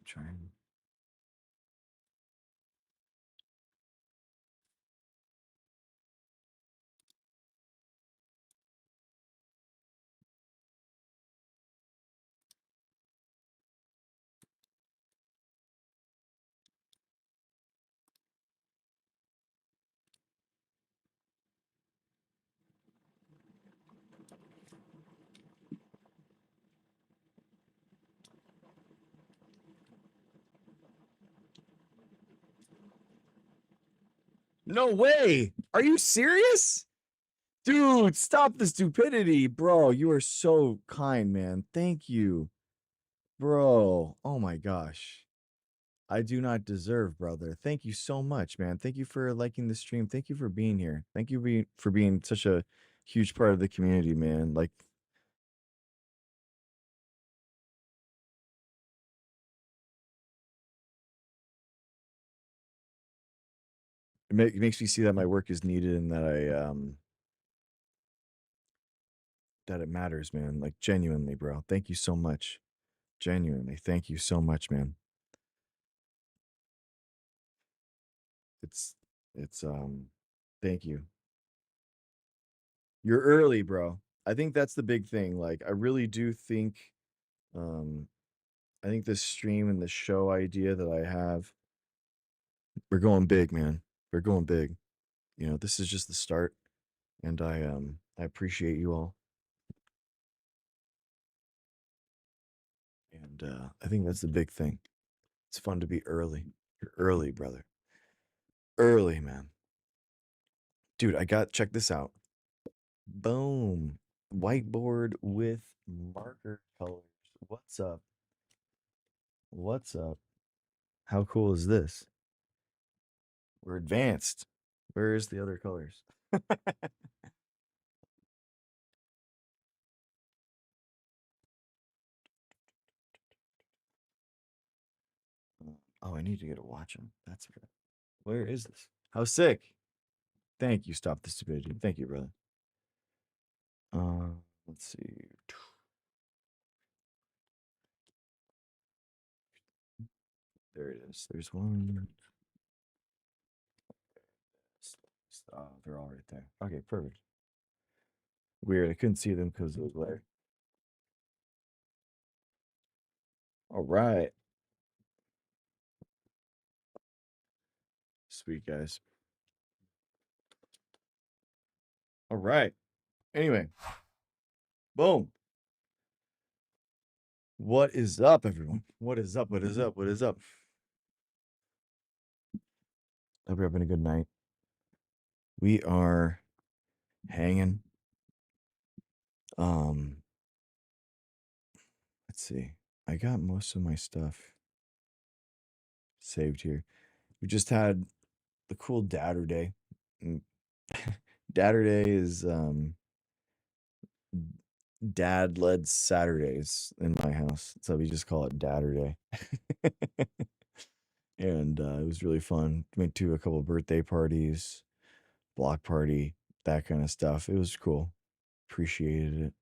Trying. No way. Are you serious? Dude, stop the stupidity, bro. You are so kind, man. Thank you, bro. Oh my gosh. I do not deserve, brother. Thank you so much, man. Thank you for liking the stream. Thank you for being here. Thank you for being such a huge part of the community, man. Like, it makes me see that my work is needed and that that it matters, man. Like, genuinely, bro. Thank you so much. Genuinely, thank you so much, man. It's thank you. You're early, bro. I think that's the big thing. Like, I really do think um I think this stream and the show idea that I have, we're going big, man. We're going big. You know, this is just the start, and I appreciate you all. And I think that's the big thing. It's fun to be early. You're early, brother. Early, man. Dude, check this out. Boom. Whiteboard with marker colors. What's up? What's up? How cool is this? We're advanced. Where is the other colors? Oh, I need to get a watch on. That's right. Where is this? How sick. Thank you. Stop the stupidity. Thank you, brother. Let's see. There it is. There's one. Oh, they're all right there. Okay, perfect. Weird. I couldn't see them because of the glare. All right. Sweet, guys. All right. Anyway, boom. What is up, everyone? What is up? What is up? What is up? Hope you're having a good night. We are hanging. Let's see. I got most of my stuff saved here. We just had the cool Dadder Day. Dadder Day is dad-led Saturdays in my house, so we just call it Dadder Day. And it was really fun. Went to a couple of birthday parties, block party, that kind of stuff. It was cool. Appreciated it.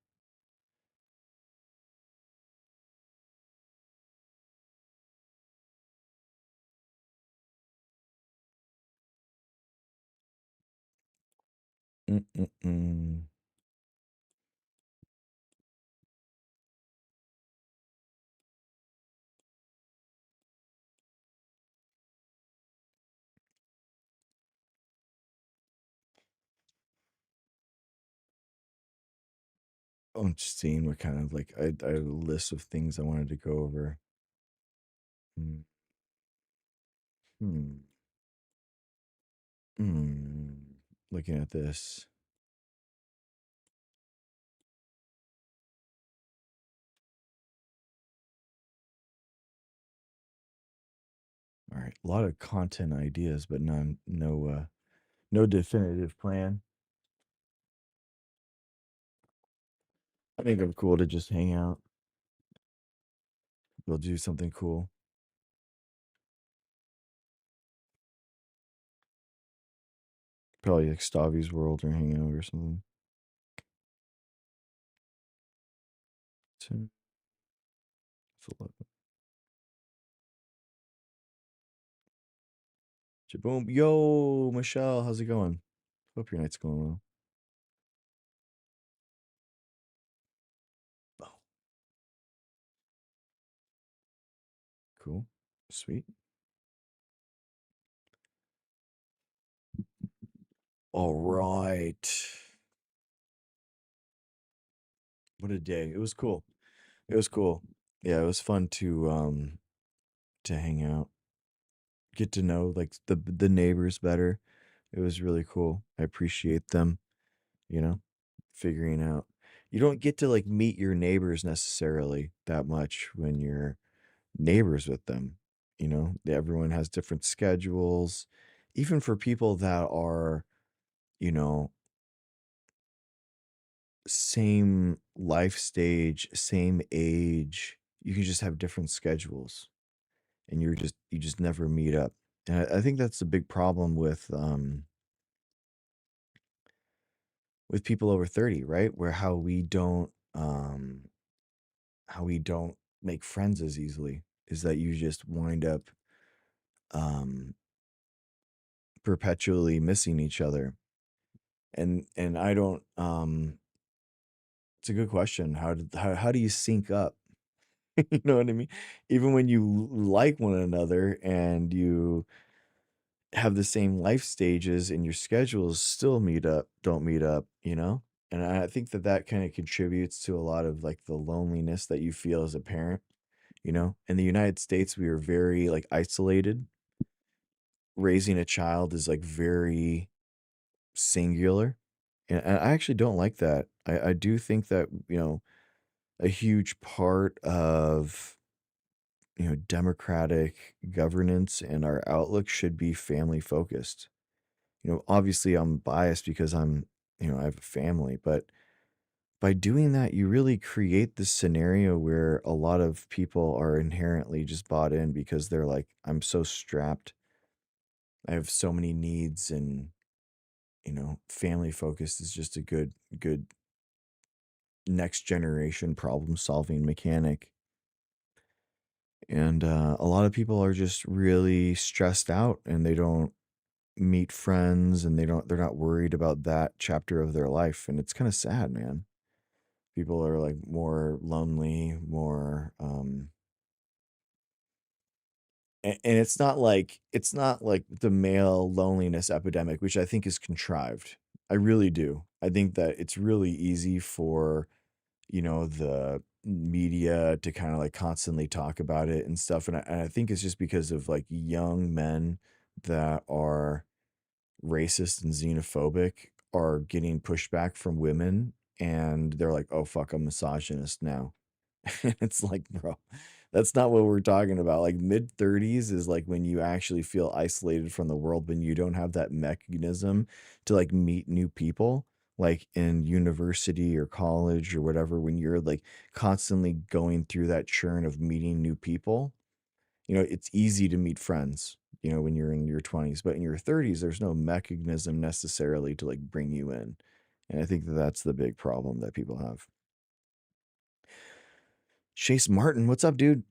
Mm-mm-mm. I'm just seeing what kind of like I have a list of things I wanted to go over. Hmm. Hmm. Hmm. Looking at this. All right, a lot of content ideas, but no definitive plan. I think I'm cool to just hang out. We'll do something cool. Probably like Stavi's World or hang out or something. So, It's 11. Jaboom. Yo, Michelle, how's it going? Hope your night's going well. Oh, cool. Sweet. All right. What a day. It was cool. It was cool. Yeah, it was fun to hang out, get to know like the neighbors better. It was really cool. I appreciate them, you know, figuring out. You don't get to like meet your neighbors necessarily that much when you're neighbors with them. You know, everyone has different schedules. Even for people that are, you know, same life stage, same age, you can just have different schedules and you just never meet up. And I think that's a big problem with people over 30, right? Where how we don't make friends as easily is that you just wind up um perpetually missing each other. And I don't it's a good question. How do you sync up? You know what I mean? Even when you like one another and you have the same life stages and your schedules still don't meet up, you know? And I think that that kind of contributes to a lot of like the loneliness that you feel as a parent, you know? In the United States, we are very like isolated. Raising a child is like very singular. And I actually don't like that. I do think that, you know, a huge part of, you know, democratic governance and our outlook should be family focused. You know, obviously I'm biased because you know, I have a family, but by doing that, you really create this scenario where a lot of people are inherently just bought in because they're like, I'm so strapped. I have so many needs and, you know, family focused is just a good next generation problem solving mechanic. And a lot of people are just really stressed out and they don't meet friends and they're not worried about that chapter of their life. And it's kind of sad, man. People are like more lonely, more and it's not like the male loneliness epidemic, which I think is contrived. I really do. I think that it's really easy for, you know, the media to kind of like constantly talk about it and stuff. And I think it's just because of like young men that are racist and xenophobic are getting pushback from women and they're like, oh, fuck, I'm misogynist now. It's like, bro, that's not what we're talking about. Like mid 30s is like when you actually feel isolated from the world, when you don't have that mechanism to like meet new people, like in university or college or whatever, when you're like constantly going through that churn of meeting new people. You know, it's easy to meet friends, you know, when you're in your 20s, but in your 30s, there's no mechanism necessarily to like bring you in. And I think that that's the big problem that people have. Chase Martin, what's up, dude?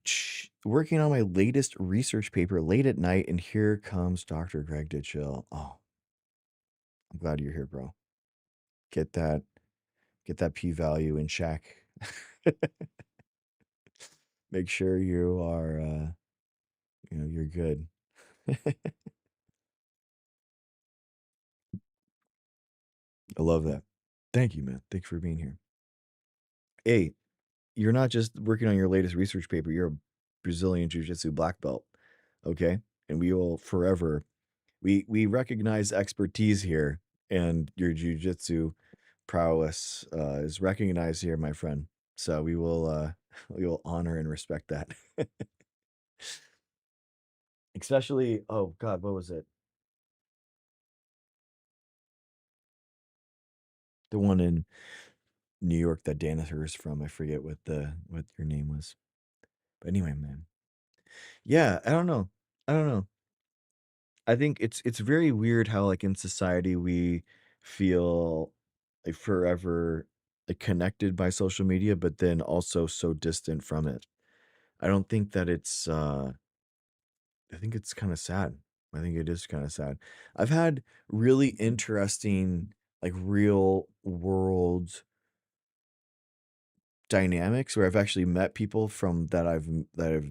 Working on my latest research paper late at night, and here comes Dr. Greg to chill. Oh, I'm glad you're here, bro. Get that, get that p-value in check. Make sure you are, you know, you're good. I love that. Thank you, man. Thank you for being here. Hey, you're not just working on your latest research paper, you're a Brazilian Jiu-Jitsu black belt. Okay? And we will forever we recognize expertise here and your Jiu-Jitsu prowess is recognized here, my friend. So we will honor and respect that. Especially, oh God, what was it? The one in New York that Danaher's from. I forget what your name was. But anyway, man. Yeah, I don't know. I don't know. I think it's very weird how like in society we feel like forever like connected by social media, but then also so distant from it. I don't think that it's I think it's kind of sad. I think it is kind of sad. I've had really interesting, like, real world dynamics where I've actually met people from that I've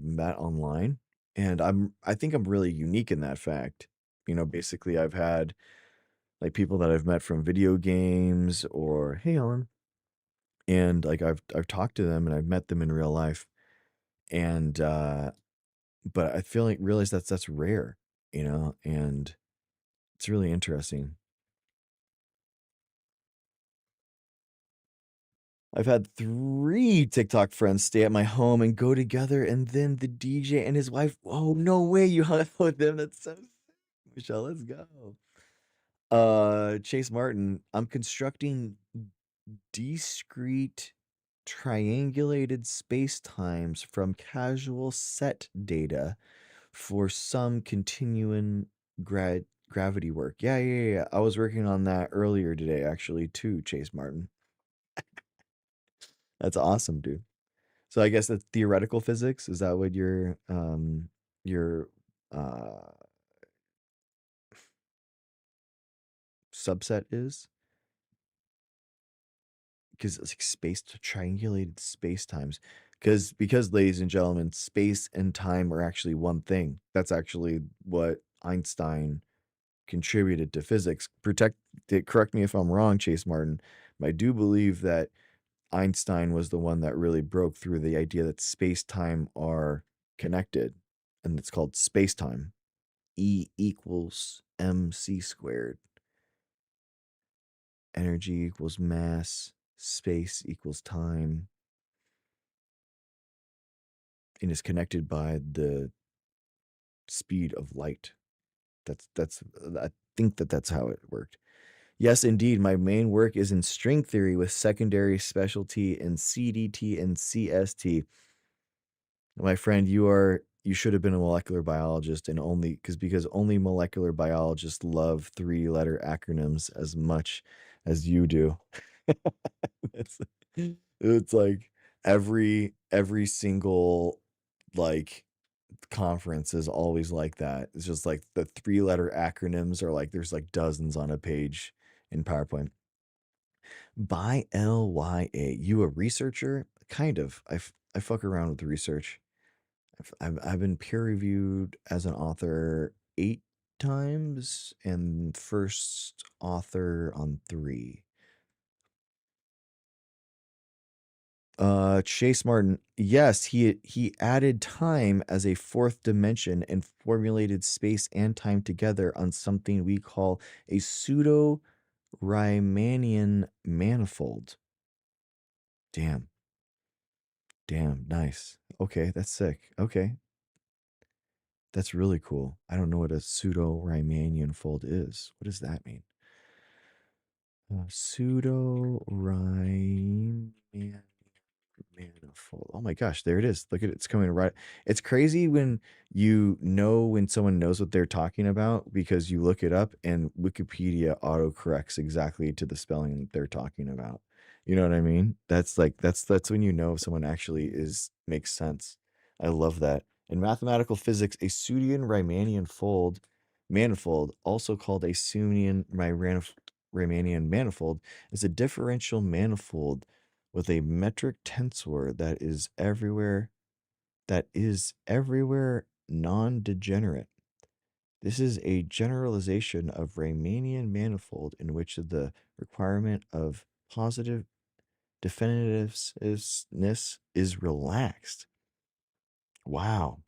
met online, and I think I'm really unique in that fact. You know, basically I've had like people that I've met from video games or hey Ellen, and like I've talked to them and I've met them in real life, and but I feel like realize that's rare, you know, and it's really interesting. I've had 3 TikTok friends stay at my home and go together, and then the DJ and his wife. Oh, no way you hung out with them. That's so sick. Michelle, let's go. Chase Martin, I'm constructing discrete triangulated spacetimes from casual set data for some continuum gravity work. Yeah. I was working on that earlier today, actually, too, Chase Martin. That's awesome, dude. So I guess that's theoretical physics. Is that what your uh subset is? Because it's like triangulated space times. Because ladies and gentlemen, space and time are actually one thing. That's actually what Einstein contributed to physics. Correct me if I'm wrong, Chase Martin, but I do believe that Einstein was the one that really broke through the idea that space time are connected, and it's called space time. E equals mc squared. Energy equals mass. Space equals time. And is connected by the speed of light. I think that's how it worked. Yes, indeed. My main work is in string theory with secondary specialty in CDT and CST. My friend, you should have been a molecular biologist, and because only molecular biologists love 3-letter acronyms as much as you do. it's, it's like every single like conference is always like that. It's just like the 3-letter acronyms are like there's like dozens on a page in PowerPoint. By LYA, you a researcher? Kind of. I fuck around with research. I've been peer reviewed as an author 8 times and first author on 3. Chase Martin, yes, he added time as a 4th dimension and formulated space and time together on something we call a pseudo Riemannian manifold. Damn. Nice. Okay, that's sick. Okay. That's really cool. I don't know what a pseudo Riemannian fold is. What does that mean? Pseudo Riemann manifold. Oh my gosh, there it is. Look at it. It's coming right. It's crazy when you know when someone knows what they're talking about because you look it up and Wikipedia autocorrects exactly to the spelling that they're talking about. You know what I mean? That's like that's when you know if someone actually makes sense. I love that. In mathematical physics, a Pseudian Riemannian manifold, also called a Riemannian manifold, is a differential manifold with a metric tensor that is everywhere non-degenerate. This is a generalization of Riemannian manifold in which the requirement of positive definitiveness is relaxed. Wow.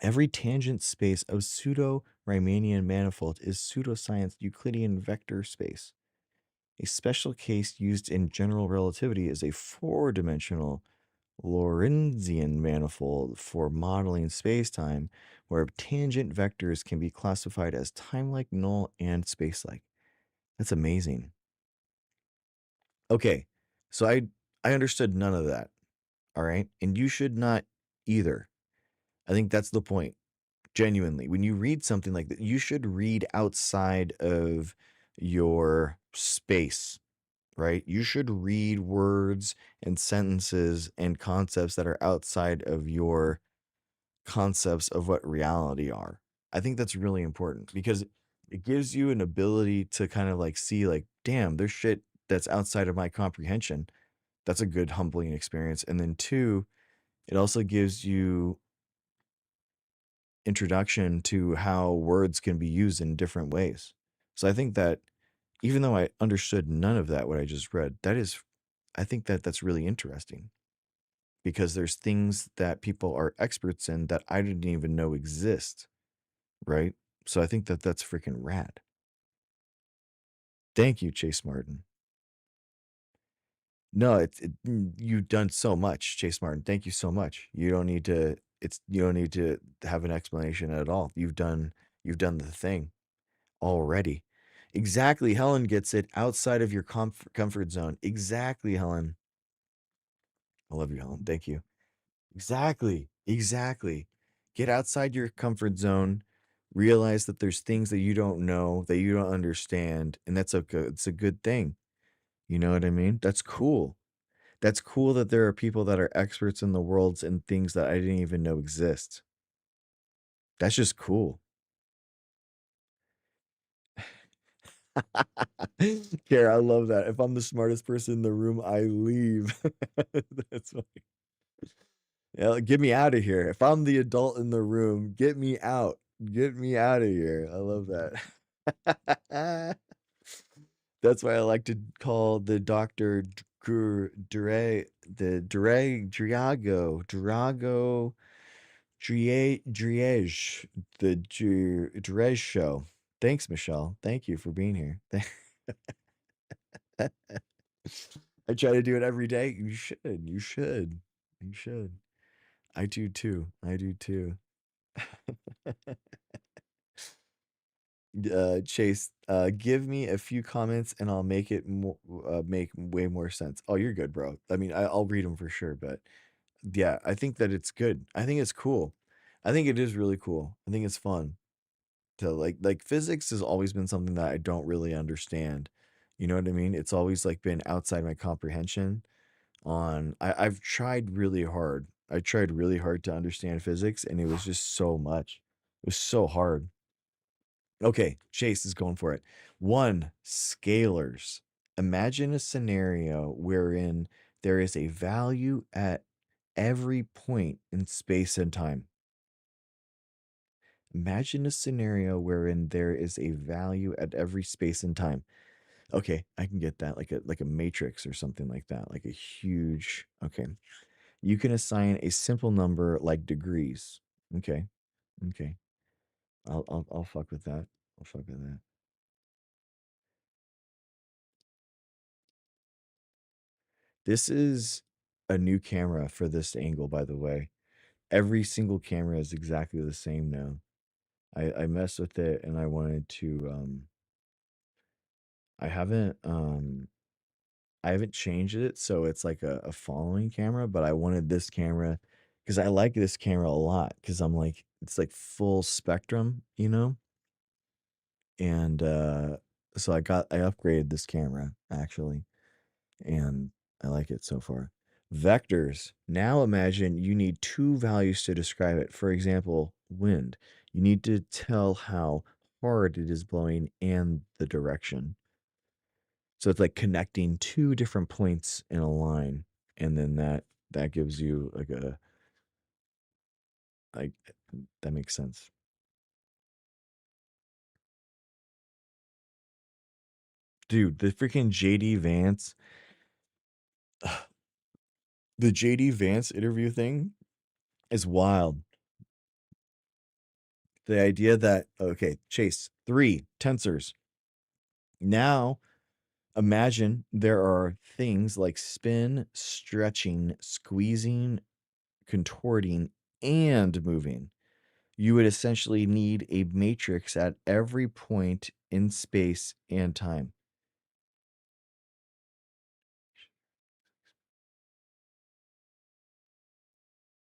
Every tangent space of pseudo-Riemannian manifold is pseudoscience Euclidean vector space. A special case used in general relativity is a 4-dimensional Lorentzian manifold for modeling spacetime, where tangent vectors can be classified as timelike, null, and spacelike. That's amazing. Okay, so I understood none of that. All right, and you should not either. I think that's the point. Genuinely, when you read something like that, you should read outside of your space. right? You should read words and sentences and concepts that are outside of your concepts of what reality are. I think that's really important because it gives you an ability to kind of like see like, damn, there's shit that's outside of my comprehension. That's a good humbling experience. And then two, it also gives you introduction to how words can be used in different ways. So I think that even though I understood none of that what I just read, that is I think that that's really interesting because there's things that people are experts in that I didn't even know exist, right? So I think that that's freaking rad. Thank you, Chase Martin. No, you've done so much, Chase Martin. Thank you so much. You don't need to have an explanation at all. You've done the thing already. Exactly. Helen gets it outside of your comfort zone. Exactly, Helen. I love you, Helen. Thank you. Exactly. Exactly. Get outside your comfort zone. Realize that there's things that you don't know, that you don't understand, and it's a good thing. You know what I mean? That's cool. That's cool that there are people that are experts in the worlds and things that I didn't even know exist. That's just cool. Care, I love that. If I'm the smartest person in the room, I leave. That's funny. Yeah, get me out of here. If I'm the adult in the room, get me out. Get me out of here. I love that. That's why I like to call the doctor Driege, the Driege show. Thanks, Michelle. Thank you for being here. I try to do it every day. You should. You should. You should. I do too. I do too. Chase, give me a few comments and I'll make it make way more sense. Oh, you're good, bro. I mean, I'll read them for sure, but yeah, I think that it's good. I think it's cool. I think it is really cool. I think it's fun to like physics has always been something that I don't really understand. You know what I mean? It's always like been outside my comprehension. I've tried really hard. I tried really hard to understand physics and it was just so much. It was so hard. Okay, Chase is going for it. One, scalars. Imagine a scenario wherein there is a value at every point in space and time. Imagine a scenario wherein there is a value at every space and time. Okay, I can get that like a matrix or something like that, like a huge. Okay. You can assign a simple number like degrees. Okay. Okay. I'll fuck with that. I'll fuck with that. This is a new camera for this angle, by the way. Every single camera is exactly the same now. I messed with it and I wanted to I haven't I haven't changed it so it's like a following camera, but I wanted this camera because I like this camera a lot because I'm like it's like full spectrum, you know? And so I upgraded this camera actually, and I like it so far. Vectors. Now imagine you need two values to describe it. For example, wind. You need to tell how hard it is blowing and the direction. So it's like connecting two different points in a line, and then that gives you like a like that makes sense. Dude, the freaking JD Vance, the JD Vance interview thing is wild. The idea that okay, Chase, 3 tensors. Now imagine there are things like spin, stretching, squeezing, contorting, and moving. You would essentially need a matrix at every point in space and time.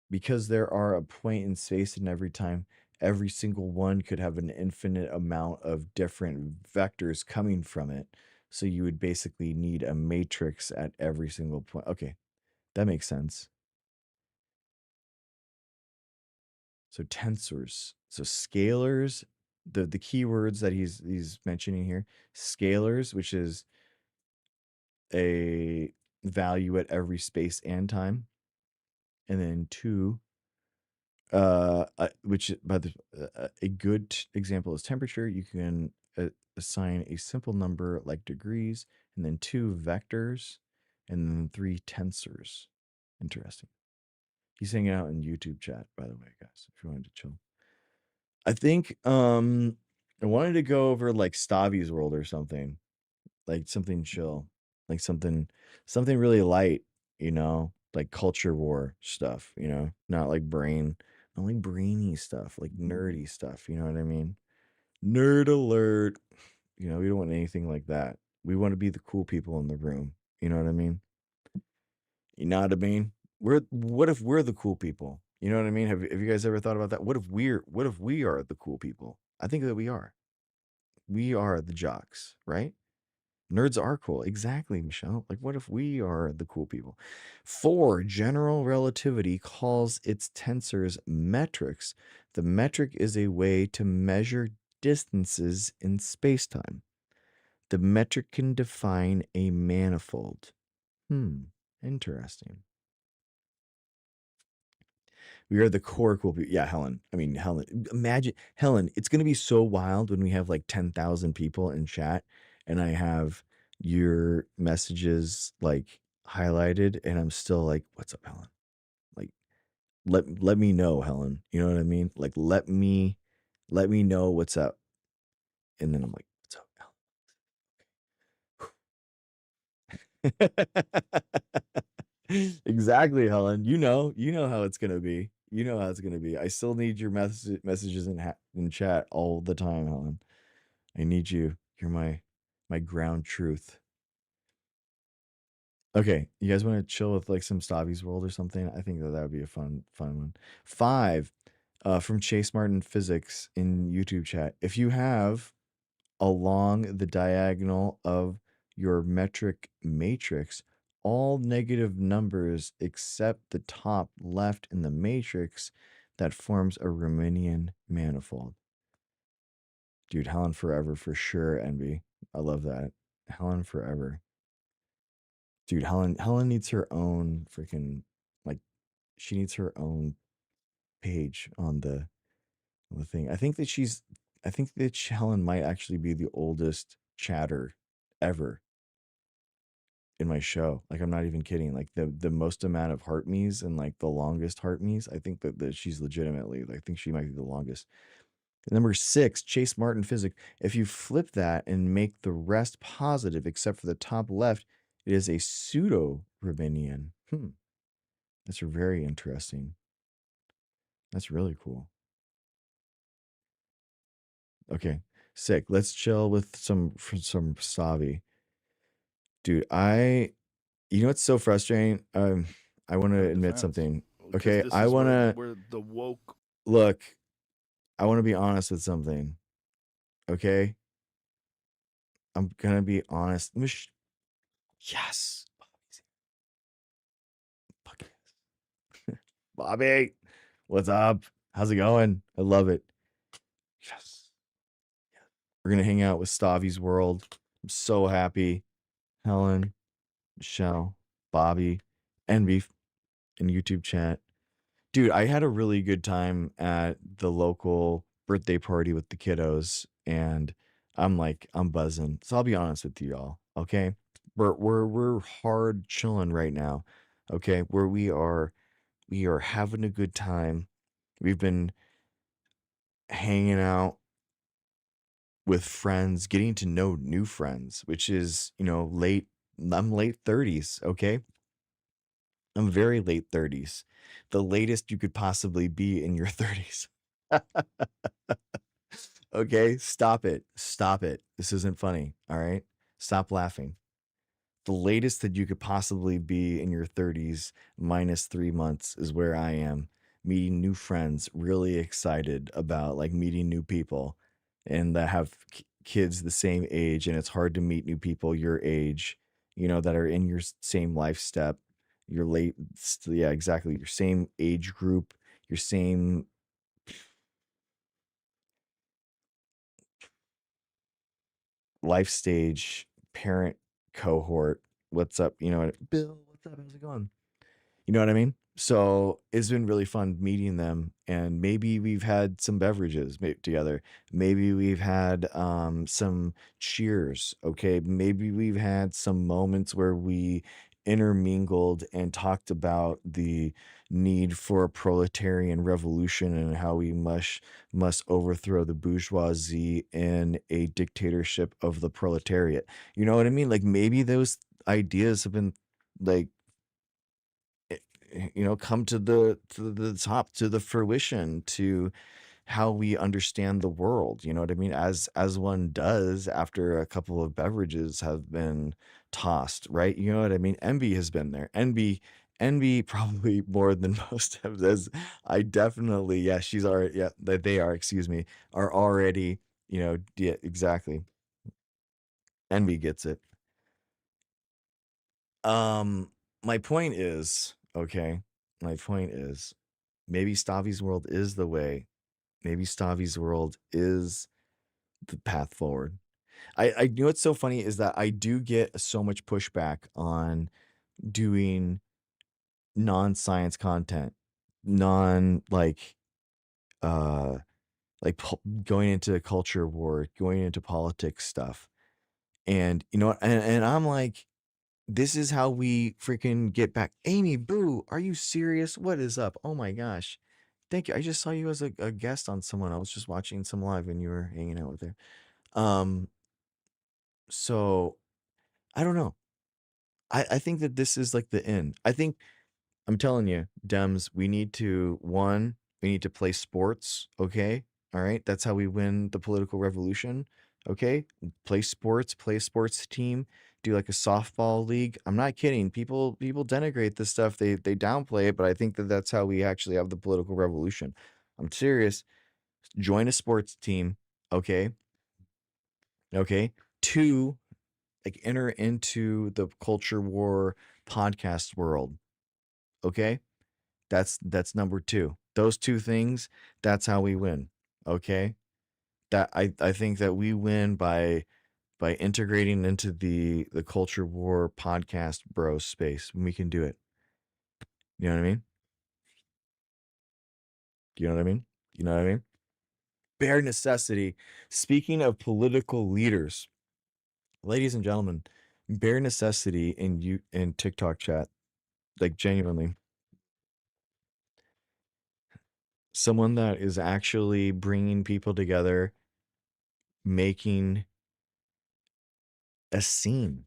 Because there are a point in space and every time, every single one could have an infinite amount of different vectors coming from it. So you would basically need a matrix at every single point. Okay, that makes sense. So tensors, so scalars, the keywords that he's mentioning here, scalars, which is a value at every space and time, and then 2, which by the a good example is temperature. You can assign a simple number like degrees, and then 2 vectors, and then 3 tensors. Interesting. He's hanging out in YouTube chat, by the way, guys, if you wanted to chill. I think I wanted to go over like Stavi's world or something, like something chill, like something really light, you know, like culture war stuff, you know, not like not like brainy stuff, like nerdy stuff, you know what I mean? Nerd alert. You know, we don't want anything like that. We want to be the cool people in the room. You know what I mean? You know what I mean? What if we're the cool people? You know what I mean? Have you guys ever thought about that? What if we are the cool people? I think that we are. We are the jocks, right? Nerds are cool. Exactly, Michelle. Like, what if we are the cool people? 4, general relativity calls its tensors metrics. The metric is a way to measure distances in spacetime. The metric can define a manifold. Interesting. We are the core cool people. Yeah, Helen. I mean, Helen. Imagine, Helen, it's going to be so wild when we have like 10,000 people in chat and I have your messages like highlighted and I'm still like, what's up, Helen? Like, let me know, Helen. You know what I mean? Like, let me know what's up. And then I'm like, what's up, Helen? Exactly, Helen. You know how it's gonna be. You know how it's gonna be. I still need your messages in chat all the time, Helen. I need you. You're my ground truth. Okay, you guys want to chill with like some Stavi's world or something? I think that would be a fun one. 5, from Chase Martin Physics in YouTube chat. If you have along the diagonal of your metric matrix all negative numbers except the top left in the matrix, that forms a Riemannian manifold. Dude, Helen forever for sure, Envy. I love that. Helen forever. Dude, Helen needs her own freaking, like, she needs her own page on the thing. I think that Helen might actually be the oldest chatter ever in my show. Like, I'm not even kidding. Like, the most amount of heart me's and like the longest heart me's. I think that she's legitimately, I think she might be the longest. Number 6, Chase Martin Physics. If you flip that and make the rest positive except for the top left, it is a pseudo Riemannian. That's very interesting. That's really cool. Okay, sick. Let's chill with some Savi. Dude, you know what's so frustrating? I want to admit something. Okay, I want to where the woke look. I want to be honest with something. Okay, I'm gonna be honest. Yes, fuck yes. Bobby, what's up? How's it going? I love it. Yes, we're gonna hang out with Stavi's world. I'm so happy. Helen, Michelle, Bobby, Envy in YouTube chat. Dude, I had a really good time at the local birthday party with the kiddos, and I'm buzzing. So I'll be honest with you all, okay? We're hard chilling right now, okay? Where we are having a good time. We've been hanging out with friends, getting to know new friends, which is, you know, I'm late 30s, okay? I'm very late 30s. The latest you could possibly be in your 30s. Okay, stop it. Stop it. This isn't funny, all right? Stop laughing. The latest that you could possibly be in your 30s minus 3 months is where I am, meeting new friends, really excited about like meeting new people and that have kids the same age, and it's hard to meet new people your age, you know, that are in your same life step, your yeah, exactly, your same age group, your same life stage, parent cohort. What's up? You know, Bill, what's up? How's it going? You know what I mean? So it's been really fun meeting them, and maybe we've had some beverages together. Maybe we've had some cheers. Okay, maybe we've had some moments where we intermingled and talked about the need for a proletarian revolution and how we must overthrow the bourgeoisie in a dictatorship of the proletariat. You know what I mean? Like maybe those ideas have been like you know, come to the top, to the fruition, to how we understand the world, you know what I mean, as one does after a couple of beverages have been tossed, right? You know what I mean? Envy has been there. Envy probably more than most of this. I definitely, yeah, she's already, yeah, they are, excuse me, are already, you know, yeah, exactly. Envy gets it. Um, my point is, okay, my point is, maybe Stavi's world is the way. Maybe Stavi's world is the path forward. I you know what's so funny is that I do get so much pushback on doing non-science content, non uh going into culture war, going into politics stuff. And you know what? And I'm like, this is how we freaking get back. Amy, boo, are you serious? What is up? Oh my gosh. Thank you. I just saw you as a guest on someone. I was just watching some live and you were hanging out with her. Um, so I don't know. I think that this is like the end. I think I'm telling you, Dems, we need to we need to play sports, okay? All right, that's how we win the political revolution, okay? Play sports, play a sports team, do like a softball league. I'm not kidding. People denigrate this stuff. They downplay it, but I think that that's how we actually have the political revolution. I'm serious. Join a sports team, okay? Okay. Two, like enter into the culture war podcast world, okay? That's number two. Those two things, that's how we win. Okay? That I think that we win by integrating into the culture war podcast bro space. We can do it. You know what I mean? You know what I mean? You know what I mean? Bare necessity. Speaking of political leaders, ladies and gentlemen, bare necessity in TikTok chat, like genuinely, someone that is actually bringing people together, making a scene.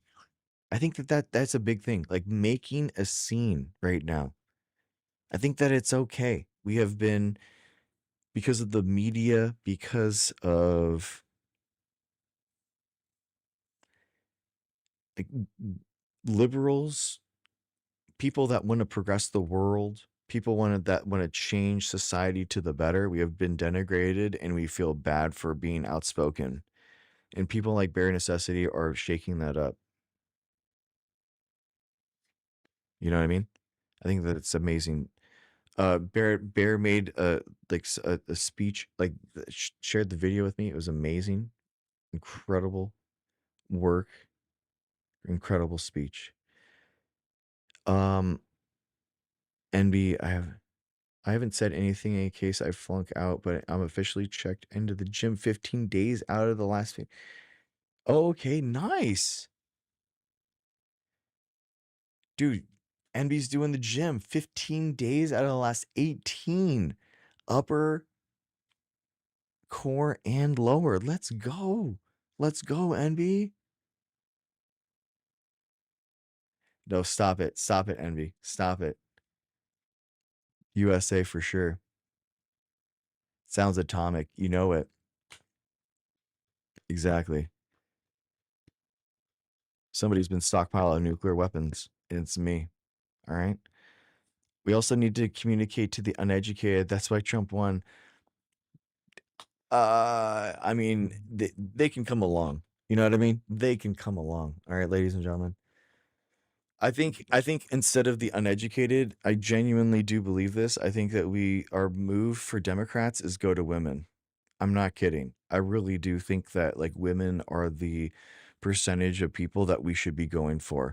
I think that's a big thing, like making a scene right now. I think that it's okay. We have been, because of the media, because of like liberals, people that want to progress the world, people that want to change society to the better. We have been denigrated and we feel bad for being outspoken. And people like Bare Necessity are shaking that up. You know what I mean? I think that it's amazing. Bear made a speech, like shared the video with me. It was amazing, incredible work, incredible speech. Um, NB, I haven't said anything in case I flunk out, but I'm officially checked into the gym 15 days out of the last. Oh, okay, nice, dude. NB's doing the gym 15 days out of the last 18. Upper core and lower. Let's go. Let's go, NB. No, stop it. Stop it, Envy. Stop it. USA for sure. Sounds atomic. You know it. Exactly. Somebody's been stockpiling nuclear weapons. It's me. All right. We also need to communicate to the uneducated. That's why Trump won. I mean, they can come along. You know what I mean? They can come along. All right, ladies and gentlemen. I think instead of the uneducated, I genuinely do believe this. I think that our move for Democrats is go to women. I'm not kidding. I really do think that like women are the percentage of people that we should be going for.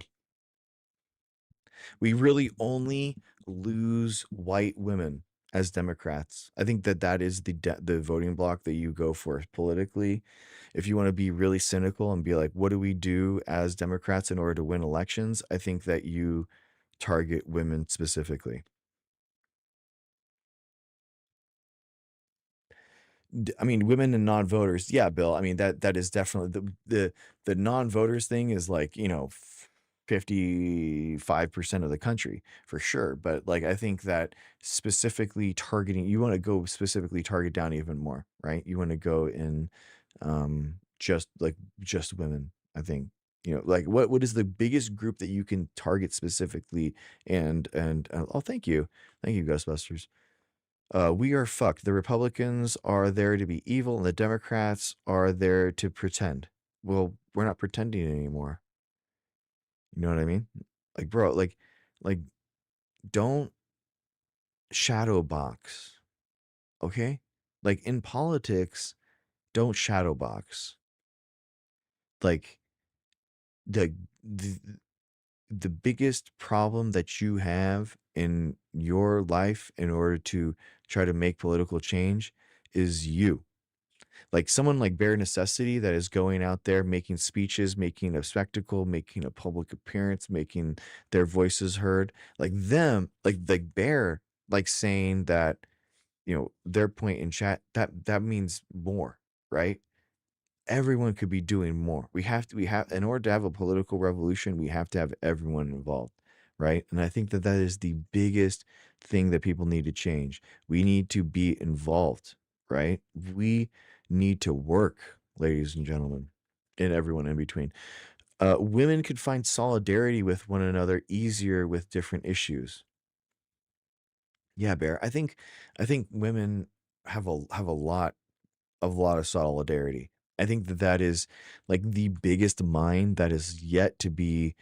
We really only lose white women as Democrats. I think that that is the voting block that you go for politically. If you want to be really cynical and be like, what do we do as Democrats in order to win elections? I think that you target women specifically. I mean, women and non-voters. Yeah, Bill. I mean that is definitely the non-voters thing is like 55% of the country for sure. But like I think that specifically targeting, you want to go specifically target down even more, right? You want to go in just women. I think like what is the biggest group that you can target specifically and oh thank you Ghostbusters. We are fucked. The Republicans are there to be evil, and the Democrats are there to pretend. Well, we're not pretending anymore. You know what I mean? Like, bro, like, don't shadow box, okay? Like in politics, don't shadow box. Like the the the biggest problem that you have in your life in order to try to make political change is you. Like someone like Bare Necessity that is going out there making speeches, making a spectacle, making a public appearance, making their voices heard, like them, like Bear, like saying that, their point in chat, that means more, right? Everyone could be doing more. We have in order to have a political revolution, we have to have everyone involved, right? And I think that that is the biggest thing that people need to change. We need to be involved, right? We need to work, ladies and gentlemen, and everyone in between. Women could find solidarity with one another easier with different issues. Yeah, Bear. I think women have a lot of solidarity. I think that that is like the biggest mine that is yet to be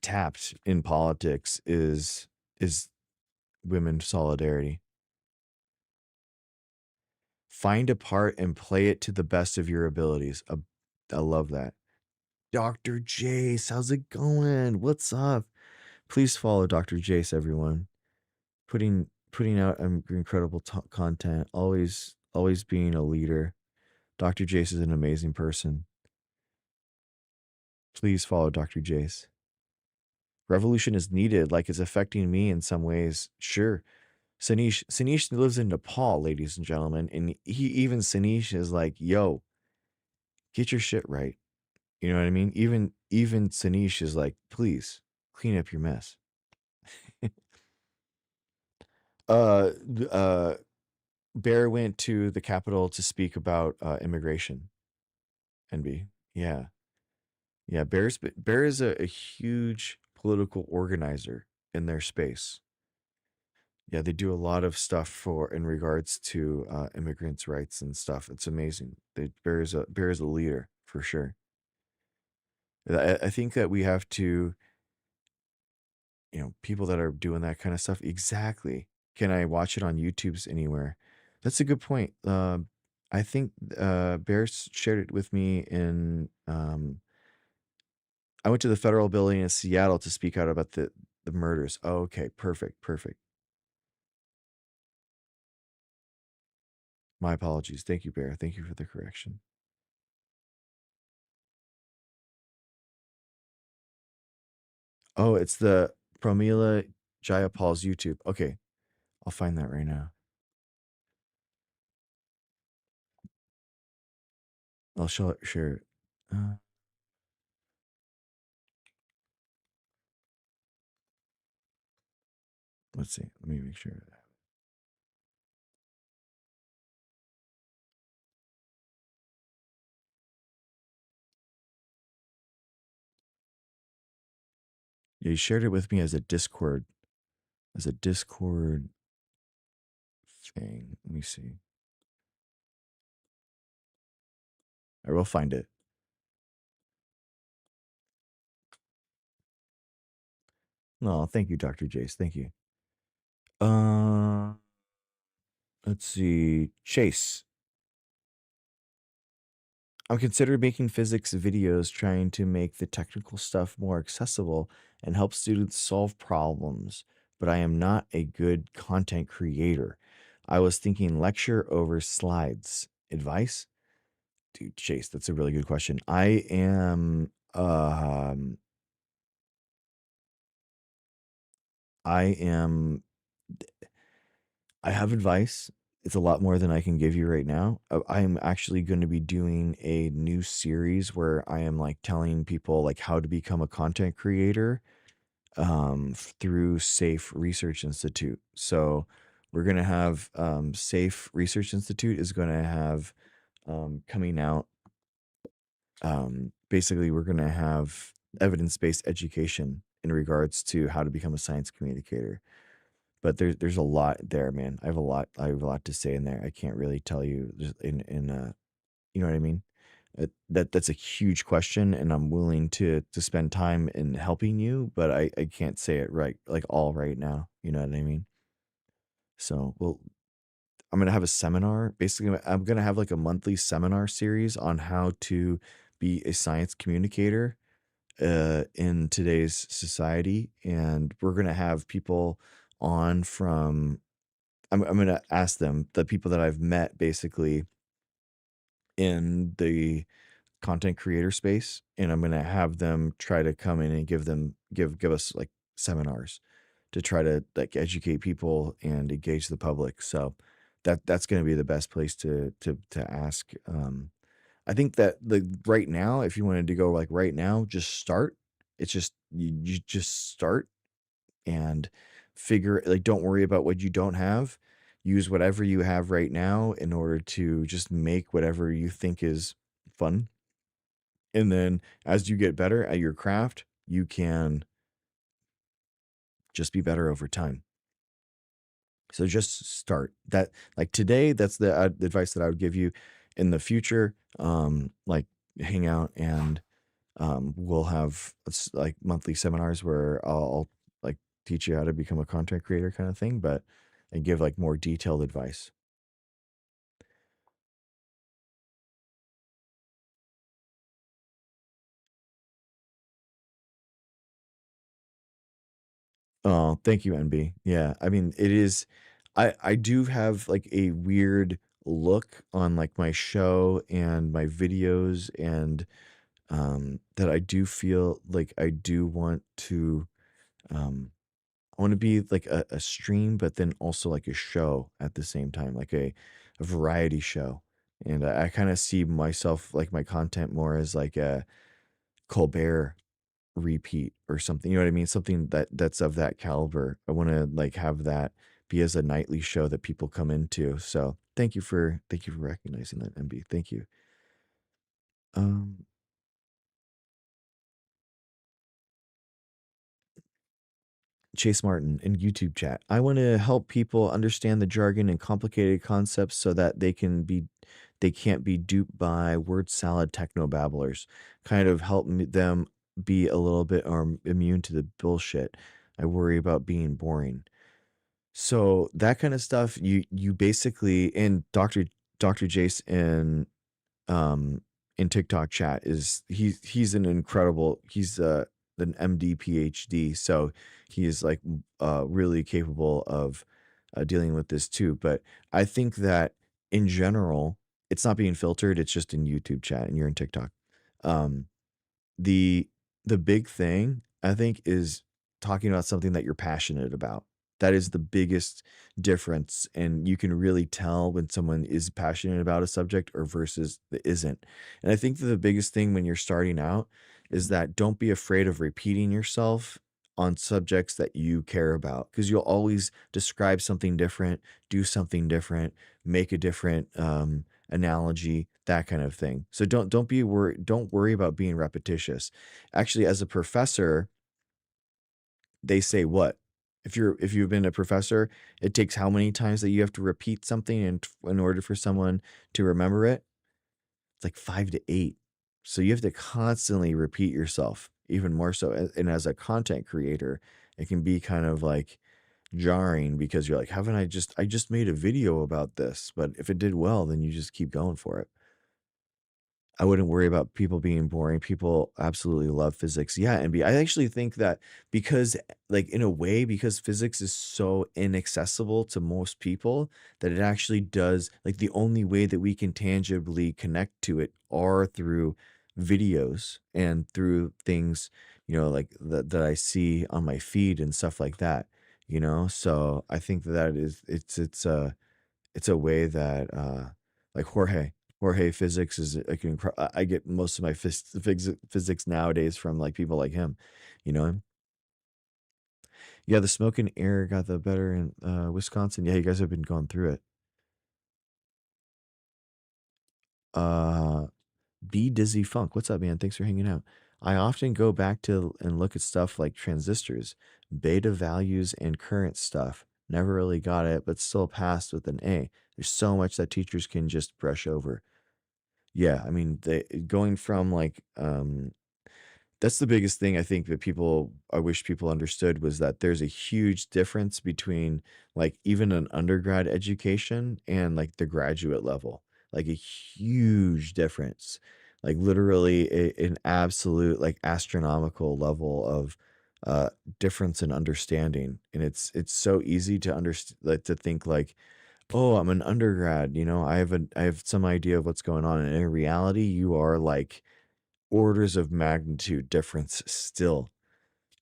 tapped in politics is women solidarity. Find a part and play it to the best of your abilities. I love that. Dr. Jace, how's it going? What's up? Please follow Dr. Jace, everyone. Putting out incredible content. Always being a leader. Dr. Jace is an amazing person. Please follow Dr. Jace. Revolution is needed, like it's affecting me in some ways. Sure. Sanish lives in Nepal, ladies and gentlemen, and even Sanish is like, yo, get your shit right. You know what I mean? Even Sanish is like, please clean up your mess. uh uh Bear went to the Capitol to speak about immigration. NB. Yeah. Yeah, Bear is a huge political organizer in their space. Yeah, they do a lot of stuff for in regards to immigrants' rights and stuff. It's amazing. Bear is a leader for sure. I think that we have to, people that are doing that kind of stuff. Exactly. Can I watch it on YouTube's anywhere? That's a good point. I think Bear shared it with me in. I went to the federal building in Seattle to speak out about the murders. Oh, okay, perfect, perfect. My apologies. Thank you, Bear. Thank you for the correction. Oh, it's the Pramila Jayapal's YouTube. Okay, I'll find that right now. I'll share it. Let's see. Let me make sure. Yeah, he shared it with me as a Discord thing. Let me see. I will find it. No, thank you, Dr. Jace. Thank you. Uh, let's see. Chase. I'm considering making physics videos trying to make the technical stuff more accessible and help students solve problems, but I am not a good content creator. I was thinking lecture over slides. Advice? Dude, Chase, that's a really good question. I am I have advice. It's a lot more than I can give you right now. I'm actually going to be doing a new series where I am like telling people like how to become a content creator through Safe Research Institute. So we're going to have Safe Research Institute is going to have coming out. Basically, we're going to have evidence-based education in regards to how to become a science communicator. But there's a lot there, man. I have a lot to say in there. I can't really tell you just in you know what I mean? That's a huge question, and I'm willing to spend time in helping you, but I can't say it right like all right now. You know what I mean? So, well, I'm gonna have a seminar. Basically, I'm gonna have like a monthly seminar series on how to be a science communicator in today's society, and we're gonna have people on from I'm gonna ask them, the people that I've met basically in the content creator space, and I'm gonna have them try to come in and give us like seminars to try to like educate people and engage the public. So that's gonna be the best place to ask. I think that the right now, if you wanted to go like right now, just start. It's just you just start and figure like don't worry about what you don't have. Use whatever you have right now in order to just make whatever you think is fun. And then as you get better at your craft, you can just be better over time. So just start. That like today, that's the advice that I would give you. In the future. Like hang out and we'll have like monthly seminars where I'll like teach you how to become a content creator kind of thing, but and give like more detailed advice. Oh, thank you, NB. Yeah, I mean, it is. I do have like a weird look on like my show and my videos, and that I do feel like I do want to um I want to be like a stream, but then also like a show at the same time, like a variety show. And I kind of see myself like my content more as like a Colbert repeat or something. You know what I mean? Something that's of that caliber. I want to like have that be as a nightly show that people come into. So thank you for recognizing that, MB. Thank you. Um, Chase Martin in YouTube chat. I want to help people understand the jargon and complicated concepts so that they can't be duped by word salad techno babblers. Kind of help them be a little bit immune to the bullshit. I worry about being boring. So that kind of stuff, you basically and Dr. Jace um in TikTok chat is he's an incredible he's an MD PhD, so he is like really capable of dealing with this too. But I think that in general, it's not being filtered, it's just in YouTube chat and you're in TikTok. Um the the big thing, I think, is talking about something that you're passionate about. That is the biggest difference, and you can really tell when someone is passionate about a subject or versus that isn't. And I think that the biggest thing when you're starting out is that don't be afraid of repeating yourself on subjects that you care about because you'll always describe something different, do something different, make a different analogy, that kind of thing. So don't worry about being repetitious. Actually, as a professor, they say what? If you've been a professor, it takes how many times that you have to repeat something in order for someone to remember it? It's like 5 to 8. So you have to constantly repeat yourself, even more so. And as a content creator, it can be kind of like jarring because you're like, haven't I just made a video about this, but if it did well, then you just keep going for it. I wouldn't worry about people being boring. People absolutely love physics. Yeah, and I actually think that because, like, in a way, because physics is so inaccessible to most people, that it actually does, like, the only way that we can tangibly connect to it are through videos and through things, like that I see on my feed and stuff like that, So I think that it's a way that like Jorge physics is like I get most of my physics nowadays from like people like him, you know. Yeah, the smoke and air got the better in Wisconsin. Yeah, you guys have been going through it. uh B Dizzy Funk, what's up, man? Thanks for hanging out. I often go back to and look at stuff like transistors, beta values, and current stuff. Never really got it, but still passed with an A. There's so much that teachers can just brush over. Yeah, I mean, they going from like that's the biggest thing I think that I wish people understood was that there's a huge difference between like even an undergrad education and like the graduate level. Like a huge difference. Like literally an absolute like astronomical level of uh difference in understanding. And it's so easy to understand, like to think like, oh, I'm an undergrad, I have some idea of what's going on. And in reality, you are like orders of magnitude difference still.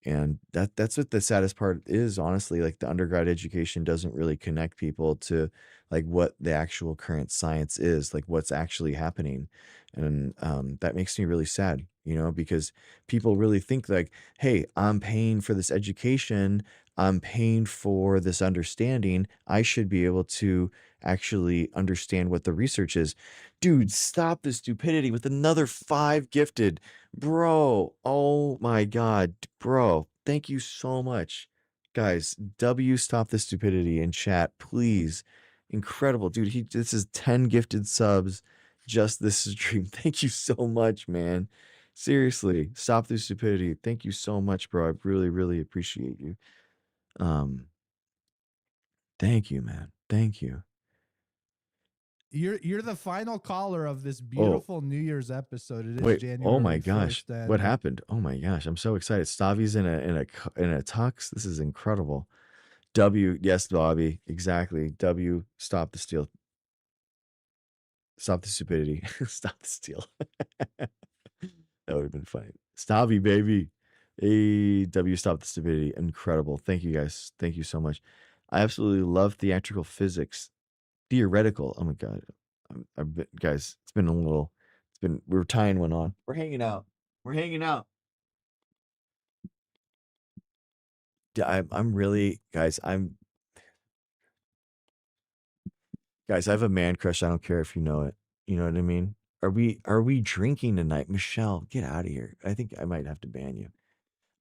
And that's what the saddest part is, honestly. Like the undergrad education doesn't really connect people to like what the actual current science is, like what's actually happening. And that makes me really sad, because people really think like, hey, I'm paying for this education, I'm paying for this understanding, I should be able to actually understand what the research is. Dude, stop the stupidity with another 5 gifted. Bro, oh my God, bro, thank you so much. Guys, W stop the stupidity in chat, please. Incredible, dude. This is 10 gifted subs just this stream. Thank you so much, man. Seriously, stop the stupidity. Thank you so much, bro. I really, really appreciate you. Um, thank you, man. Thank you. You're the final caller of this Oh, beautiful New Year's episode. It is wait, oh my January gosh. 1st, What and happened? Oh my gosh. I'm so excited. Stavi's in a tux. This is incredible. W, yes, Bobby. Exactly. W, stop the steal. Stop the stupidity. Stop the steal. That would have been funny. Stavi, baby. Hey, W, stop the stupidity. Incredible. Thank you guys. Thank you so much. I absolutely love theatrical physics. Theoretical. Oh my God. Guys, we're tying one on. We're hanging out. We're hanging out. Yeah, I'm really, guys, I have a man crush. I don't care if you know it. You know what I mean? Are we drinking tonight? Michelle, get out of here. I think I might have to ban you.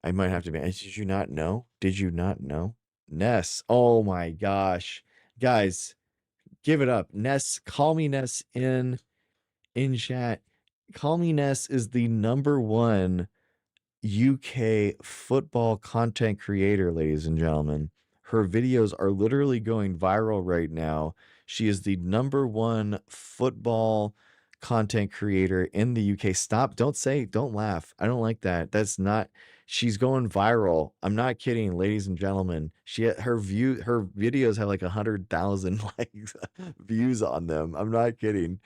I might have to ban. Did you not know? Did you not know? Ness. Oh my gosh. Guys, give it up. Ness, call me Ness in chat. Call me Ness is the number one UK football content creator, ladies and gentlemen. Her videos are literally going viral right now. She is the number one football content creator in the UK. Stop, don't laugh. I don't like that. That's not, she's going viral. I'm not kidding, ladies and gentlemen. Her videos have like 100,000 likes, views on them. I'm not kidding.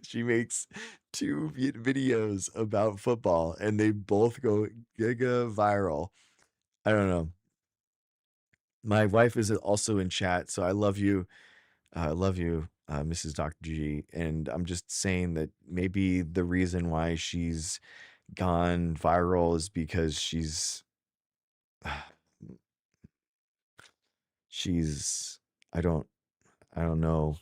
She makes two videos about football and they both go giga viral. I don't know. My wife is also in chat, so I love you. I love you, Mrs. Dr. G. And I'm just saying that maybe the reason why she's gone viral is because she's I don't I don't know.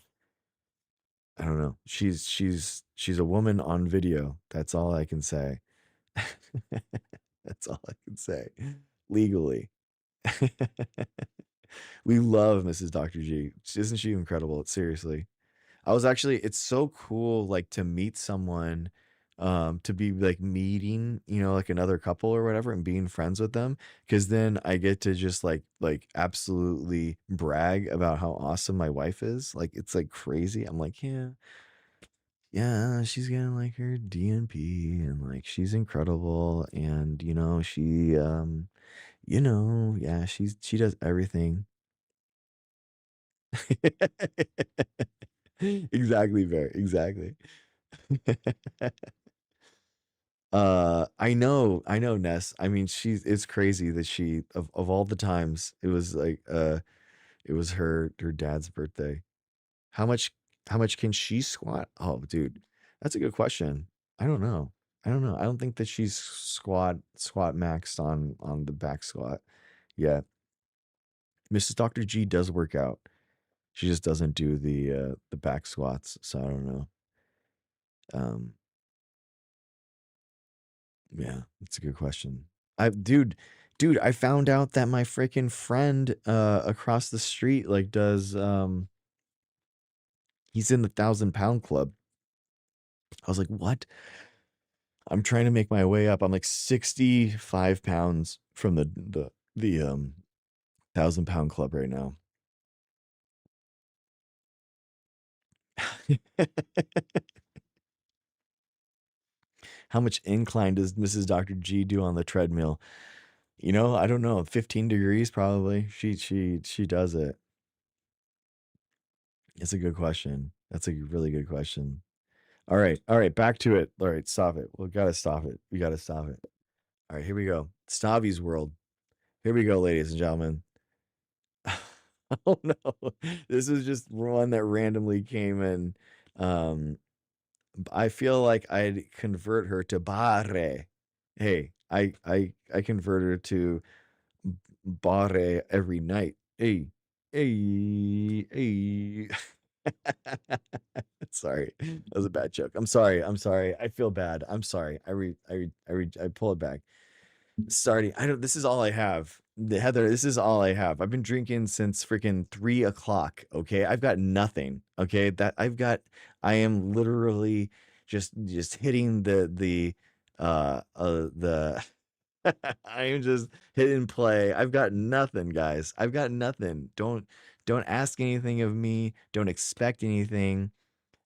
I don't know. She's a woman on video. That's all I can say. That's all I can say. Legally. We love Mrs. Dr. G. Isn't she incredible? Seriously. I was actually, it's so cool, like, to meet someone, to be like meeting, like another couple or whatever and being friends with them. Cause then I get to just like absolutely brag about how awesome my wife is. Like, it's like crazy. I'm like, yeah, yeah, she's getting like her DNP and like she's incredible. And, yeah, she does everything. Exactly, Bear. Exactly. I know, Ness. I mean, it's crazy that she of all the times, it was like it was her dad's birthday. How much how much can she squat? Oh, dude, that's a good question. I don't know. I don't know. I don't think that she's squat maxed on the back squat. Yeah. Mrs. Dr. G does work out. She just doesn't do the back squats, so I don't know. Um Yeah, that's a good question. Dude, I found out that my freaking friend across the street like does he's in the 1,000 pound club. I was like, what? I'm trying to make my way up. I'm like 65 pounds from the 1,000 pound club right now. How much incline does Mrs. Dr. G do on the treadmill? I don't know. 15 degrees probably. She does it. It's a good question. That's a really good question. All right, back to it. All right, stop it. We gotta stop it. We gotta stop it. All right, here we go. Stavi's world. Here we go, ladies and gentlemen. Oh no, this is just one that randomly came in. Um, I feel like I'd convert her to bare. Hey, I convert her to bare every night. Hey, hey. Sorry, that was a bad joke. I'm sorry. I'm sorry. I feel bad. I'm sorry. I pull it back. Starting. I don't. This is all I have. Heather, this is all I have. I've been drinking since freaking 3 o'clock. Okay, I've got nothing. Okay, that I've got. I am literally just hitting the. I am just hitting play. I've got nothing, guys. I've got nothing. Don't ask anything of me. Don't expect anything.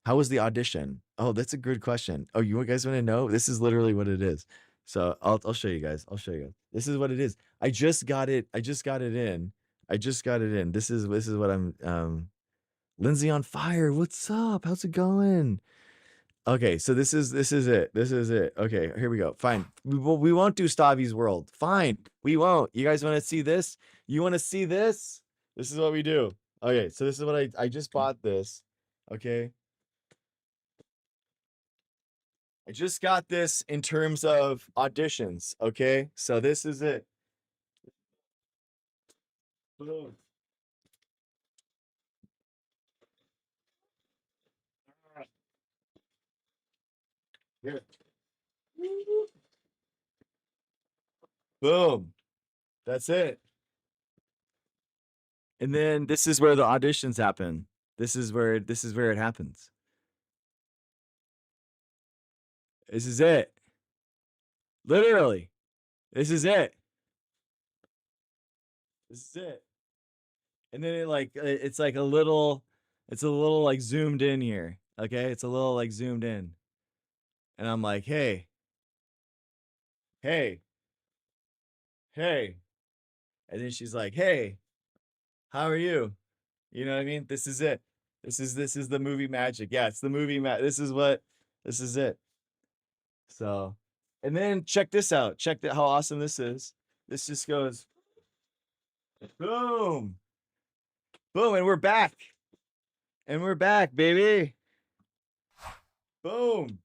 How was the audition? Oh, that's a good question. Oh, you guys want to know? This is literally what it is. So I'll show you guys. I'll show you. This is what it is. I just got it. I just got it in. I just got it in. This is what I'm Lindsay on fire. What's up? How's it going? Okay, so this is it. This is it. Okay, here we go. Fine. We won't do Stavi's world. Fine. We won't. You guys want to see this? You want to see this? This is what we do. Okay, so this is what I just bought this. Okay. I just got this in terms of auditions, okay? So this is it. Boom. Here. Boom. That's it. And then this is where the auditions happen. This is where it happens. This is it. Literally. This is it. This is it. And then it's like it's a little like zoomed in here. Okay? It's a little like zoomed in. And I'm like, "Hey, hey, hey." And then she's like, "Hey, how are you?" You know what I mean? This is it. This is the movie magic. Yeah, it's the movie this is it. So, and then check this out. Check that how awesome this is. This just goes boom, boom, and we're back. And we're back, baby. Boom.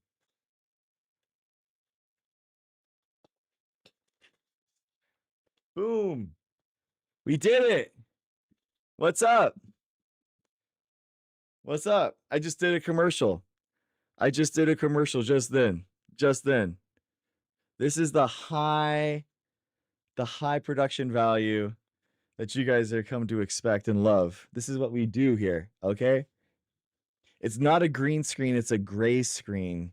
Boom. We did it. What's up? What's up? I just did a commercial. I just did a commercial just then. Just then. This is the high production value that you guys are come to expect and love. This is what we do here, okay? It's not a green screen, it's a gray screen.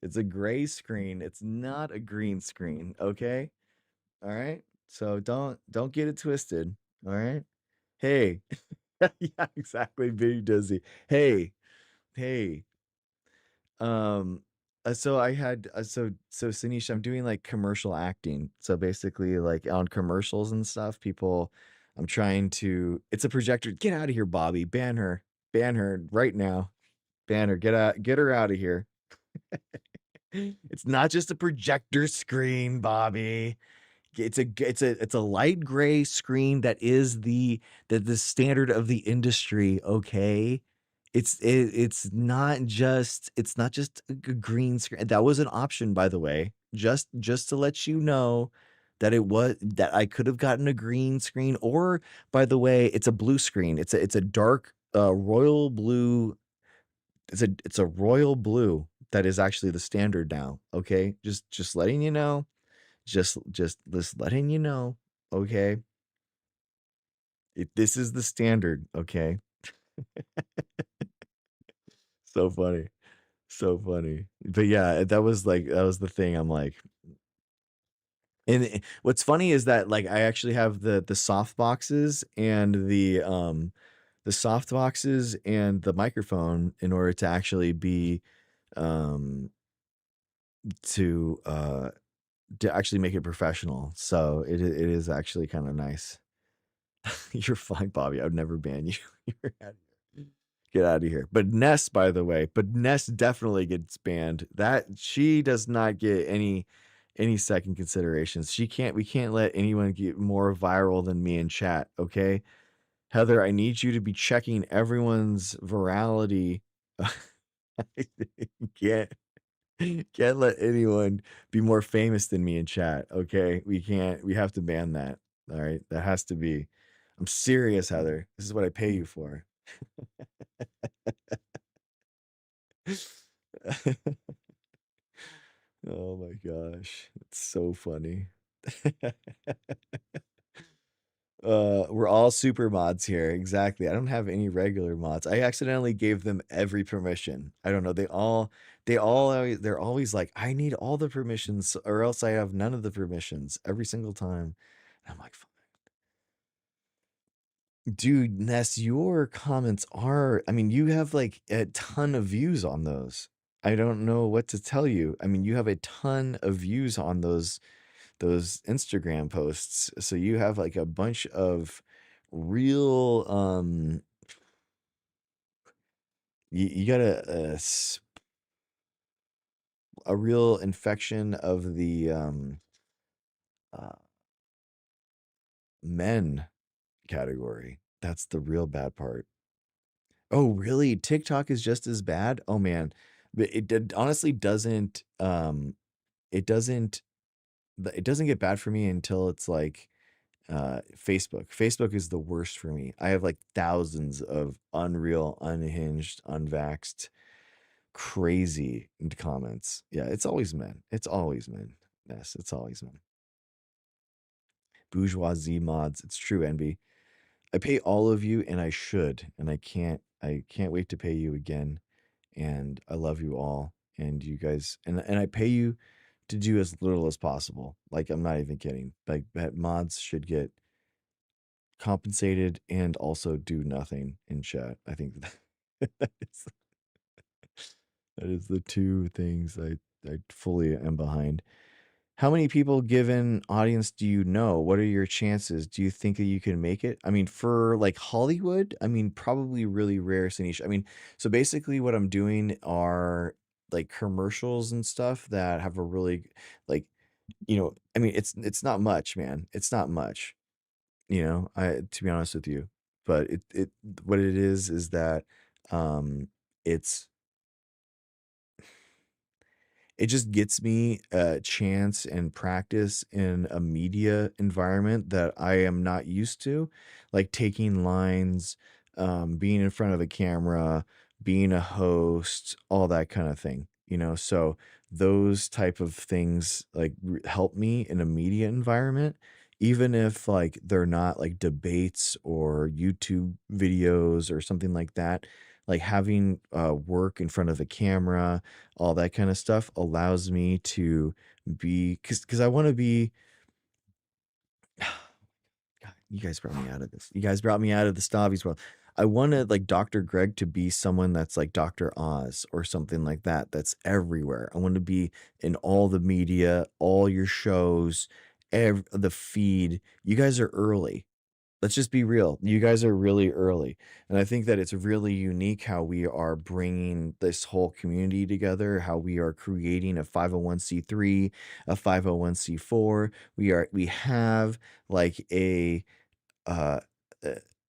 It's a gray screen. It's not a green screen, okay? All right? So don't get it twisted, all right? Hey. Yeah, exactly, Big Dizzy. Hey, hey. Um, so I had so Sanish, I'm doing like commercial acting. So basically, like on commercials and stuff, people, I'm trying to. It's a projector. Get out of here, Bobby. Ban her right now. Ban her. Get her out of here. It's not just a projector screen, Bobby. It's a light gray screen that is the standard of the industry, okay? It's not just a green screen. That was an option, by the way. Just to let you know that I could have gotten a green screen, or by the way, it's a blue screen. It's a dark royal blue. It's a royal blue that is actually the standard now, okay? Just letting you know. Just letting you know, okay? This is the standard, okay? So funny. So funny. But yeah, that was the thing. I'm like, and what's funny is that like I actually have the soft boxes and the soft boxes and the microphone in order to actually be um to uh to actually make it professional. So it is actually kind of nice. You're fine, Bobby. I would never ban you. You're out of here. Get out of here. But Ness, by the way, but Ness definitely gets banned. That she does not get any second considerations. We can't let anyone get more viral than me in chat, okay? Heather, I need you to be checking everyone's virality. can't can't let anyone be more famous than me in chat, okay? We have to ban that. All right. That has to be. I'm serious, Heather. This is what I pay you for. Oh my gosh. It's so funny. We're all super mods here. Exactly. I don't have any regular mods. I accidentally gave them every permission. I don't know. They're always like, I need all the permissions or else I have none of the permissions every single time. And I'm like, dude, Ness, your comments are, I mean, you have like a ton of views on those. I don't know what to tell you. I mean, you have a ton of views on those Instagram posts. So you have like a bunch of real you got a real infection of the uh men category. That's the real bad part. Oh, really? TikTok is just as bad? Oh man. But honestly doesn't it doesn't it doesn't get bad for me until it's like Facebook. Facebook is the worst for me. I have like thousands of unreal, unhinged, unvaxxed, crazy comments. Yeah, it's always men. It's always men. Yes, it's always men. Bourgeoisie mods. It's true, Envy. I pay all of you and I should, and I can't wait to pay you again. And I love you all. And you guys and I pay you to do as little as possible. Like I'm not even kidding. Like that mods should get compensated and also do nothing in chat. I think that is, that is the two things I fully am behind. How many people given audience do you know? What are your chances? Do you think that you can make it? I mean, for like Hollywood, I mean, probably really rare, Sanish. I mean, so basically what I'm doing are like commercials and stuff that have a really like, I mean, it's not much, man. It's not much. I to be honest with you, but it what it is that it's it just gets me a chance and practice in a media environment that I am not used to, like taking lines, being in front of a camera, being a host, all that kind of thing, so those type of things like help me in a media environment even if like they're not like debates or YouTube videos or something like that, like having work in front of the camera, all that kind of stuff allows me to be because I want to be. God, you guys brought me out of this. You guys brought me out of the Stavi's world. I wanted like Dr. Greg to be someone that's like Dr. Oz or something like that. That's everywhere. I want to be in all the media, all your shows, the feed. You guys are early. Let's just be real. You guys are really early. And I think that it's really unique how we are bringing this whole community together, how we are creating a 501c3, a 501c4. We have like uh,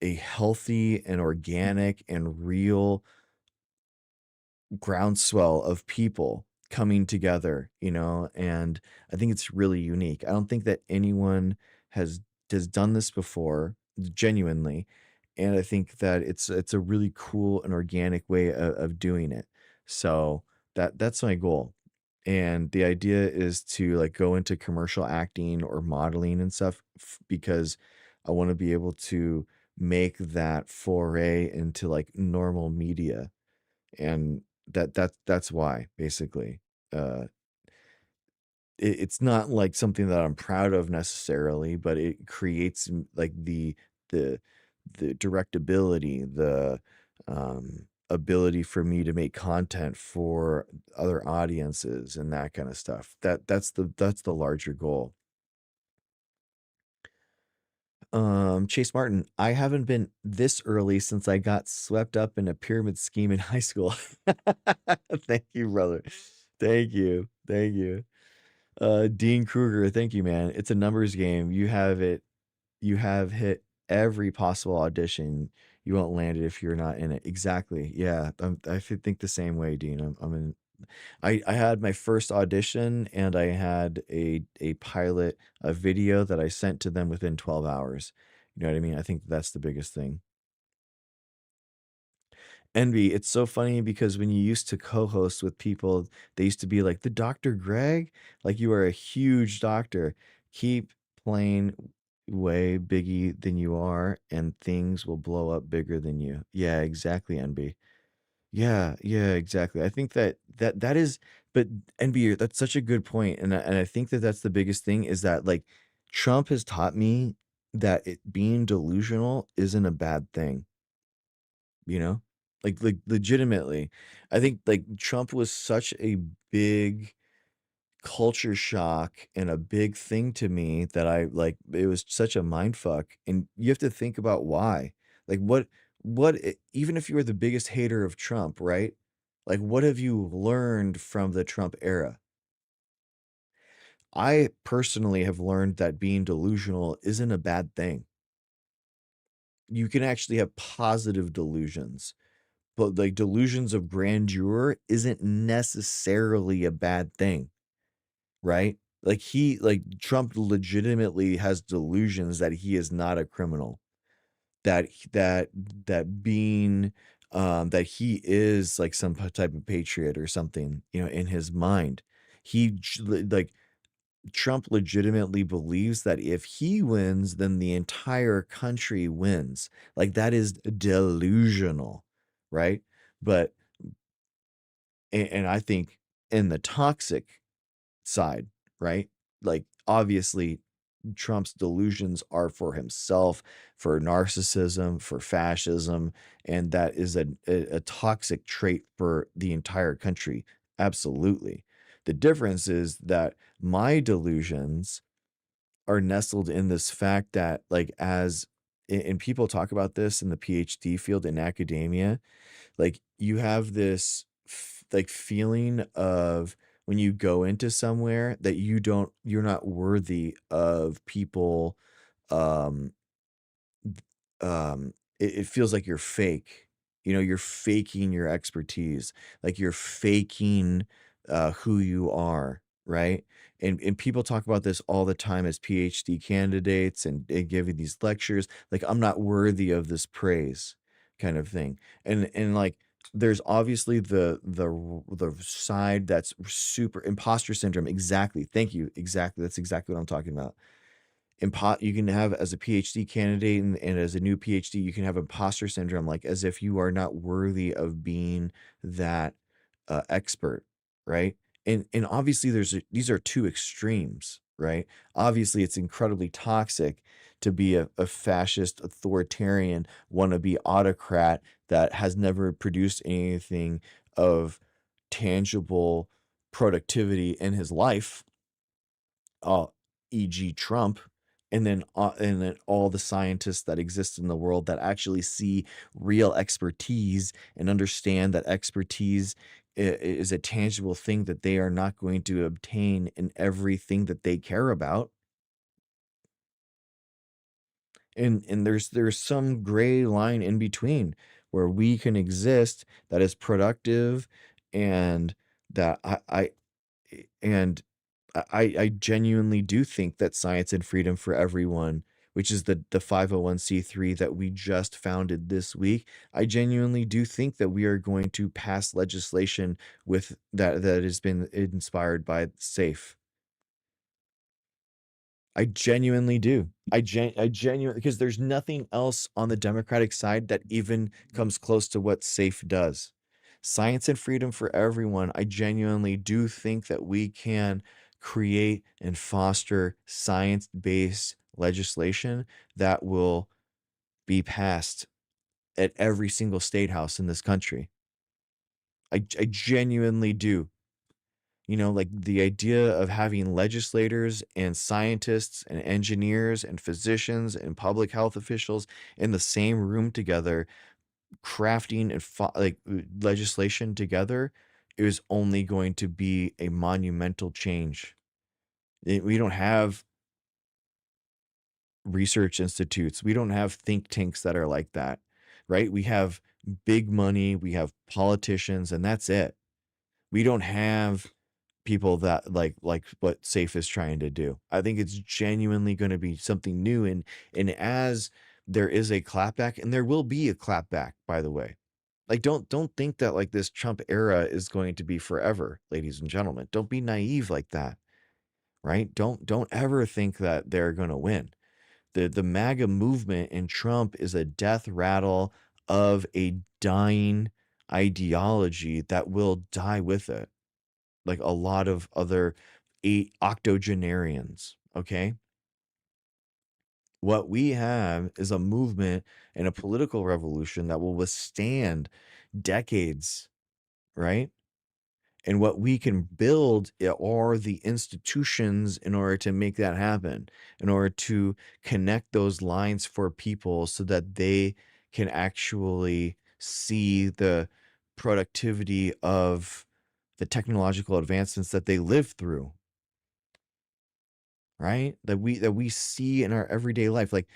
a healthy and organic and real groundswell of people coming together, and I think it's really unique. I don't think that anyone has done this before, genuinely, and I think that it's a really cool and organic way of doing it. So that's my goal. And the idea is to like go into commercial acting or modeling and stuff because I want to be able to make that foray into like normal media, and that's why basically. uh it's not like something that I'm proud of necessarily, but it creates like the the directability, the ability for me to make content for other audiences and that kind of stuff. That's the larger goal. Chase Martin, I haven't been this early since I got swept up in a pyramid scheme in high school. Thank you, brother. Thank you. Thank you. Dean Kruger, thank you, man. It's a numbers game. You have hit every possible audition. You won't land it if you're not in it. Exactly. Yeah. Think the same way, Dean. I'm in. I had my first audition and I had a pilot, a video that I sent to them within 12 hours. You know what I mean? I think that's the biggest thing. Envy, it's so funny because when you used to co-host with people, they used to be like, the Dr. Greg, like you are a huge doctor. Keep playing way biggie than you are, and things will blow up bigger than you. Yeah, exactly, Envy. Yeah, yeah, exactly. I think that is, but NB, that's such a good point, and I think that that's the biggest thing is that like Trump has taught me that being delusional isn't a bad thing, you know, like legitimately. I think like Trump was such a big culture shock and a big thing to me that I like it was such a mind fuck, and you have to think about why. Like even if you were the biggest hater of Trump, right? Like what have you learned from the Trump era? I personally have learned that being delusional isn't a bad thing. You can actually have positive delusions, but like delusions of grandeur isn't necessarily a bad thing. Right? Like Trump legitimately has delusions that he is not a criminal, that that being that he is like some type of patriot or something, in his mind. Like Trump legitimately believes that if he wins, then the entire country wins. Like that is delusional, right? But and I think in the toxic side, right? Like obviously Trump's delusions are for himself, for narcissism, for fascism, and that is a toxic trait for the entire country. Absolutely. The difference is that my delusions are nestled in this fact that like and people talk about this in the PhD field in academia, like you have this like feeling of when you go into somewhere that you're not worthy of people, um it feels like you're fake. You're faking your expertise, like you're faking who you are, right? And people talk about this all the time as PhD candidates, and they give you these lectures like I'm not worthy of this praise, kind of thing. And like there's obviously the side that's super imposter syndrome. Exactly. Thank you. Exactly. That's exactly what I'm talking about. you can have as a PhD candidate and as a new PhD, you can have imposter syndrome, like as if you are not worthy of being that expert, right? And obviously these are two extremes, right? Obviously it's incredibly toxic to be a fascist authoritarian wannabe autocrat that has never produced anything of tangible productivity in his life, uh, e.g. Trump, and then all the scientists that exist in the world that actually see real expertise and understand that expertise is a tangible thing that they are not going to obtain in everything that they care about. And there's some gray line in between where we can exist that is productive and that and I genuinely do think that science and freedom for everyone, which is the 501c3 that we just founded this week, I genuinely do think that we are going to pass legislation with that has been inspired by SAFE. I genuinely do. I genuinely, because there's nothing else on the Democratic side that even comes close to what SAFE does. Science and freedom for everyone. I genuinely do think that we can create and foster science-based legislation that will be passed at every single state house in this country. I genuinely do. You know, like the idea of having legislators and scientists and engineers and physicians and public health officials in the same room together, crafting and legislation together is only going to be a monumental change. We don't have research institutes. We don't have think tanks that are like that, right? We have big money, we have politicians, and that's it. We don't have people that like what SAFE is trying to do. I think it's genuinely going to be something new, and as there is a clapback, and there will be a clapback, by the way. Like don't think that like this Trump era is going to be forever, ladies and gentlemen. Don't be naive like that, right? Don't ever think that they're going to win. The MAGA movement and Trump is a death rattle of a dying ideology that will die with it, like a lot of other octogenarians. Okay. What we have is a movement and a political revolution that will withstand decades, right? And what we can build are the institutions in order to make that happen, in order to connect those lines for people so that they can actually see the productivity of the technological advancements that they live through, right? That we see in our everyday life, like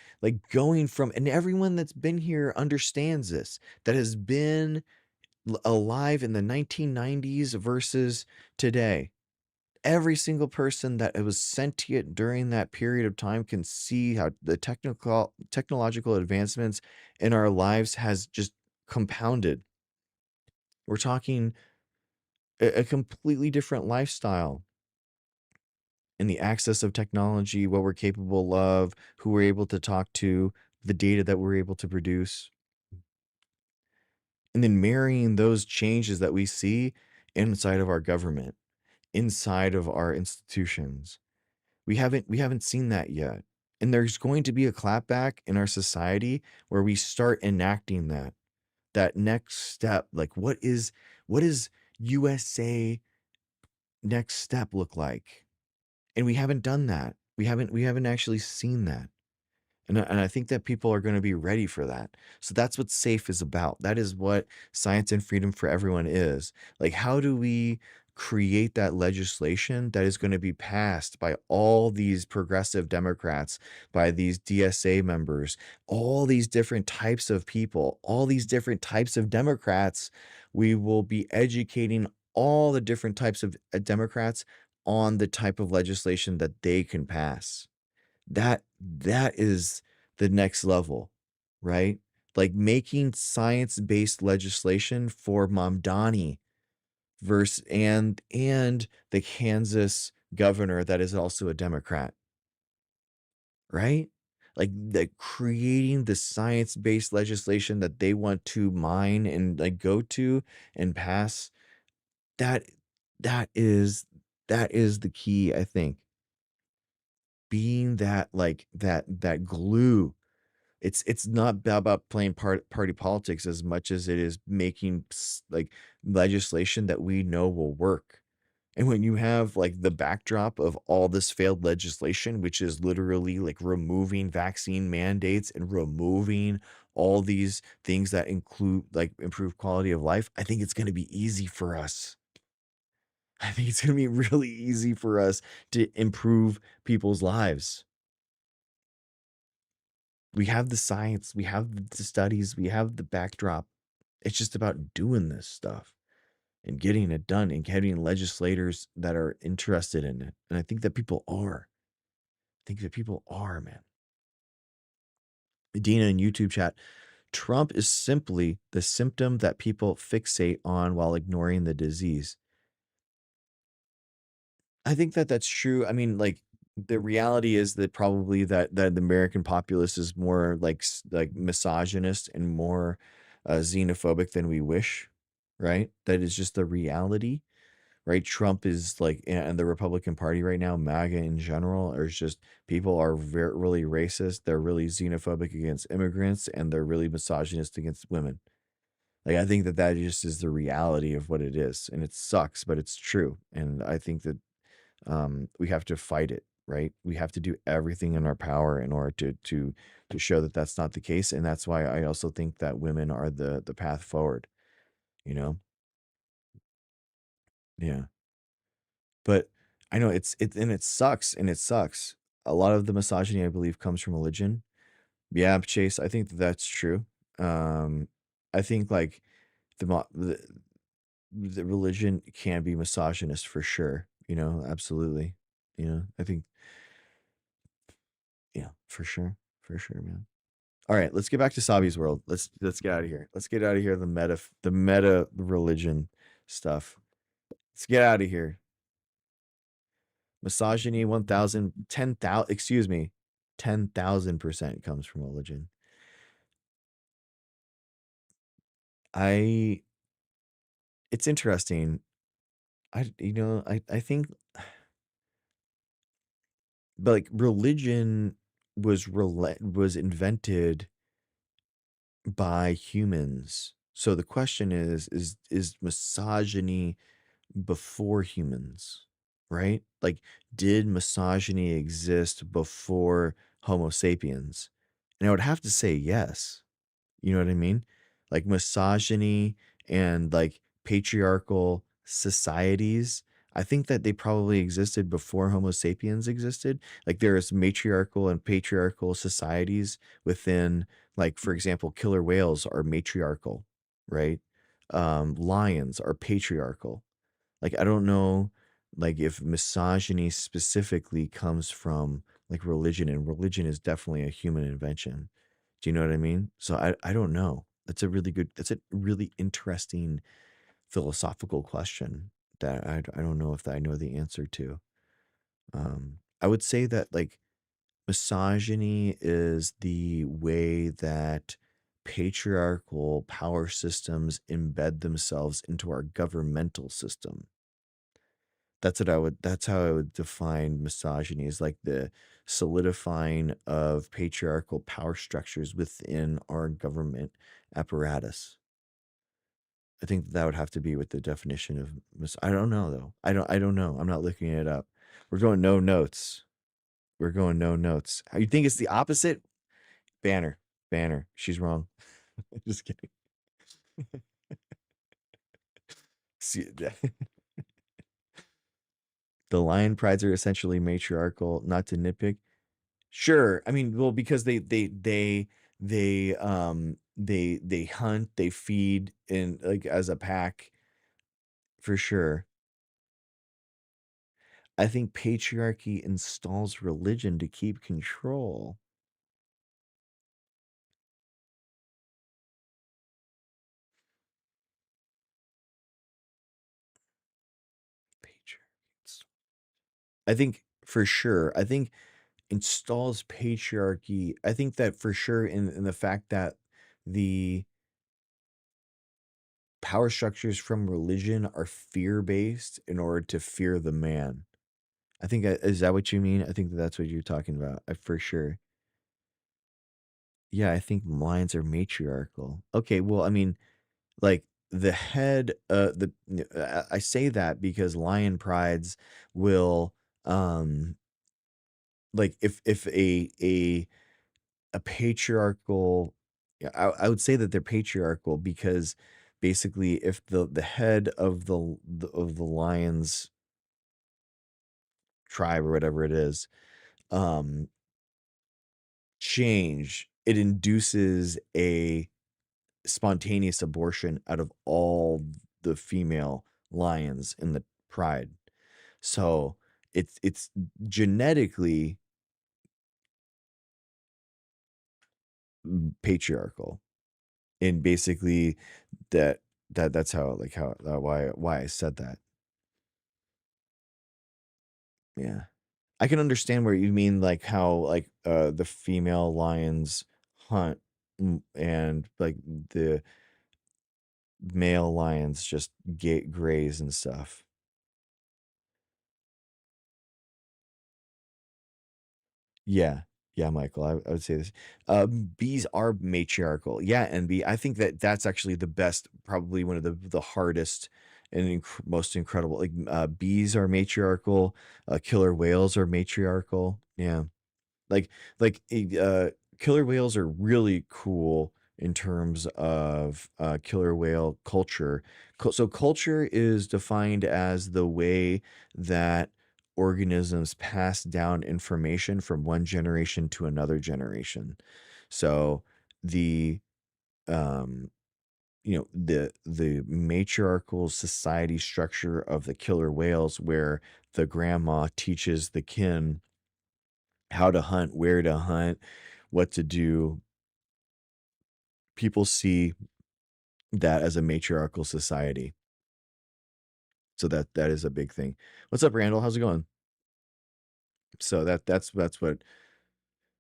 going from, and everyone that's been here understands this, that has been alive in the 1990s versus today. Every single person that was sentient during that period of time can see how the technological advancements in our lives has just compounded. We're talking a completely different lifestyle in the access of technology, what we're capable of, who we're able to talk to, the data that we're able to produce, and then marrying those changes that we see inside of our government, inside of our institutions. We haven't seen that yet. And there's going to be a clapback in our society where we start enacting that next step. Like what is USA next step look like? And we haven't done that. We haven't actually seen that. And I think that people are going to be ready for that. So that's what SAFE is about. That is what science and freedom for everyone is. Like, how do we create that legislation that is going to be passed by all these progressive Democrats, by these DSA members, all these different types of people, all these different types of Democrats? We will be educating all the different types of Democrats on the type of legislation that they can pass. That is the next level, right? Like making science-based legislation for Mamdani versus and the Kansas governor that is also a Democrat, right? Like creating the science-based legislation that they want to mine and like go to and pass. That that is that is the key, I think. Being that like that glue. It's not about playing party politics as much as it is making like legislation that we know will work. And when you have like the backdrop of all this failed legislation, which is literally like removing vaccine mandates and removing all these things that include like improve quality of life, I think it's going to be easy for us. I think it's going to be really easy for us to improve people's lives. We have the science, we have the studies, we have the backdrop. It's just about doing this stuff and getting it done and getting legislators that are interested in it. And I think that people are. I think that people are, man. Dina in YouTube chat, Trump is simply the symptom that people fixate on while ignoring the disease. I think that that's true. I mean, like the reality is that probably that the American populace is more like misogynist and more xenophobic than we wish, right? That is just the reality, right? Trump is like, and the Republican Party right now, MAGA in general, are just people are really racist. They're really xenophobic against immigrants, and they're really misogynist against women. Like I think that that just is the reality of what it is, and it sucks, but it's true. And I think that we have to fight it, right? We have to do everything in our power in order to show that that's not the case, and that's why I also think that women are the path forward. You know, yeah. But I know and it sucks, and it sucks. A lot of the misogyny, I believe, comes from religion. Yeah, Chase, I think that that's true. Um, I think like the mo- the religion can be misogynist for sure. You know, absolutely. You know, I think yeah, for sure, man. All right, let's get back to Sabi's world. Let's get out of here. Let's get out of here. The meta religion stuff. Let's get out of here. Misogyny 1000 10,000 excuse me 10,000% comes from religion. I It's interesting. I think but like religion was invented by humans. So the question is misogyny before humans, right? Like, did misogyny exist before Homo sapiens? And I would have to say yes. You know what I mean? Like misogyny and like patriarchal societies. I think that they probably existed before Homo sapiens existed. Like there's matriarchal and patriarchal societies within, like, for example, killer whales are matriarchal, right? Lions are patriarchal. Like I don't know like if misogyny specifically comes from like religion, and religion is definitely a human invention. Do you know what I mean? So I don't know. That's a really interesting philosophical question that I don't know if I know the answer to. I would say that like misogyny is the way that patriarchal power systems embed themselves into our governmental system. That's how I would define misogyny, is like the solidifying of patriarchal power structures within our government apparatus. I think that would have to be with the definition of I don't know though. I don't know. I'm not looking it up. We're going no notes. We're going no notes. You think it's the opposite? Banner. Banner. She's wrong. Just kidding. See, the lion prides are essentially matriarchal, not to nitpick. Sure. I mean, well, because they hunt, they feed in like as a pack for sure. I think patriarchy installs religion to keep control. Patriarchy. I think for sure. I think installs patriarchy. I think that for sure in the fact that the power structures from religion are fear-based in order to fear the man. I think is that what you mean? I think that that's what you're talking about. For sure. Yeah, I think lions are matriarchal. Okay, well, I mean, like the head, I say that because lion prides will, um, like if a patriarchal, yeah, I would say that they're patriarchal because basically if the head of of the lion's tribe or whatever it is, um, change, it induces a spontaneous abortion out of all the female lions in the pride. So it's genetically patriarchal, and basically that's how like how why I said that. Yeah, I can understand where you mean like how like the female lions hunt, and like the male lions just graze and stuff. Yeah. Yeah, Michael, I would say this. Bees are matriarchal. Yeah, and I think that that's actually the best, probably one of the hardest and most incredible. Like bees are matriarchal. Killer whales are matriarchal. Yeah. Like killer whales are really cool in terms of killer whale culture. So culture is defined as the way that organisms pass down information from one generation to another generation. So the um the matriarchal society structure of the killer whales, where the grandma teaches the kin how to hunt, where to hunt, what to do. People see that as a matriarchal society. So that is a big thing. What's up, Randall? How's it going? So that's what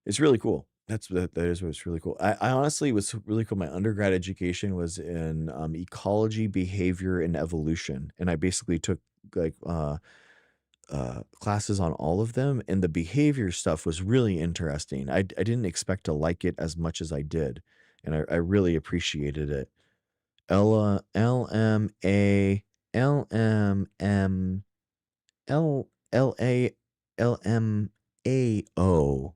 it's really cool. That is what's really cool. I honestly was really cool. My undergrad education was in ecology, behavior, and evolution, and I basically took like classes on all of them, and the behavior stuff was really interesting. I didn't expect to like it as much as I did, and I really appreciated it. L M A L M M L L A L M A O.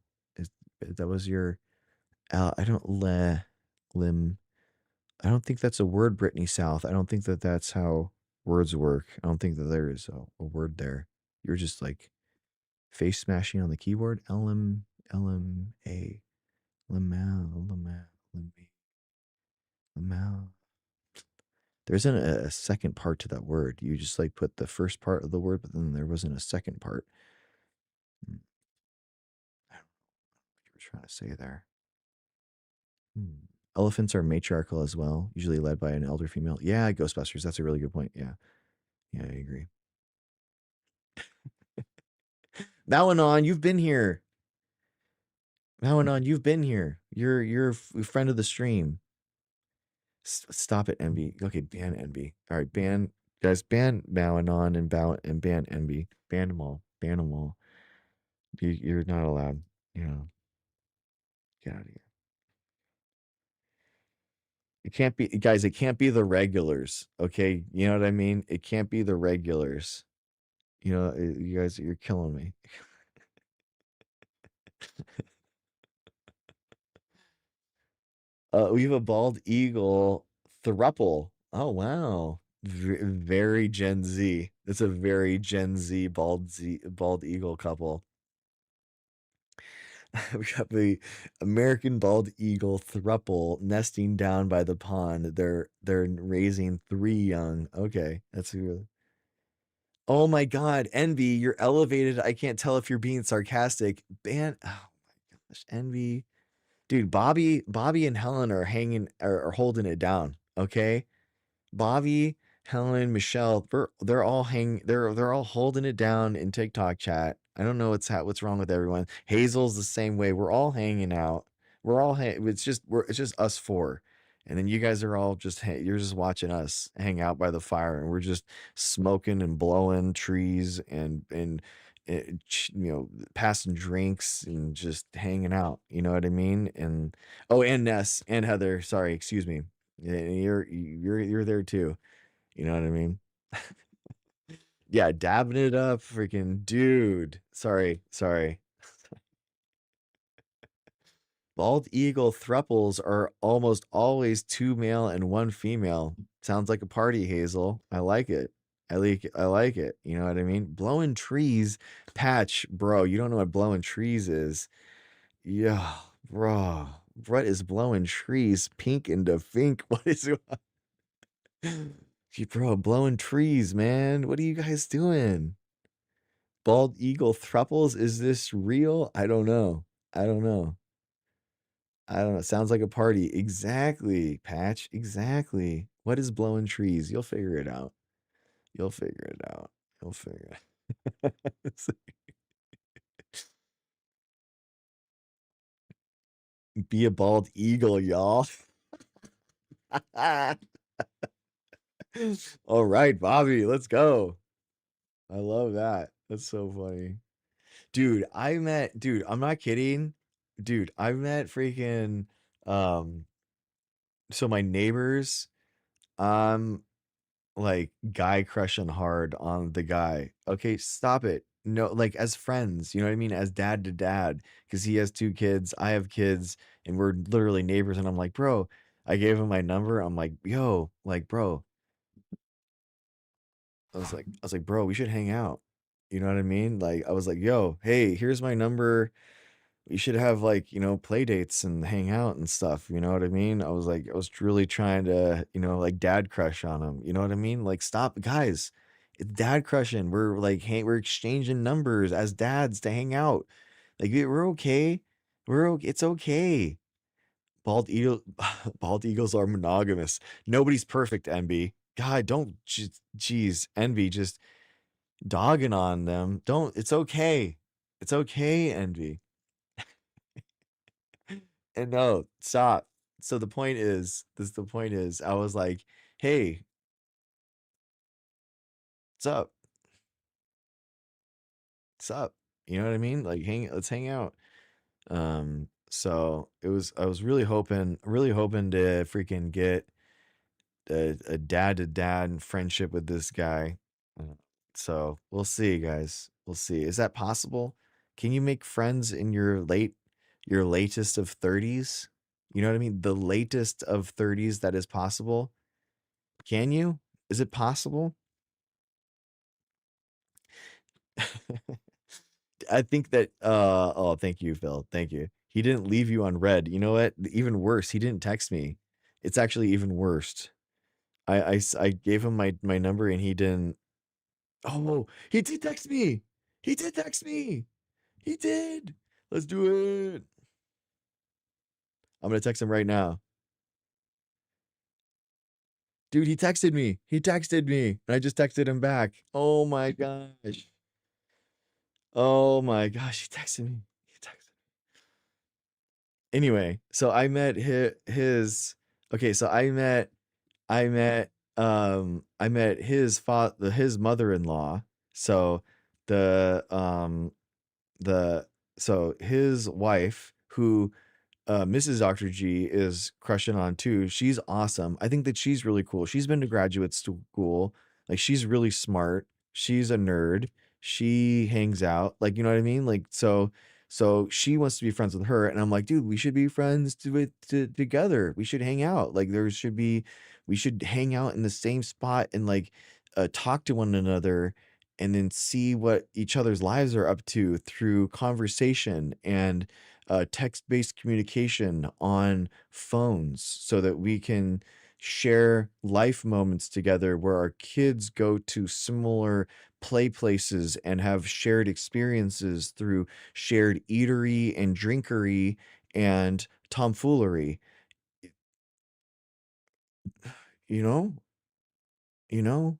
That was your I don't lim. I don't think that's a word, Brittany South. I don't think that that's how words work. I don't think that there is a word there. You're just like face smashing on the keyboard. LMA Lamal. There isn't a second part to that word. You just like put the first part of the word, but then there wasn't a second part. I don't know what you were trying to say there. Elephants are matriarchal as well, usually led by an elder female. Yeah, Ghostbusters. That's a really good point. Yeah, yeah, I agree. Malanon, you've been here. Malanon, you've been here. You're a friend of the stream. Stop it, Envy. Okay, ban Envy. All right, ban guys, ban Malanon and ban Envy. Ban them all. Ban them all. You're not allowed. You know, get out of here. It can't be, guys. It can't be the regulars. Okay, you know what I mean. It can't be the regulars. You know, you guys, you're killing me. We have a bald eagle thruple. Oh wow, very Gen Z. It's a very Gen Z bald eagle couple. We got the American bald eagle thruple nesting down by the pond. They're raising 3 young. Okay, that's good. Oh my God, Envy, you're elevated. I can't tell if you're being sarcastic. Oh my gosh, Envy. Dude, Bobby and Helen are are holding it down. Okay. Bobby, Helen, Michelle, they're all holding it down in TikTok chat. I don't know what's wrong with everyone. Hazel's the same way. We're all hanging out. It's just us four, and then you guys are all you're just watching us hang out by the fire, and we're just smoking and blowing trees and passing drinks and just hanging out. You know what I mean? And oh, and Ness and Heather. Sorry, excuse me. Yeah, you're there too. You know what I mean? Yeah, dabbing it up, freaking dude. Sorry. Bald eagle thruples are almost always 2 male and 1 female. Sounds like a party, Hazel. I like it. I like it. You know what I mean? Blowing trees, Patch, bro. You don't know what blowing trees is. Yeah, bro. What is blowing trees? Pink into fink. What is bro, blowing trees, man. What are you guys doing? Bald eagle thruples, is this real? I don't know. I don't know. I don't know. Sounds like a party. Exactly, Patch. Exactly. What is blowing trees? You'll figure it out. You'll figure it out. You'll figure it out. Be a bald eagle, y'all. All right, Bobby, let's go. I love that. That's so funny. Dude, I'm not kidding. Dude, I met freaking so my neighbors, I'm like guy crushing hard on the guy. Okay, stop it. No, like as friends, you know what I mean? As dad to dad, because he has 2 kids, I have kids, and we're literally neighbors. And I'm like, bro, I gave him my number. I'm like, yo, like, bro, I was like, bro, we should hang out. You know what I mean? Like, I was like, yo, hey, here's my number. We should have like, play dates and hang out and stuff. You know what I mean? I was really trying to, like dad crush on him. You know what I mean? Like, stop, guys. It's dad crushing. We're like, hey, we're exchanging numbers as dads to hang out. Like, we're okay. It's okay. Bald eagle, bald eagles are monogamous. Nobody's perfect, Envy. God, don't, jeez, Envy, just dogging on them. Don't, it's okay. It's okay, Envy. And no, stop. So the point is, I was like, hey, what's up? What's up? You know what I mean? Like, let's hang out. So I was really hoping to freaking get a dad to dad friendship with this guy. Uh, So we'll see, guys. We'll see. Is that possible? Can you make friends in your latest of 30s? You know what I mean? The latest of 30s that is possible. Can you? Is it possible? I think that oh, thank you, Phil. Thank you. He didn't leave you on red. You know what? Even worse, he didn't text me. It's actually even worse. I gave him my number and he didn't. Oh, he did text me. He did text me. He did. Let's do it. I'm gonna text him right now. Dude, he texted me. He texted me. And I just texted him back. Oh my gosh. Oh my gosh, he texted me. He texted. Anyway, so I met his okay, so I met his mother-in-law. So the the so his wife, who Mrs. Dr. G is crushing on too. She's awesome. I think that she's really cool. She's been to graduate school. Like, she's really smart. She's a nerd. She hangs out. Like, you know what I mean? Like, so she wants to be friends with her, and I'm like, dude, we should be friends together. We should hang out. Like, we should hang out in the same spot and like talk to one another, and then see what each other's lives are up to through conversation and text-based communication on phones, so that we can share life moments together where our kids go to similar play places and have shared experiences through shared eatery and drinkery and tomfoolery. You know? You know?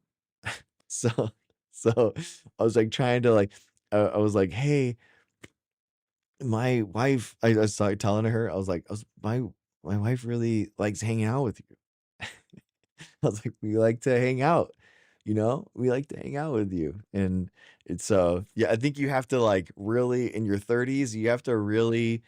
So so I was like trying to like I was like, hey, my wife, I was telling her, my wife really likes hanging out with you. I was like, we like to hang out, we like to hang out with you. And it's yeah, I think you have to like really in your 30s, you have to really,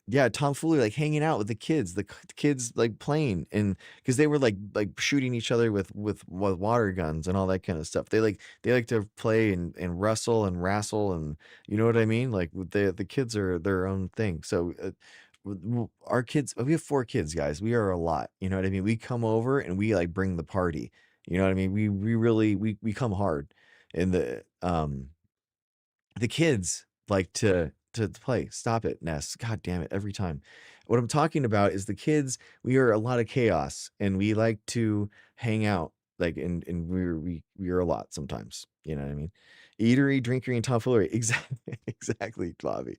yeah, tomfoolery, like hanging out with the kids, the kids like playing, and because they were like shooting each other with water guns and all that kind of stuff. They like to play and wrestle and wrestle, and you know what I mean. Like the kids are their own thing. So our kids, we have 4 kids, guys. We are a lot. You know what I mean. We come over and we like bring the party. You know what I mean. We really we come hard, and the kids like to play. Stop it, Ness. God damn it, every time. What I'm talking about is the kids, we are a lot of chaos and we like to hang out. Like and we're a lot sometimes. You know what I mean? Eatery, drinkery, and tomfoolery. Exactly, exactly, Bobby.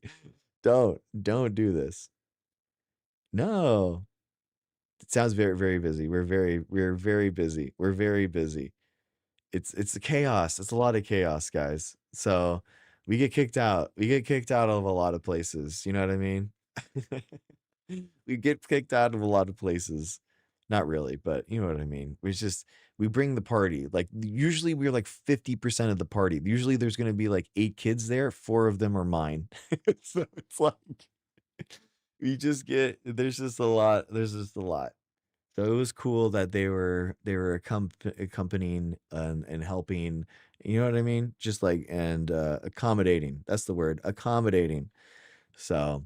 Don't do this. No. It sounds very, very busy. We're very busy. We're very busy. It's a chaos. It's a lot of chaos, guys. So we get kicked out. We get kicked out of a lot of places. You know what I mean? We get kicked out of a lot of places. Not really, but you know what I mean. We bring the party. Like usually we're like 50% of the party. Usually there's gonna be like 8 kids there. 4 of them are mine. So it's like we just get there's just a lot. There's just a lot. So it was cool that they were accompanying and helping, you know what I mean? Just like and accommodating. That's the word, accommodating. So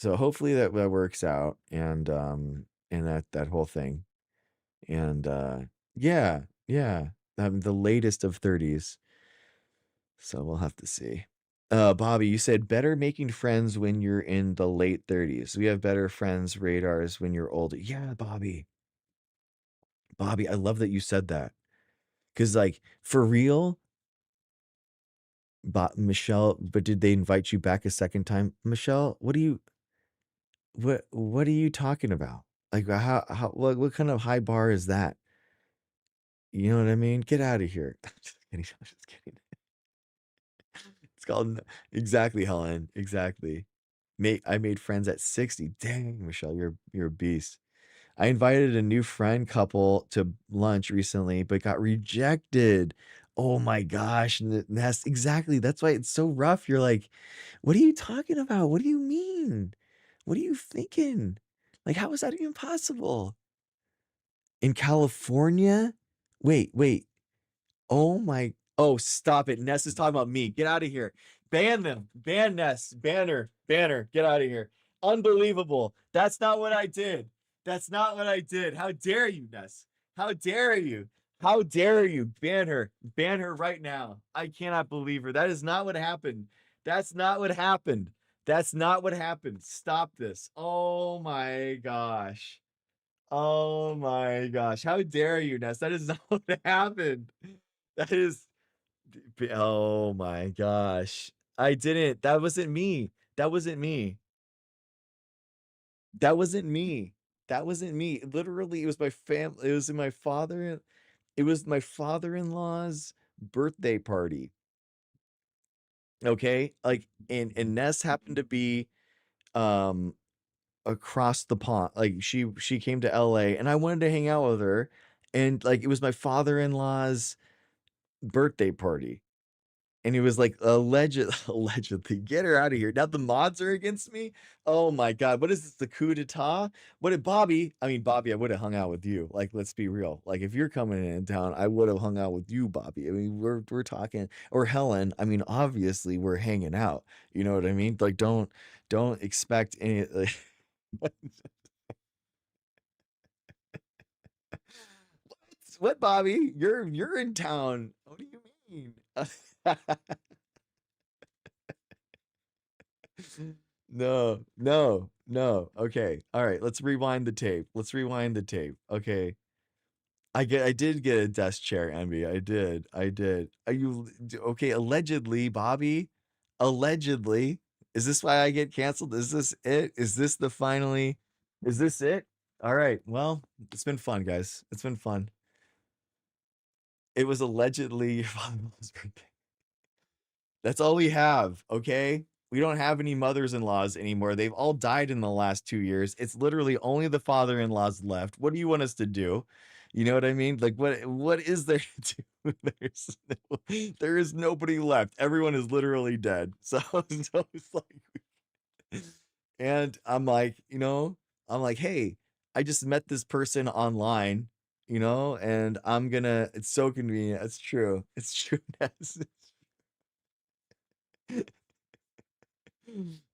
hopefully that works out and that whole thing. And yeah, yeah. The latest of 30s. So we'll have to see. Bobby, you said better making friends when you're in the late 30s. We have better friends radars when you're older. Yeah, Bobby. Bobby, I love that you said that. Cause like for real, but Michelle, but did they invite you back a second time? Michelle, what are you talking about? Like how what kind of high bar is that? You know what I mean? Get out of here. I'm just kidding. I'm just kidding. It's called exactly, Helen. Exactly. I made friends at 60. Dang, Michelle, you're a beast. I invited a new friend couple to lunch recently, but got rejected. Oh my gosh. And that's exactly, that's why it's so rough. You're like, what are you talking about? What do you mean? What are you thinking? Like, how is that even possible? In California? Wait. Oh my, oh, stop it. Ness is talking about me. Get out of here. Ban them. Ban Ness. Banner. Get out of here. Unbelievable. That's not what I did. That's not what I did. How dare you, Ness? How dare you? How dare you ban her? Ban her right now. I cannot believe her. That is not what happened. That's not what happened. That's not what happened. Stop this. Oh my gosh. Oh my gosh. How dare you, Ness? That is not what happened. That is oh my gosh. I didn't. That wasn't me. That wasn't me. That wasn't me. That wasn't me. Literally, it was my family. It was my father-in-law's birthday party. Okay? Like and Ness happened to be um across the pond. Like she came to LA and I wanted to hang out with her, and like it was my father-in-law's birthday party. And he was like, allegedly, get her out of here. Now the mods are against me. Oh my God. What is this? The coup d'etat? What did Bobby? I mean, Bobby, I would have hung out with you. Like, let's be real. Like, if you're coming in town, I would have hung out with you, Bobby. I mean, we're talking, or Helen. I mean, obviously we're hanging out. You know what I mean? Like, don't expect any like, what, Bobby? You're in town. What do you mean? No. Okay. All right. Let's rewind the tape. Let's rewind the tape. Okay. I did get a desk chair, Envy. I did. I did. Are you okay? Allegedly, Bobby. Allegedly. Is this why I get canceled? Is this it? Is this the finally? Is this it? All right. Well, it's been fun, guys. It's been fun. It was allegedly your father-in-law's birthday. That's all we have, okay? We don't have any mothers-in-laws anymore. They've all died in the last 2 years. It's literally only the father-in-laws left. What do you want us to do? You know what I mean? Like, what is there to do? There is nobody left. Everyone is literally dead. So it's like and I'm like, I'm like, "Hey, I just met this person online, and I'm gonna." It's so convenient. It's true. It's true.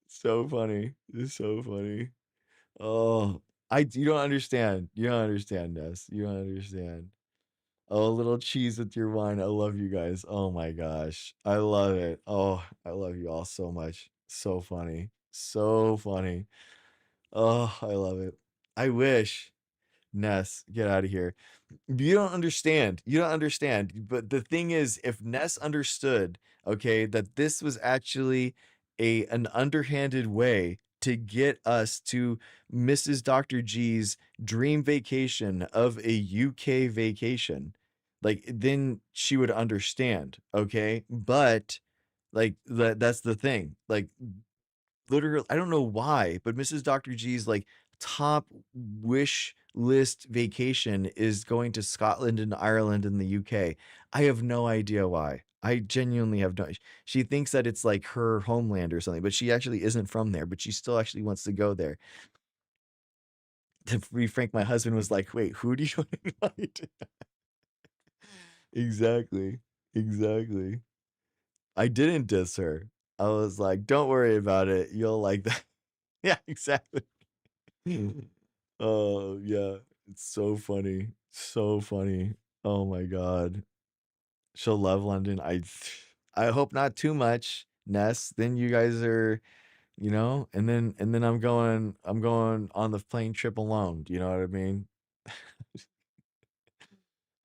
So funny. It's so funny. Oh, you don't understand. You don't understand, Ness. You don't understand. Oh, a little cheese with your wine. I love you guys. Oh my gosh. I love it. Oh, I love you all so much. So funny. So funny. Oh, I love it. I wish. Ness, get out of here. You don't understand. You don't understand. But the thing is, if Ness understood, okay, that this was actually an underhanded way to get us to Mrs. Dr. G's dream vacation of a UK vacation, like then she would understand, okay? But like that's the thing. Like literally, I don't know why, but Mrs. Dr. G's like top wish list vacation is going to Scotland and Ireland and the UK. I have no idea why. I genuinely have no. She thinks that it's like her homeland or something, but she actually isn't from there. But she still actually wants to go there. To be frank, my husband was like, "Wait, who do you invite?" Exactly, exactly. I didn't diss her. I was like, "Don't worry about it. You'll like that." Yeah, exactly. Oh, yeah. It's so funny. So funny. Oh my god. She'll love London. I hope not too much, Ness. Then you guys are, and then I'm going on the plane trip alone. Do you know what I mean?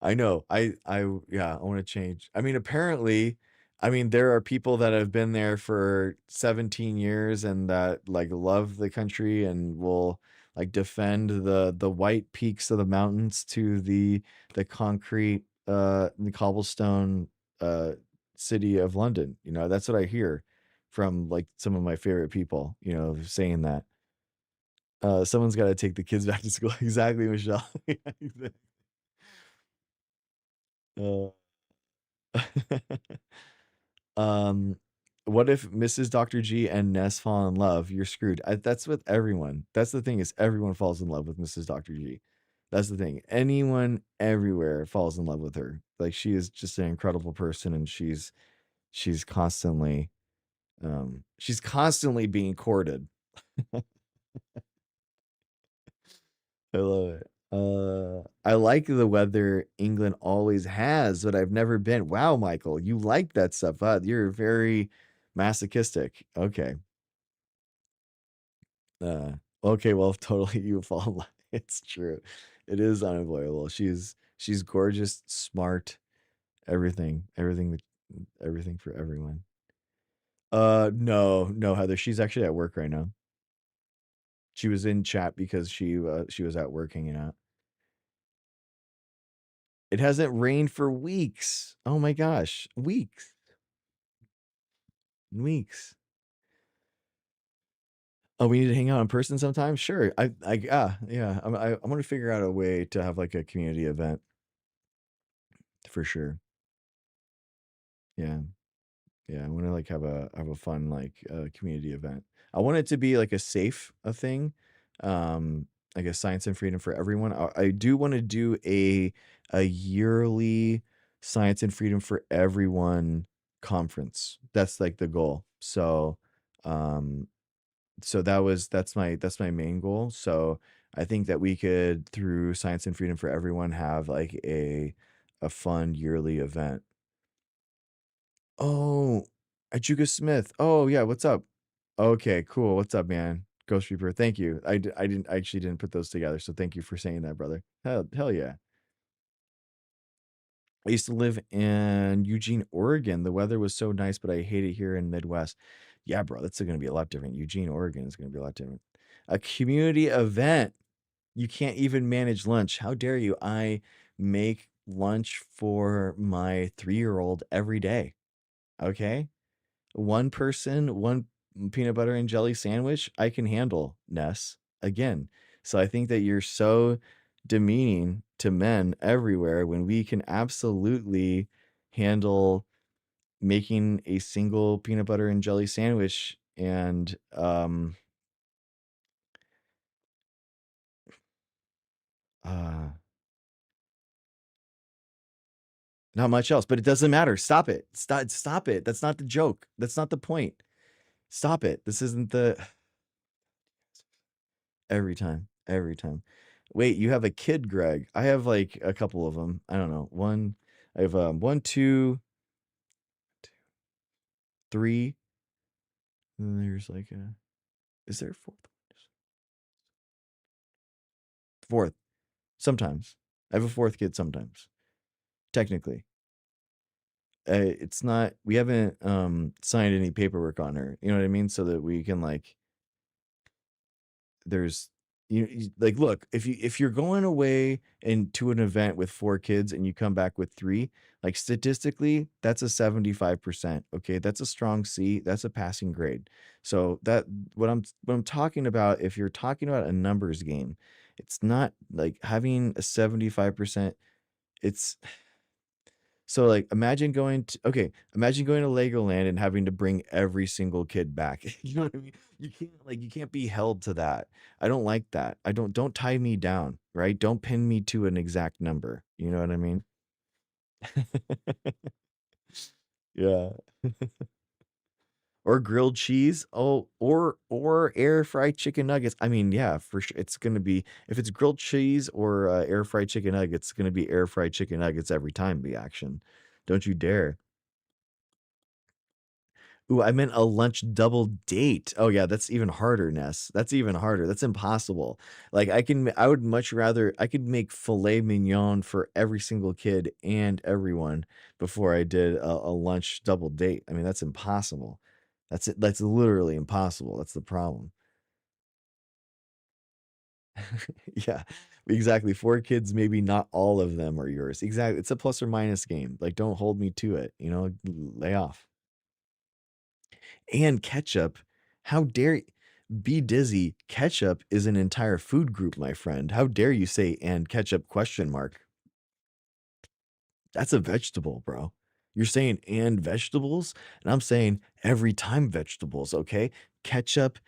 I know. Yeah, I want to change. I mean, apparently, there are people that have been there for 17 years and that like love the country and will like defend the white peaks of the mountains to the concrete the cobblestone uh city of London. That's what I hear from like some of my favorite people, saying that. Someone's got to take the kids back to school. Exactly, Michelle. uh, Um, what if Mrs. Dr. G and Ness fall in love? You're screwed. That's with everyone. That's the thing is everyone falls in love with Mrs. Dr. G. That's the thing. Anyone everywhere falls in love with her. Like she is just an incredible person and she's constantly being courted. I love it. I like the weather England always has, but I've never been. Wow, Michael, you like that stuff. You're very masochistic. Okay. Okay, well, totally you fall in love. It's true. It is unavoidable. She's gorgeous, smart, everything, everything for everyone. No, no, Heather. She's actually at work right now. She was in chat because she was out working. It hasn't rained for weeks. Oh my gosh, weeks, weeks. Oh, we need to hang out in person sometime. Sure. Yeah. I want to figure out a way to have like a community event for sure. Yeah. Yeah, I want to like have a fun like community event. I want it to be like a safe a thing, like a science and freedom for everyone. I do want to do a yearly science and freedom for everyone conference. That's like the goal. Um, so that's my main goal. So I think that we could through science and freedom for everyone have like a fun yearly event. Oh, Ajuga Smith. Oh, yeah, what's up? Okay, cool. What's up, man? Ghost Reaper. Thank you. I actually didn't put those together, so thank you for saying that, brother. Hell yeah. I used to live in Eugene, Oregon. The weather was so nice, but I hate it here in Midwest. Yeah, bro, that's going to be a lot different. Eugene, Oregon is going to be a lot different. A community event. You can't even manage lunch. How dare you? I make lunch for my 3-year-old every day. Okay? one person, one peanut butter and jelly sandwich, I can handle, Ness. Again. So I think that you're so demeaning to men everywhere when we can absolutely handle making a single peanut butter and jelly sandwich and not much else, but it doesn't matter. Stop it. Stop it. That's not the joke. That's not the point. Stop it. This isn't the every time. Every time. Wait, you have a kid, Greg. I have like a couple of them. I don't know. One, I have one, two, three. And then there's like a is there a fourth? Fourth. Sometimes. I have a fourth kid sometimes. Technically. It's not we haven't signed any paperwork on her. You know what I mean? So that we can like there's like look if you're going away and to an event with 4 kids and you come back with 3, like statistically that's a 75%. Okay, that's a strong C, that's a passing grade. So that what I'm talking about, if you're talking about a numbers game, it's not like having a 75%. It's so like imagine going to Legoland and having to bring every single kid back. You know what I mean? You can't be held to that. I don't like that. Don't tie me down, right? Don't pin me to an exact number. You know what I mean? Yeah. Or grilled cheese. Oh, or air fried chicken nuggets. I mean, yeah, for sure. It's gonna be if it's grilled cheese or air fried chicken nuggets, it's gonna be air fried chicken nuggets every time. Be action. Don't you dare. Ooh, I meant a lunch double date. Oh yeah, that's even harder, Ness. That's even harder. That's impossible. Like I would much rather I could make filet mignon for every single kid and everyone before I did a lunch double date. I mean, that's impossible. That's it. That's literally impossible. That's the problem. Yeah, exactly. 4 kids, maybe not all of them are yours. Exactly. It's a plus or minus game. Like, don't hold me to it. You know, lay off. And ketchup. How dare be dizzy? Ketchup is an entire food group, my friend. How dare you say and ketchup question mark? That's a vegetable, bro. You're saying and vegetables, and I'm saying every time vegetables, okay? Ketchup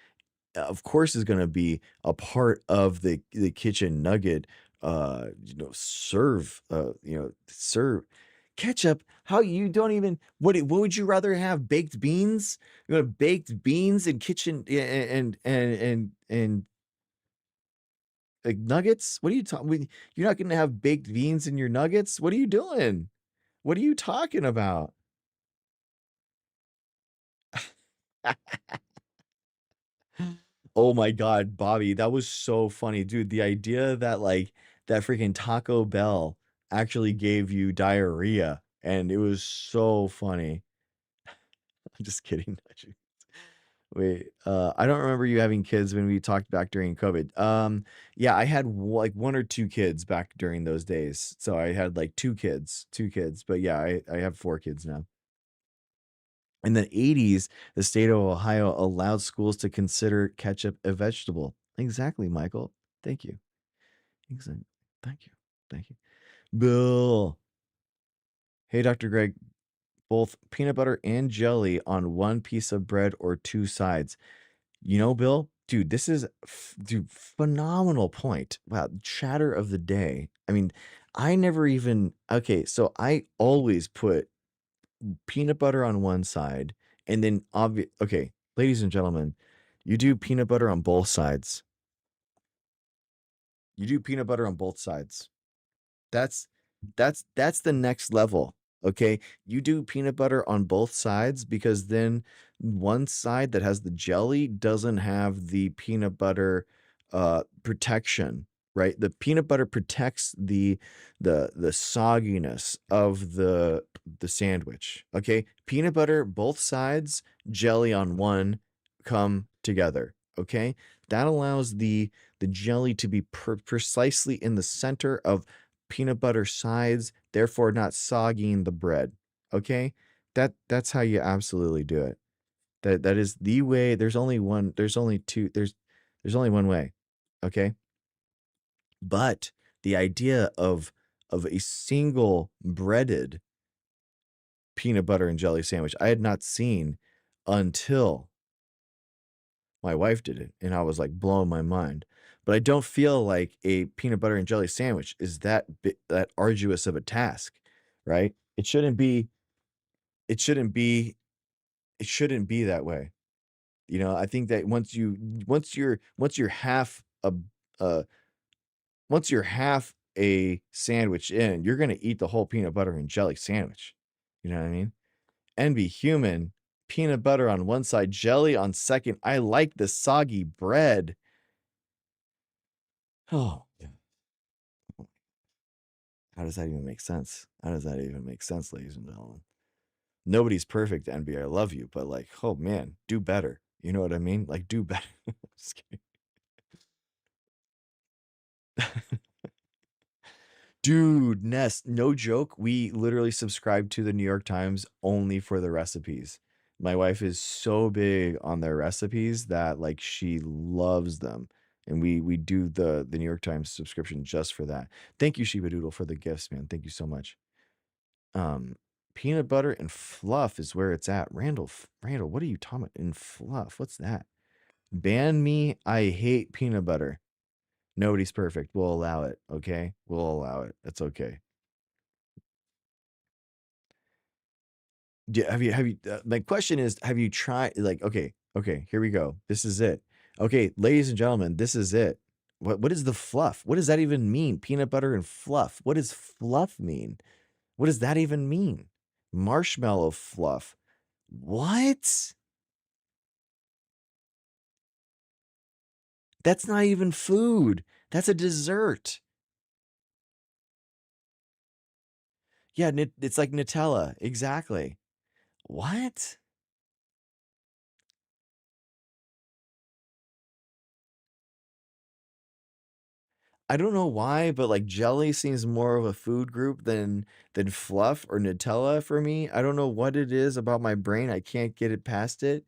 of course is going to be a part of the kitchen nugget serve ketchup. How you don't even what would you rather have? Baked beans? You want baked beans and kitchen and like nuggets? What are you talking? You're not going to have baked beans in your nuggets? What are you doing? What are you talking about? Oh my god, Bobby, that was so funny, dude. The idea that like that freaking Taco Bell actually gave you diarrhea, and it was so funny. I'm just kidding. Wait, I don't remember you having kids when we talked back during COVID. Yeah, I had like 1 or 2 kids back during those days. So I had like 2 kids. But yeah, I have 4 kids now. In the 80s, the state of Ohio allowed schools to consider ketchup a vegetable. Exactly, Michael. Thank you. Exactly. Thank you. Thank you. Bill. Hey, Dr. Greg. Both peanut butter and jelly on one piece of bread or 2 sides. You know, Bill, dude, this is dude, phenomenal point. Wow, chatter of the day. I mean, I never even okay, so I always put peanut butter on one side and then okay, ladies and gentlemen, you do peanut butter on both sides. You do peanut butter on both sides. That's that's the next level. Okay. You do peanut butter on both sides because then one side that has the jelly doesn't have the peanut butter protection, right? The peanut butter protects the sogginess of the sandwich. Okay. Peanut butter both sides, jelly on one come together. Okay. That allows the jelly to be precisely in the center of peanut butter sides, therefore not sogging the bread. Okay? That's how you absolutely do it. That is the way. There's only one. There's only two. There's only one way. Okay. But the idea of a single breaded peanut butter and jelly sandwich I had not seen until my wife did it, and I was like blowing my mind. But I don't feel like a peanut butter and jelly sandwich is that arduous of a task, right? It shouldn't be. It shouldn't be. It shouldn't be that way. You know, I think that once you're half a once you're half a sandwich in, you're gonna eat the whole peanut butter and jelly sandwich. You know what I mean? And be human. Peanut butter on one side, jelly on second. I like the soggy bread. Oh, yeah. How does that even make sense? How does that even make sense, ladies and gentlemen? Nobody's perfect, NBA. I love you, but like, oh man, do better. You know what I mean? Like, do better. Just kidding. Dude, Ness, no joke. We literally subscribe to the New York Times only for the recipes. My wife is so big on their recipes that like she loves them. And we do the New York Times subscription just for that. Thank you, Shiba Doodle, for the gifts, man. Thank you so much. Peanut butter and fluff is where it's at. Randall, what are you talking about? And fluff? What's that? Ban me. I hate peanut butter. Nobody's perfect. We'll allow it. Okay. We'll allow it. That's okay. Have you my question is, have you tried, like, okay, here we go. This is it. Okay, ladies and gentlemen, this is it. What is the fluff? What does that even mean? Peanut butter and fluff. What does fluff mean? What does that even mean? Marshmallow fluff. What? That's not even food. That's a dessert. Yeah, it's like Nutella. Exactly. What? I don't know why, but like jelly seems more of a food group than fluff or Nutella for me. I don't know what it is about my brain. I can't get it past it.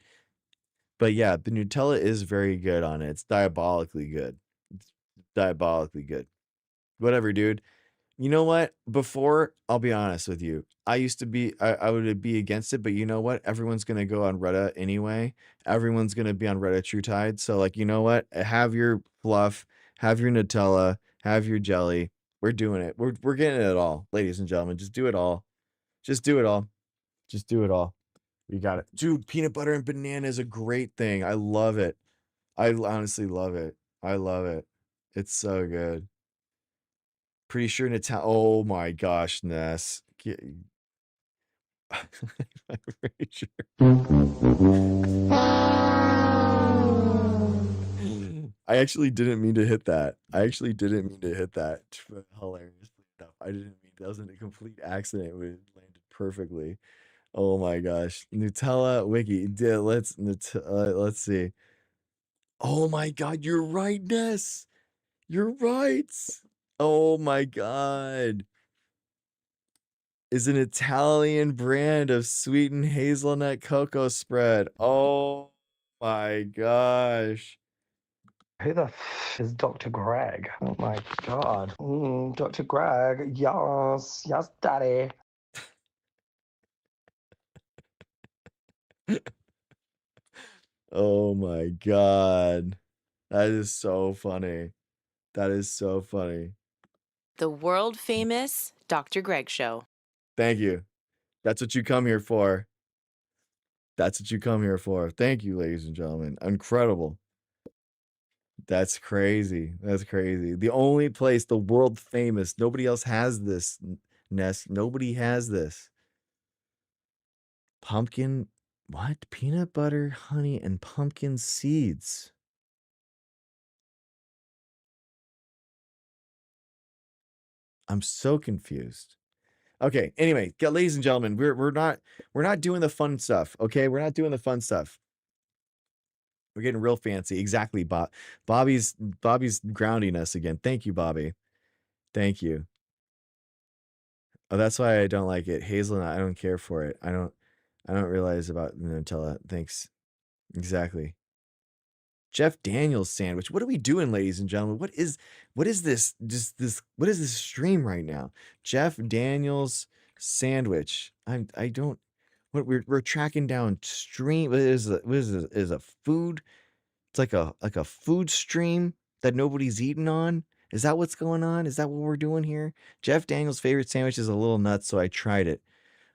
But yeah, the Nutella is very good on it. It's diabolically good. It's diabolically good. Whatever, dude. You know what? Before, I'll be honest with you. I used to be, I would be against it, but you know what? Everyone's gonna go on Reddit anyway. Everyone's gonna be on Reddit True Tide. So like, you know what? Have your fluff, have your Nutella, have your jelly. We're doing it. We're getting it all, ladies and gentlemen. Just do it all. Just do it all. Just do it all. We got it. Dude, peanut butter and banana is a great thing. I love it. I honestly love it. I love it. It's so good. Pretty sure Nutella. Oh my gosh, Ness. I'm pretty sure. I actually didn't mean to hit that. I actually didn't mean to hit that. Hilariously enough, I didn't mean that was a complete accident. It landed perfectly. Oh my gosh, Nutella wiki. Let's see. Oh my god, you're right, Ness. You're right. Oh my god. Is an Italian brand of sweetened hazelnut cocoa spread. Oh my gosh. Who the is Dr. Greg? Oh my god. Dr. Greg, yes, yes, daddy. Oh my god. That is so funny. That is so funny. The world famous Dr. Greg Show. Thank you. That's what you come here for. That's what you come here for. Thank you, ladies and gentlemen. Incredible. That's crazy. That's crazy. The only place, the world famous, nobody else has this, Ness. Nobody has this. Pumpkin, what? Peanut butter, honey, and pumpkin seeds. I'm so confused. Okay, anyway, ladies and gentlemen, we're not doing the fun stuff, okay? We're not doing the fun stuff. We're getting real fancy. Exactly, Bobby's grounding us again. Thank you, Bobby. Thank you. Oh, that's why I don't like it. Hazelnut, I don't care for it. I don't realize about Nutella. Thanks. Exactly. Jeff Daniels sandwich. What are we doing, ladies and gentlemen? What is this? What is this stream right now? Jeff Daniels sandwich. I don't. What we're tracking down stream. What is a food? It's like a food stream that nobody's eating on. Is that what's going on? Is that what we're doing here? Jeff Daniels' favorite sandwich is a little nuts, so I tried it.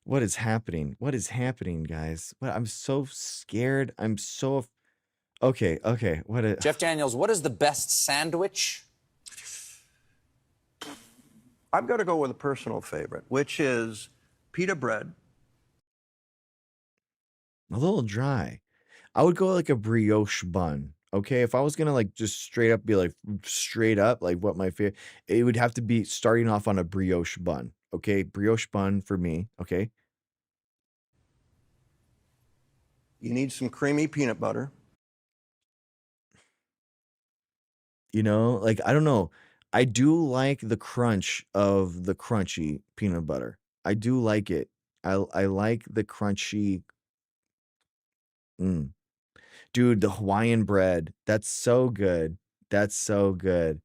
What is happening? What is happening, guys? I'm so scared. I'm so okay. Jeff Daniels, what is the best sandwich? I'm going to go with a personal favorite, which is pita bread. A little dry. I would go like a brioche bun. Okay, if I was gonna like just straight up be like straight up like what my favorite, it would have to be starting off on a brioche bun. Okay, brioche bun for me. Okay, You need some creamy peanut butter. you know, like I don't know. I do like the crunch of the crunchy peanut butter. I do like it. I like the crunchy. Dude, the Hawaiian bread. That's so good. That's so good.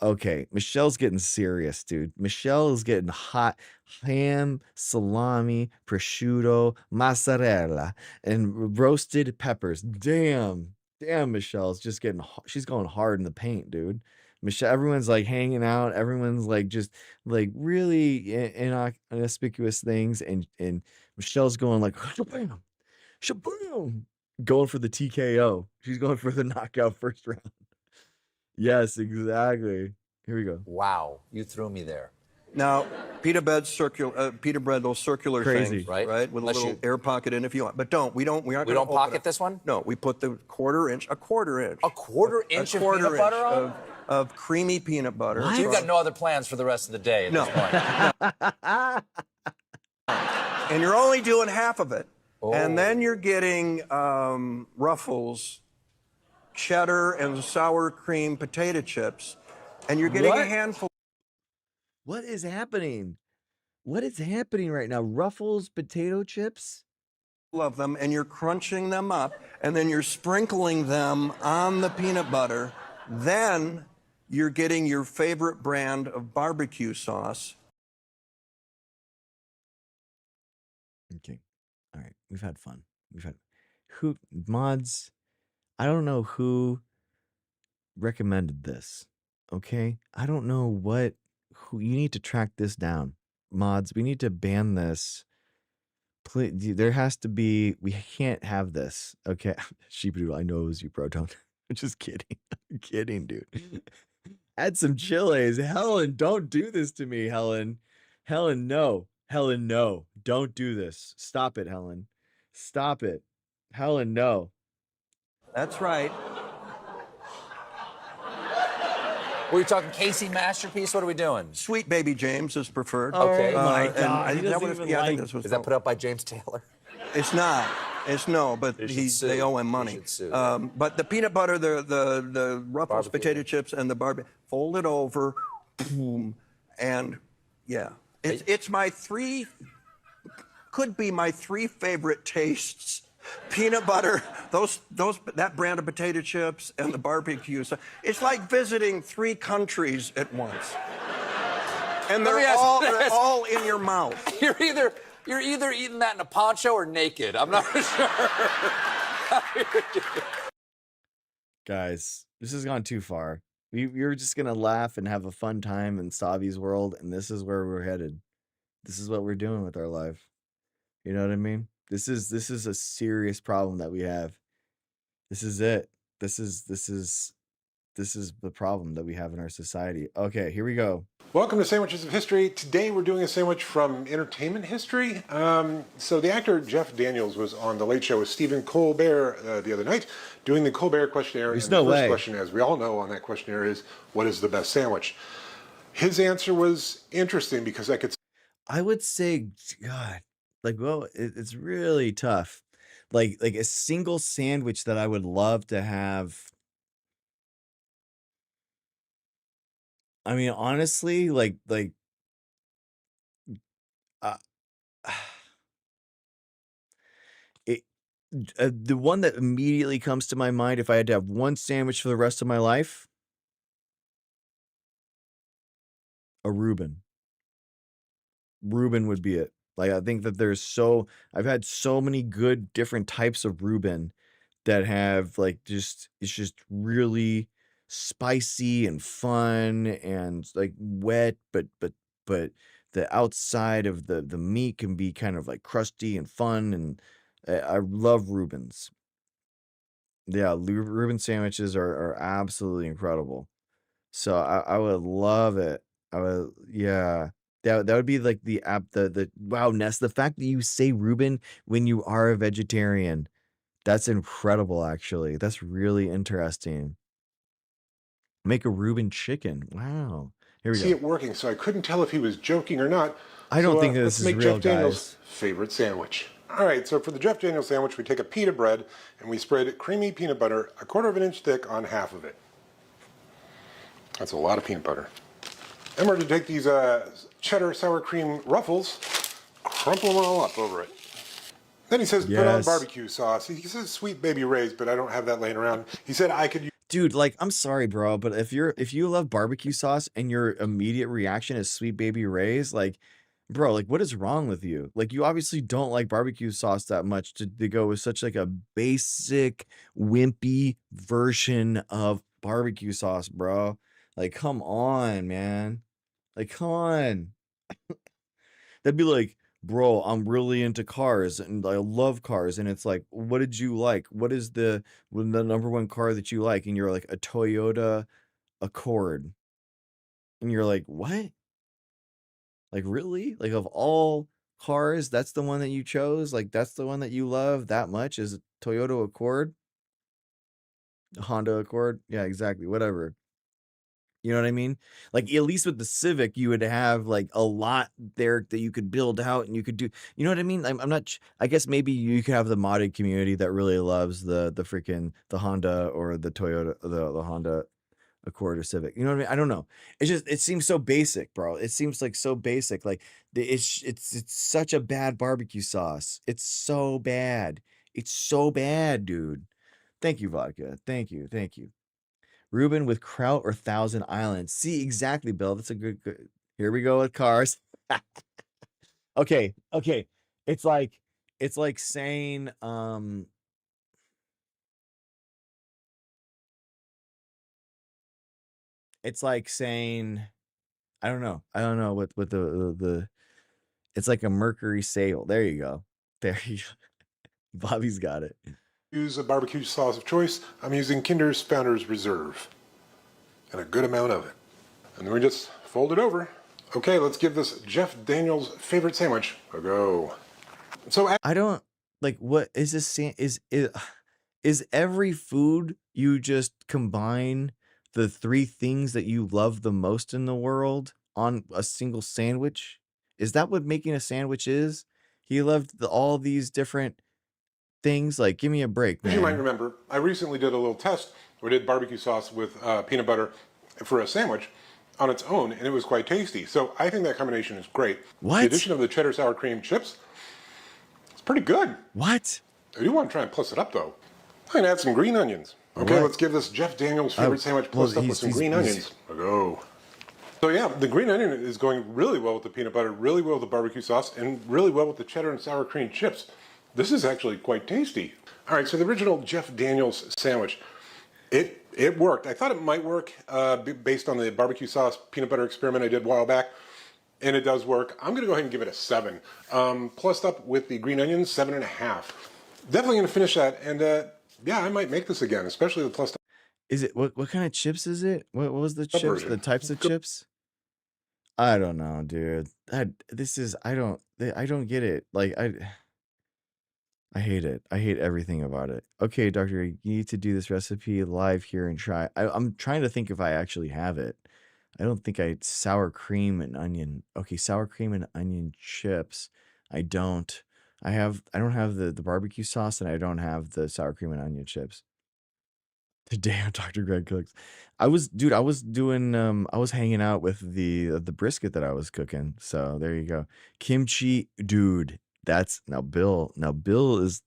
Okay, Michelle's getting serious, dude. Michelle is getting hot ham, salami, prosciutto, mozzarella, and roasted peppers. Damn, Michelle's just getting. She's going hard in the paint, dude. Michelle, everyone's like hanging out. Everyone's like just like really inconspicuous things, and Michelle's going like shabam, shabam, going for the TKO. She's going for the knockout first round. Yes, exactly. Here we go. Wow, you threw me there. Now, pita bread, those circular Crazy. things, Right. right? With Unless a little you- air pocket in if you want. But we aren't We going don't pocket this one? No, we put the quarter inch. A quarter inch of quarter peanut butter inch on? of creamy peanut butter. So you've got no other plans for the rest of the day at No. this point. And you're only doing half of it. Oh. And then you're getting Ruffles, cheddar and sour cream potato chips. And you're getting a What? handful What is happening? What is happening right now? Ruffles potato chips? of them, and you're crunching them up, and then you're sprinkling them on the peanut butter. Then you're getting your favorite brand of barbecue sauce. Okay. All right. We've had fun. Who mods? I don't know who recommended this. Okay? I don't know who you need to track this down. Mods, we need to ban this. Please, there has to be. We can't have this. Okay, Sheepadoodle, I know it was you, bro. Don't. I'm just kidding. I'm kidding, dude. Add some chiles, Helen. Don't do this to me, Helen. Helen, no. Helen, no. Don't do this. Stop it, Helen. Stop it, Helen. No. That's right. Were you talking Casey Masterpiece? What are we doing? Sweet Baby James is preferred. Okay. Oh my and God, I he think that doesn't was, even yeah, I think like- this was. Is that put out by James Taylor? It's not. It's no, but They should sue. they owe him They money. should sue. But the peanut butter, the Ruffles Barbecue. potato chips, and the barbecue, fold it over, boom, and yeah, it's my could be my three favorite tastes: peanut butter, that brand of potato chips, and the barbecue. So it's like visiting 3 countries at once, and Let me they're ask you this. all in your mouth. You're either eating that in a poncho or naked. I'm not sure. Guys, this has gone too far. We were just gonna laugh and have a fun time in Savi's world, and this is where we're headed. This is what we're doing with our life. You know what I mean? This is a serious problem that we have. This is it. This is the problem that we have in our society. Okay, here we go. Welcome to Sandwiches of History. Today we're doing a sandwich from entertainment history. So the actor Jeff Daniels was on The Late Show with Stephen Colbert the other night doing the Colbert questionnaire. There's and no the first way. question, as we all know on that questionnaire, is what is the best sandwich? His answer was interesting because I could I would say, God, like, well, it's really tough. Like a single sandwich that I would love to have. I mean, honestly, uh, it The one that immediately comes to my mind, if I had to have one sandwich for the rest of my life, a Reuben. Reuben would be it. Like, I think that I've had so many good different types of Reuben that have like it's just really spicy and fun and like wet, but the outside of the meat can be kind of like crusty and fun, and I love Reubens. Yeah, Reuben sandwiches are absolutely incredible. So I would love it. I would, yeah. That would be like the wow, Ness, the fact that you say Reuben when you are a vegetarian, that's incredible, actually. That's really interesting. Make a Reuben chicken. Wow. Here we see go. it working, so I couldn't tell if he was joking or not. I don't So, think this let's is make real, Jeff Daniels' guys. favorite sandwich. All right, so for the Jeff Daniels sandwich, we take a pita bread and we spread creamy peanut butter 1/4 inch thick on half of it. That's a lot of peanut butter. And we're to take these cheddar sour cream ruffles, crumple them all up over it. Then he says, put on Yes. barbecue sauce. He says Sweet Baby Ray's, but I don't have that laying around. He said I could use Dude, like, I'm sorry, bro, but if you love barbecue sauce and your immediate reaction is Sweet Baby Ray's, like, bro, like, what is wrong with you? Like, you obviously don't like barbecue sauce that much to go with such like a basic, wimpy version of barbecue sauce, bro. Like, come on, man. Like, come on. That'd be like, bro, I'm really into cars and I love cars. And it's like, what did you like? What is the number one car that you like? And you're like, a Toyota Accord. And you're like, what? Like, really? Like, of all cars, that's the one that you chose? Like, that's the one that you love that much is a Toyota Accord? A Honda Accord? Yeah, exactly. Whatever. You know what I mean? Like, at least with the Civic, you would have like a lot there that you could build out and you could do, you know what I mean? I'm not, I guess maybe you could have the modded community that really loves the freaking, the Honda or the Toyota, the Honda Accord or Civic. You know what I mean? I don't know. It's just, it seems so basic, bro. It seems like so basic. Like, it's such a bad barbecue sauce. It's so bad. It's so bad, dude. Thank you, vodka. Thank you. Thank you. Reuben with Kraut or Thousand Islands. See, exactly, Bill. That's a good. Here we go with cars. Okay. It's like saying it's like saying I don't know what the it's like a Mercury Sale. There you go. There you go. Bobby's got it. a barbecue sauce of choice. I'm using Kinder's Founder's Reserve. And a good amount of it. And then we just fold it over. Okay, let's give this Jeff Daniels' favorite sandwich a go. So I don't like what is this is every food you just combine the three things that you love the most in the world on a single sandwich? Is that what making a sandwich is? He loved all these different things. Like, give me a break, as you might man. remember, I recently did a little test where I did barbecue sauce with peanut butter for a sandwich on its own, and it was quite tasty. So I think that combination is great. What? The addition of the cheddar sour cream chips, it's pretty good. What? I do want to try and plus it up, though. I'm going to add some green onions. Okay, What? let's give this Jeff Daniels' favorite sandwich plussed up with some green onions. A go. So yeah, the green onion is going really well with the peanut butter, really well with the barbecue sauce, and really well with the cheddar and sour cream chips. This is actually quite tasty. All right, so the original Jeff Daniels sandwich, it worked. I thought it might work based on the barbecue sauce peanut butter experiment I did a while back, and it does work. I'm gonna go ahead and give it a 7. Plussed up with the green onions, 7.5. Definitely gonna finish that, and yeah, I might make this again, especially the plussed up. Is it what kind of chips is it? What was the chips? version. The types of chips? I don't know, dude. I don't get it. Like, I hate it. I hate everything about it. Okay, doctor, you need to do this recipe live here and try. I'm trying to think if I actually have it. I don't think sour cream and onion. Okay, sour cream and onion chips. I don't. I don't have the barbecue sauce, and I don't have the sour cream and onion chips. Today on Dr. Greg Cooks. I was doing I was hanging out with the brisket that I was cooking. So there you go. Kimchi, dude. That's now Bill is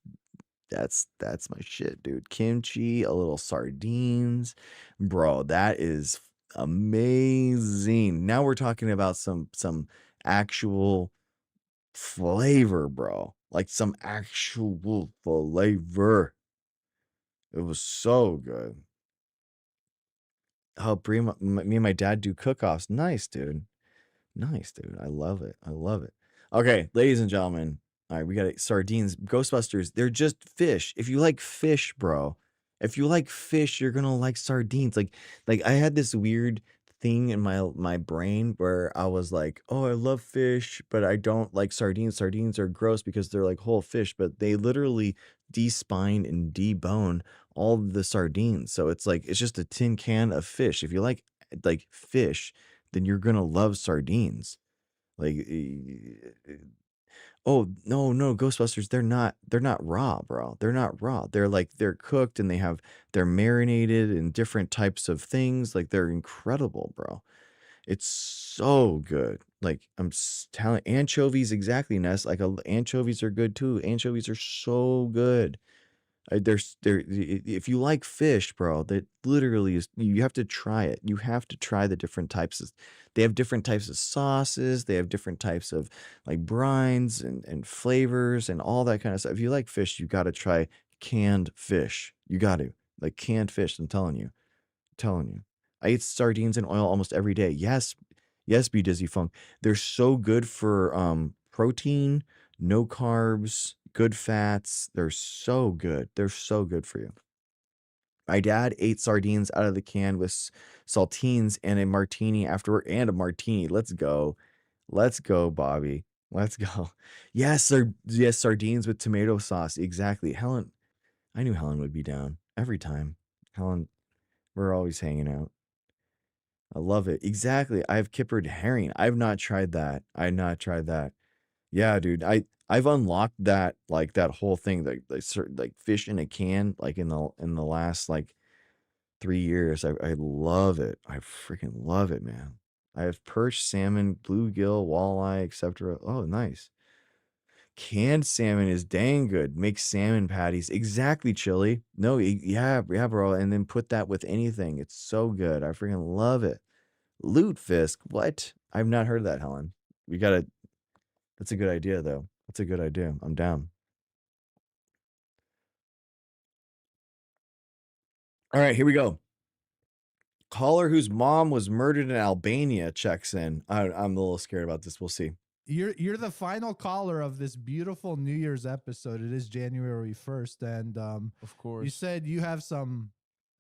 that's my shit, dude. Kimchi, a little sardines, bro. That is amazing. Now we're talking about some actual flavor, bro. Like some actual flavor. It was so good. Oh, me and my dad do cook-offs. Nice, dude. Nice, dude. I love it. I love it. Okay, ladies and gentlemen. All right, we got sardines. Ghostbusters, they're just fish. If you like fish, bro, if you like fish, you're gonna like sardines. Like I had this weird thing in my brain where I was like, oh, I love fish, but I don't like sardines. Sardines are gross because they're like whole fish, but they literally despine and debone all the sardines. So it's like it's just a tin can of fish. If you like fish, then you're gonna love sardines. Like, oh no, Ghostbusters, they're not raw, bro. They're not raw. They're cooked and they're marinated in different types of things. Like they're incredible, bro. It's so good. Like I'm telling, anchovies exactly, Ness. Like anchovies are good too. Anchovies are so good. If you like fish, bro, that literally is, you have to try it. You have to try the different types of, they have different types of sauces. They have different types of like brines and flavors and all that kind of stuff. If you like fish, you got to try canned fish. You got to like canned fish. I'm telling you, I eat sardines in oil almost every day. Yes, Be Dizzy Funk. They're so good for protein, no carbs, good fats. They're so good. They're so good for you. My dad ate sardines out of the can with saltines and a martini afterward, and a martini. Let's go. Let's go, Bobby. Let's go. Yes, sardines with tomato sauce. Exactly. Helen, I knew Helen would be down every time. Helen, we're always hanging out. I love it. Exactly. I have kippered herring. I've not tried that. I've not tried that. Yeah, dude. I've unlocked that, like that whole thing, like fish in a can, like in the last like 3 years. I love it. I freaking love it, man. I have perch, salmon, bluegill, walleye, etc. Oh, nice. Canned salmon is dang good. Make salmon patties. Exactly, Chili. No, yeah, bro. And then put that with anything. It's so good. I freaking love it. Lutefisk. What? I've not heard of that, Helen. We gotta. That's a good idea, though. That's a good idea. I'm down. All right, here we go. Caller whose mom was murdered in Albania checks in. I'm a little scared about this. We'll see. You're the final caller of this beautiful New Year's episode. It is January 1st, and of course, you said you have some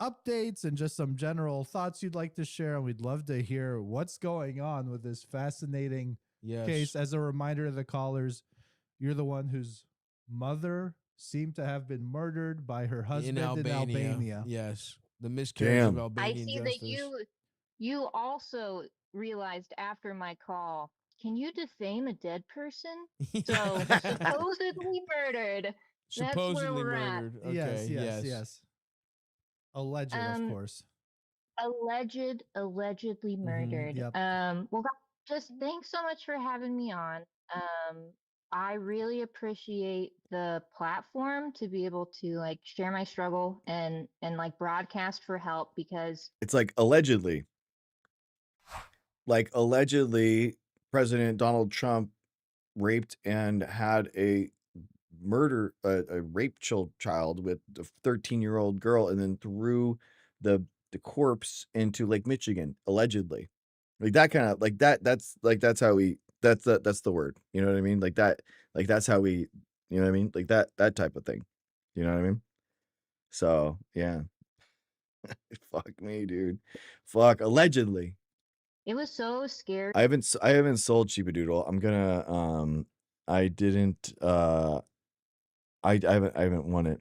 updates and just some general thoughts you'd like to share, and we'd love to hear what's going on with this fascinating case. As a reminder to the callers, you're the one whose mother seemed to have been murdered by her husband in Albania. Yes, the miscarriage of I Albanian see justice. that you also realized after my call, can you defame a dead person? So supposedly murdered. That's where we're murdered. at. Okay, Yes. Alleged, of course. Allegedly murdered. Yep. Well, just thanks so much for having me on. I really appreciate the platform to be able to like share my struggle and like broadcast for help, because it's like allegedly President Donald Trump raped and had a rape child with a 13-year-old girl and then threw the corpse into Lake Michigan, allegedly. Like that kind of that's how we that's the word. You know what I mean? Like that, like that's how we, you know what I mean? Like that type of thing. You know what I mean? So yeah. Fuck me, dude. Fuck, allegedly. it was so scary. I haven't sold Sheepadoodle. I'm gonna I haven't won it.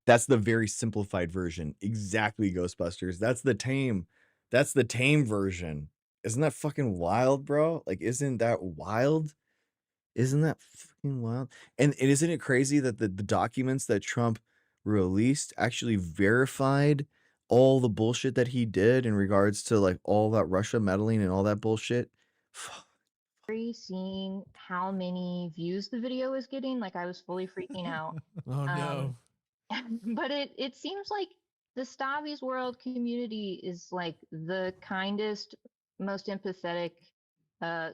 That's the very simplified version. Exactly, Ghostbusters. That's the tame version. Isn't that fucking wild, bro? Like, isn't that wild? Isn't that fucking wild? And isn't it crazy that the documents that Trump released actually verified all the bullshit that he did in regards to like all that Russia meddling and all that bullshit? Fuck seeing how many views the video was getting. Like I was fully freaking out. Oh no. But it seems like the Stavi's World community is like the kindest, most empathetic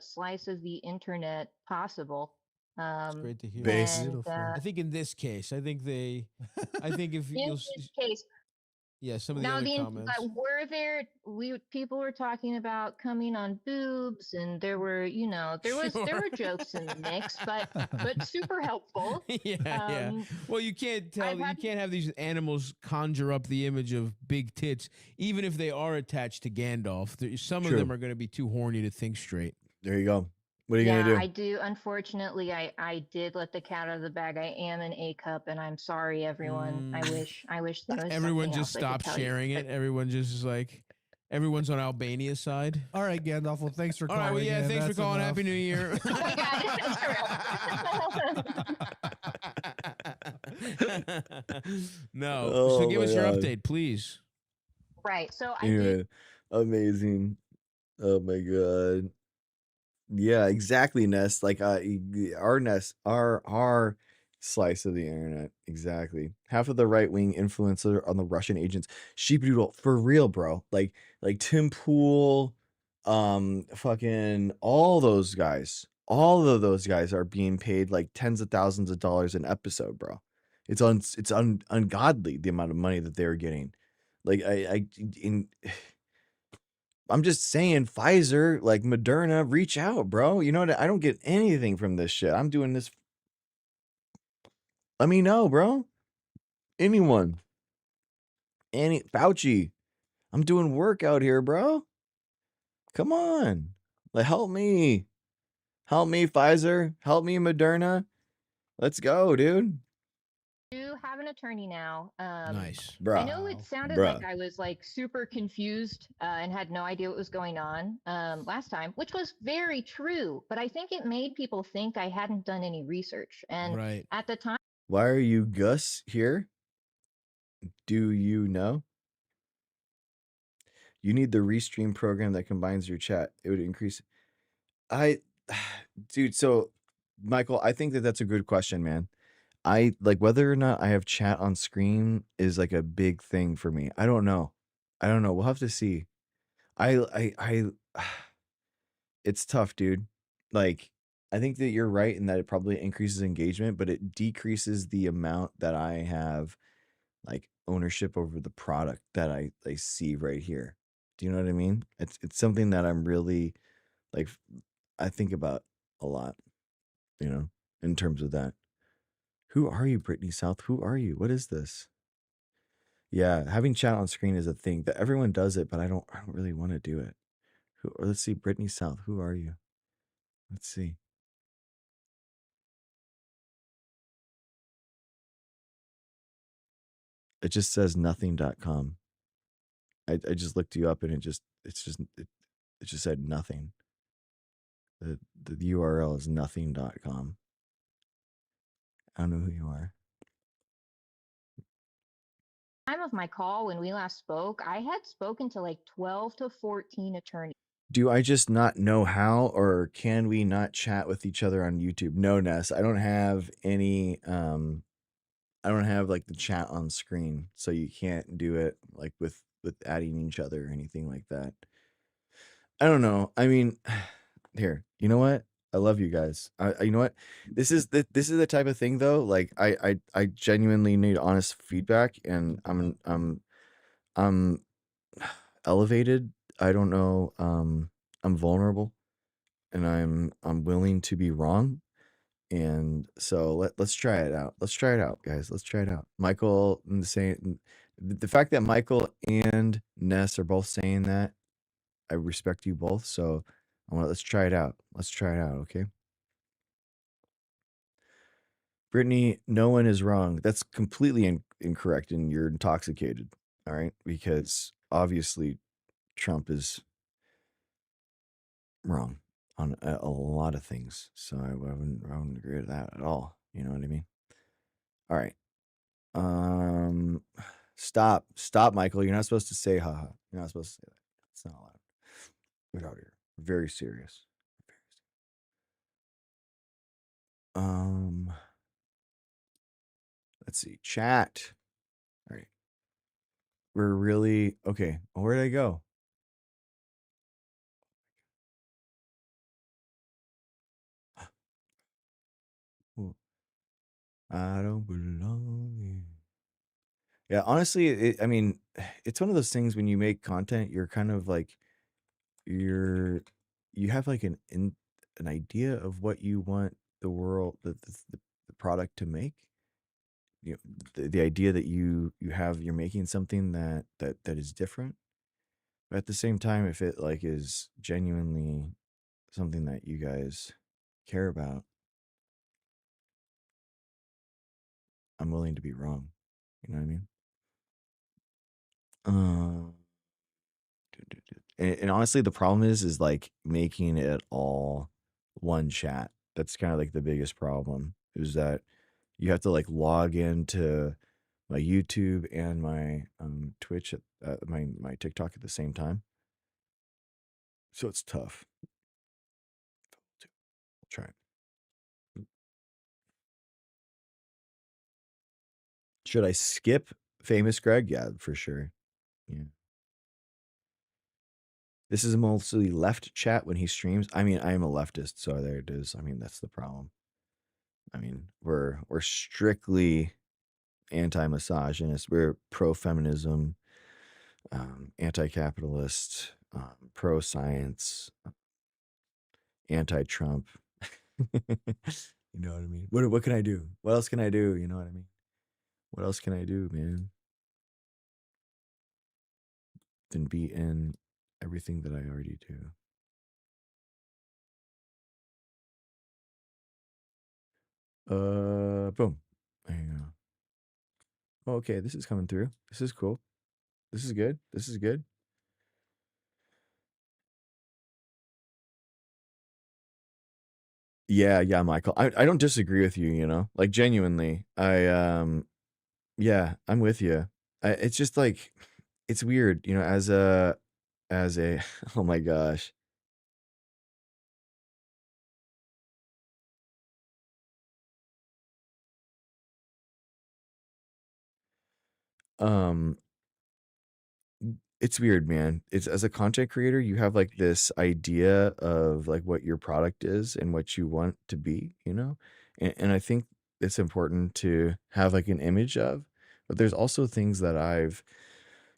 slice of the internet possible. It's great to hear. Base. And I think in this case, I think if in you'll, this case, yeah, some of the now other the comments. were there people were talking about coming on boobs, and there were there were jokes in the mix, but super helpful. Yeah. Well, you can't tell you can't have these animals conjure up the image of big tits, even if they are attached to Gandalf. Some of them are going to be too horny to think straight. There you go. What are you gonna do? I do. Unfortunately, I did let the cat out of the bag. I am an A cup, and I'm sorry, everyone. I wish there was Everyone something just else I could stopped tell you, sharing it. Everyone just is like, everyone's on Albania's side. All right, Gandalf. Well, thanks for All calling. right. Well, yeah. in. Thanks for That's calling. enough. Happy New Year. Oh my God, it's real. No. Oh So give us your my God. update, please. Right. So I Anyway, did. amazing. Oh my God. Yeah, exactly, Ness. Like our Ness, our slice of the internet. Exactly. Half of the right-wing influencer on the Russian agents. Sheepdoodle, for real, bro. Like Tim Pool, fucking all those guys. All of those guys are being paid like tens of thousands of dollars an episode, bro. It's ungodly the amount of money that they're getting. Like I'm just saying, Pfizer, like Moderna, reach out, bro. You know what? I don't get anything from this shit. I'm doing this. Let me know, bro. Anyone. Fauci. I'm doing work out here, bro. Come on. Like, help me. Help me, Pfizer. Help me, Moderna. Let's go, dude. Do have an attorney now. Nice. Bruh. I know it sounded like I was like super confused and had no idea what was going on last time, which was very true. But I think it made people think I hadn't done any research. And at the time, Why are you Gus here? Do you know? You need the restream program that combines your chat. It would increase. Dude, so Michael, I think that that's a good question, man. I like whether or not I have chat on screen is like a big thing for me. I don't know. We'll have to see. It's tough, dude. Like, I think that you're right in that it probably increases engagement, but it decreases the amount that I have like ownership over the product that I see right here. Do you know what I mean? It's something that I'm really like I think about a lot, you know, in terms of that. Who are you, Brittany South? Who are you? What is this? Yeah, having chat on screen is a thing that everyone does it, but I don't really want to do it. Let's see, Brittany South. Who are you? Let's see. It just says nothing.com. I just looked you up and it just said nothing. The URL is nothing.com. I don't know who you are. time of my call when we last spoke, I had spoken to like 12 to 14 attorneys. Do I just not know how, or can we not chat with each other on YouTube? No, Ness, I don't have any, I don't have like the chat on screen, so you can't do it like with adding each other or anything like that. I don't know. I mean, here, you know what? I love you guys. You know what? This is the type of thing though. Like I genuinely need honest feedback, and I'm elevated. I don't know. I'm vulnerable, and I'm willing to be wrong. And so let's try it out. Let's try it out, guys. Let's try it out. Michael saying the fact that Michael and Ness are both saying that, I respect you both. So let's try it out. Let's try it out, okay? Brittany, no one is wrong. That's completely incorrect, and you're intoxicated. All right, because obviously Trump is wrong on a lot of things. So I wouldn't agree with that at all. You know what I mean? All right. Stop, Michael. You're not supposed to say haha. You're not supposed to say that. It's not allowed. Get out of here. Very serious. Let's see. Chat. All right. We're really okay. Where did I go? I don't belong here. Yeah, honestly, I mean, it's one of those things when you make content, you're kind of like you have like an idea of what you want the world, the product to make. You know, the idea that you're making something that is different. But at the same time, if it like is genuinely something that you guys care about, I'm willing to be wrong. You know what I mean? And honestly, the problem is like making it all one chat. That's kind of like the biggest problem is that you have to like log into my YouTube and my Twitch, my TikTok at the same time. So it's tough. I'll try it. Should I skip famous Greg? Yeah, for sure. Yeah. This is mostly left chat when he streams. I mean, I am a leftist, so there it is. I mean, that's the problem. I mean, we're strictly anti-misogynist. We're pro-feminism, anti-capitalist, pro-science, anti-Trump. You know what I mean? What can I do? What else can I do? You know what I mean? What else can I do, man? Than be in everything that I already do. Boom. There you go. Oh, okay, this is coming through. This is cool. This is good. This is good. Yeah, Michael. I don't disagree with you, you know? Like genuinely. Yeah, I'm with you. It's just like it's weird, you know, as a oh my gosh. Um it's weird, man. It's as a content creator, you have like this idea of like what your product is and what you want to be, you know? And I think it's important to have like an image of, but there's also things that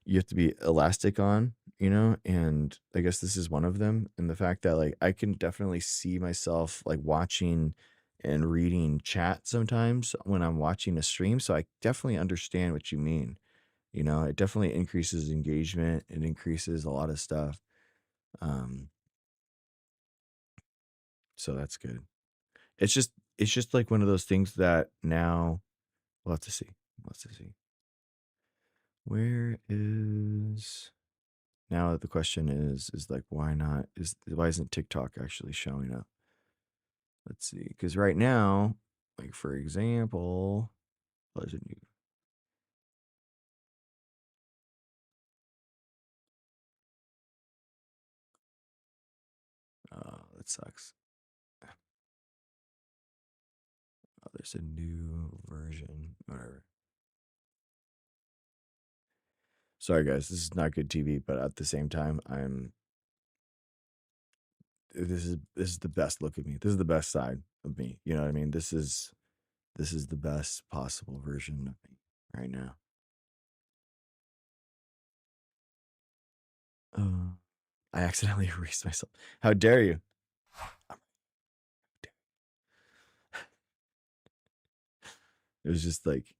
you have to be elastic on, you know? And I guess this is one of them. And the fact that like I can definitely see myself like watching and reading chat sometimes when I'm watching a stream. So I definitely understand what you mean. You know, it definitely increases engagement. It increases a lot of stuff. So that's good. It's just like one of those things that now we'll have to see. We'll have to see. Where is now the question is like why isn't TikTok actually showing up? Let's see. Because right now, like for example, what is it new? Oh, that sucks. Oh, there's a new version. Whatever. Sorry guys, this is not good TV, but at the same time, this is the best look of me. This is the best side of me. You know what I mean? This is the best possible version of me right now. I accidentally erased myself. How dare you? It was just like,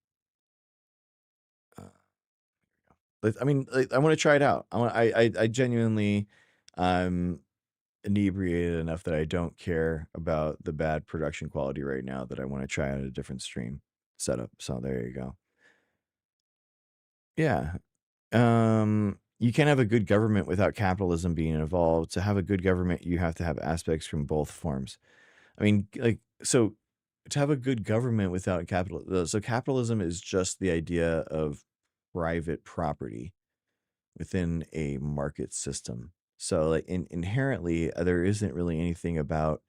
I mean, like, I want to try it out. I genuinely, I'm inebriated enough that I don't care about the bad production quality right now that I want to try out a different stream setup. So there you go. Yeah. You can't have a good government without capitalism being involved. To have a good government, you have to have aspects from both forms. I mean, like, so to have a good government without so capitalism is just the idea of private property within a market system. So like inherently, there isn't really anything about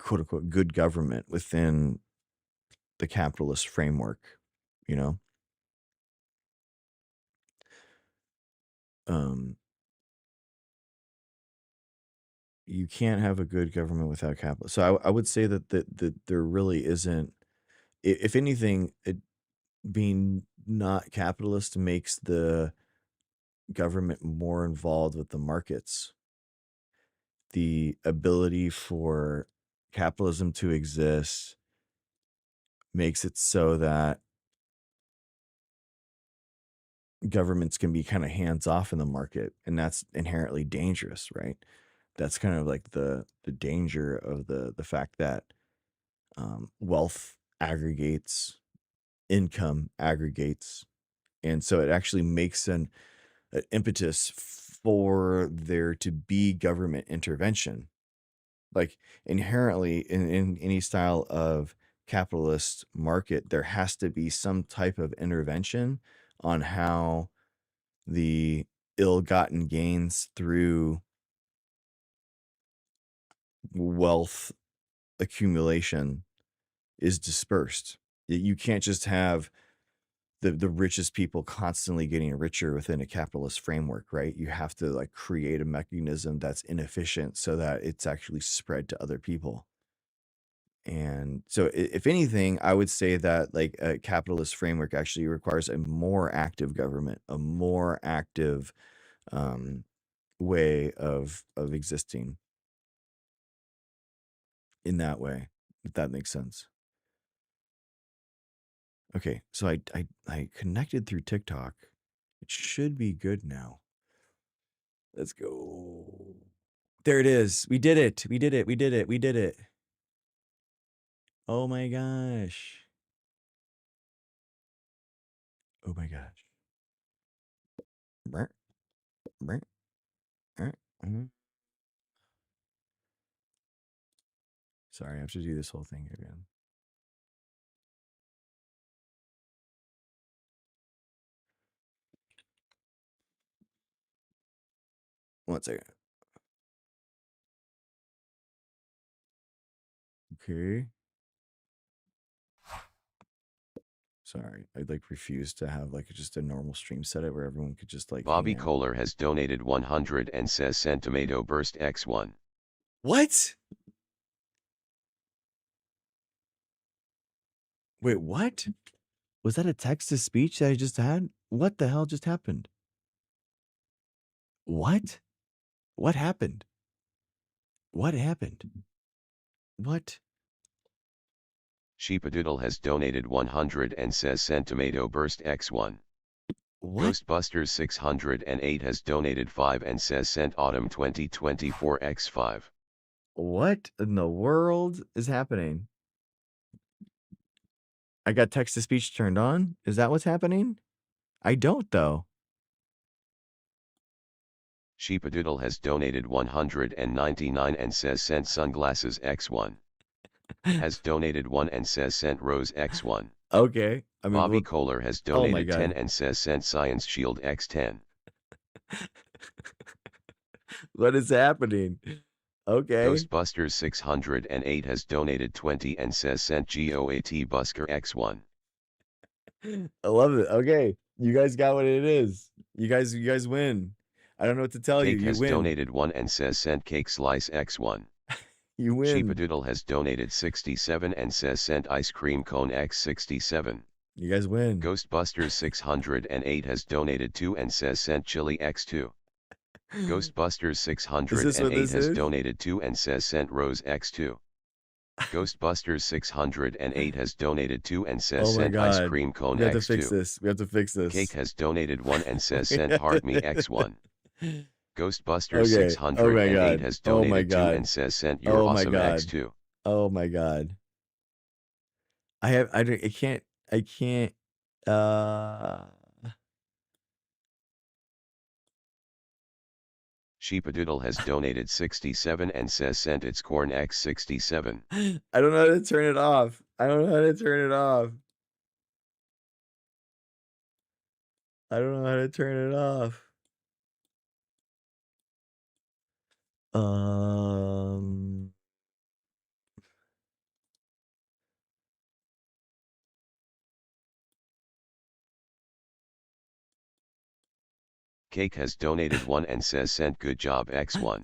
quote unquote good government within the capitalist framework, you know? You can't have a good government without capital. So I would say that there really isn't, if anything, being not capitalist makes the government more involved with the markets. The ability for capitalism to exist makes it so that governments can be kind of hands off in the market, and that's inherently dangerous, right? That's kind of like the danger of the fact that wealth aggregates, income aggregates, and so it actually makes an impetus for there to be government intervention. Like inherently in any style of capitalist market, there has to be some type of intervention on how the ill-gotten gains through wealth accumulation is dispersed. You can't just have the richest people constantly getting richer within a capitalist framework, right? You have to like create a mechanism that's inefficient so that it's actually spread to other people. And so if anything, I would say that like a capitalist framework actually requires a more active government, a more active way of existing in that way, if that makes sense. Okay, so I connected through TikTok. It should be good now. Let's go. There it is. We did it. We did it. We did it. We did it. Oh my gosh. Oh my gosh. Brr, brr, mhm. Sorry, I have to do this whole thing again. One second. Okay. Sorry, I like refuse to have like just a normal stream setup where everyone could just like. Bobby Kohler has donated 100 and says send tomato burst X1. What? Wait, what? Was that a text to speech that I just had? What the hell just happened? What? What happened? What happened? What? Sheepadoodle has donated 100 and says send tomato burst X1. What? Ghostbusters 608 has donated 5 and says sent autumn 2024 X5. What in the world is happening? I got text to speech turned on. Is that what's happening? I don't though. Sheepadoodle has donated 199 and says sent sunglasses X1. Has donated 1 and says sent rose X1. Okay. I mean, Bobby Kohler has oh my donated God. 10 and says sent science shield X10. What is happening? Okay. Ghostbusters 608 has donated 20 and says sent GOAT Busker X1. I love it. Okay. You guys got what it is. You guys win. I don't know what to tell Cake you. You has win. donated 1 and says sent cake slice X1. You win. Sheepadoodle has donated 67 and says sent ice cream cone X67. You guys win. Ghostbusters 608 has donated 2 and says sent chili X2. Ghostbusters 608 has donated 2 and says sent rose X2. Ghostbusters 608 has donated 2 and says sent ice cream cone X2. We have to fix this. We have to fix this. Cake has donated 1 and says sent heart me X1. Ghostbusters 608 has donated 2 and says sent your awesome X2. Oh my God. I can't. Sheepadoodle has donated 67 and says sent its corn X67. I don't know how to turn it off. I don't know how to turn it off. I don't know how to turn it off. Cake has donated 1 and says sent good job X1.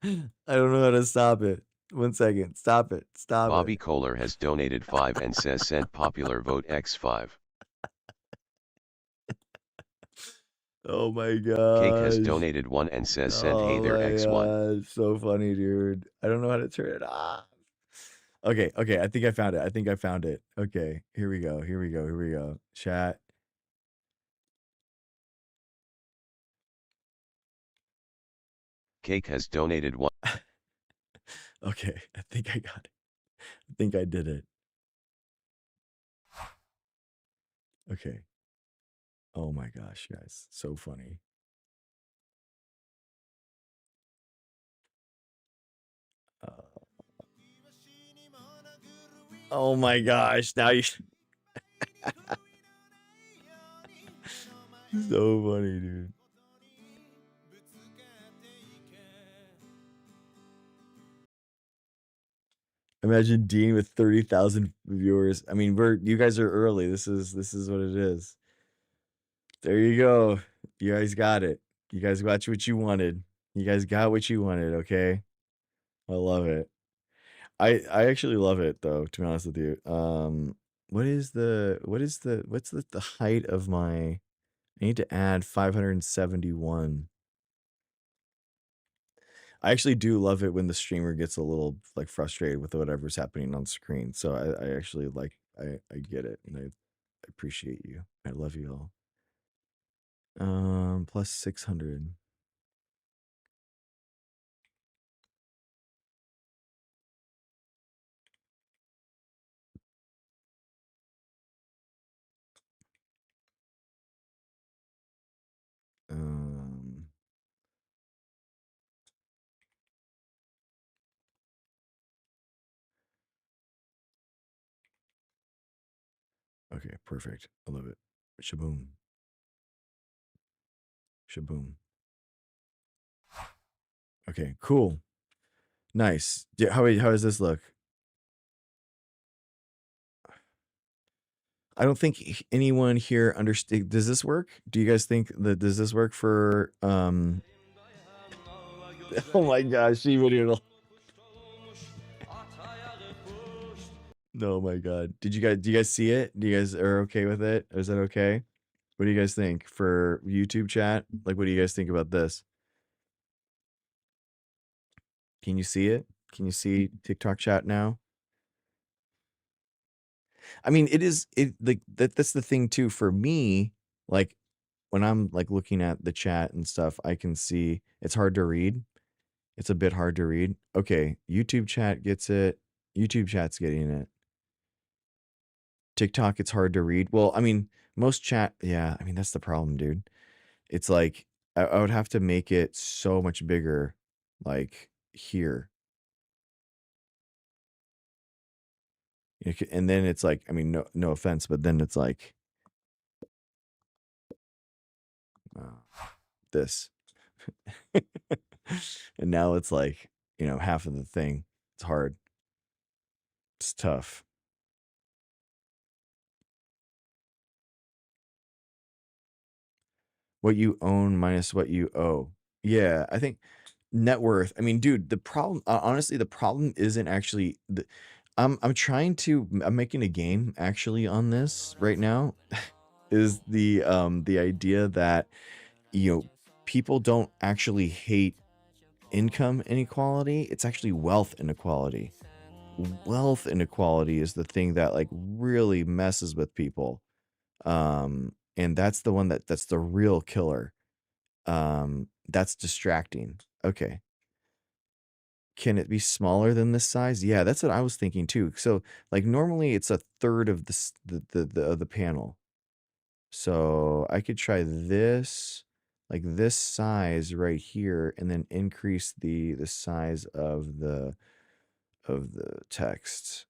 I don't know how to stop it. 1 second. Stop it. Stop Bobby it. Kohler has donated 5 and says sent popular vote X5. Oh my god. Cake has donated 1 and says sent hey there X1. God. So funny, dude. I don't know how to turn it off. Okay, okay. I think I found it. I think I found it. Okay, here we go. Here we go. Here we go. Chat. Cake has donated 1. Okay, I think I got it. I think I did it. Okay. Oh my gosh, guys. So funny. Oh my gosh. Now you. So funny, dude. Imagine Dean with 30,000 viewers. I mean, you guys are early. This is what it is. There you go. You guys got it. You guys got what you wanted. You guys got what you wanted, okay? I love it. I actually love it though, to be honest with you. What's the height of my I need to add 571. I actually do love it when the streamer gets a little like frustrated with whatever's happening on screen. So I actually like I get it and I appreciate you. I love you all. Plus 600. Okay, perfect. I love it. Shaboom. Shaboom. Okay, cool. Nice. How does this look? I don't think anyone here understand. Does this work? Do you guys think that does this work for Oh my gosh, even Oh my god. Do you guys see it? Do you guys are okay with it? Is that okay? What do you guys think for YouTube chat? Like what do you guys think about this? Can you see it? Can you see TikTok chat now? I mean, that's the thing too for me, like when I'm like looking at the chat and stuff, I can see it's hard to read. It's a bit hard to read. Okay, YouTube chat gets it. YouTube chat's getting it. TikTok, it's hard to read. Well, I mean, most chat, yeah, I mean, that's the problem, dude. It's like I would have to make it so much bigger, like here. And then it's like, I mean, no offense, but then it's like this. And now it's like, half of the thing. It's hard. It's tough. What you own minus what you owe. Yeah, I think net worth. I mean, dude, the problem, honestly, the problem isn't actually I'm making a game actually on this right now. Is the idea that people don't actually hate income inequality. It's actually wealth inequality. Wealth inequality is the thing that like really messes with people. And that's the one that's the real killer. That's distracting. Okay. Can it be smaller than this size? Yeah, that's what I was thinking too. So like normally it's a third of the panel. So I could try this, like this size right here, and then increase the size of the text.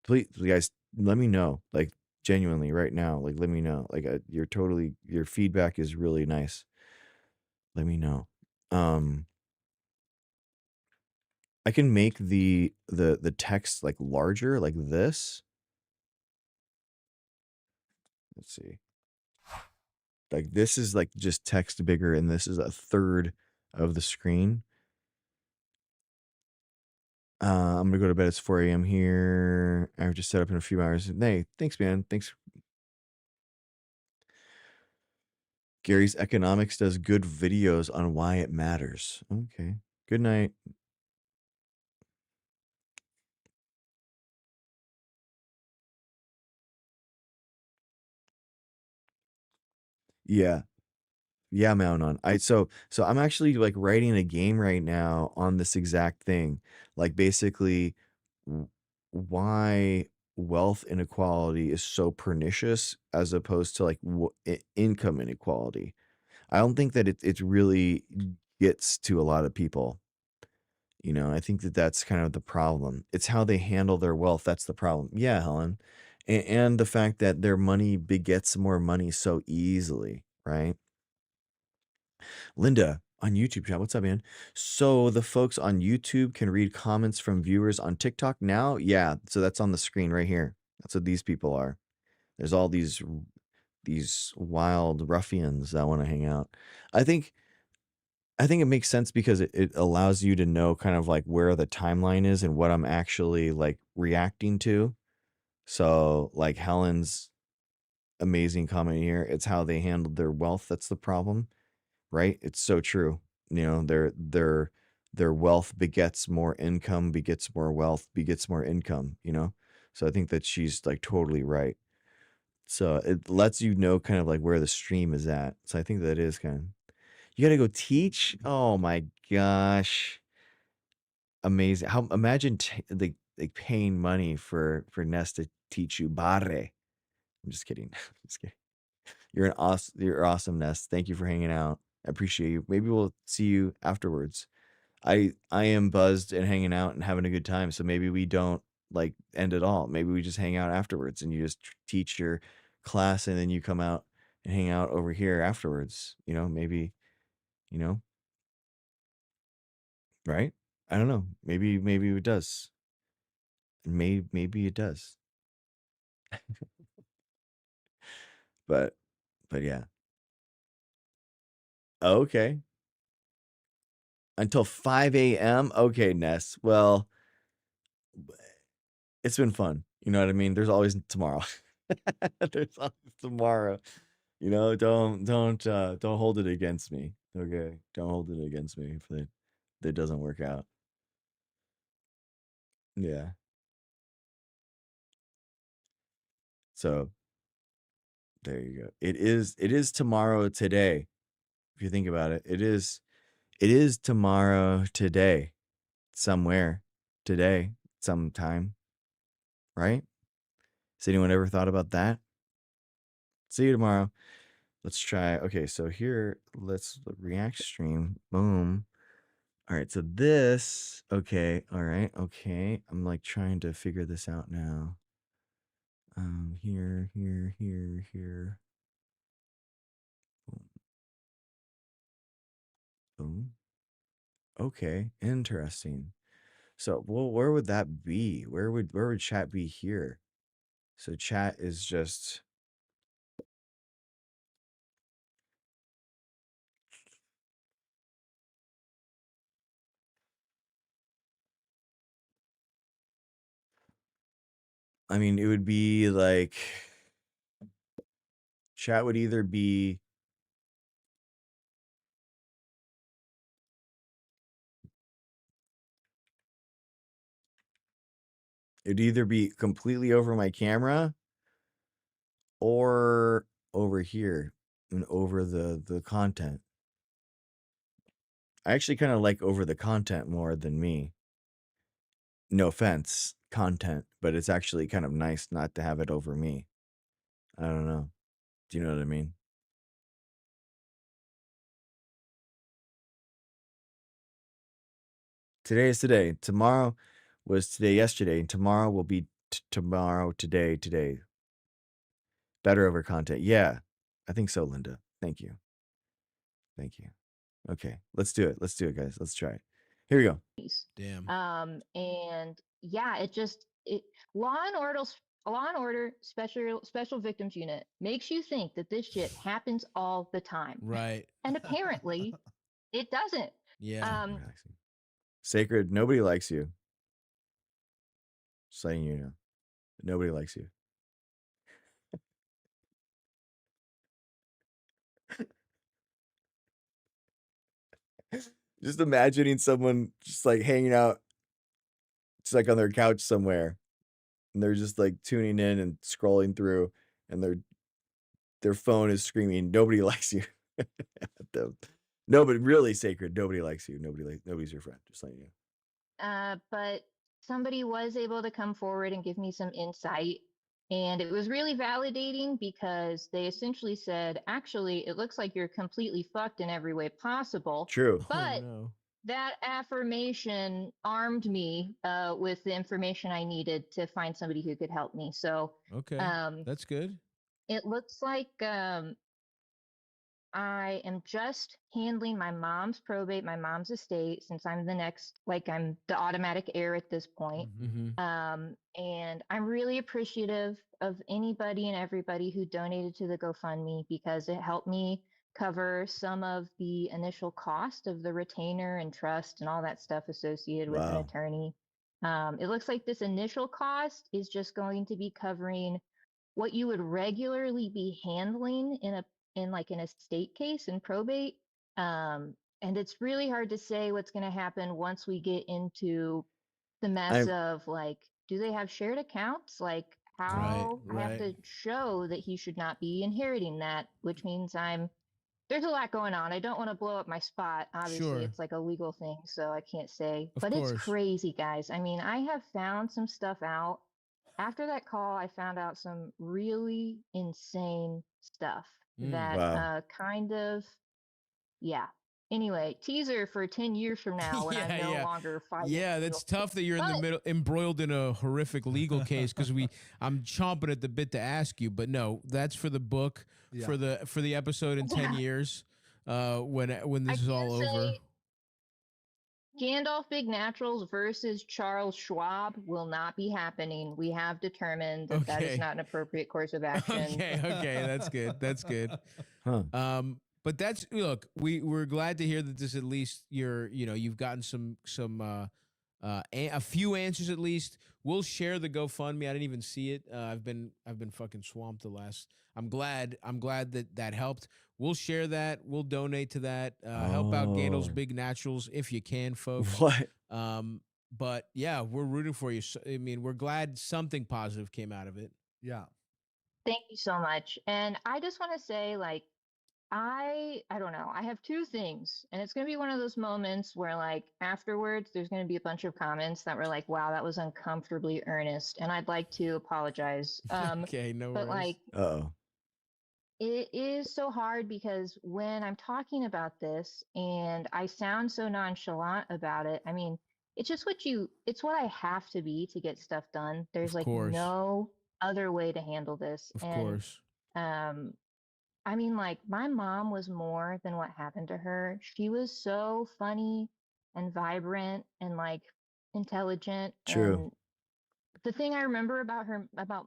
Please, guys, let me know. Like genuinely, right now. Like let me know. Like your feedback is really nice. Let me know. I can make the text like larger, like this. Let's see. Like this is like just text bigger, and this is a third of the screen. I'm gonna go to bed. It's 4 a.m. here. I've just set up in a few hours. Hey, thanks, man. Thanks. Gary's Economics does good videos on why it matters. Okay. Good night. Yeah. Yeah, Mount on. So I'm actually like writing a game right now on this exact thing. Like basically why wealth inequality is so pernicious as opposed to like income inequality. I don't think that it really gets to a lot of people. You know, I think that that's kind of the problem. It's how they handle their wealth. That's the problem. Yeah, Helen. And the fact that their money begets more money so easily, right? Linda on YouTube chat. What's up, man? So the folks on YouTube can read comments from viewers on TikTok now? Yeah. So that's on the screen right here. That's what these people are. There's all these wild ruffians that want to hang out. I think it makes sense because it allows you to know kind of like where the timeline is and what I'm actually like reacting to. So like Helen's amazing comment here. It's how they handled their wealth. That's the problem, right? It's so true. You know, their wealth begets more income, begets more wealth, begets more income, you know? So I think that she's like totally right. So it lets you know kind of like where the stream is at. So I think that is kind of, you got to go teach. Oh my gosh. Amazing. How imagine like paying money for Nest to teach you barre. I'm just kidding. Just kidding. You're awesome, Nest. Thank you for hanging out. I appreciate you. Maybe we'll see you afterwards. I am buzzed and hanging out and having a good time. So maybe we don't like end it all. Maybe we just hang out afterwards and you just teach your class and then you come out and hang out over here afterwards. You know, maybe, you know, right? I don't know. Maybe it does. Maybe it does. but yeah. Okay. Until 5 a.m. Okay, Ness. Well, it's been fun. You know what I mean? There's always tomorrow. There's always tomorrow. You know, don't hold it against me. Okay. Don't hold it against me if that doesn't work out. Yeah. So there you go. It is tomorrow today. If you think about it, it is tomorrow today. Somewhere today, sometime. Right? Has anyone ever thought about that? See you tomorrow. Let's try. Okay, so here, let's react stream. Boom. All right, so this, okay, all right, okay. I'm like trying to figure this out now. Here. Boom. Boom. Okay, interesting. So, well, where would that be? Where would chat be here? So chat is just, I mean, it would be like, chat would either be, it'd either be completely over my camera or over here and over the content. I actually kind of like over the content more than me. No offense, content, but it's actually kind of nice not to have it over me. I don't know. Do you know what I mean? Today is today. Tomorrow was today yesterday, and tomorrow will be tomorrow today. Better over content. Yeah, I think so, Linda. Thank you. Okay, let's do it. Let's do it, guys. Let's try it. Here we go. Damn. And yeah, it Law and Law and Order Special Victims Unit makes you think that this shit happens all the time. Right. And apparently it doesn't. Yeah. Sacred, nobody likes you. Just letting you know. Nobody likes you. Just imagining someone just like hanging out, just like on their couch somewhere, and they're just like tuning in and scrolling through, and their phone is screaming, "Nobody likes you." Nobody, really, Sacred. Nobody likes you. Nobody's your friend. Just letting you know. But somebody was able to come forward and give me some insight. And it was really validating because they essentially said, actually, it looks like you're completely fucked in every way possible. True. But that affirmation armed me with the information I needed to find somebody who could help me. So, okay, that's good. It looks like I am just handling my mom's probate, my mom's estate, since I'm the next, like I'm the automatic heir at this point. And I'm really appreciative of anybody and everybody who donated to the GoFundMe because it helped me cover some of the initial cost of the retainer and trust and all that stuff associated with an attorney. It looks like this initial cost is just going to be covering what you would regularly be handling in like an estate case and probate. And it's really hard to say what's going to happen once we get into the mess of like, do they have shared accounts? Like how I have to show that he should not be inheriting that, which means there's a lot going on. I don't want to blow up my spot. Obviously, it's like a legal thing, so I can't say. But it's crazy, guys. I mean, I have found some stuff out. After that call, I found out some really insane stuff that kind of, Anyway, teaser for 10 years from now when I'm no longer fighting. Yeah, that's tough that you're in the middle, embroiled in a horrific legal case because I'm chomping at the bit to ask you, but no, that's for the book, for the episode in 10 years when this is all over. Gandalf Big Naturals versus Charles Schwab will not be happening. We have determined that that is not an appropriate course of action. Okay, that's good. That's good. But that's, look, we're glad to hear that this, at least you've gotten a few answers at least. We'll share the GoFundMe. I didn't even see it. I've been fucking swamped the last. I'm glad that helped. We'll share that. We'll donate to that. Help out Gandalf's Big Naturals if you can, folks. What? But yeah, we're rooting for you. I mean, we're glad something positive came out of it. Yeah. Thank you so much. And I just want to say, like, I don't know. I have two things, and it's going to be one of those moments where, like, afterwards, there's going to be a bunch of comments that were like, wow, that was uncomfortably earnest. And I'd like to apologize. Okay, no worries. But, like, it is so hard because when I'm talking about this and I sound so nonchalant about it, I mean, it's just it's what I have to be to get stuff done. There's like no other way to handle this. Of course. I mean, like, my mom was more than what happened to her. She was so funny and vibrant and, like, intelligent. True. And the thing I remember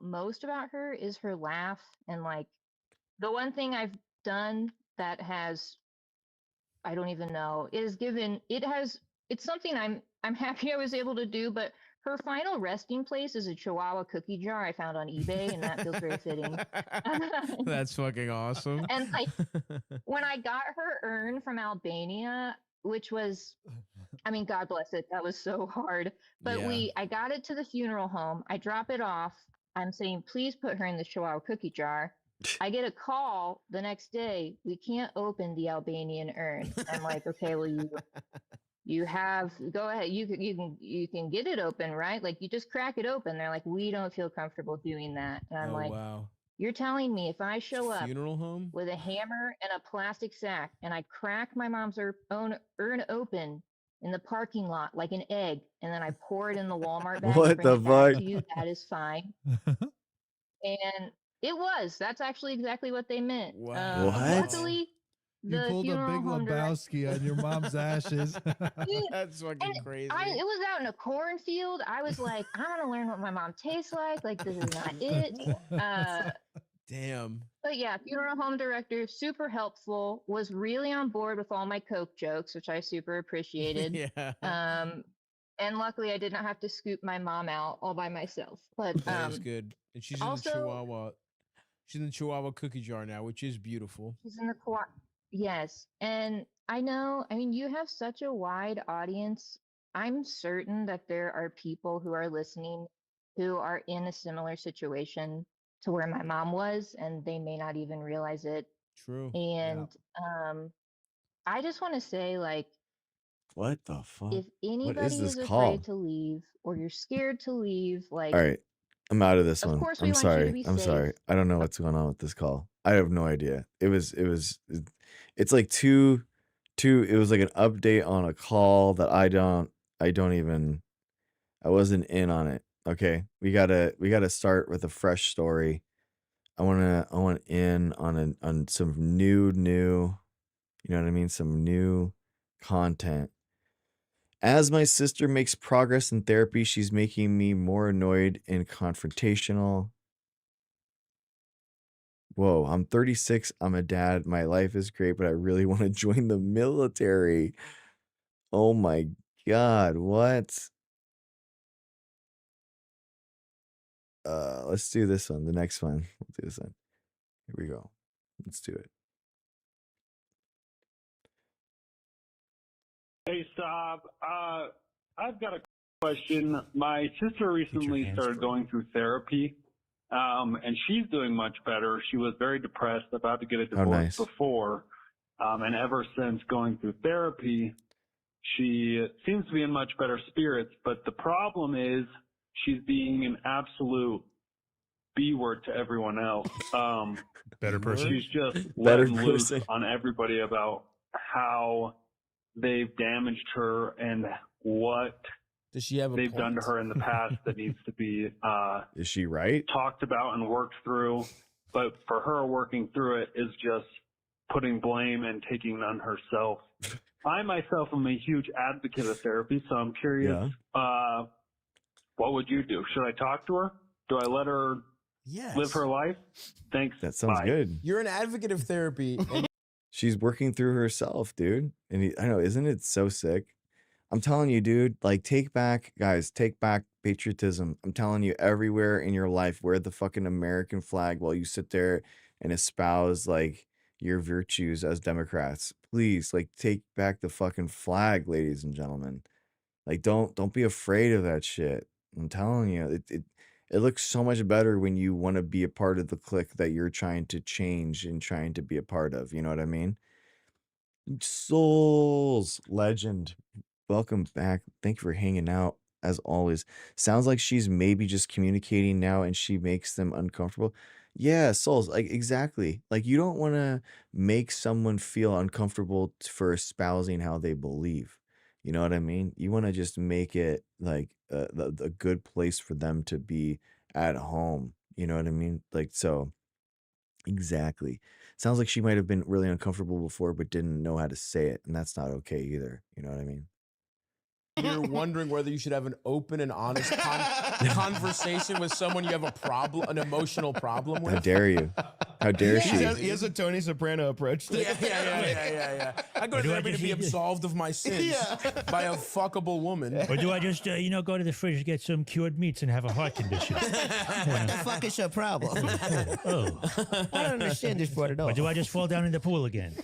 most about her is her laugh. And, like, the one thing I've done that has, I don't even know, it's something I'm happy I was able to do, but her final resting place is a Chihuahua cookie jar I found on eBay, and that feels very fitting. That's fucking awesome. And, like, when I got her urn from Albania, which was, I mean, God bless it, that was so hard. But I got it to the funeral home. I drop it off. I'm saying, please put her in the Chihuahua cookie jar. I get a call the next day. We can't open the Albanian urn. I'm like, okay, well, you go ahead. You can get it open, right? Like, you just crack it open. They're like, we don't feel comfortable doing that. And I'm like, wow. You're telling me if I show up funeral home with a hammer and a plastic sack and I crack my mom's own urn open in the parking lot like an egg, and then I pour it in the Walmart bag What and bring the it back fuck? to you, that is fine. And that's actually exactly what they meant. Wow. What? Luckily, You the pulled a funeral big home director. Lebowski on your mom's ashes. That's fucking crazy. It was out in a cornfield. I was like, I want to learn what my mom tastes like. Like, this is not it. Damn. But yeah, funeral home director, super helpful, was really on board with all my Coke jokes, which I super appreciated. Yeah. And luckily I did not have to scoop my mom out all by myself. But That is good. And she's also, in the Chihuahua. She's in the Chihuahua cookie jar now, which is beautiful. she's in the yes. And I mean, you have such a wide audience. I'm certain that there are people who are listening who are in a similar situation to where my mom was, and they may not even realize it. True. And I just want to say, like, what the fuck? if What anybody is this is called? afraid to leave or you're scared to leave, like, All right. I'm out of this of one. course we I'm want you to sorry. be I'm safe. sorry. I don't know what's going on with this call. I have no idea. It's like it was like an update on a call that I wasn't in on it. Okay. We gotta start with a fresh story. I want in on some new, you know what I mean? Some new content. As my sister makes progress in therapy, she's making me more annoyed and confrontational. Whoa, I'm 36. I'm a dad. My life is great, but I really want to join the military. Oh my God, what? Let's do this one. The next one. We'll do this one. Here we go. Let's do it. Hey, Saab. I've got a question. My sister recently started going through therapy, and she's doing much better. She was very depressed, about to get a divorce before, and ever since going through therapy, she seems to be in much better spirits. But the problem is she's being an absolute B-word to everyone else. Better person. She's just Better letting loose person. on everybody about how they've damaged her and what Does she have a they've point? done to her in the past that needs to be Is she right? talked about and worked through. But for her, working through it is just putting blame and taking it on herself. I myself am a huge advocate of therapy, so I'm curious, what would you do? Should I talk to her? Do I let her live her life? Thanks. That sounds Bye. good. You're an advocate of therapy. And She's working through herself, dude. And I know, isn't it so sick? I'm telling you, dude, like take back patriotism. I'm telling you, everywhere in your life, wear the fucking American flag while you sit there and espouse like your virtues as Democrats. Please, like take back the fucking flag, ladies and gentlemen. Like don't be afraid of that shit. I'm telling you, it looks so much better when you want to be a part of the clique that you're trying to change and trying to be a part of. You know what I mean? Souls legend. Welcome back. Thank you for hanging out as always. Sounds like she's maybe just communicating now and she makes them uncomfortable. Yeah, Souls, like exactly. Like you don't want to make someone feel uncomfortable for espousing how they believe. You know what I mean? You want to just make it like a good place for them to be at home. You know what I mean? Like, so exactly. Sounds like she might have been really uncomfortable before, but didn't know how to say it. And that's not okay either. You know what I mean? you're wondering whether you should have an open and honest conversation with someone you have a problem, an emotional problem with. How dare you? How dare she? He has a Tony Soprano approach to it. Yeah. I go to therapy to be absolved of my sins by a fuckable woman. Or do I just, go to the fridge and get some cured meats and have a heart condition? What the fuck is your problem? Oh. I don't understand this part at all. Or do I just fall down in the pool again?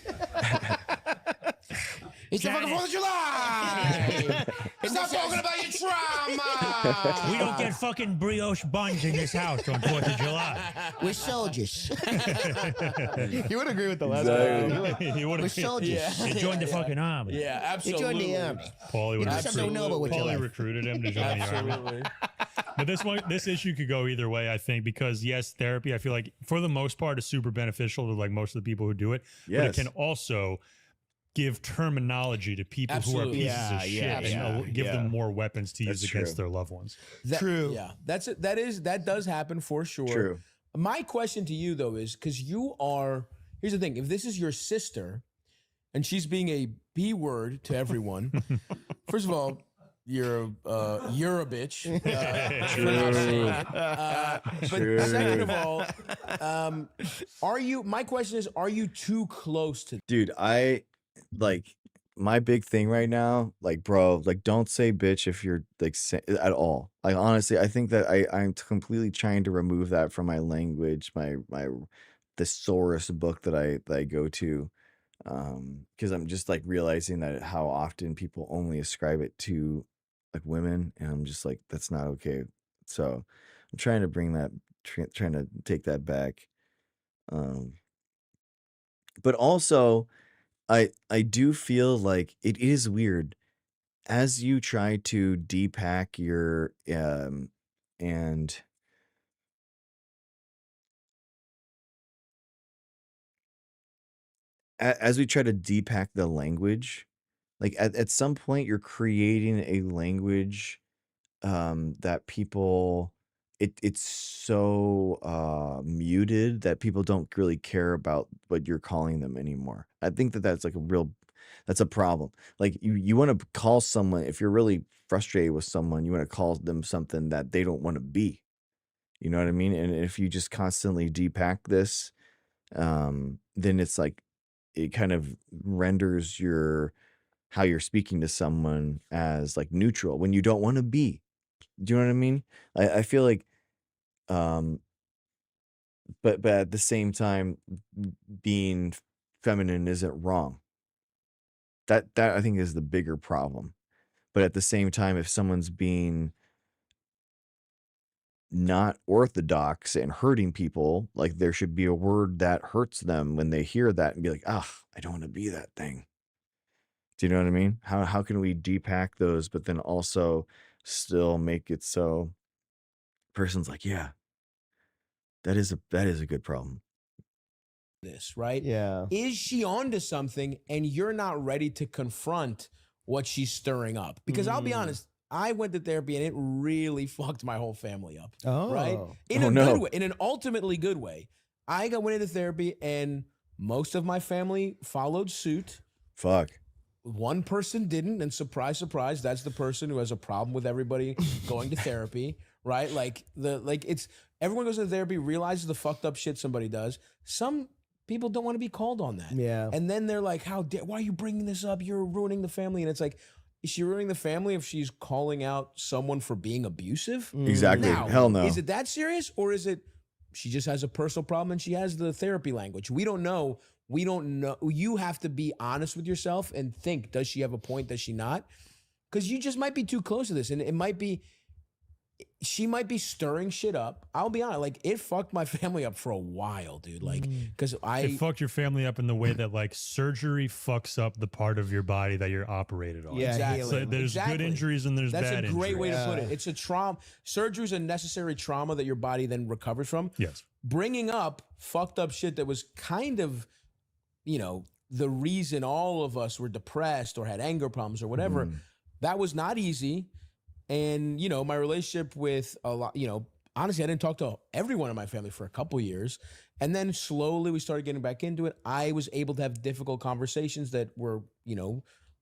It's the fucking 4th of July! Stop talking about your trauma! We don't get fucking brioche buns in this house on 4th of July. We're soldiers. You would agree with the last guy. We're soldiers. He joined the fucking army. Yeah, absolutely. He joined the army. Paulie Paulie recruited him to join the army. But this issue could go either way, I think, because yes, therapy, I feel like for the most part is super beneficial to like most of the people who do it. Yes. But it can also give terminology to people who are pieces of shit and give them more weapons to use against their loved ones. True. Yeah, that does happen for sure. True. My question to you though is, because here's the thing, if this is your sister, and she's being a B word to everyone. First of all, you're a bitch. For not saying it. But second of all, my question is, are you too close to? Dude, my big thing right now, like, bro, like, don't say bitch if you're like at all. Like, honestly, I think that I'm completely trying to remove that from my language, my thesaurus book that I go to, because I'm just like realizing that how often people only ascribe it to like women, and I'm just like, that's not okay. So I'm trying to bring that, trying to take that back. But also, I do feel like it is weird as you try to depack your and as we try to depack the language, like at some point you're creating a language that people it's so muted that people don't really care about what you're calling them anymore. I think that that's like that's a problem. Like you want to call someone, if you're really frustrated with someone, you want to call them something that they don't want to be. You know what I mean? And if you just constantly depack this, then it's like it kind of renders your how you're speaking to someone as like neutral when you don't want to be. Do you know what I mean? I feel like, um, but at the same time, being feminine isn't wrong. That I think is the bigger problem. But at the same time, if someone's being not orthodox and hurting people, like there should be a word that hurts them when they hear that and be like, ah, I don't want to be that thing. Do you know what I mean? How can we depack those, but then also still make it so person's like, yeah, that is a good problem. This, right? Yeah. Is she onto something and you're not ready to confront what she's stirring up? Because I'll be honest, I went to therapy and it really fucked my whole family up. Right? In a good way, in an ultimately good way. I went into therapy and most of my family followed suit. Fuck. One person didn't, and surprise, surprise, that's the person who has a problem with everybody going to therapy, right? Like it's everyone goes to therapy, realizes the fucked up shit somebody does. Some people don't want to be called on that. Yeah. And then they're like, why are you bringing this up? You're ruining the family. And it's like, is she ruining the family if she's calling out someone for being abusive? Exactly. Now, Hell no. Is it that serious, or is it she just has a personal problem and she has the therapy language? We don't know. We don't know. You have to be honest with yourself and think, does she have a point? Does she not? Because you just might be too close to this. And it might be, she might be stirring shit up. I'll be honest, like it fucked my family up for a while, dude. Like, because it fucked your family up in the way that like surgery fucks up the part of your body that you're operated on. Yeah, exactly. So there's good injuries and there's bad injuries. That's a great way to put it. It's a trauma. Surgery is a necessary trauma that your body then recovers from. Yes. Bringing up fucked up shit that was kind of, the reason all of us were depressed or had anger problems or whatever, that was not easy. And, my relationship with a lot, honestly, I didn't talk to everyone in my family for a couple years. And then slowly we started getting back into it. I was able to have difficult conversations that were,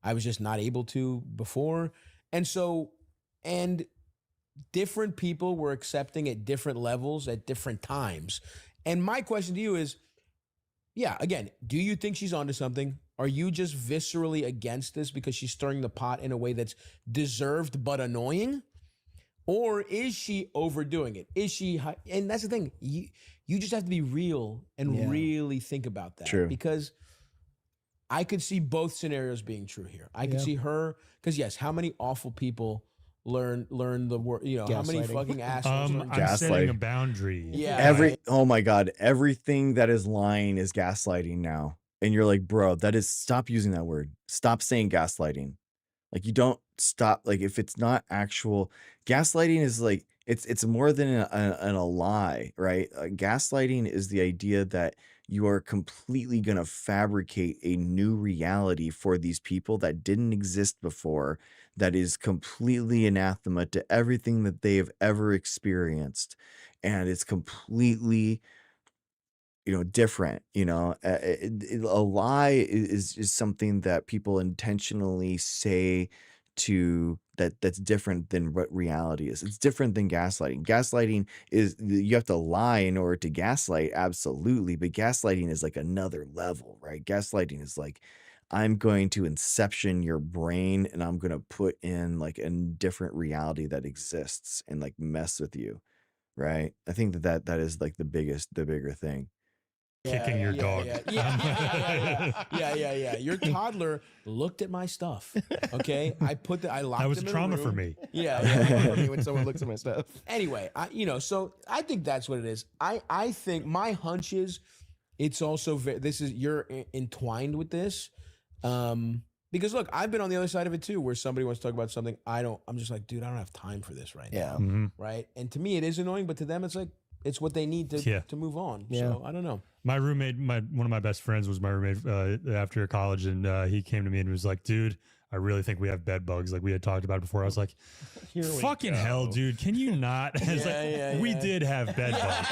I was just not able to before. And different people were accepting at different levels at different times. And my question to you is, yeah, again, do you think she's onto something? Are you just viscerally against this because she's stirring the pot in a way that's deserved but annoying? Or is she overdoing it? Is she, and that's the thing, you just have to be real and really think about that. True. Because I could see both scenarios being true here. I could see her, because yes, how many awful people learn the word, how many fucking assholes learn I'm setting a boundary. Yeah. Oh my God, everything that is lying is gaslighting now. And you're like, bro, stop using that word. Stop saying gaslighting. Like you don't stop, like if it's not actual, gaslighting is like, it's more than a lie, right? Gaslighting is the idea that you are completely going to fabricate a new reality for these people that didn't exist before, that is completely anathema to everything that they have ever experienced. And it's completely different. A lie is something that people intentionally say that's different than what reality is. It's different than gaslighting. Gaslighting is you have to lie in order to gaslight, absolutely, but gaslighting is like another level, right? Gaslighting is like, I'm going to inception your brain and I'm going to put in like a different reality that exists and like mess with you, right? I think that is like the bigger thing. Kicking your dog. Yeah. Your toddler looked at my stuff. Okay, I locked. That was him a in trauma room. for me. Yeah. For me when someone looks at my stuff. Anyway, so I think that's what it is. I think my hunch is it's also you're entwined with this. Because look, I've been on the other side of it too, where somebody wants to talk about something I'm just like, dude, I don't have time for this right now. Right. And to me it is annoying, but to them it's like, it's what they need to move on. So I don't know. My roommate, one of my best friends was my roommate after college, and he came to me and was like, dude, I really think we have bed bugs. Like we had talked about it before. I was like, fucking hell, dude. Can you not? We did have bed bugs.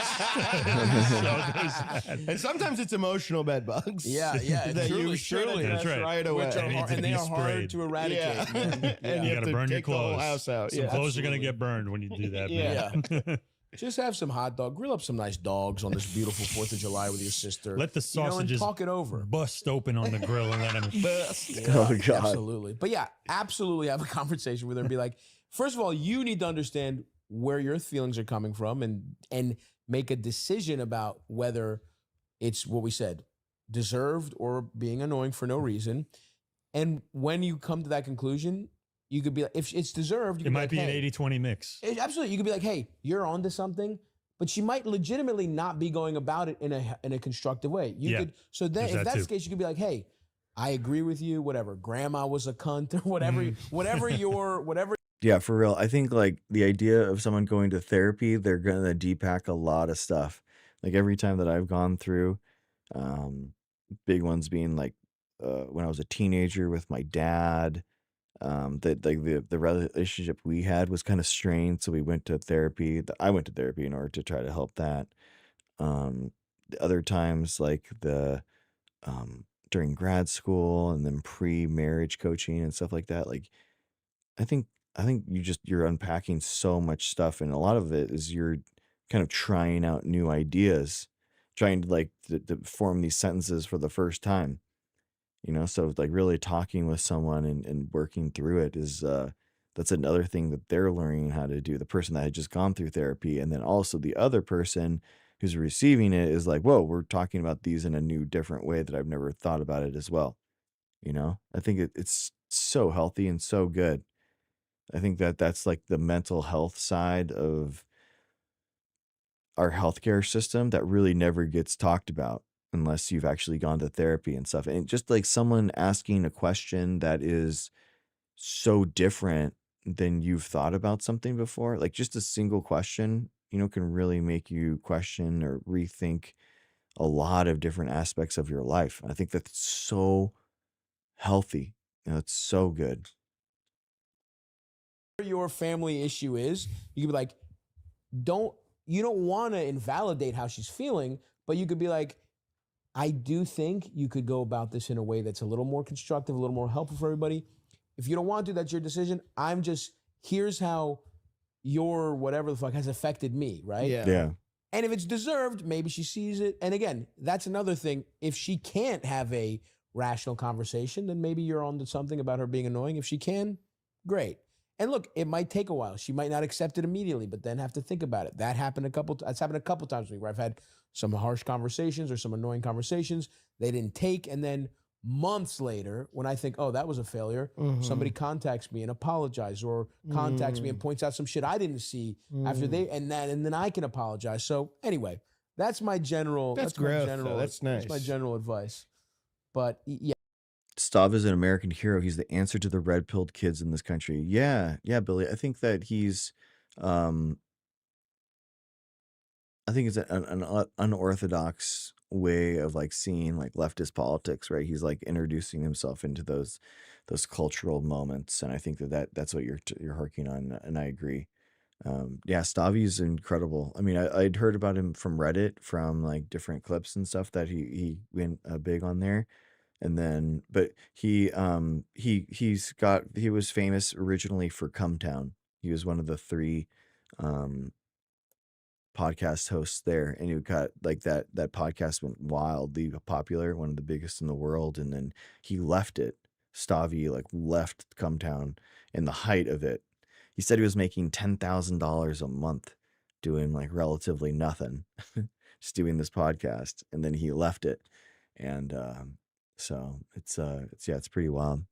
And sometimes it's emotional bed bugs. Yeah. That truly, you should truly. address right away. And they are hard to eradicate. Yeah. And you got to burn your take the whole clothes. house out. Some clothes are going to get burned when you do that. Man. Just have some hot dog. Grill up some nice dogs on this beautiful 4th of July with your sister. Let the sausages and talk it over. Bust open on the grill and let them bust. Yeah, oh, God. Absolutely. But yeah, absolutely have a conversation with her and be like, first of all, you need to understand where your feelings are coming from and make a decision about whether it's what we said, deserved or being annoying for no reason. And when you come to that conclusion, you could be like, if it's deserved, you it could might be be like, an 80-20 mix. Absolutely. You could be like, hey, you're onto something, but she might legitimately not be going about it in a constructive way. You could, so then if that's the case, you could be like, hey, I agree with you, whatever. Grandma was a cunt or whatever whatever. Yeah, for real. I think like the idea of someone going to therapy, they're gonna depack a lot of stuff. Like every time that I've gone through, big ones being like when I was a teenager with my dad. The relationship we had was kind of strained, so we went to therapy. I went to therapy in order to try to help that. The other times, like during grad school and then pre-marriage coaching and stuff like that, like I think you're unpacking so much stuff, and a lot of it is you're kind of trying out new ideas, trying to like to form these sentences for the first time. So like really talking with someone and working through it is that's another thing that they're learning how to do. The person that had just gone through therapy, and then also the other person who's receiving it is like, whoa, we're talking about these in a new, different way that I've never thought about it as well. I think it's so healthy and so good. I think that's like the mental health side of our healthcare system that really never gets talked about unless you've actually gone to therapy and stuff. And just like someone asking a question that is so different than you've thought about something before, like just a single question, can really make you question or rethink a lot of different aspects of your life. I think that's so healthy. It's so good. Your family issue is, you could be like, you don't want to invalidate how she's feeling, but you could be like, I do think you could go about this in a way that's a little more constructive, a little more helpful for everybody. If you don't want to, that's your decision. Here's how your whatever the fuck has affected me, right? Yeah. And if it's deserved, maybe she sees it. And again, that's another thing. If she can't have a rational conversation, then maybe you're on to something about her being annoying. If she can, great. And look, it might take a while. She might not accept it immediately, but then have to think about it. That's happened a couple times to me where I've had some harsh conversations or some annoying conversations. They didn't take. And then months later, when I think, oh, that was a failure, somebody contacts me and apologizes, or contacts me and points out some shit I didn't see after and then I can apologize. So anyway, that's my general. That's nice. That's my general advice. But yeah. Stav is an American hero. He's the answer to the red-pilled kids in this country. Yeah, Billy. I think that he's, I think it's an unorthodox way of like seeing like leftist politics, right? He's like introducing himself into those cultural moments, and I think that's what you're harking on, and I agree. Yeah, Stavi's incredible. I mean, I'd heard about him from Reddit, from like different clips and stuff that he went big on there. And then, but he was famous originally for Come Town. He was one of the 3 podcast hosts there, and he got like that podcast went wildly popular, one of the biggest in the world. And then he left it. Stavi like left Come Town in the height of it. He said he was making $10,000 a month doing like relatively nothing, just doing this podcast, and then he left it. And so it's pretty wild.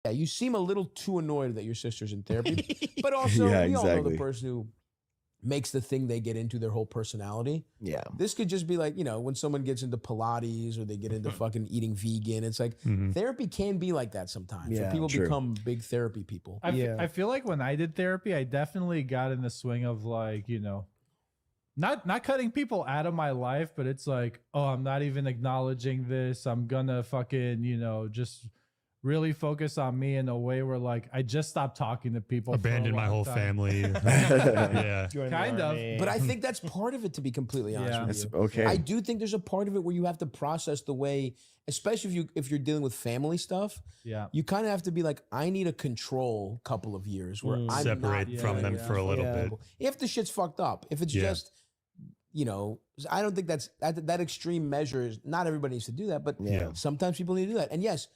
Yeah, you seem a little too annoyed that your sister's in therapy, but also Yeah, we all know the exactly. person who makes the thing they get into their whole personality. Yeah. This could just be like, you know, when someone gets into Pilates or they get into fucking eating vegan, it's like therapy can be like that sometimes. Yeah, Where people true. become big therapy people. I feel like when I did therapy, I definitely got in the swing of like, you know, not cutting people out of my life, but it's like, oh, I'm not even acknowledging this. I'm gonna fucking, you know, just really focus on me in a way where like I just stopped talking to people. Abandon my whole time. family. Yeah. Kind of. But I think that's part of it, to be completely honest Yeah. with That's you. okay. I do think there's a part of it where you have to process the way, especially if you're dealing with family stuff. Yeah. You kind of have to be like, I need a control couple of years where I'm Separate not from dealing them for a little with bit. people. If the shit's fucked up, if it's just, you know, I don't think that extreme measure is, not everybody needs to do that, but sometimes people need to do that. And yes,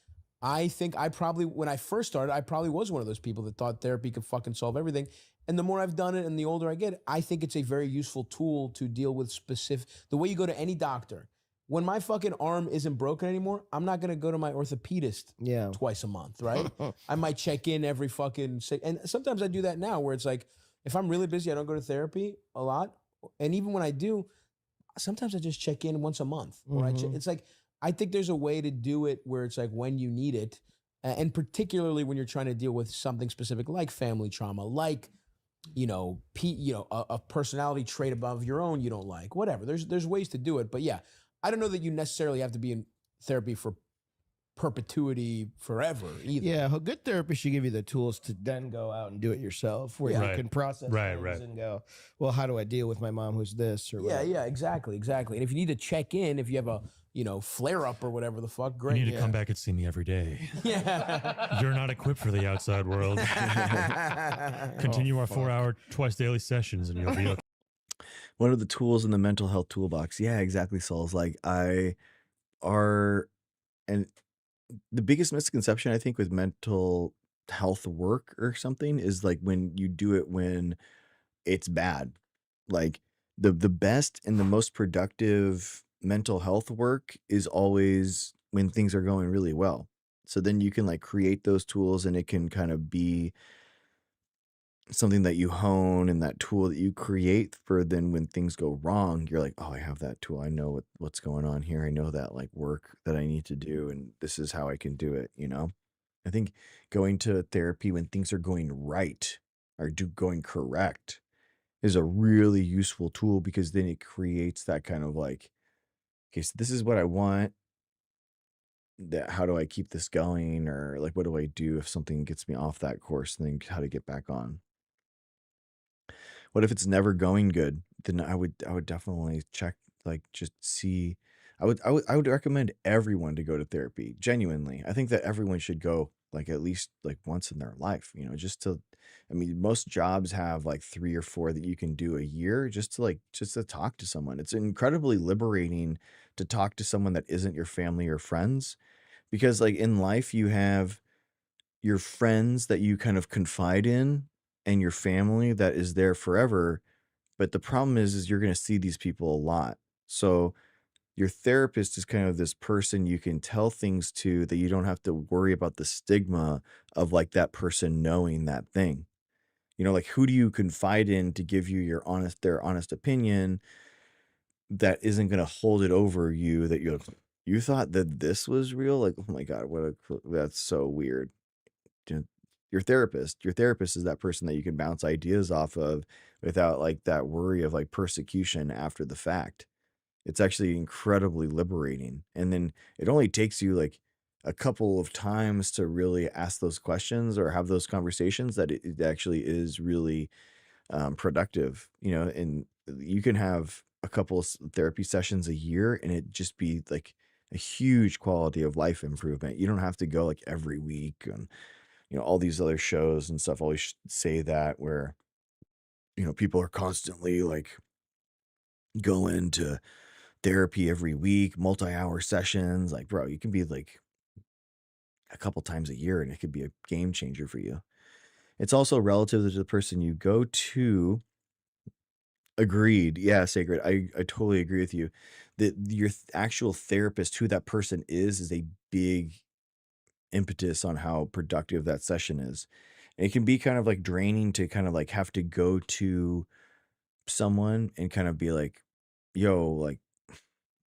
I think I probably, when I first started, I probably was one of those people that thought therapy could fucking solve everything. And the more I've done it and the older I get, I think it's a very useful tool to deal with specific, the way you go to any doctor. When my fucking arm isn't broken anymore, I'm not going to go to my orthopedist twice a month, right? I might check in every fucking, and sometimes I do that now where it's like, if I'm really busy, I don't go to therapy a lot. And even when I do, sometimes I just check in once a month. Or it's like, I think there's a way to do it where it's like when you need it, and particularly when you're trying to deal with something specific like family trauma, like, you know, a personality trait above your own you don't like, whatever. There's ways to do it. But yeah, I don't know that you necessarily have to be in therapy for perpetuity forever either. Yeah, a good therapist should give you the tools to then go out and do it yourself, where you can process things and go, well, how do I deal with my mom who's this or whatever? Yeah, exactly. And if you need to check in, if you have a, you know, flare up or whatever the fuck, great. You need to come back and see me every day. Yeah. You're not equipped for the outside world. Continue our 4-hour twice daily sessions and you'll be okay. One of the tools in the mental health toolbox. Yeah, exactly. Saul's like, and the biggest misconception I think with mental health work or something is like when you do it when it's bad. Like the best and the most productive mental health work is always when things are going really well. So then you can like create those tools and it can kind of be something that you hone, and that tool that you create for then when things go wrong, you're like, oh, I have that tool. I know what's going on here. I know that like work that I need to do, and this is how I can do it. You know, I think going to therapy when things are going right or going correct is a really useful tool, because then it creates that kind of like, okay, so this is what I want. How do I keep this going? Or like, what do I do if something gets me off that course, and then how to get back on? What if it's never going good? Then I would definitely check, like just see. I would recommend everyone to go to therapy. Genuinely. I think that everyone should go like at least like once in their life, you know, just to, I mean, most jobs have like 3 or 4 that you can do a year just to talk to someone. It's incredibly liberating to talk to someone that isn't your family or friends, because like in life you have your friends that you kind of confide in and your family that is there forever. But the problem is you're going to see these people a lot. So your therapist is kind of this person you can tell things to, that you don't have to worry about the stigma of like that person knowing that thing. You know, like who do you confide in to give you their honest opinion that isn't going to hold it over you, that you thought that this was real? Like, oh my God, that's so weird. Your therapist is that person that you can bounce ideas off of without like that worry of like persecution after the fact. It's actually incredibly liberating. And then it only takes you like a couple of times to really ask those questions or have those conversations, that it actually is really productive, you know. And you can have a couple of therapy sessions a year and it just be like a huge quality of life improvement. You don't have to go like every week, and you know, all these other shows and stuff always say that, where, you know, people are constantly like going to therapy every week, multi-hour sessions. Like, bro, you can be like a couple times a year and it could be a game changer for you. It's also relative to the person you go to. Agreed. Yeah, Sacred. I totally agree with you. That your actual therapist, who that person is a big impetus on how productive that session is. And it can be kind of like draining to kind of like have to go to someone and kind of be like, yo, like,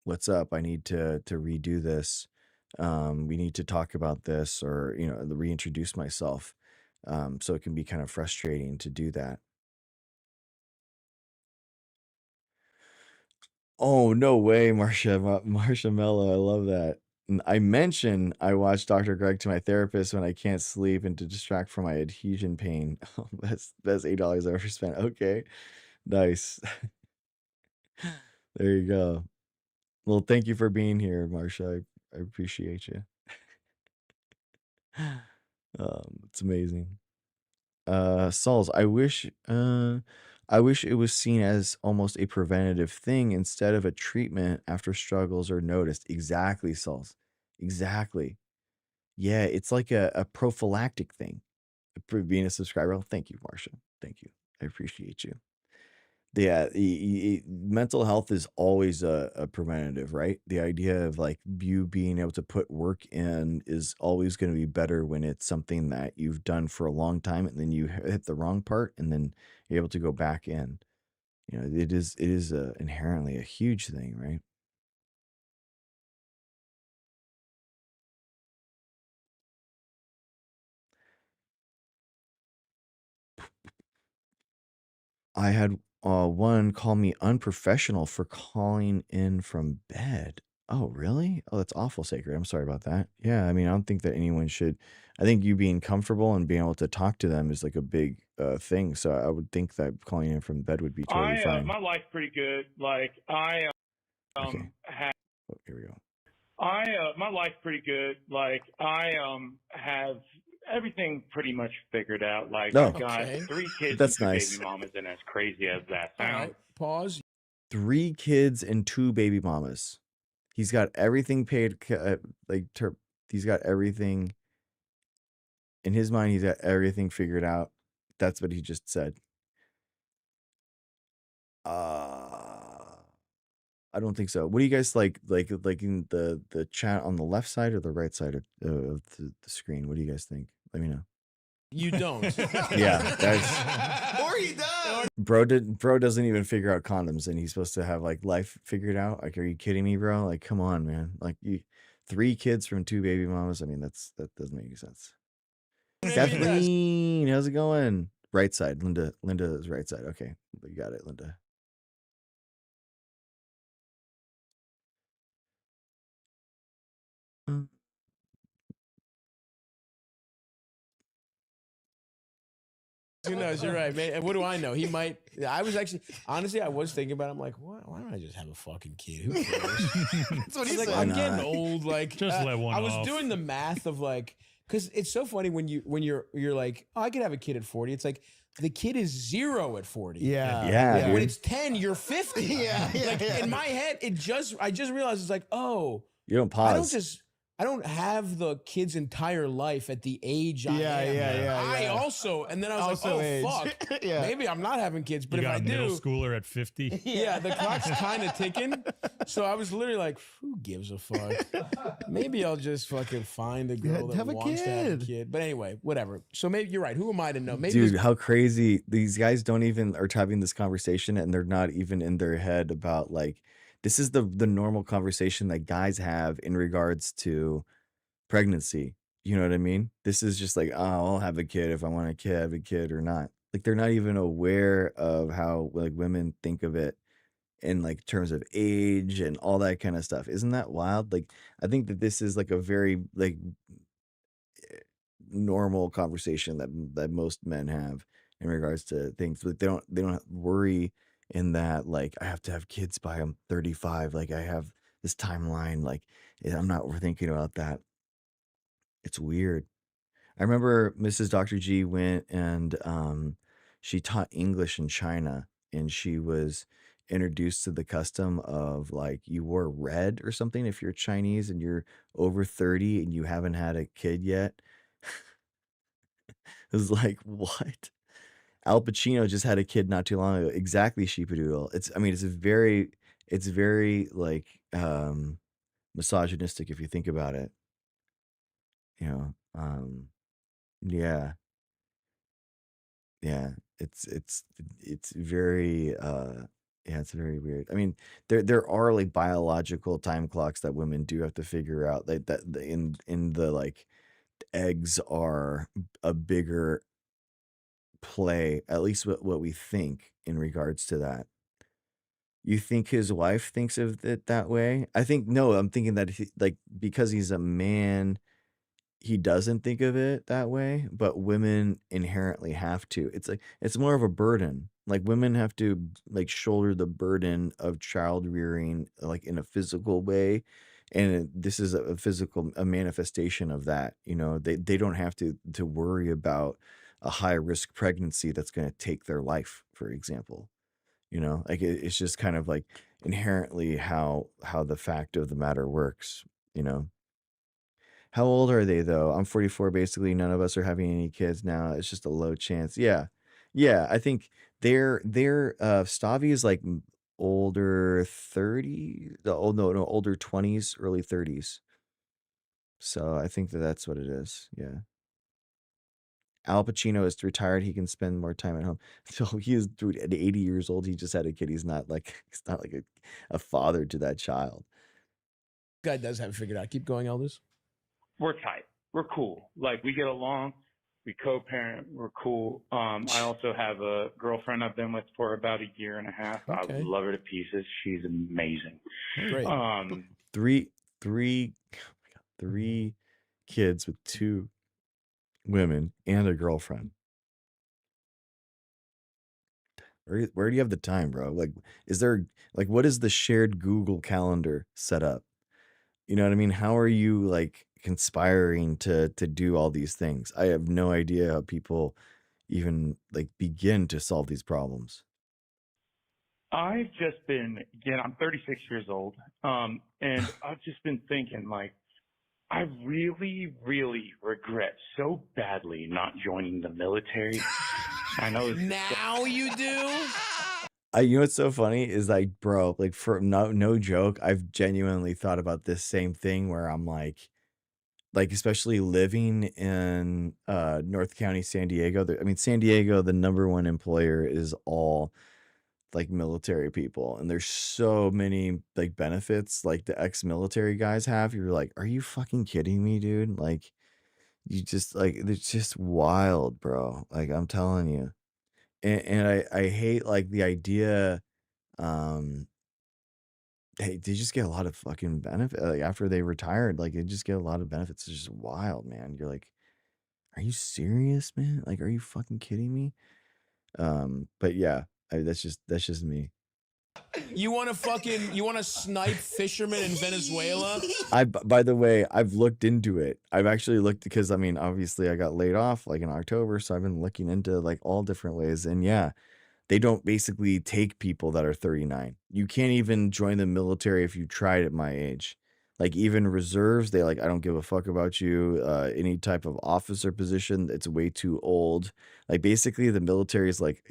what's up? I need to redo this. We need to talk about this, or, you know, reintroduce myself. So it can be kind of frustrating to do that. Oh, no way, Marsha Mello. I love that. I mention I watch Dr. Greg to my therapist when I can't sleep and to distract from my adhesion pain. Oh, that's $8 I ever spent. Okay, nice. There you go. Well, thank you for being here, Marsha. I appreciate you. It's amazing. Sauls, I wish it was seen as almost a preventative thing instead of a treatment after struggles are noticed. Exactly, Sauls. Exactly. Yeah, it's like a prophylactic thing. For being a subscriber. Oh, thank you, Marsha. Thank you. I appreciate you. Yeah, mental health is always a preventative, right? The idea of like you being able to put work in is always going to be better when it's something that you've done for a long time and then you hit the wrong part and then you're able to go back in. You know, it is inherently a huge thing, right? I had one call me unprofessional for calling in from bed. Oh, really? Oh, that's awful, Sacred. I'm sorry about that. Yeah, I mean, I don't think that anyone should. I think you being comfortable and being able to talk to them is like a big thing. So I would think that calling in from bed would be totally fine. My life's pretty good. Like I Okay. have. Oh, here we go. My life's pretty good. Like I have everything pretty much figured out. Like Oh, I've got Okay. 3 kids that's and 2 nice. baby mamas, and as crazy as that All sounds. right. Pause. 3 kids and 2 baby mamas. He's got everything paid. He's got everything in his mind. He's got everything figured out. That's what he just said. I don't think so. What do you guys like in the chat on the left side or the right side of the screen? What do you guys think? Let me know. You don't. Yeah, that's Or he does. bro doesn't even figure out condoms, and he's supposed to have like life figured out. Like, are you kidding me, bro? Like, come on, man. Like, 3 kids from 2 baby mamas. I mean, that doesn't make any sense. Kathleen, how's it going? Right side, Linda. Linda's right side. Okay, you got it, Linda. Who knows? You're right, man. And what do I know? He might. I was actually, honestly, I was thinking about it. I'm like, why don't I just have a fucking kid? Who cares? That's what he like, said. I'm getting old. Like, Just let one I was off. doing the math of like, because it's so funny when you're like, oh, I could have a kid at 40. It's like the kid is 0 at 40. Yeah, When dude. it's 10, you're 50. Like in my head, I just realized it's like, oh, You don't pause. I don't have the kid's entire life at the age I am. I also, and then I was Also like, age. oh, fuck. Yeah. Maybe I'm not having kids, but You if got I a middle do, schooler at 50. yeah, the clock's kind of ticking. So I was literally like, who gives a fuck? Maybe I'll just fucking find a girl that have a wants to have a kid. kid. But anyway, whatever. So maybe you're right. Who am I to know? Maybe Dude, this- how crazy. These guys don't even are having this conversation and they're not even in their head about like, this is the normal conversation that guys have in regards to pregnancy. You know what I mean? This is just like, oh, I'll have a kid if I want to have a kid or not. Like, they're not even aware of how like women think of it in like terms of age and all that kind of stuff. Isn't that wild? Like, I think that this is like a very like normal conversation that most men have in regards to things, but they don't worry in that like I have to have kids by I'm 35, like I have this timeline, like I'm not overthinking about that. It's weird. I remember Mrs. Dr. G went and she taught English in China, and she was introduced to the custom of like you wore red or something if you're Chinese and you're over 30 and you haven't had a kid yet. It was like, what? Al Pacino just had a kid not too long ago. Exactly, Sheepadoodle. It's, I mean, it's very like misogynistic if you think about it. You know, yeah, yeah. It's very yeah, it's very weird. I mean, there are like biological time clocks that women do have to figure out in the like eggs are a bigger play, at least what we think in regards to that. You think his wife thinks of it that way? I think no, I'm thinking that like because he's a man, he doesn't think of it that way, but women inherently have to. It's like it's more of a burden. Like women have to like shoulder the burden of child rearing like in a physical way. And this is a physical a manifestation of that. You know, they don't have to worry about a high risk pregnancy that's going to take their life, for example. You know, like it's just kind of like inherently how the fact of the matter works, you know. How old are they though? I'm 44. Basically, none of us are having any kids now. It's just a low chance. Yeah, yeah. I think they're Stavi is like older 30. Oh no, older 20s, early 30s. So I think that's what it is. Yeah. Al Pacino is retired. He can spend more time at home. So he is, dude, at 80 years old. He just had a kid. He's not like a father to that child. Guy does have it figured out. Keep going, Elders. We're tight. We're cool. Like we get along. We co-parent. We're cool. I also have a girlfriend I've been with for about a year and a half. Okay. I love her to pieces. She's amazing. Great. Three kids with 2 women and a girlfriend. Where do you have the time, bro? Like, is there like what is the shared Google Calendar set up? You know what I mean? How are you like conspiring to do all these things? I have no idea how people even like begin to solve these problems. I've just been, again, I'm 36 years old. And I've just been thinking like, I really, really regret so badly not joining the military. I know. Now you do? You know what's so funny is like, bro, like for no joke, I've genuinely thought about this same thing where I'm like especially living in North County, San Diego. I mean, San Diego, the #1 employer is all like military people, and there's so many like benefits like the ex-military guys have. You're like, are you fucking kidding me, dude? Like, you just like it's just wild, bro. Like I'm telling you. And I hate like the idea they just get a lot of fucking benefit like after they retired, like they just get a lot of benefits. It's just wild, man. You're like, are you serious, man? Like, are you fucking kidding me? But yeah, that's just me. You want to snipe fishermen in Venezuela? By the way, I've looked into it. I've actually looked because I mean, obviously I got laid off like in October, so I've been looking into like all different ways. And yeah, they don't basically take people that are 39. You can't even join the military if you tried at my age. Like even reserves, they like, I don't give a fuck about you. Any type of officer position, it's way too old. Like basically the military is like,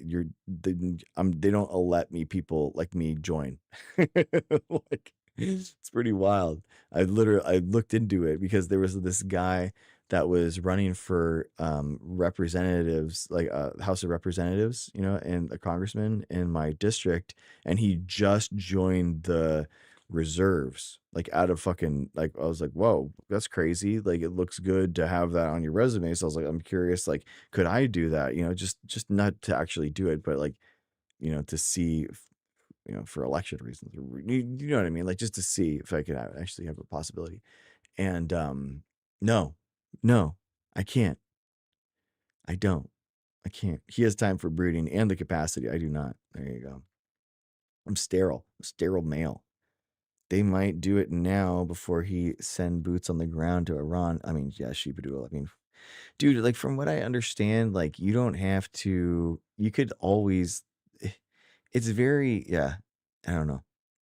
they don't let people like me join. Like it's pretty wild. I looked into it because there was this guy that was running for representatives, like House of Representatives, you know, and a congressman in my district, and he just joined the reserves, like out of fucking like I was like, whoa, that's crazy. Like it looks good to have that on your resume. So I was like, I'm curious, like, could I do that? You know, just not to actually do it, but like, you know, to see for election reasons. You know what I mean? Like just to see if I could actually have a possibility. And no, I can't. I don't. I can't. He has time for brooding and the capacity. I do not. There you go. I'm sterile. I'm sterile male. They might do it now before he send boots on the ground to Iran. I mean, yeah, sheepadoodle. I mean, dude, like from what I understand, like you don't have to. You could always. It's very yeah. I don't know.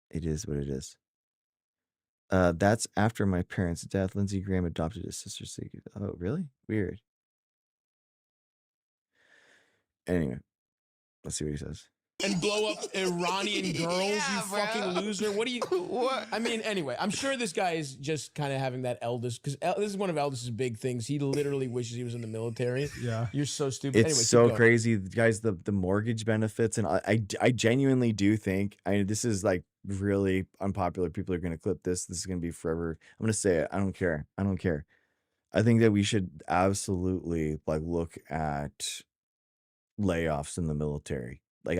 It is what it is. That's after my parents' death. Lindsey Graham adopted his sister. Oh, really? Weird. Anyway, let's see what he says. And blow up Iranian girls, Yeah, you bro. fucking loser. What do you? What? I mean, anyway, I'm sure this guy is just kind of having that Eldest, because this is one of Eldest's big things. He literally wishes he was in the military. Yeah, you're so stupid. It's anyway, so crazy, guys. The mortgage benefits, and I genuinely do think. This is like really unpopular. People are gonna clip this. This is gonna be forever. I'm gonna say it. I don't care. I don't care. I think that we should absolutely like look at layoffs in the military. Like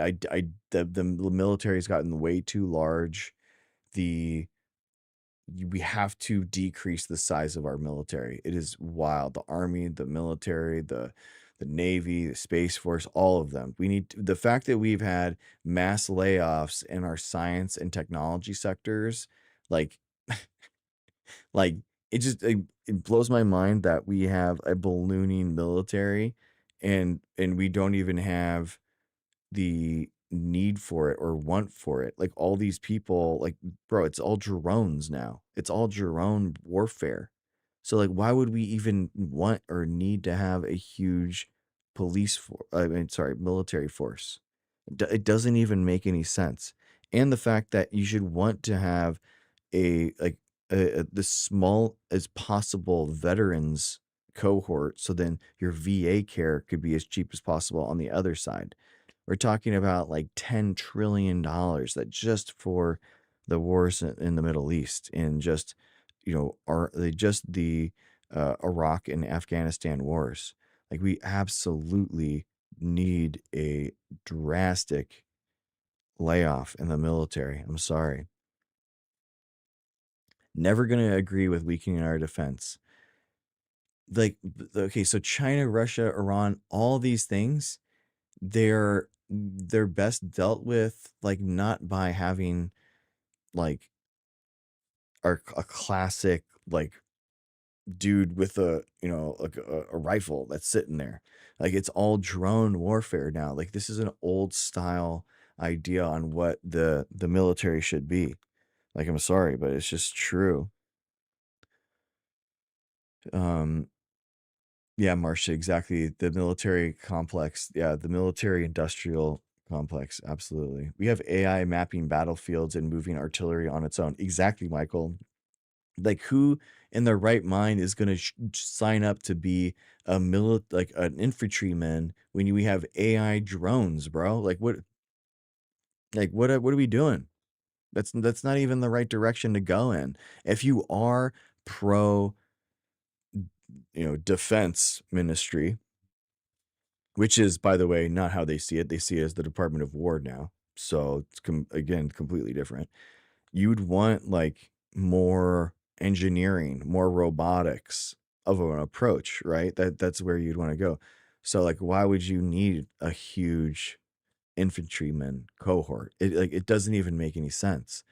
the military's gotten way too large. We have to decrease the size of our military. It is wild. The army, the military, the Navy, the Space Force, all of them. We need the fact that we've had mass layoffs in our science and technology sectors, like like it blows my mind that we have a ballooning military and we don't even have the need for it or want for it. Like all these people, like, bro, it's all drones now. It's all drone warfare. So like, why would we even want or need to have a huge military force? It doesn't even make any sense. And the fact that you should want to have the small as possible veterans cohort, so then your VA care could be as cheap as possible on the other side. We're talking about like $10 trillion that just for the wars in the Middle East and just, the Iraq and Afghanistan wars. Like we absolutely need a drastic layoff in the military. I'm sorry. Never going to agree with weakening our defense. Like, okay, so China, Russia, Iran, all these things, they're best dealt with like not by having like a classic like dude with a a rifle that's sitting there. Like it's all drone warfare now. Like this is an old style idea on what the military should be. Like I'm sorry, but it's just true. Yeah, Marcia, exactly. The military complex. Yeah, the military industrial complex. Absolutely. We have AI mapping battlefields and moving artillery on its own. Exactly, Michael. Like who in their right mind is going to sign up to be like an infantryman when we have AI drones, bro? Like what are we doing? That's not even the right direction to go in. If you are pro defense ministry, which is, by the way, not how they see it. They see it as the Department of War now. So it's again completely different. You'd want like more engineering, more robotics of an approach, right? That's where you'd want to go. So like, why would you need a huge infantryman cohort? It doesn't even make any sense.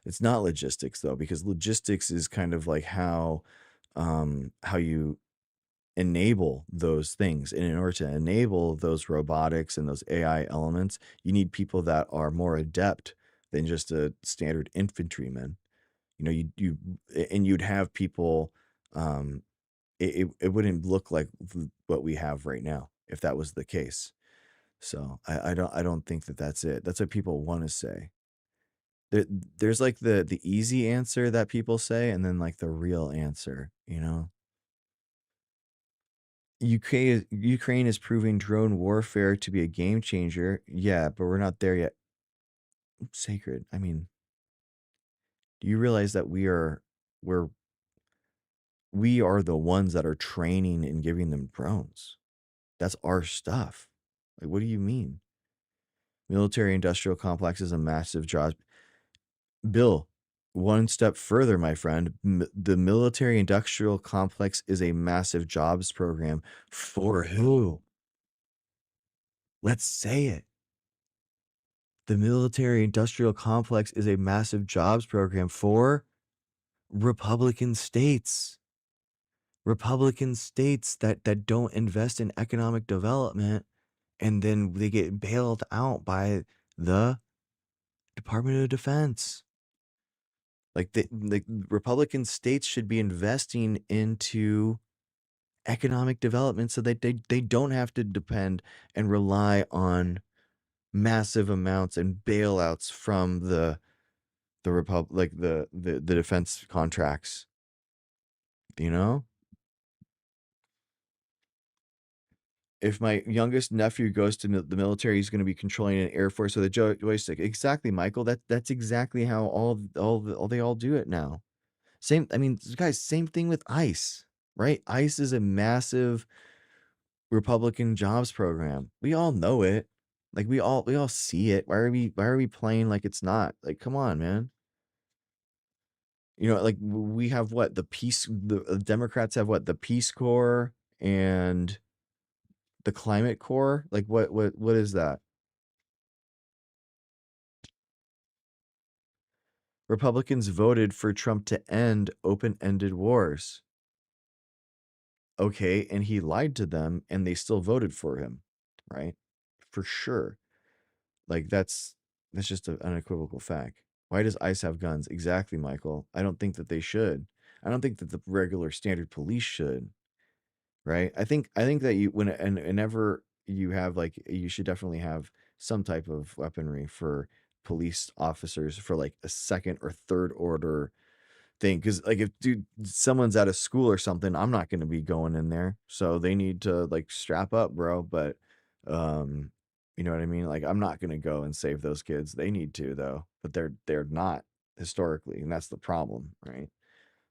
It's not logistics though, because logistics is kind of like how you enable those things. And in order to enable those robotics and those AI elements, you need people that are more adept than just a standard infantryman. You'd have people, it wouldn't look like what we have right now if that was the case. So I don't think that that's it. That's what people want to say. There's like the easy answer that people say, and then like the real answer, Ukraine is proving drone warfare to be a game changer. Yeah, but we're not there yet. Sacred. I mean, do you realize that we are the ones that are training and giving them drones? That's our stuff. Like, what do you mean? Military industrial complex is a massive job. Bill, one step further, my friend. The military industrial complex is a massive jobs program for who? Let's say it. The military industrial complex is a massive jobs program for Republican states. Republican states that don't invest in economic development, and then they get bailed out by the Department of Defense. Like the Republican states should be investing into economic development so that they don't have to depend and rely on massive amounts and bailouts from the defense contracts. You know? If my youngest nephew goes to the military, he's going to be controlling an Air Force with a joystick. Exactly, Michael. That's exactly how they all do it now. Same. I mean, guys, same thing with ICE, right? ICE is a massive Republican jobs program. We all know it. Like we all see it. Why are we playing like it's not? Like, come on, man. You know, like we have what the Democrats have what the Peace Corps and the Climate Corps. Like what is that? Republicans voted for Trump to end open-ended wars. Okay, and he lied to them and they still voted for him, right? For sure. Like that's just an unequivocal fact. Why does ICE have guns? Exactly, Michael. I don't think that they should. I don't think that the regular standard police should, right? I think that you whenever you have like you should definitely have some type of weaponry for police officers for like a second or third order thing, because like if someone's out of school or something, I'm not going to be going in there, so they need to like strap up, bro. But you know what I mean, like I'm not going to go and save those kids. They need to though, but they're not historically, and that's the problem, right?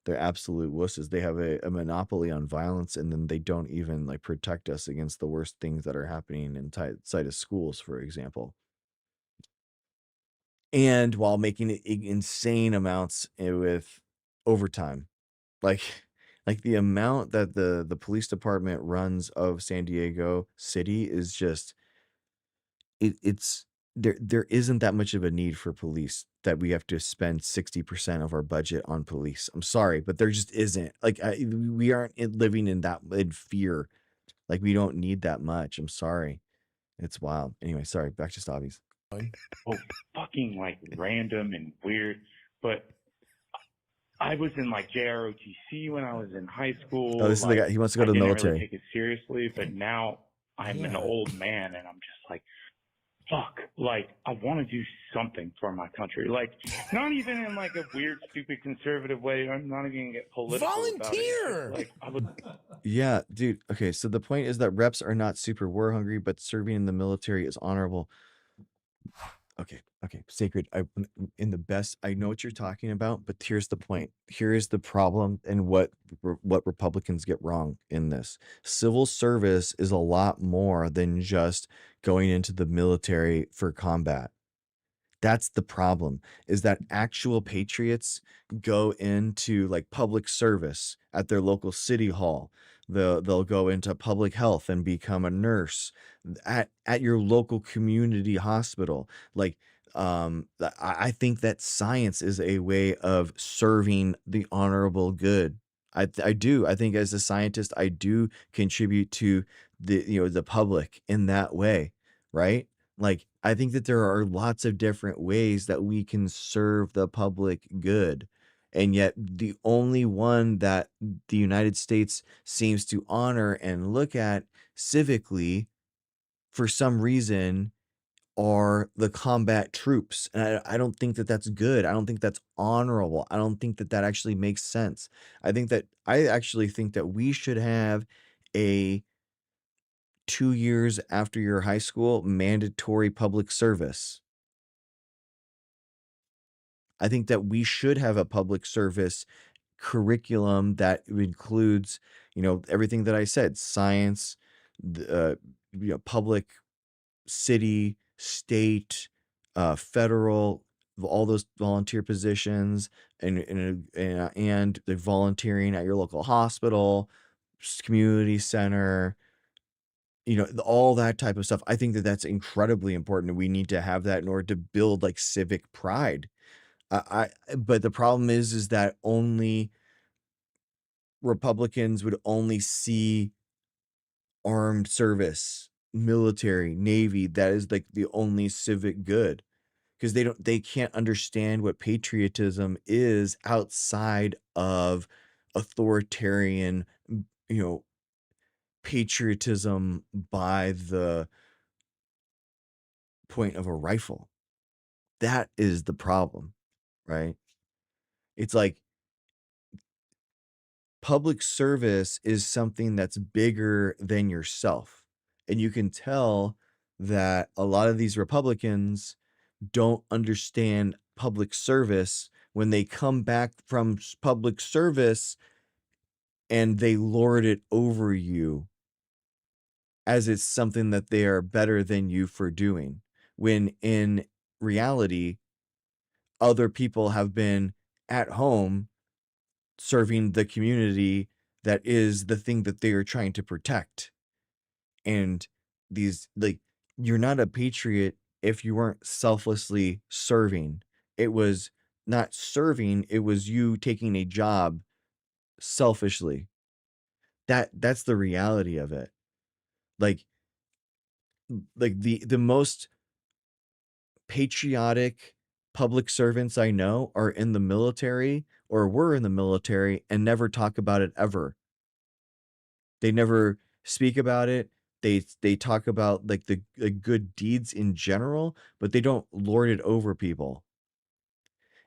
They're absolute wusses. They have a monopoly on violence, and then they don't even like protect us against the worst things that are happening inside of schools, for example. And while making insane amounts with overtime, like the amount that the police department runs of San Diego City is just it's there isn't that much of a need for police that we have to spend 60% of our budget on police. I'm sorry, but there just isn't. Like we aren't living in fear. Like we don't need that much. I'm sorry. It's wild. Anyway, sorry. Back to Stavies. Oh, fucking like random and weird, but I was in like JROTC when I was in high school. Oh, this is the guy. He wants to go to the military. I didn't really take it seriously, but now I'm an old man and I'm just like, fuck, like I want to do something for my country. Like not even in like a weird, stupid conservative way. I'm not even gonna get political. Volunteer. Like I would. Yeah, dude. Okay, so the point is that reps are not super war hungry, but serving in the military is honorable. Okay, Sacred. I know what you're talking about, but here's the point. Here is the problem, and what Republicans get wrong in this. Civil service is a lot more than just going into the military for combat. That's the problem, is that actual patriots go into like public service at their local city hall. They'll go into public health and become a nurse at your local community hospital. Like, I think that science is a way of serving the honorable good. I do. I think as a scientist, I do contribute to the public in that way, right? Like, I think that there are lots of different ways that we can serve the public good. And yet the only one that the United States seems to honor and look at civically for some reason are the combat troops. And I don't think that that's good. I don't think that's honorable. I don't think that that actually makes sense. I actually think that we should have a 2 years after your high school mandatory public service. I think that we should have a public service curriculum that includes, everything that I said, science, public, city, state, federal, all those volunteer positions, and the volunteering at your local hospital, community center, all that type of stuff. I think that that's incredibly important, and we need to have that in order to build like civic pride. But the problem is that only Republicans would only see armed service, military, Navy. That is like the only civic good, because they can't understand what patriotism is outside of authoritarian, patriotism by the point of a rifle. That is the problem, right? It's like public service is something that's bigger than yourself. And you can tell that a lot of these Republicans don't understand public service when they come back from public service and they lord it over you as it's something that they are better than you for doing, when in reality, other people have been at home serving the community that is the thing that they are trying to protect. And these, like, you're not a patriot if you weren't selflessly serving. It was not serving, it was you taking a job selfishly. That's the reality of it. Like the most patriotic public servants I know are in the military or were in the military and never talk about it ever. They never speak about it. They talk about like the good deeds in general, but they don't lord it over people.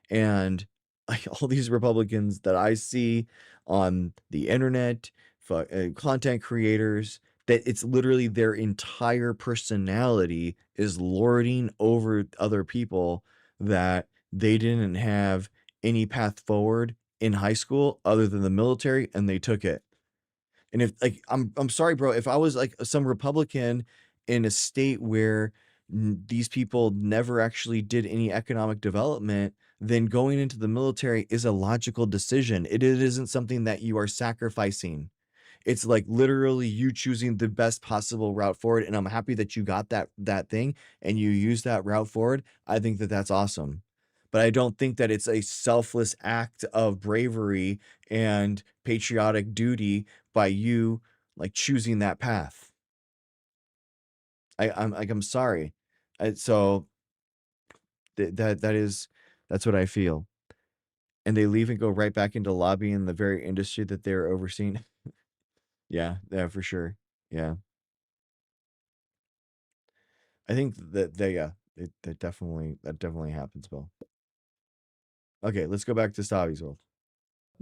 And like all these Republicans that I see on the internet, content creators, that it's literally their entire personality is lording over other people, that they didn't have any path forward in high school other than the military, and they took it. And if like I'm sorry, bro, if I was like some Republican in a state where these people never actually did any economic development, then going into the military is a logical decision. It isn't something that you are sacrificing. It's like literally you choosing the best possible route forward. And I'm happy that you got that thing and you use that route forward. I think that that's awesome. But I don't think that it's a selfless act of bravery and patriotic duty by you like choosing that path. I'm sorry. So that's what I feel. And they leave and go right back into lobbying the very industry that they're overseeing. Yeah, for sure. Yeah. I think that that definitely happens, Bill. Okay, let's go back to Stavi's world.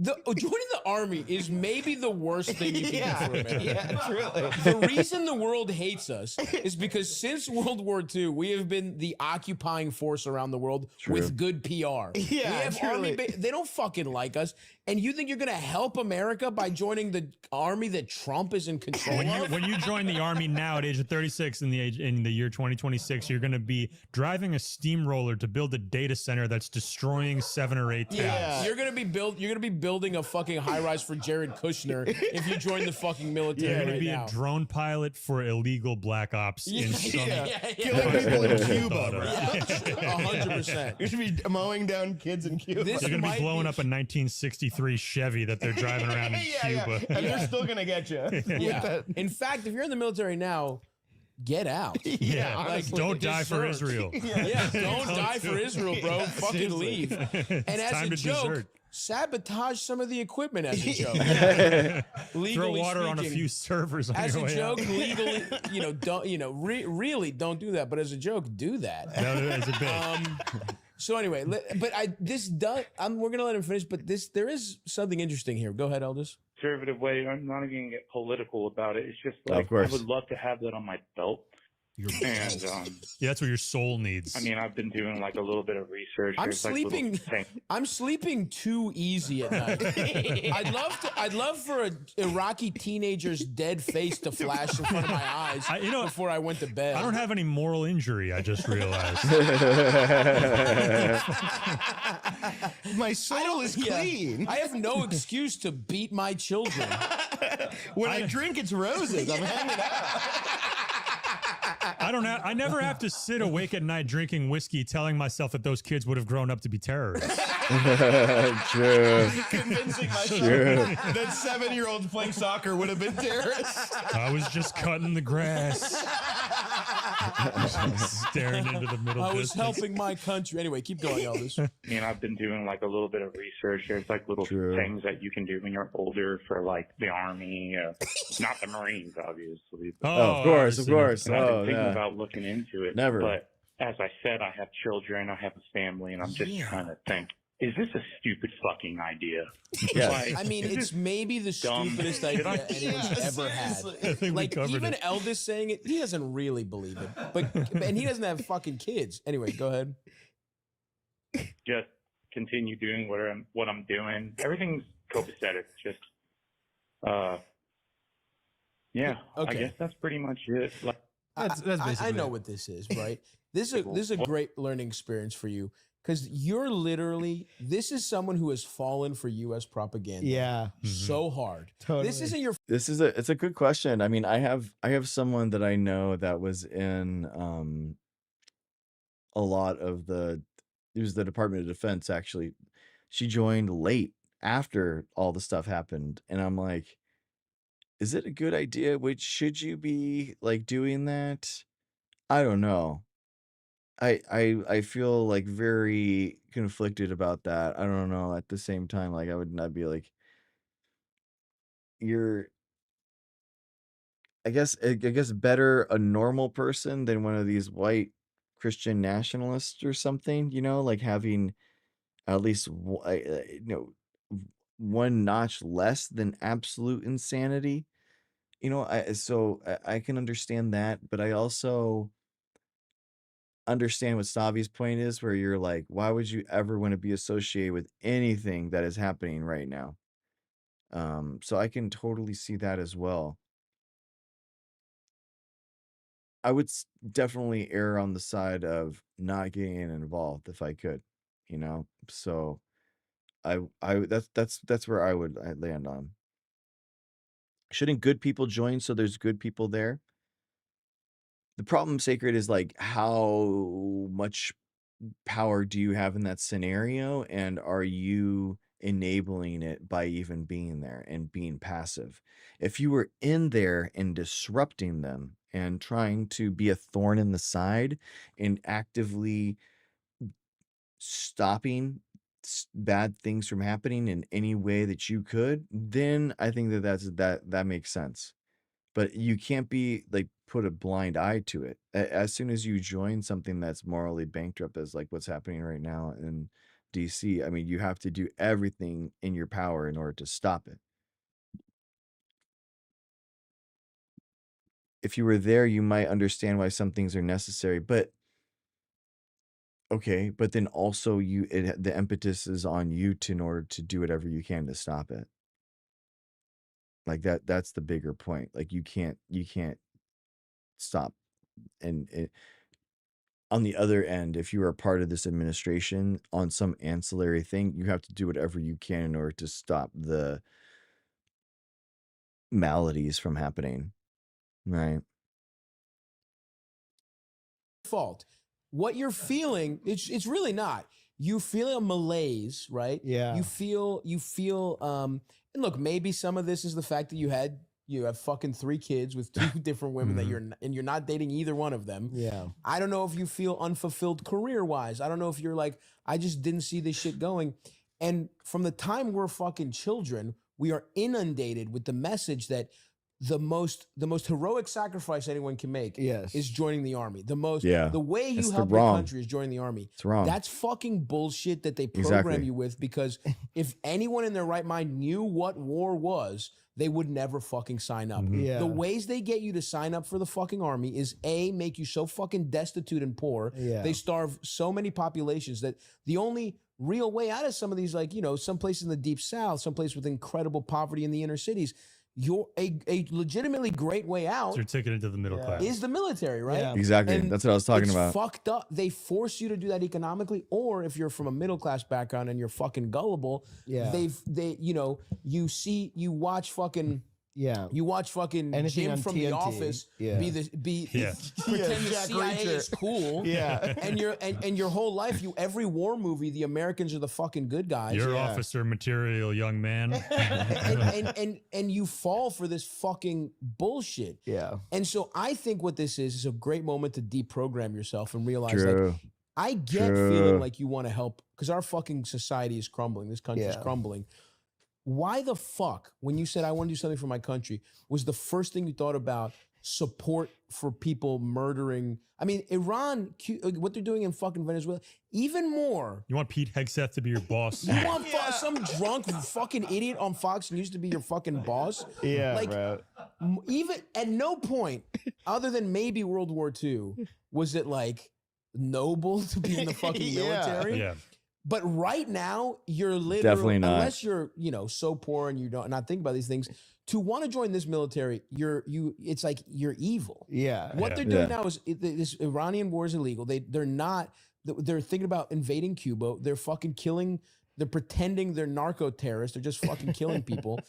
Joining the army is maybe the worst thing you can do for America. Yeah, truly. The reason the world hates us is because since World War II, we have been the occupying force around the world with good PR. Yeah, we have army. They don't fucking like us. And you think you're going to help America by joining the army that Trump is in control of? When you join the army now at age of 36 in the year 2026, you're going to be driving a steamroller to build a data center that's destroying 7 or 8 towns. Yeah, you're going to be building a fucking high rise for Jared Kushner if you join the fucking military. You're going to be a drone pilot for illegal black ops in some killing people in Cuba. 100%. You should be mowing down kids in Cuba. You're going to be blowing up a 1963 Chevy that they're driving around in Cuba. And they're still going to get you. Yeah. In fact, if you're in the military now, get out. Don't die for Israel. Don't die for Israel, bro. Fucking leave. And as a joke, sabotage some of the equipment as a joke. Throw water on a few servers. As a joke, legally, really don't do that. But as a joke, do that. No, as a bit. So anyway, but we're gonna let him finish. But there is something interesting here. Go ahead, Eldest. Conservative way. I'm not even gonna get political about it. It's just like I would love to have that on my belt. And yeah, that's what your soul needs. I mean, I've been doing like a little bit of research. I'm There's, like, little sleeping. things- I'm sleeping too easy at night. I'd love for an Iraqi teenager's dead face to flash in front of my eyes before I went to bed. I don't have any moral injury. I just realized. My soul is clean. I have no excuse to beat my children. When I drink, it's roses. I'm hanging out. I never have to sit awake at night drinking whiskey, telling myself that those kids would have grown up to be terrorists. True. Convincing myself that 7-year-olds playing soccer would have been terrorists. I was just cutting the grass. Staring into the middle I was distance. helping my country. Anyway, keep going, Elvis. I mean, I've been doing like a little bit of research. There's like little things that you can do when you're older for like the Army, not the Marines, obviously. Of course. And I've been thinking about looking into it. Never. But as I said, I have children, I have a family, and I'm just trying to think, is this a stupid fucking idea? Yes. Like, I mean, it's maybe the dumb? stupidest Should I- idea anyone's ever had. Like, even Elvis saying it, he doesn't really believe it. And he doesn't have fucking kids. Anyway, go ahead. Just continue doing what I'm doing. Everything's copacetic. Just, yeah. Okay. I guess that's pretty much it. Like, That's basically I know it. what this is, right? This is a great learning experience for you because you're literally, this is someone who has fallen for U.S. propaganda. Yeah. So hard. Totally. This isn't your It's a good question. I mean, I have someone that I know that was in a lot of it was the Department of Defense actually. She joined late after all the stuff happened, and I'm like, is it a good idea? Should you be like doing that? I don't know. I feel like very conflicted about that. I don't know. At the same time, like I would not be like, I guess better a normal person than one of these white Christian nationalists or something, like having at least one notch less than absolute insanity. I can understand that, but I also understand what Savi's point is, where you're like, why would you ever want to be associated with anything that is happening right now? So I can totally see that as well. I would definitely err on the side of not getting involved if I could, So that's where I'd land on. Shouldn't good people join so there's good people there? The problem, Sacred, is like how much power do you have in that scenario, and are you enabling it by even being there and being passive? If you were in there and disrupting them and trying to be a thorn in the side and actively stopping bad things from happening in any way that you could, then I think that makes sense. But you can't be like put a blind eye to it. As soon as you join something that's morally bankrupt, as like what's happening right now in DC, I mean, you have to do everything in your power in order to stop it. If you were there, you might understand why some things are necessary, but okay, but then also the impetus is on you in order to do whatever you can to stop it. Like that's the bigger point. Like you can't stop. And on the other end, if you are a part of this administration on some ancillary thing, you have to do whatever you can in order to stop the maladies from happening. Right. fault. What you're feeling, it's really not. You feel a malaise, right? Yeah. You feel, and look, maybe some of this is the fact that you have fucking 3 kids with 2 different women that you're not dating either one of them. Yeah. I don't know if you feel unfulfilled career-wise. I don't know if you're like, I just didn't see this shit going. And from the time we're fucking children, we are inundated with the message that the most heroic sacrifice anyone can make is joining the army. The way you help your country is joining the army. It's wrong. That's fucking bullshit that they program you with, because if anyone in their right mind knew what war was, they would never fucking sign up. Yeah. The ways they get you to sign up for the fucking army is A, make you so fucking destitute and poor. Yeah. They starve so many populations that the only real way out of some of these, like, you know, some places in the deep south, some place with incredible poverty in the inner cities, a legitimately great way out. It's your ticket into the middle class. Is the military, right? Yeah. Exactly. And That's what I was talking it's about. Fucked up. They force you to do that economically, or if you're from a middle class background and you're fucking gullible, Yeah. you watch fucking. Yeah. You watch fucking Anything Jim on from TNT. The Office Yeah. pretend the Jack CIA Reacher. is cool. Yeah. and your whole life, every war movie, the Americans are the fucking good guys. You're officer material, young man. and you fall for this fucking bullshit. Yeah. And so I think what this is a great moment to deprogram yourself and realize True. like I get True. feeling like you want to help because our fucking society is crumbling. This country is Yeah. crumbling. Why the fuck, when you said I want to do something for my country, was the first thing you thought about support for people murdering? I mean, Iran, what they're doing in fucking Venezuela, even more. You want Pete Hegseth to be your boss? You want some drunk fucking idiot on Fox News to be your fucking boss? Yeah, like, bro. Even at no point, other than maybe World War II, was it like noble to be in the fucking military. Yeah. But right now, you're literally, Definitely not. unless you're, so poor and you don't not think about these things, to want to join this military, it's like you're evil. Yeah. What they're doing now is this Iranian war is illegal. They're thinking about invading Cuba. They're fucking killing. They're pretending they're narco terrorists. They're just fucking killing people.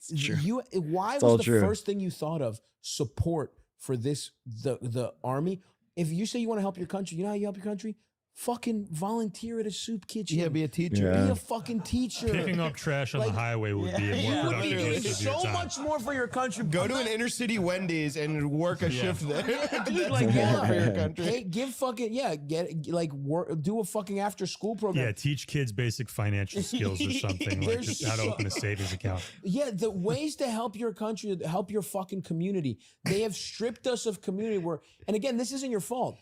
Why was the first thing you thought of support for the army? If you say you want to help your country, you know how you help your country? Fucking volunteer at a soup kitchen. Yeah, be a teacher. Be a fucking teacher. Picking up trash on the highway would be a more productive use of your so time. much more for your country. Go to an inner city Wendy's and work a shift there. Dude, like, for your country. Hey, give fucking do a fucking after school program. Yeah, teach kids basic financial skills or something, like just how to open a savings account. Yeah, the ways to help your country, help your fucking community. They have stripped us of community and again, this isn't your fault.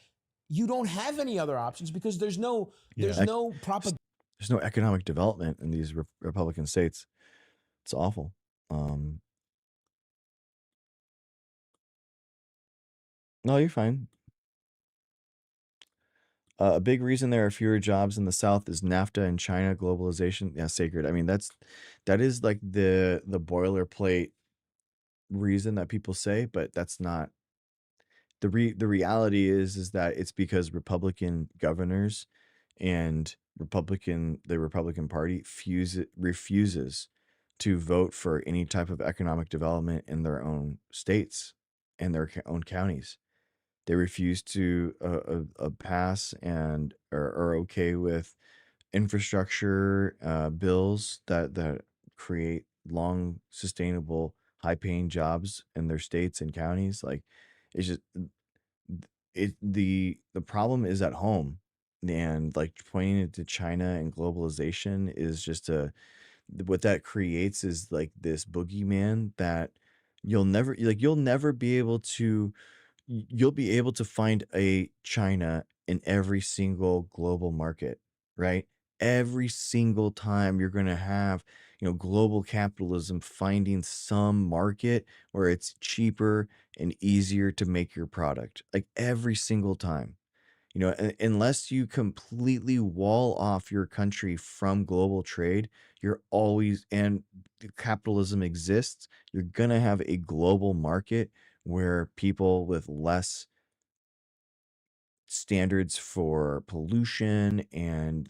You don't have any other options because there's no propaganda. There's no economic development in these Republican states. It's awful. No, you're fine. A big reason there are fewer jobs in the South is NAFTA and China globalization. Yeah, sacred. I mean, that is like the boilerplate reason that people say, but that's not. The reality is that it's because Republican governors and the Republican Party refuses to vote for any type of economic development in their own states and their own counties. They refuse to pass and are okay with infrastructure bills that create long, sustainable, high-paying jobs in their states and counties. Like, it's just the problem is at home, and like pointing it to China and globalization is just what that creates is like this boogeyman that you'll never be able to. You'll be able to find a China in every single global market, right? Every single time you're going to have, global capitalism finding some market where it's cheaper and easier to make your product. Like every single time, unless you completely wall off your country from global trade, and capitalism exists, you're going to have a global market where people with less standards for pollution and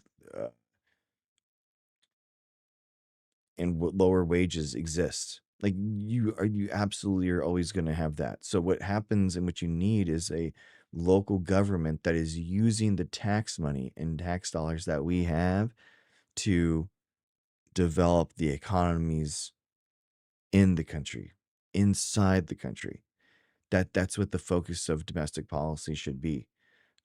lower wages exist. Like you absolutely are always going to have that. So what happens and what you need is a local government that is using the tax money and tax dollars that we have to develop the economies in the country, inside the country. That's what the focus of domestic policy should be.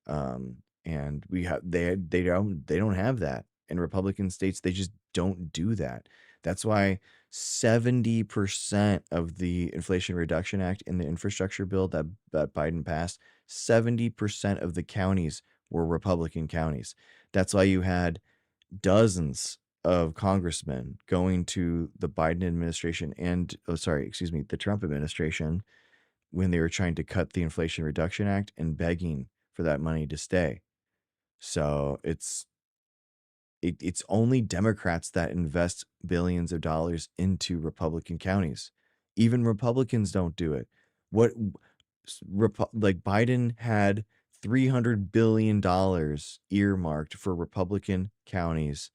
And they don't have that. In Republican states, they just don't do that. That's why 70% of the Inflation Reduction Act in the infrastructure bill that Biden passed, 70% of the counties were Republican counties. That's why you had dozens of congressmen going to the Biden administration and, the Trump administration when they were trying to cut the Inflation Reduction Act and begging for that money to stay. So it's only Democrats that invest billions of dollars into Republican counties. Even Republicans don't do it. Like Biden had $300 billion earmarked for Republican counties,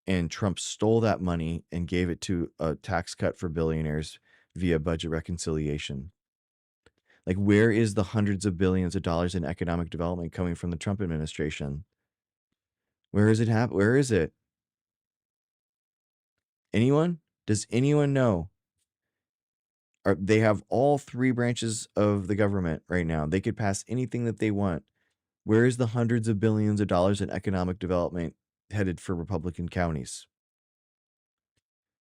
and Trump stole that money and gave it to a tax cut for billionaires via budget reconciliation. Like, where is the hundreds of billions of dollars in economic development coming from the Trump administration? Where is it Where is it? Anyone? Does anyone know? They have all three branches of the government right now. They could pass anything that they want. Where is the hundreds of billions of dollars in economic development headed for Republican counties?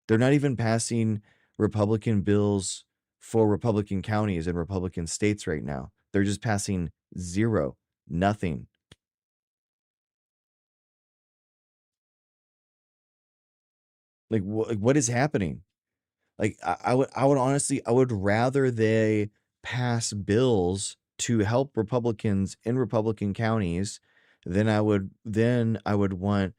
They're not even passing Republican bills for Republican counties and Republican states right now. They're just passing zero, nothing. Like, what is happening? Like, I would honestly, I would rather they pass bills to help Republicans in Republican counties than I would want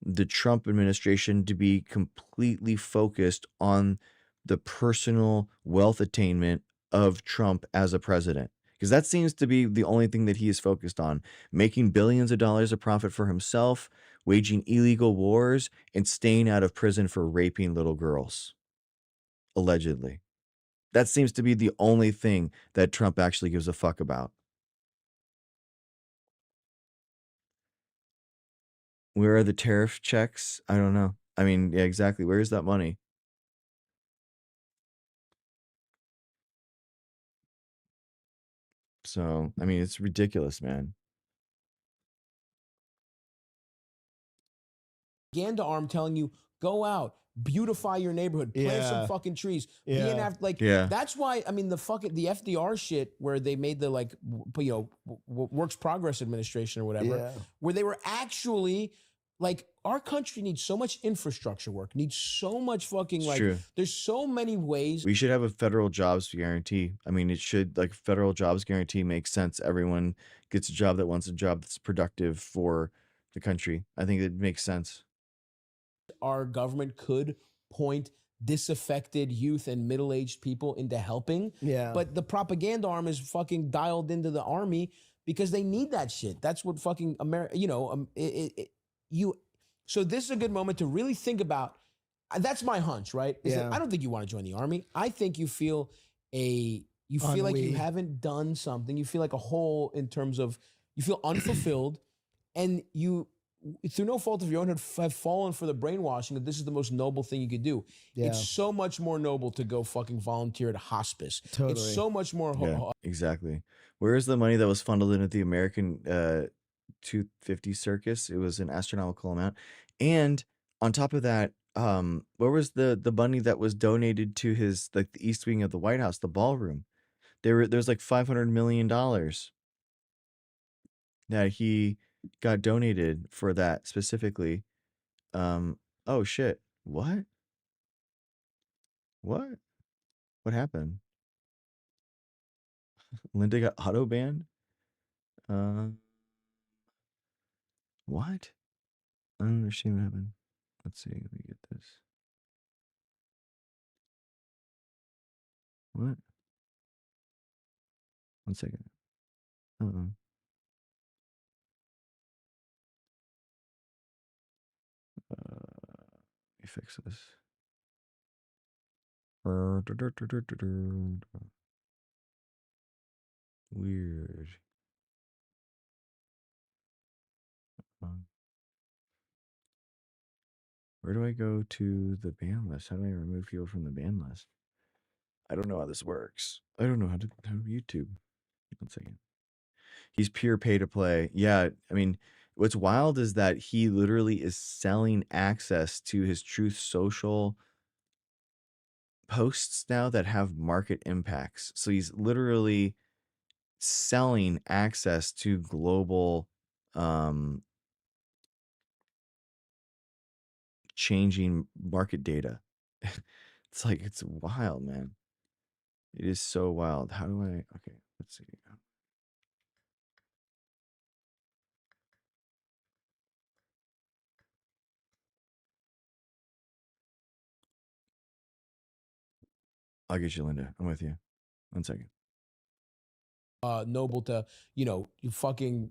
the Trump administration to be completely focused on the personal wealth attainment of Trump as a president. Because that seems to be the only thing that he is focused on, making billions of dollars of profit for himself, waging illegal wars, and staying out of prison for raping little girls. Allegedly. That seems to be the only thing that Trump actually gives a fuck about. Where are the tariff checks? I don't know. I mean, yeah, exactly. Where is that money? So, I mean, it's ridiculous, man. Propaganda arm telling you, go out, beautify your neighborhood, plant some fucking trees. That's why, I mean, the FDR shit where they made the Works Progress Administration or whatever, where they were actually like, our country needs so much infrastructure work, needs so much fucking there's so many ways. We should have a federal jobs guarantee. I mean, it should, like, federal jobs guarantee makes sense. Everyone gets a job that wants a job that's productive for the country. I think it makes sense. Our government could point disaffected youth and middle-aged people into helping. Yeah. But the propaganda arm is fucking dialed into the army because they need that shit. That's what fucking America, so this is a good moment to really think about. That's my hunch, right? I don't think you want to join the army. I think you feel like you haven't done something. You feel like a hole in terms of, you feel unfulfilled, and you, through no fault of your own, have fallen for the brainwashing that this is the most noble thing you could do. Yeah. It's so much more noble to go fucking volunteer at a hospice. Totally. It's so much more. Exactly. Where is the money that was funneled into the American 250 circus? It was an astronomical amount. And on top of that, where was the money that was donated to his, like, the East Wing of the White House, the ballroom? There's like $500 million that he got donated for that specifically. Oh shit. What happened? Linda got auto banned? What? I don't understand what happened. Let's see, let me get this. What? 1 second. Let me fix this. Weird. Where do I go to the ban list? How do I remove people from the ban list? I don't know how this works. I don't know how to YouTube. 1 second. He's pure pay to play. Yeah, I mean, what's wild is that he literally is selling access to his Truth Social posts now that have market impacts. So he's literally selling access to global changing market data. It's like, it's wild, man. It is so wild. How do I, okay, let's see. I'll get you, Linda. I'm with you. 1 second. Noble to, you know, you fucking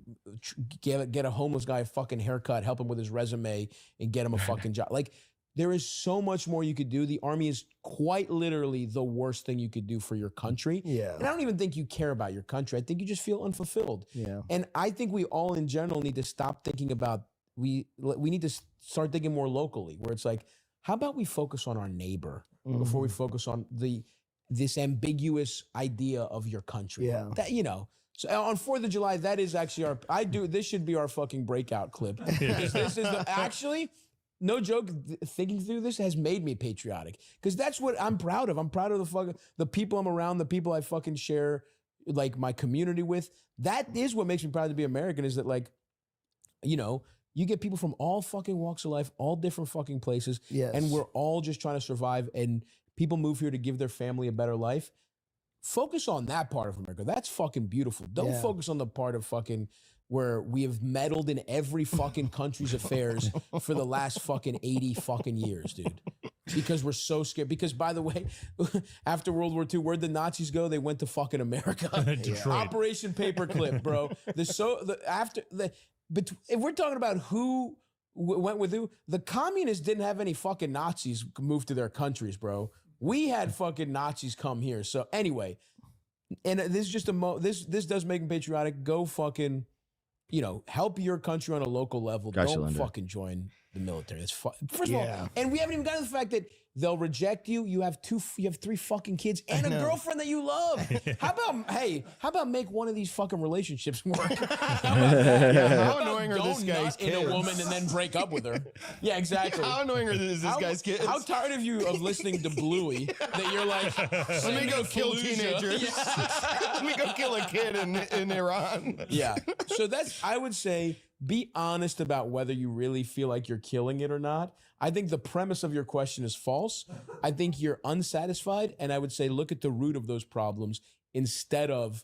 get a homeless guy a fucking haircut, help him with his resume, and get him a fucking job. Like, there is so much more you could do. The army is quite literally the worst thing you could do for your country. Yeah. And I don't even think you care about your country. I think you just feel unfulfilled. Yeah. And I think we all in general need to stop thinking about, we need to start thinking more locally, where it's like, how about we focus on our neighbor before we focus on this ambiguous idea of your country? Yeah. That, you know, so on 4th of July, that is actually this should be our fucking breakout clip. Because this is actually, no joke, thinking through this has made me patriotic. Because that's what I'm proud of. I'm proud of the people I'm around, the people I fucking share like my community with. That is what makes me proud to be American, is that, like, you know, you get people from all fucking walks of life, all different fucking places. Yes. And we're all just trying to survive, and people move here to give their family a better life. Focus on that part of America. That's fucking beautiful. Don't focus on the part of fucking where we have meddled in every fucking country's affairs for the last fucking 80 fucking years, dude. Because we're so scared. Because, by the way, after World War II, where'd the Nazis go? They went to fucking America. Operation Paperclip, bro. If we're talking about who went with who, the communists didn't have any fucking Nazis move to their countries, bro. We had fucking Nazis come here. So anyway, and this is just this does make me patriotic. Go fucking, you know, help your country on a local level. Gotcha, Don't Linda. fucking join the military. That's first of all, and we haven't even gotten to the fact that they'll reject you. You have 3 fucking kids and a girlfriend that you love. How about make one of these fucking relationships work? How annoying are this don't guy's nut in kids? a woman and then break up with her? Yeah, exactly. How annoying is this guy's kids? How tired of you of listening to Bluey that you're like, Let me go kill teenagers. Let me go kill a kid in Iran. Yeah. So I would say, be honest about whether you really feel like you're killing it or not. I think the premise of your question is false. I think you're unsatisfied. And I would say, look at the root of those problems instead of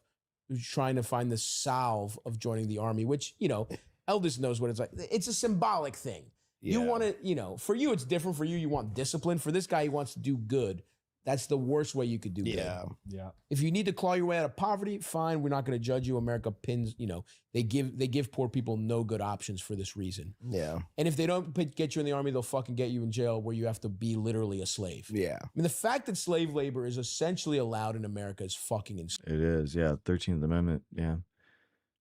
trying to find the salve of joining the army, which, you know, Eldest knows what it's like. It's a symbolic thing. You want to, you know, for you, it's different. For you want discipline. For this guy, he wants to do good. That's the worst way you could do good. Yeah. If you need to claw your way out of poverty, fine. We're not going to judge you. America pins, you know, they give poor people no good options for this reason. Yeah. And if they don't get you in the army, they'll fucking get you in jail where you have to be literally a slave. Yeah. I mean, the fact that slave labor is essentially allowed in America is fucking insane. It is, yeah. 13th Amendment, yeah.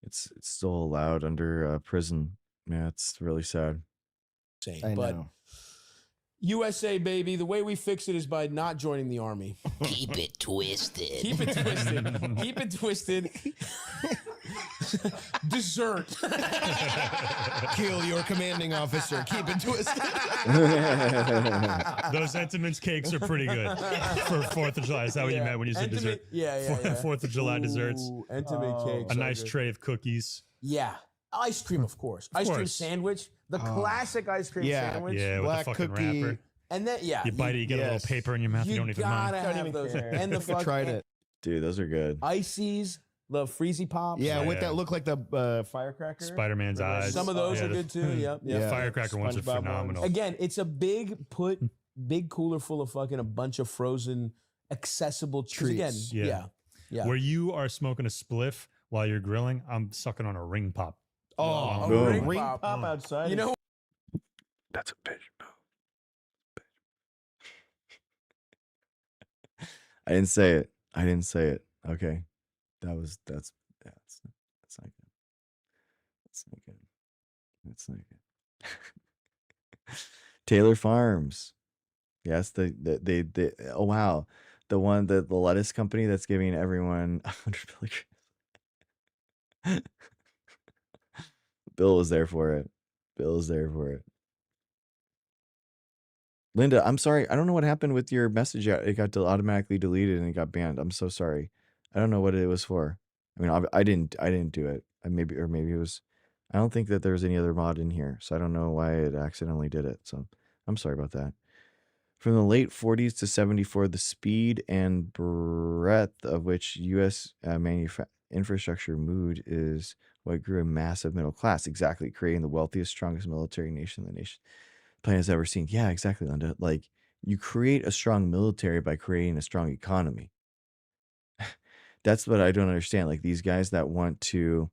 It's still allowed under prison. Yeah, it's really sad. I But know. USA, baby, the way we fix it is by not joining the army. Keep it twisted. Keep it twisted. Keep it twisted. Dessert. Kill your commanding officer. Keep it twisted. Those sentiments cakes are pretty good for 4th of July. Is that what you meant when you said dessert? Yeah. 4th of July desserts. Ooh, intimate cakes. A nice tray of cookies. Yeah. Ice cream, of course. Ice cream sandwich. The classic ice cream sandwich. Yeah, with Black the fucking cookie. wrapper. And then, You bite it, you get a little paper in your mouth, you don't even mind. gotta have those. And the fucking Tried it. Dude, those are good. ices, the freezy pops. Yeah, with that look like the firecracker. Spider-Man's eyes. Some of those are good too. Yep. The firecracker ones are SpongeBob phenomenal. Again, it's a big cooler full of fucking a bunch of frozen accessible treats. Again, yeah. Where you are smoking a spliff while you're grilling, I'm sucking on a ring pop. Oh, Boom. ring pop outside. You know, That's a bitch move. I didn't say it. Okay. That's not good. That's not good. Taylor Farms. Yes, they oh wow. The lettuce company that's giving everyone 100 milligrams. Bill was there for it. Linda, I'm sorry. I don't know what happened with your message. It got automatically deleted and it got banned. I'm so sorry. I don't know what it was for. I mean, I didn't do it. Maybe it was. I don't think that there was any other mod in here, so I don't know why it accidentally did it. So I'm sorry about that. From the late 40s to 74, the speed and breadth of which U.S. Infrastructure moved is what grew a massive middle class, exactly, creating the wealthiest, strongest military nation the planet has ever seen. Yeah, exactly, Linda. Like, you create a strong military by creating a strong economy. That's what I don't understand. Like, these guys that want to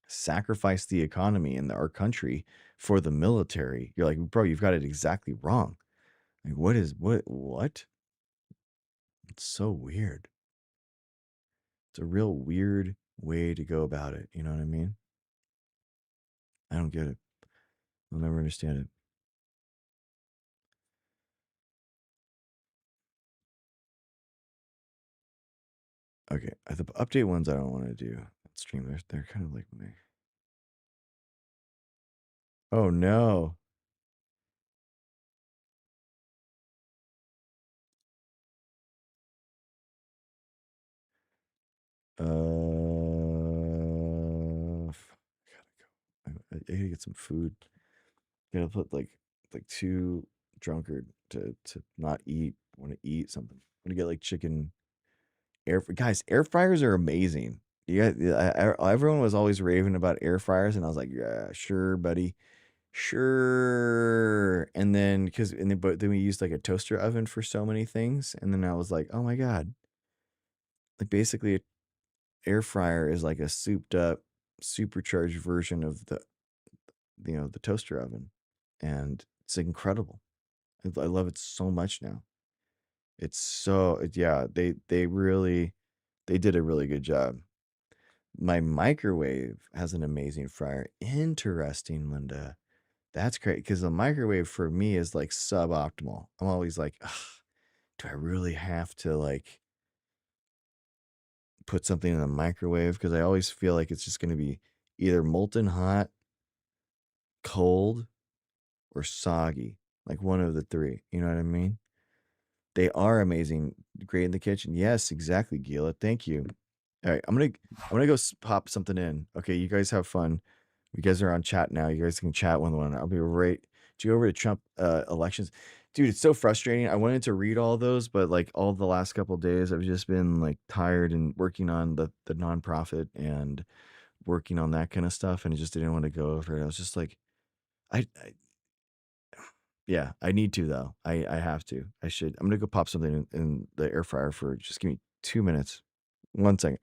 sacrifice the economy in our country for the military, you're like, bro, you've got it exactly wrong. Like, what? It's so weird. It's a real weird way to go about it. You know what I mean? I don't get it. I'll never understand it. Okay, the update ones I don't want to do. Stream, they're kind of like me. Oh no. I gotta get some food. Gotta put like too drunkard to not eat. Want to eat something. Want to get like chicken. Guys, air fryers are amazing. Everyone was always raving about air fryers, and I was like, yeah, sure, buddy, sure. And then but then we used like a toaster oven for so many things, and then I was like, oh my god, like basically, an air fryer is like a souped up, supercharged version of the toaster oven, and it's incredible. I love it so much now. It's so yeah. They did a really good job. My microwave has an amazing fryer. Interesting, Linda. That's great because the microwave for me is like suboptimal. I'm always like, ugh, do I really have to like put something in the microwave? Because I always feel like it's just going to be either molten hot, cold, or soggy. Like one of the three. You know what I mean? They are amazing. Great in the kitchen. Yes, exactly, Gila. Thank you. All right, I'm gonna go pop something in. Okay, you guys have fun. You guys are on chat now. You guys can chat one to one. I'll be right. Do you go over to Trump elections, dude? It's so frustrating. I wanted to read all those, but like all the last couple of days, I've just been like tired and working on the nonprofit and working on that kind of stuff, and I just didn't want to go over it. I was just like, I yeah, I need to though. I have to. I should. I'm gonna go pop something in the air fryer for just give me 2 minutes. 1 second.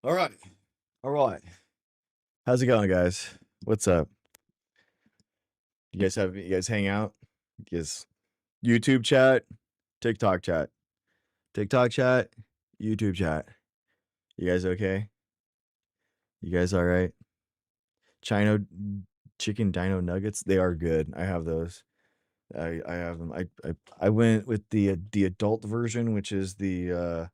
All right. All right. How's it going, guys? What's up? You guys hang out? Yes. YouTube chat, TikTok chat. TikTok chat, YouTube chat. You guys okay? You guys all right? Chino chicken dino nuggets. They are good. I have those. I have them. I went with the adult version, which is the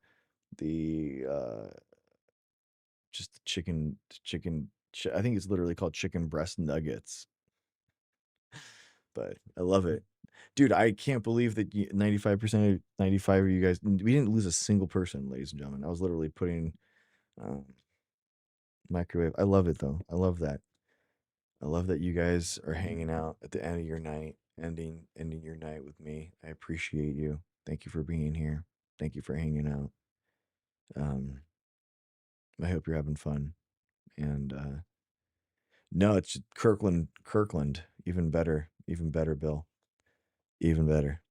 just the chicken. I think it's literally called chicken breast nuggets. But I love it, dude. I can't believe that 95% of you guys. We didn't lose a single person, ladies and gentlemen. I was literally putting microwave. I love it though. I love that. I love that you guys are hanging out at the end of your night, ending your night with me. I appreciate you. Thank you for being here. Thank you for hanging out. I hope you're having fun. And no, it's Kirkland. Even better. Even better, Bill. Even better.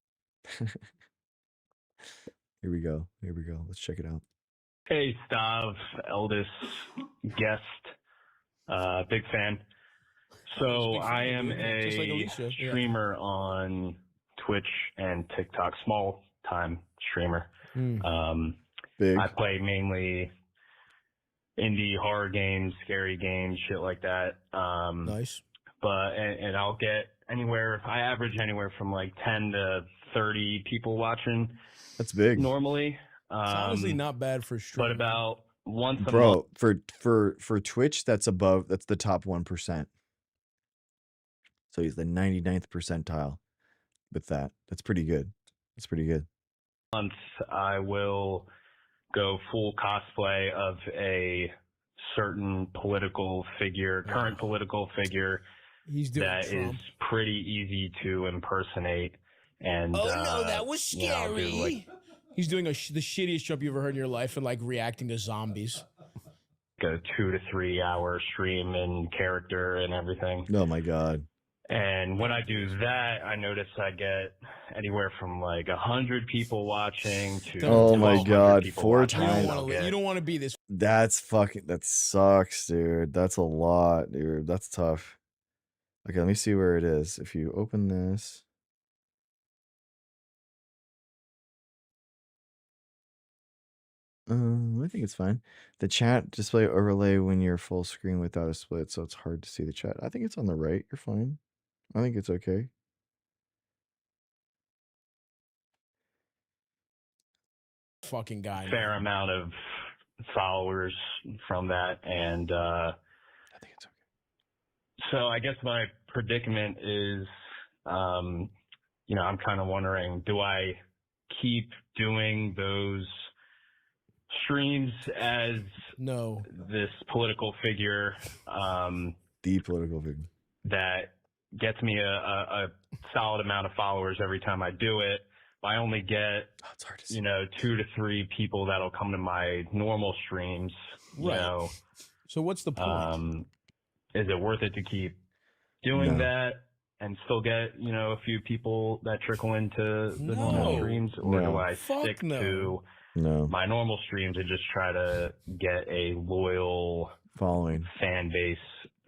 Here we go. Let's check it out. Hey, Stav, eldest guest, big fan. So I am a streamer on Twitch and TikTok, small time streamer. Big. I play mainly indie horror games, scary games, shit like that. Nice. And I'll get I average anywhere from like 10 to 30 people watching. That's big. Normally. It's honestly not bad for streaming. But about once a month. Bro, for Twitch, that's the top 1%. So he's the 99th percentile with that. That's pretty good. Month, I will go full cosplay of a certain political figure, current political figure that is pretty easy to impersonate. And no, that was scary. He's doing the shittiest job you ever heard in your life and like reacting to zombies. A 2 to 3 hour stream in character and everything. Oh my God. And when I do that, I notice I get anywhere from like 100 people watching to oh my God, 4 times. You don't want to be this. That sucks, dude. That's a lot, dude. That's tough. Okay, let me see where it is. If you open this. I think it's fine. The chat display overlay when you're full screen without a split, so it's hard to see the chat. I think it's on the right. You're fine. I think it's okay. Fucking guy. Fair amount of followers from that, and I think it's okay. So I guess my predicament is, I'm kind of wondering, do I keep doing those streams as this political figure, the political figure that gets me a solid amount of followers every time I do it? I only get, 2 to 3 people that'll come to my normal streams. Right. So what's the point? Is it worth it to keep doing that and still get, a few people that trickle into the normal streams? Or do I stick to my normal streams and just try to get a loyal following fan base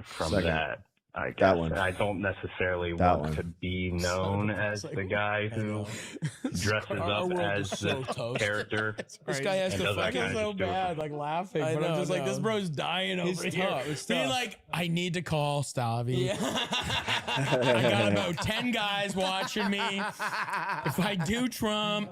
from that? I guess. That one. I don't necessarily want to be known as the guy who dresses up as this character. This guy has to fucking so bad, like laughing. But I'm just like, this bro's dying over here. It's being like, I need to call Stavi. I got about 10 guys watching me. If I do Trump,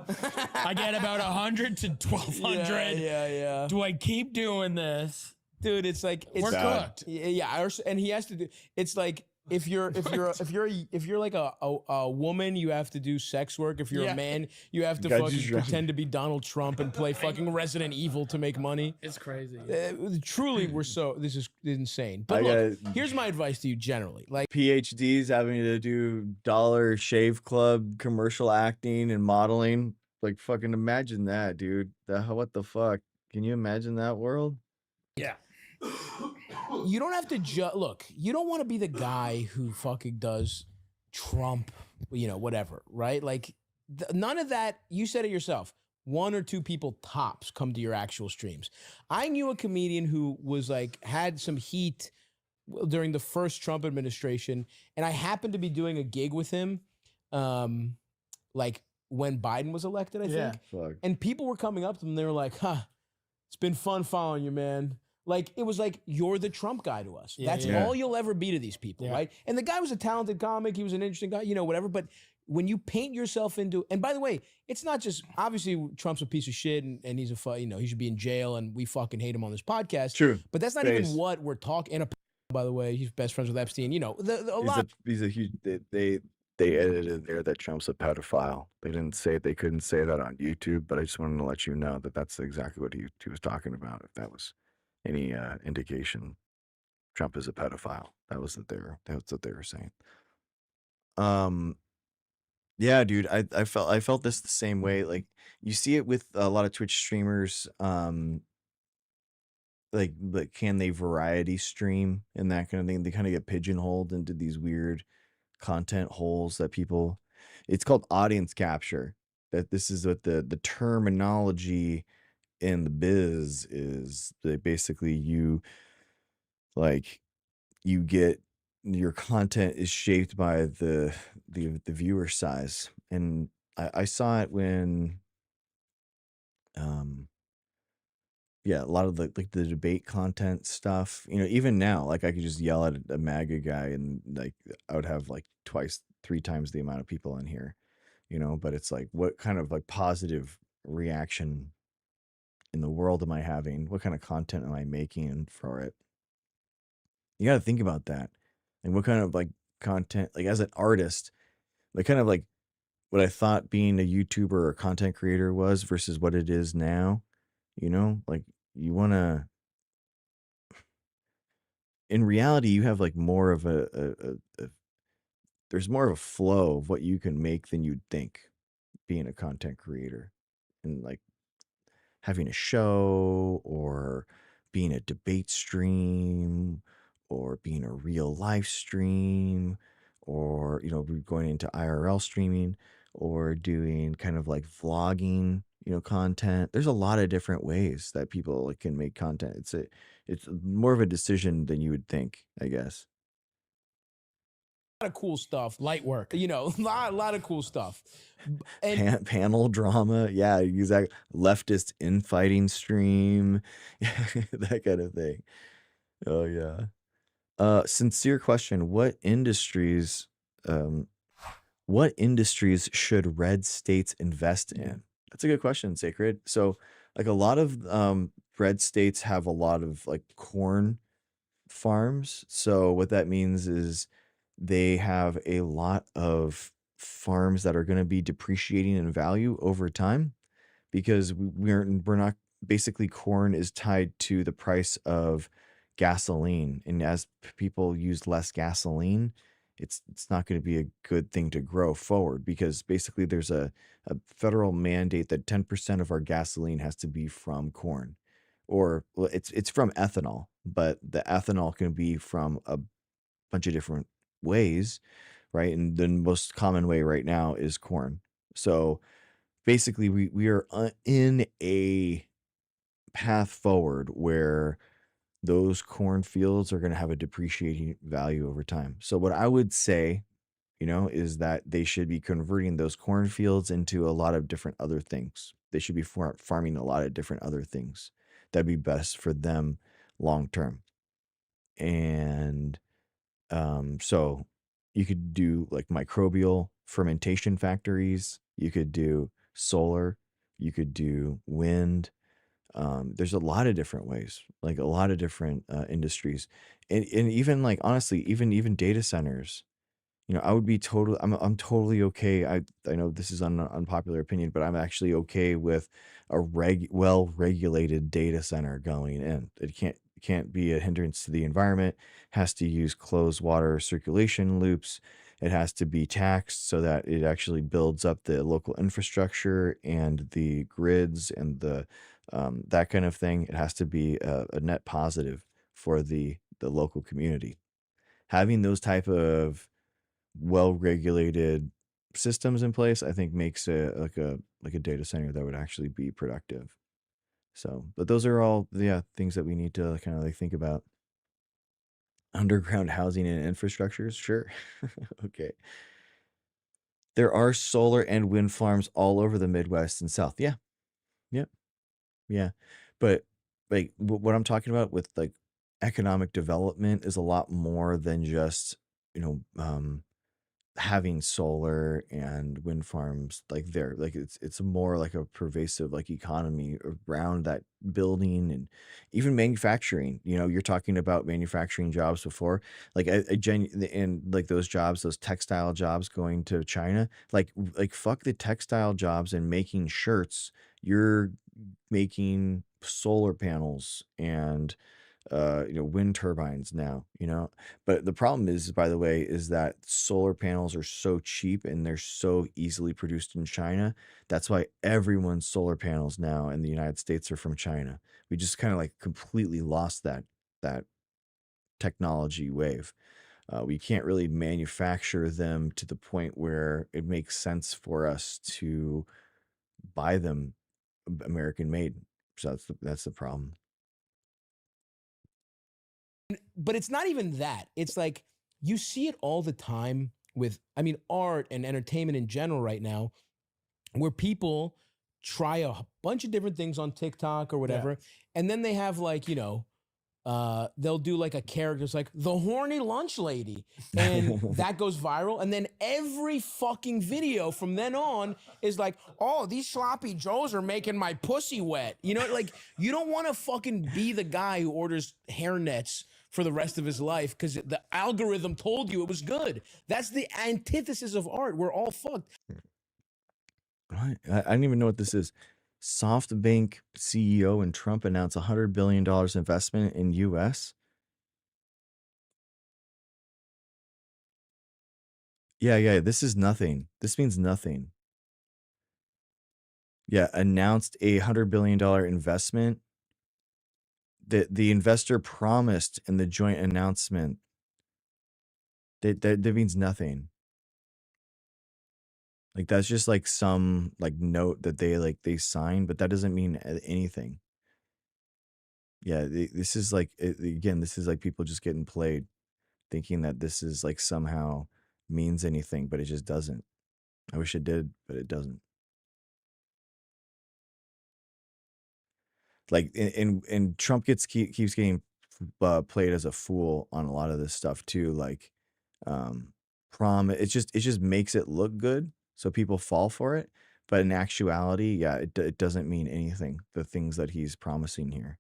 I get about 100 to 1,200. Yeah. Do I keep doing this? Dude, it's like we're cooked. Yeah, and he has to do. It's like if you're like a woman, you have to do sex work. If you're a man, you have to fucking pretend to be Donald Trump and play fucking Resident Evil to make money. It's crazy. Truly, this is insane. But look, here's my advice to you generally: like PhDs having to do Dollar Shave Club commercial acting and modeling. Like fucking imagine that, dude. What the fuck? Can you imagine that world? Yeah. You don't have to look, you don't want to be the guy who fucking does Trump, whatever, right? Like none of that. You said it yourself. 1 or 2 people tops come to your actual streams. I knew a comedian who was like, had some heat during the first Trump administration. And I happened to be doing a gig with him. Like when Biden was elected, I think. Fuck. And people were coming up to him. They were like, it's been fun following you, man. Like, it was like, you're the Trump guy to us. That's all you'll ever be to these people, right? And the guy was a talented comic. He was an interesting guy, whatever. But when you paint yourself into, and by the way, it's not just, obviously Trump's a piece of shit and he's he should be in jail and we fucking hate him on this podcast. True. But that's not even what we're talking, and by the way, he's best friends with Epstein, He's a huge, they edited there that Trump's a pedophile. They couldn't say that on YouTube, but I just wanted to let you know that that's exactly what he was talking about. If that was any indication, Trump is a pedophile. That's what they were saying. Yeah, dude, I felt this the same way. Like, you see it with a lot of Twitch streamers, like can they variety stream and that kind of thing. They kind of get pigeonholed into these weird content holes that people, it's called audience capture. That this is what the terminology in the biz is. That basically you get, your content is shaped by the viewer size. And I saw it when a lot of the debate content stuff, even now, like, I could just yell at a MAGA guy and like I would have like 3 times the amount of people in here, but it's like, what kind of like positive reaction in the world am I having? What kind of content am I making for it? You got to think about that. Like, what kind of like content, like as an artist, like kind of like what I thought being a YouTuber or content creator was versus what it is now, like you want to, in reality, you have like more of there's more of a flow of what you can make than you'd think being a content creator, and like having a show or being a debate stream or being a real live stream, or going into IRL streaming, or doing kind of like vlogging, content. There's a lot of different ways that people like can make content. It's more of a decision than you would think, I guess. A lot of cool stuff, light work, a lot of cool stuff. And panel drama, yeah, exactly. Leftist infighting stream, that kind of thing. Oh yeah. Sincere question: what industries should red states invest in? That's a good question, Sacred. So, like, a lot of red states have a lot of like corn farms. So what that means is they have a lot of farms that are going to be depreciating in value over time, because we're not, basically corn is tied to the price of gasoline, and as people use less gasoline, it's not going to be a good thing to grow forward, because basically there's a federal mandate that 10% of our gasoline has to be from corn, or well, it's from ethanol, but the ethanol can be from a bunch of different ways, right? And the most common way right now is corn. So basically we are in a path forward where those cornfields are going to have a depreciating value over time. So what I would say, is that they should be converting those cornfields into a lot of different other things. They should be farming a lot of different other things that'd be best for them long term. And so you could do like microbial fermentation factories, you could do solar, you could do wind. There's a lot of different ways, like a lot of different industries, and even like, honestly, even data centers. I would be I'm totally okay. I know this is an unpopular opinion, but I'm actually okay with a well-regulated data center going in. It can't be a hindrance to the environment, has to use closed water circulation loops. It has to be taxed so that it actually builds up the local infrastructure and the grids and the that kind of thing. It has to be a net positive for the local community. Having those type of well-regulated systems in place, I think, makes it like a data center that would actually be productive. So, but those are all things that we need to kind of like think about. Underground housing and infrastructures, sure. Okay. There are solar and wind farms all over the Midwest and South. Yeah. Yep. Yeah. But like what I'm talking about with like economic development is a lot more than just, having solar and wind farms like there. Like it's more like a pervasive like economy around that building and even manufacturing. You're talking about manufacturing jobs before, like and like those jobs, those textile jobs going to China, like fuck the textile jobs and making shirts. You're making solar panels and wind turbines now, but the problem is, by the way, is that solar panels are so cheap and they're so easily produced in China. That's why everyone's solar panels now in the United States are from China. We just kind of like completely lost that technology wave. We can't really manufacture them to the point where it makes sense for us to buy them American made. So that's the problem. But it's not even that. It's like you see it all the time with, art and entertainment in general right now, where people try a bunch of different things on TikTok or whatever, and then they have like, they'll do like a character, it's like the horny lunch lady, and that goes viral, and then every fucking video from then on is like, oh, these sloppy joes are making my pussy wet. Like you don't want to fucking be the guy who orders hairnets for the rest of his life because the algorithm told you it was good. That's the antithesis of art. We're all fucked. Right. I don't even know what this is. SoftBank CEO and Trump announced $100 billion investment in U.S. Yeah. This is nothing. This means nothing. Yeah, announced a $100 billion investment. The investor promised in the joint announcement. That means nothing. Like that's just like some like note that they signed, but that doesn't mean anything. Yeah, this is like again, this is like people just getting played, thinking that this is like somehow means anything, but it just doesn't. I wish it did, but it doesn't. Like and Trump keeps getting played as a fool on a lot of this stuff too. Like it just makes it look good, so people fall for it. But in actuality, yeah, it doesn't mean anything. The things that he's promising here.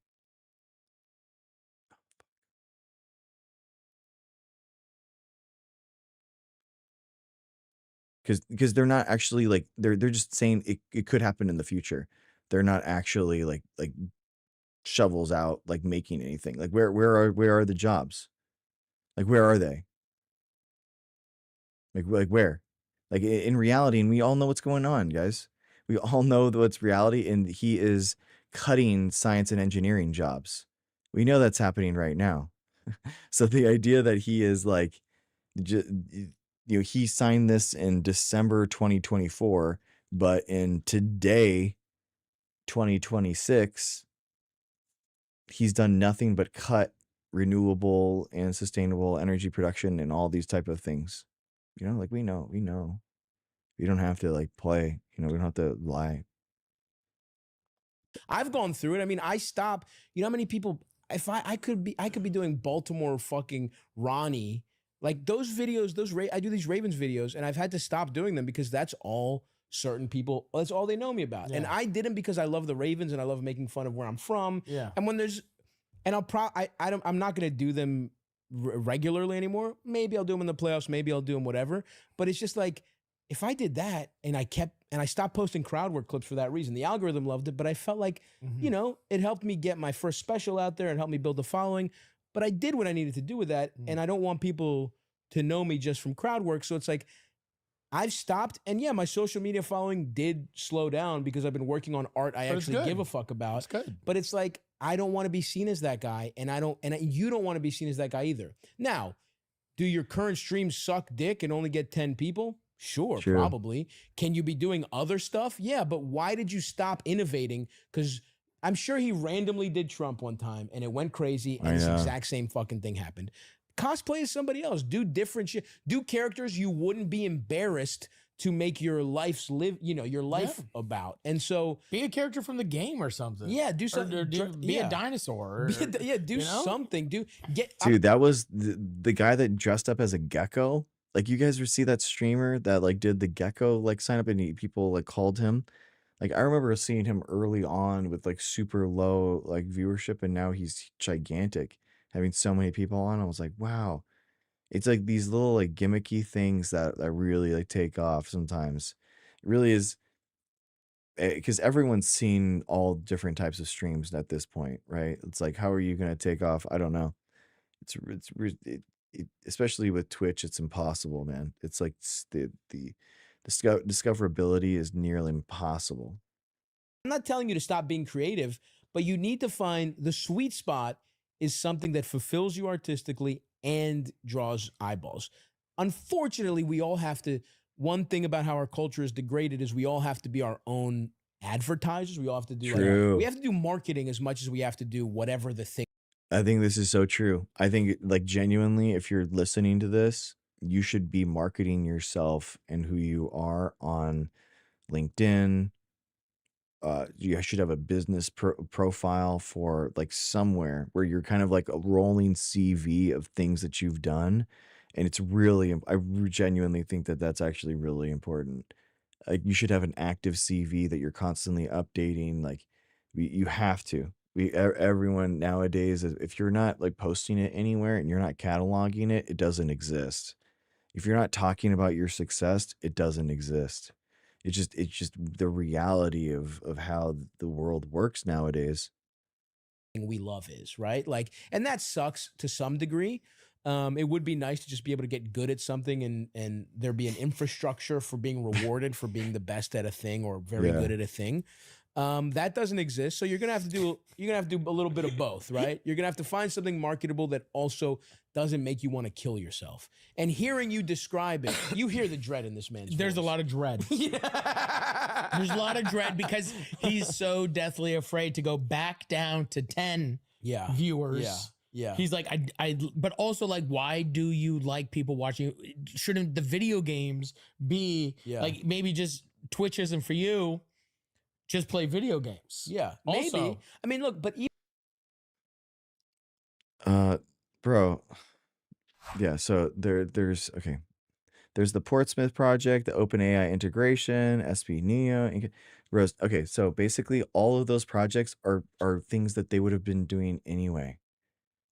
Because they're not actually like they're just saying it could happen in the future. They're not actually like shovels out like making anything. Like where are the jobs? Like where are they? Like where? Like in reality, and we all know what's going on, guys. We all know what's reality, and he is cutting science and engineering jobs. We know that's happening right now. So the idea that he is like, he signed this in December 2024, but in today, 2026, he's done nothing but cut renewable and sustainable energy production and all these type of things. Like we know. We don't have to like play, we don't have to lie. I've gone through it. I stop. How many people? If I could be doing Baltimore fucking Ronnie, like those videos. I do these Ravens videos, and I've had to stop doing them because that's all certain people. That's all they know me about. Yeah. And I did them because I love the Ravens and I love making fun of where I'm from. Yeah. And when there's, and I'm not gonna do them regularly anymore. Maybe I'll do them in the playoffs. Maybe I'll do them whatever. But it's just like, if I did that and I stopped posting crowd work clips for that reason, the algorithm loved it, but I felt like, it helped me get my first special out there and helped me build the following. But I did what I needed to do with that. And I don't want people to know me just from crowd work. So it's like, I've stopped. And yeah, my social media following did slow down because I've been working on art I actually give a fuck about. It's good. But it's like, I don't want to be seen as that guy. And you don't want to be seen as that guy either. Now, do your current streams suck dick and only get 10 people? Sure, probably. Can you be doing other stuff? Yeah, but why did you stop innovating? Because I'm sure he randomly did Trump one time and it went crazy and this exact same fucking thing happened. Cosplay is somebody else. Do different shit. Do characters you wouldn't be embarrassed to make your life's your life about. And so be a character from the game or something. Yeah, do something. Or be a dinosaur. Do something. Dude, that was the guy that dressed up as a gecko. Like, you guys ever see that streamer that like did the gecko like sign up, and people like called him? Like, I remember seeing him early on with like super low like viewership, and now he's gigantic, having so many people on. I was like, wow. It's like these little like gimmicky things that really like take off sometimes. It really is, because everyone's seen all different types of streams at this point, right? It's like, how are you gonna take off? I don't know. Especially with Twitch, it's impossible, man. It's like the discoverability is nearly impossible. I'm not telling you to stop being creative, but you need to find the sweet spot is something that fulfills you artistically and draws eyeballs. Unfortunately, we all have to, one thing about how our culture is degraded is we all have to be our own advertisers. We all have to do we have to do marketing as much as we have to do whatever the thing. I think this is so true. I think, like, genuinely, if you're listening to this, you should be marketing yourself and who you are on LinkedIn. You should have a business profile for like somewhere where you're kind of like a rolling CV of things that you've done. And it's really, I genuinely think that that's actually really important. Like, you should have an active CV that you're constantly updating. Like, you have to. Everyone nowadays, if you're not like posting it anywhere and you're not cataloging it, it doesn't exist. If you're not talking about your success, it doesn't exist. It's just the reality of how the world works nowadays. We love is, right? Like, and that sucks to some degree. It would be nice to just be able to get good at something and there be an infrastructure for being rewarded for being the best at a thing or very good at a thing. That doesn't exist. So you're gonna have to do a little bit of both, right? You're gonna have to find something marketable that also doesn't make you want to kill yourself. And hearing you describe it, you hear the dread in this man's There's voice. a lot of dread. There's a lot of dread because he's so deathly afraid to go back down to 10 viewers. Yeah. He's like, but also like, why do you like people watching? Shouldn't the video games be like, maybe just Twitch isn't for you? Just play video games. Yeah, Also, maybe. I mean, look, but Bro, yeah. So there's the Portsmouth project, the OpenAI integration, SP Neo, Rose. Okay, so basically, all of those projects are things that they would have been doing anyway.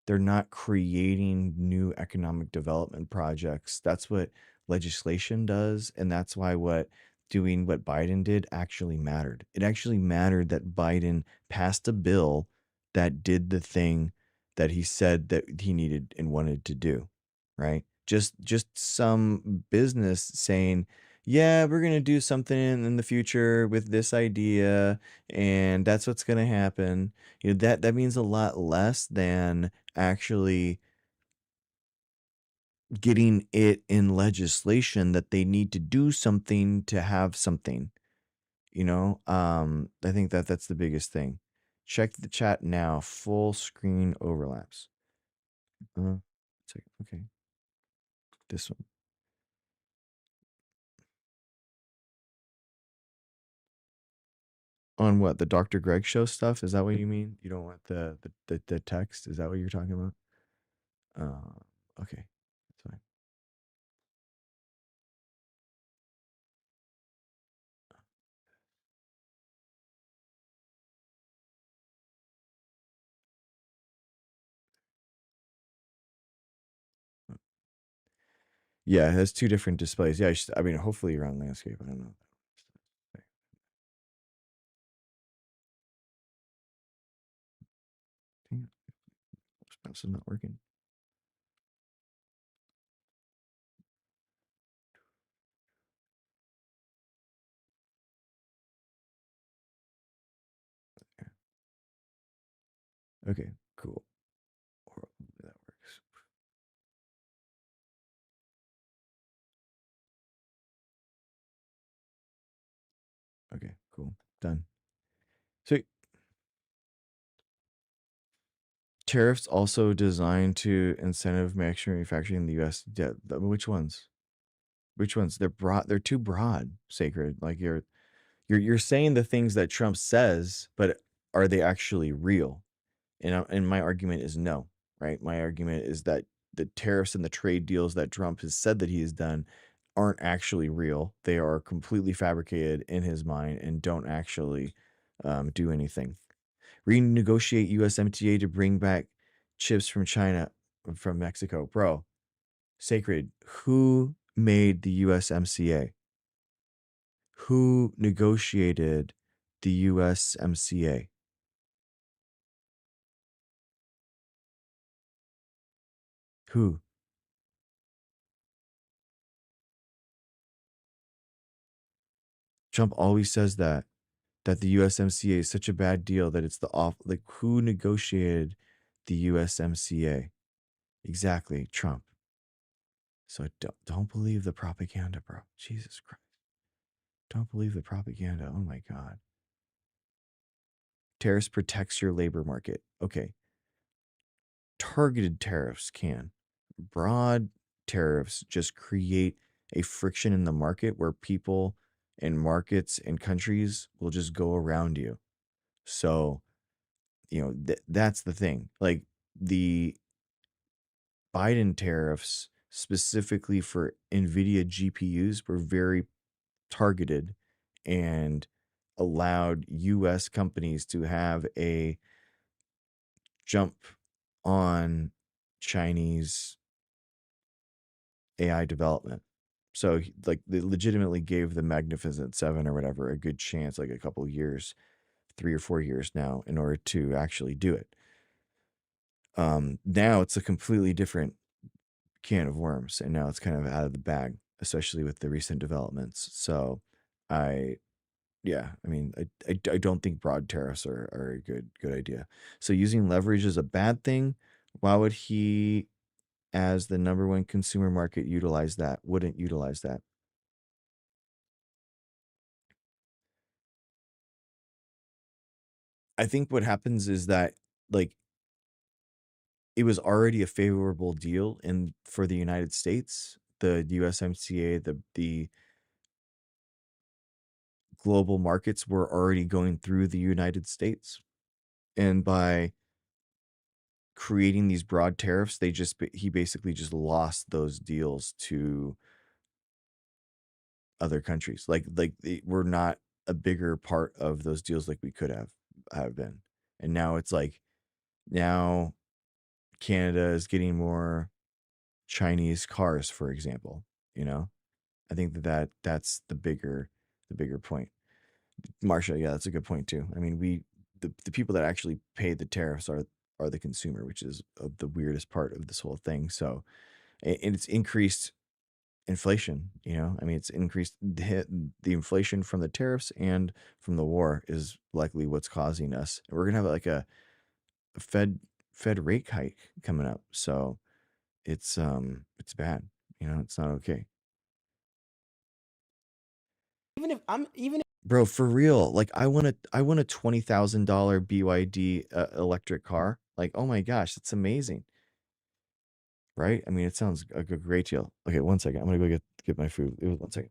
They're not creating new economic development projects. That's what legislation does, and that's why doing what Biden did actually mattered. It actually mattered that Biden passed a bill that did the thing that he said that he needed and wanted to do, right? Just some business saying, yeah, we're going to do something in the future with this idea, and that's what's going to happen. You know, that means a lot less than actually getting it in legislation that they need to do something to have something. You know, I think that's the biggest thing. Check the chat now. Full screen overlaps. Okay. This one. On what? The Dr. Greg show stuff? Is that what you mean? You don't want the text? Is that what you're talking about? Okay. That's fine. Yeah, it has two different displays. Yeah, I mean, hopefully you're on landscape. I don't know. Mouse is not working. Okay, cool. Hopefully that works. Okay, cool. Done. So tariffs also designed to incentive manufacturing in the U.S. Yeah, which ones? Which ones? They're broad. They're too broad, Sacred. Like you're saying the things that Trump says, but are they actually real? And my argument is no, right? My argument is that the tariffs and the trade deals that Trump has said that he has done aren't actually real. They are completely fabricated in his mind and don't actually do anything. Renegotiate USMTA to bring back chips from China, from Mexico. Bro, Sacred, who made the USMCA? Who negotiated the USMCA? Who? Trump always says that the USMCA is such a bad deal that it's the off. Like, who negotiated the USMCA? Exactly, Trump. So don't believe the propaganda, bro. Jesus Christ. Don't believe the propaganda. Oh my God. Tariffs protects your labor market. Okay. Targeted tariffs can. Broad tariffs just create a friction in the market where people and markets and countries will just go around you. So, that's the thing. Like the Biden tariffs specifically for NVIDIA GPUs were very targeted and allowed US companies to have a jump on Chinese AI development. So like they legitimately gave the Magnificent Seven or whatever a good chance, like a couple years, 3 or 4 years now, in order to actually do it. Now it's a completely different can of worms, and now it's kind of out of the bag, especially with the recent developments. So I don't think broad tariffs are a good idea. So using leverage is a bad thing. Why would he, as the number one consumer market, wouldn't utilize that? I think what happens is that, like, it was already a favorable deal for the United States, the USMCA, the global markets were already going through the United States. And by creating these broad tariffs, he basically just lost those deals to other countries. We're not a bigger part of those deals like we could have been. And now it's like, now Canada is getting more Chinese cars, for example. I think that's the bigger point. Marsha, yeah, that's a good point too. I mean, the people that actually pay the tariffs are the consumer, which is the weirdest part of this whole thing. So, and it's increased inflation. I mean, it's increased the inflation from the tariffs and from the war is likely what's causing us. And we're gonna have like a Fed rate hike coming up. So it's bad. It's not okay. Bro, for real, like I want a $20,000 BYD electric car. Like, oh my gosh, that's amazing, right? I mean, it sounds like a great deal. Okay, 1 second, I'm gonna go get my food. 1 second.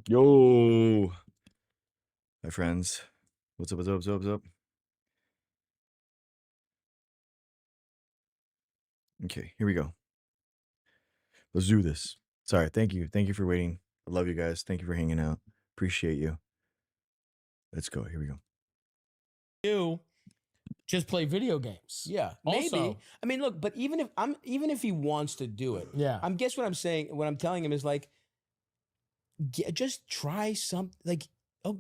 Yo, my friends. What's up, what's up, what's up, what's up? Okay, here we go. Let's do this. Sorry, thank you. Thank you for waiting. I love you guys. Thank you for hanging out. Appreciate you. Let's go. Here we go. You just play video games. Yeah, Also- maybe. I mean, look, but even if he wants to do it, Yeah. guess what I'm saying. What I'm telling him is like, just try something. Like,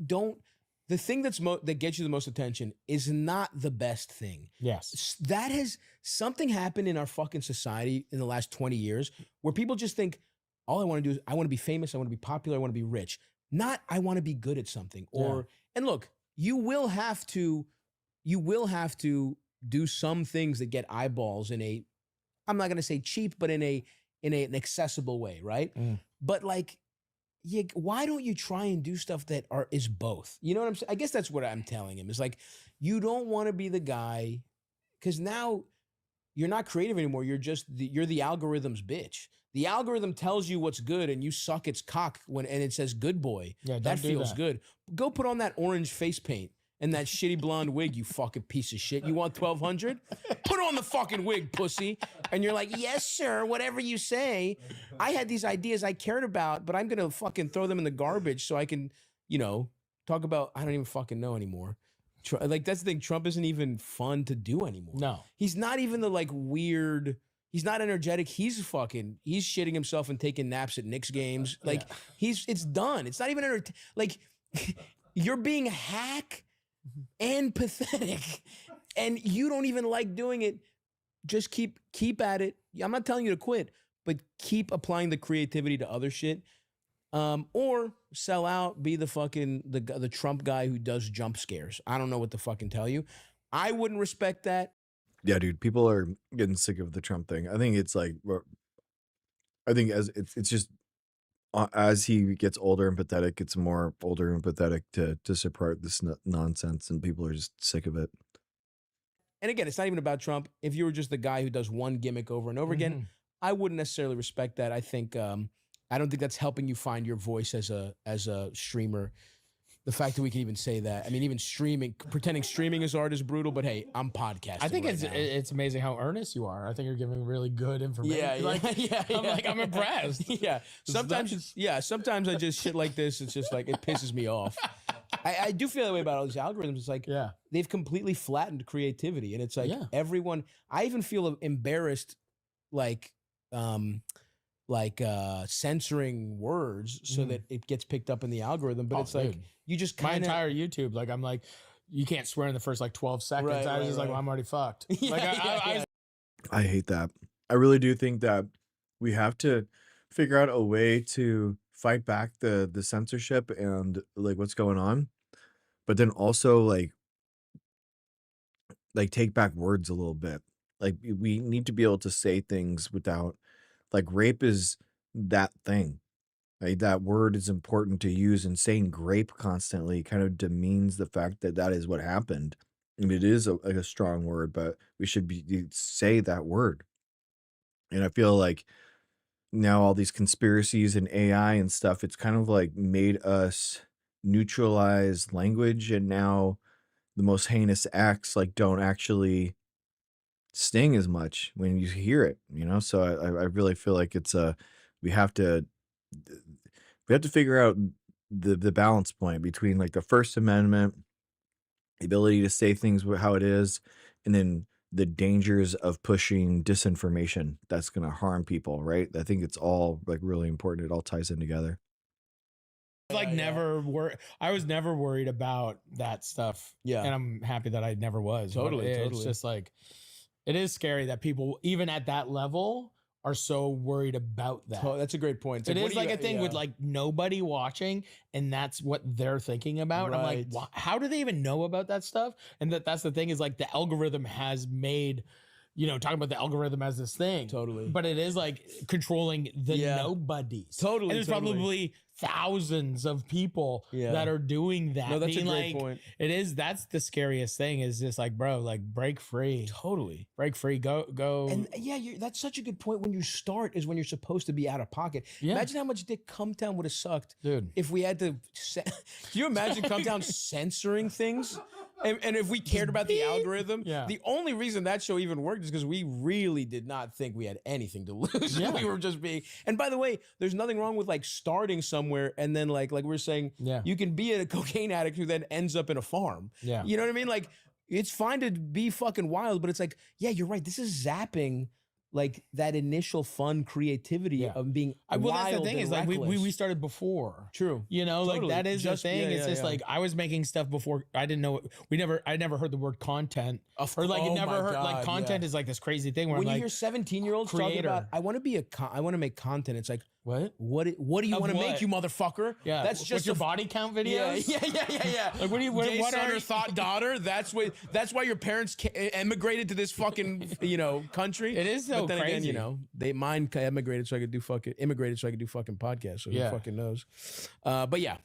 don't. The thing that gets you the most attention is not the best thing. Yes. That has something happened in our fucking society in the last 20 years where people just think, all I want to do is I want to be famous, I want to be popular, I want to be rich. Not I want to be good at something. And look, you will have to do some things that get eyeballs in a, I'm not gonna say cheap, but in an accessible way, right? But like, why don't you try and do stuff that is both? You know what I'm saying? I guess that's what I'm telling him. Is like, you don't want to be the guy, because now you're not creative anymore. You're just you're the algorithm's bitch. The algorithm tells you what's good, and you suck its cock and it says "good boy." Yeah, that don't do feels that. good. Go put on that orange face paint and that shitty blonde wig, you fucking piece of shit. You want 1,200? Put on the fucking wig, pussy. And you're like, yes, sir, whatever you say. I had these ideas I cared about, but I'm going to fucking throw them in the garbage so I can, talk about, I don't even fucking know anymore. Like, that's the thing. Trump isn't even fun to do anymore. No. He's not even the, like, weird, he's not energetic. He's shitting himself and taking naps at Knicks games. Like, it's done. It's not even, like, you're being hack and pathetic, and you don't even like doing it. Just keep at it. I'm not telling you to quit, but keep applying the creativity to other shit, or sell out. Be the fucking the Trump guy who does jump scares. I don't know what to fucking tell you. I wouldn't respect that. Yeah, dude, people are getting sick of the Trump thing. I think it's like, I think it's just as he gets older and pathetic, it's more older and pathetic to support this nonsense, and people are just sick of it. And again, it's not even about Trump. If you were just the guy who does one gimmick over and over again, I wouldn't necessarily respect that. I think I don't think that's helping you find your voice as a streamer. The fact that we can even say that. I mean, even pretending streaming is art is brutal, but hey, I'm podcasting. I think right now. it's amazing how earnest you are. I think you're giving really good information. Yeah, I'm impressed. Yeah. Sometimes I just shit like this. It's just like, it pisses me off. I do feel that way about all these algorithms. It's like, they've completely flattened creativity. And it's like everyone, I even feel embarrassed, censoring words so that it gets picked up in the algorithm. But it's like, you just kind of, my entire YouTube, like, I'm like, you can't swear in the first 12 seconds. I was just like, well, I'm already fucked. I hate that. I really do think that we have to figure out a way to fight back the censorship and like what's going on, but then also like take back words a little bit. Like, we need to be able to say things without, like, rape is that thing. Right? That word is important to use, and saying grape constantly kind of demeans the fact that that is what happened. And it is a strong word, but we should say that word. And I feel like now all these conspiracies and AI and stuff, it's kind of like made us neutralize language, and now the most heinous acts like don't actually sting as much when you hear it, So I really feel like it's we have to figure out the balance point between like the First Amendment, the ability to say things how it is, and then the dangers of pushing disinformation that's going to harm people, right? I think it's all like really important. It all ties in together. I was never worried about that stuff. Yeah. And I'm happy that I never was. Totally. It's just like, it is scary that people, even at that level, are so worried about that. Oh, that's a great point. It is like a thing with like nobody watching, and that's what they're thinking about. And I'm like, how do they even know about that stuff? And that's the thing, is like the algorithm has made, talking about the algorithm as this thing. Totally. But it is like controlling the nobodies. Totally. And there's probably thousands of people Yeah. that are doing that. No, that's a being great like, point. It is. That's the scariest thing. Is just like, bro, like break free. Totally. Break free. Go. And yeah, that's such a good point. When you start is when you're supposed to be out of pocket. Yeah. Imagine how much Dick Cumtown would have sucked, dude. if we had to. Can you imagine Cumtown censoring things? And if we cared about the algorithm, the only reason that show even worked is because we really did not think we had anything to lose. Yeah. We were just being. And by the way, there's nothing wrong with like starting somewhere and then like we were saying, you can be a cocaine addict who then ends up in a farm. Yeah. You know what I mean? Like it's fine to be fucking wild, but it's like, yeah, you're right. This is zapping like that initial fun creativity of being wild. Well, that's the thing and is like we reckless. started before. True. You know, Totally. like that is Just- the thing. yeah, It's yeah, just yeah. like I was making stuff before. I didn't know. I never heard the word content. Or like Oh it never my heard like God, content yeah. is like this crazy thing where When I'm you like hear 17-year-olds talking creator. about, I want to be I want to make content. It's like, what? What do you Of want to what? make, you motherfucker? Yeah. That's What's just your body count Yeah, videos? yeah. Like what do you Gay what son are or thought daughter? That's why your parents emigrated to this fucking country. It is so but then again, crazy. mine immigrated so I could do fucking podcasts. So Yeah. who fucking knows? But yeah.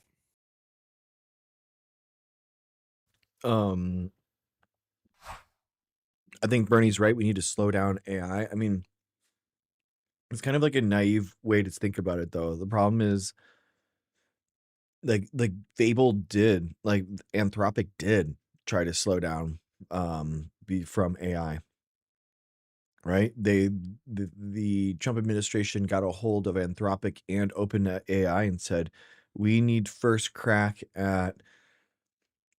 I think Bernie's right. We need to slow down AI. I mean, it's kind of like a naive way to think about it, though. The problem is, like Fable did, like Anthropic did try to slow down be from AI. Right? The Trump administration got a hold of Anthropic and OpenAI and said, we need first crack at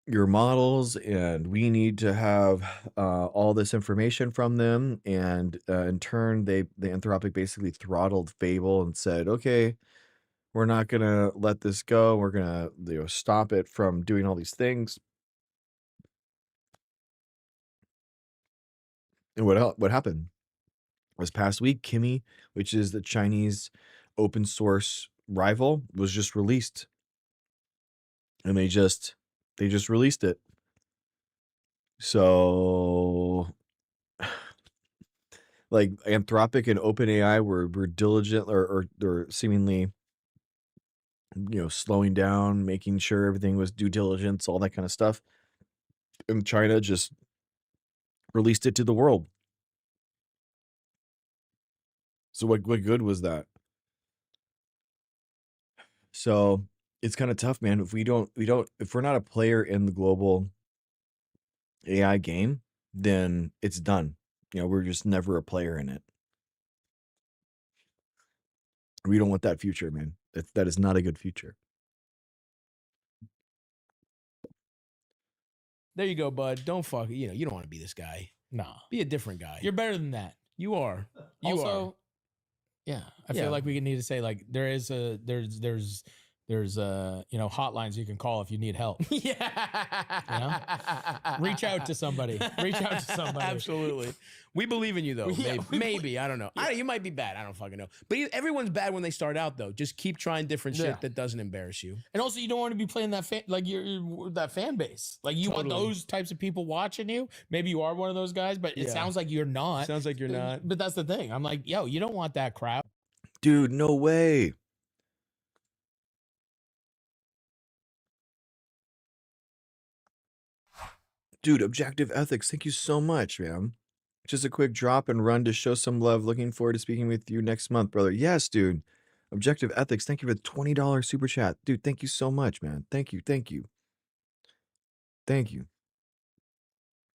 your models, and we need to have all this information from them. And in turn, the Anthropic basically throttled Fable and said, okay, we're not gonna let this go. We're gonna stop it from doing all these things. And what happened? This past week, Kimi, which is the Chinese open source rival, was just released. And they just released it. So like Anthropic and OpenAI were diligent or seemingly slowing down, making sure everything was due diligence, all that kind of stuff. And China just released it to the world. So what good was that? So it's kind of tough, man. If we're not a player in the global AI game, then it's done. We're just never a player in it. We don't want that future, man. That is not a good future. There you go, bud. Don't fuck. You don't want to be this guy. No. Be a different guy. You're better than that. You are. You also, are. yeah, I Yeah. feel like we need to say like there's hotlines you can call if you need help. Reach out to somebody. Absolutely. We believe in you though. Yeah, Maybe. I don't know. You might be bad. I don't fucking know. But everyone's bad when they start out though. Just keep trying different shit that doesn't embarrass you. And also, you don't want to be playing that that fan base. Like you want those types of people watching you. Maybe you are one of those guys, but it sounds like you're not. Sounds like you're not. But that's the thing. I'm like, yo, you don't want that crap. Dude, no way. Dude, Objective Ethics, thank you so much, man. Just a quick drop and run to show some love. Looking forward to speaking with you next month, brother. Yes, dude. Objective Ethics, thank you for the $20 super chat. Dude, thank you so much, man. Thank you.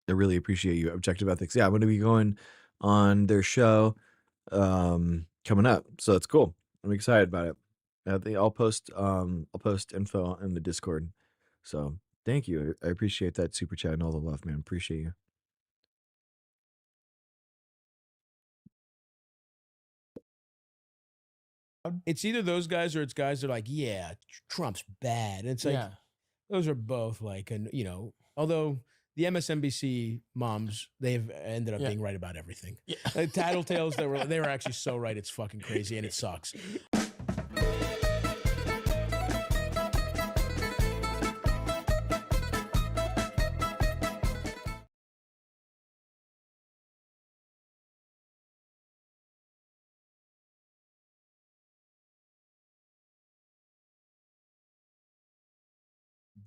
I really appreciate you, Objective Ethics. Yeah, I'm going to be going on their show coming up, so it's cool. I'm excited about it. I'll post info in the Discord. So thank you. I appreciate that super chat and all the love, man. Appreciate you. It's either those guys or it's guys that are like, yeah, Trump's bad. And it's like, those are both like, although the MSNBC moms, they've ended up being right about everything. Yeah. Tattletales, they were actually so right. It's fucking crazy and it sucks.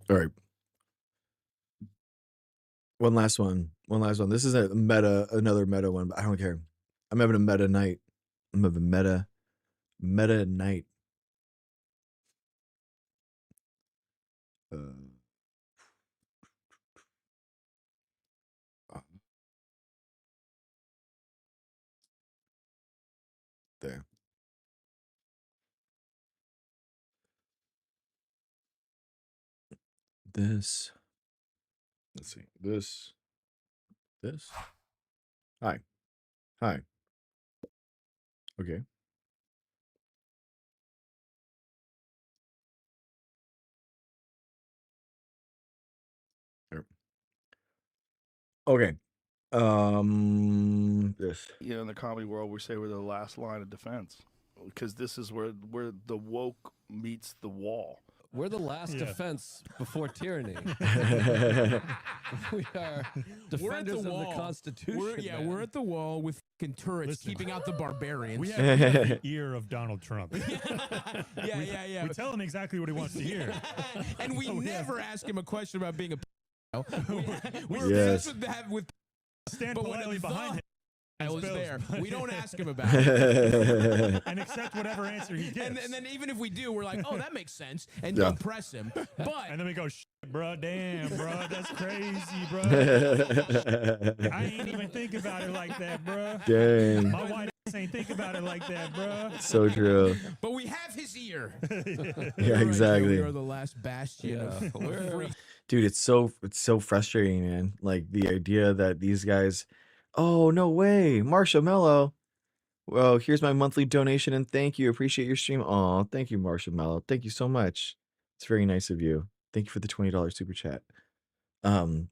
All right. One last one. This is another meta one, but I don't care. I'm having a meta night. I'm having a meta night. There. This. Let's see. This. Hi. Okay. There. Okay. This. You know, in the comedy world, we say we're the last line of defense because this is where the woke meets the wall. We're the last defense before tyranny. We are defenders of the Constitution. We're at the wall with fucking turrets keeping out the barbarians. We have the ear of Donald Trump. Yeah. We tell him exactly what he wants to hear. And we never ask him a question about being a we're Yes. obsessed with Stand but when politely behind him. I was Bills. there. We don't ask him about it. And accept whatever answer he gives. And then even if we do, we're like, oh, that makes sense. And Yeah. don't press him. But And then we go, shit, bro, damn, bro, that's crazy, bro. I ain't even think about it like that, bro. Dang. My white ass ain't think about it like that, bro. So true. But we have his ear. Yeah, exactly. We are the last bastion of free. Dude, it's so frustrating, man. Like the idea that these guys, oh no way, Marsha Mello. Well, here's my monthly donation and thank you. Appreciate your stream. Oh, thank you, Marsha Mello. Thank you so much. It's very nice of you. Thank you for the $20 super chat. I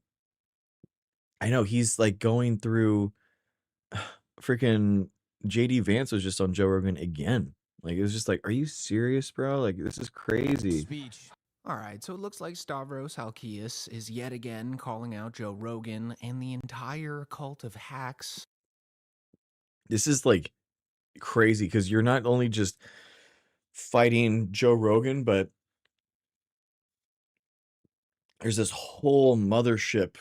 know he's like going through freaking JD Vance was just on Joe Rogan again. Like it was just like, are you serious, bro? Like this is crazy. Speech. All right, so it looks like Stavros Halkias is yet again calling out Joe Rogan and the entire cult of hacks. This is like crazy because you're not only just fighting Joe Rogan, but there's this whole mothership,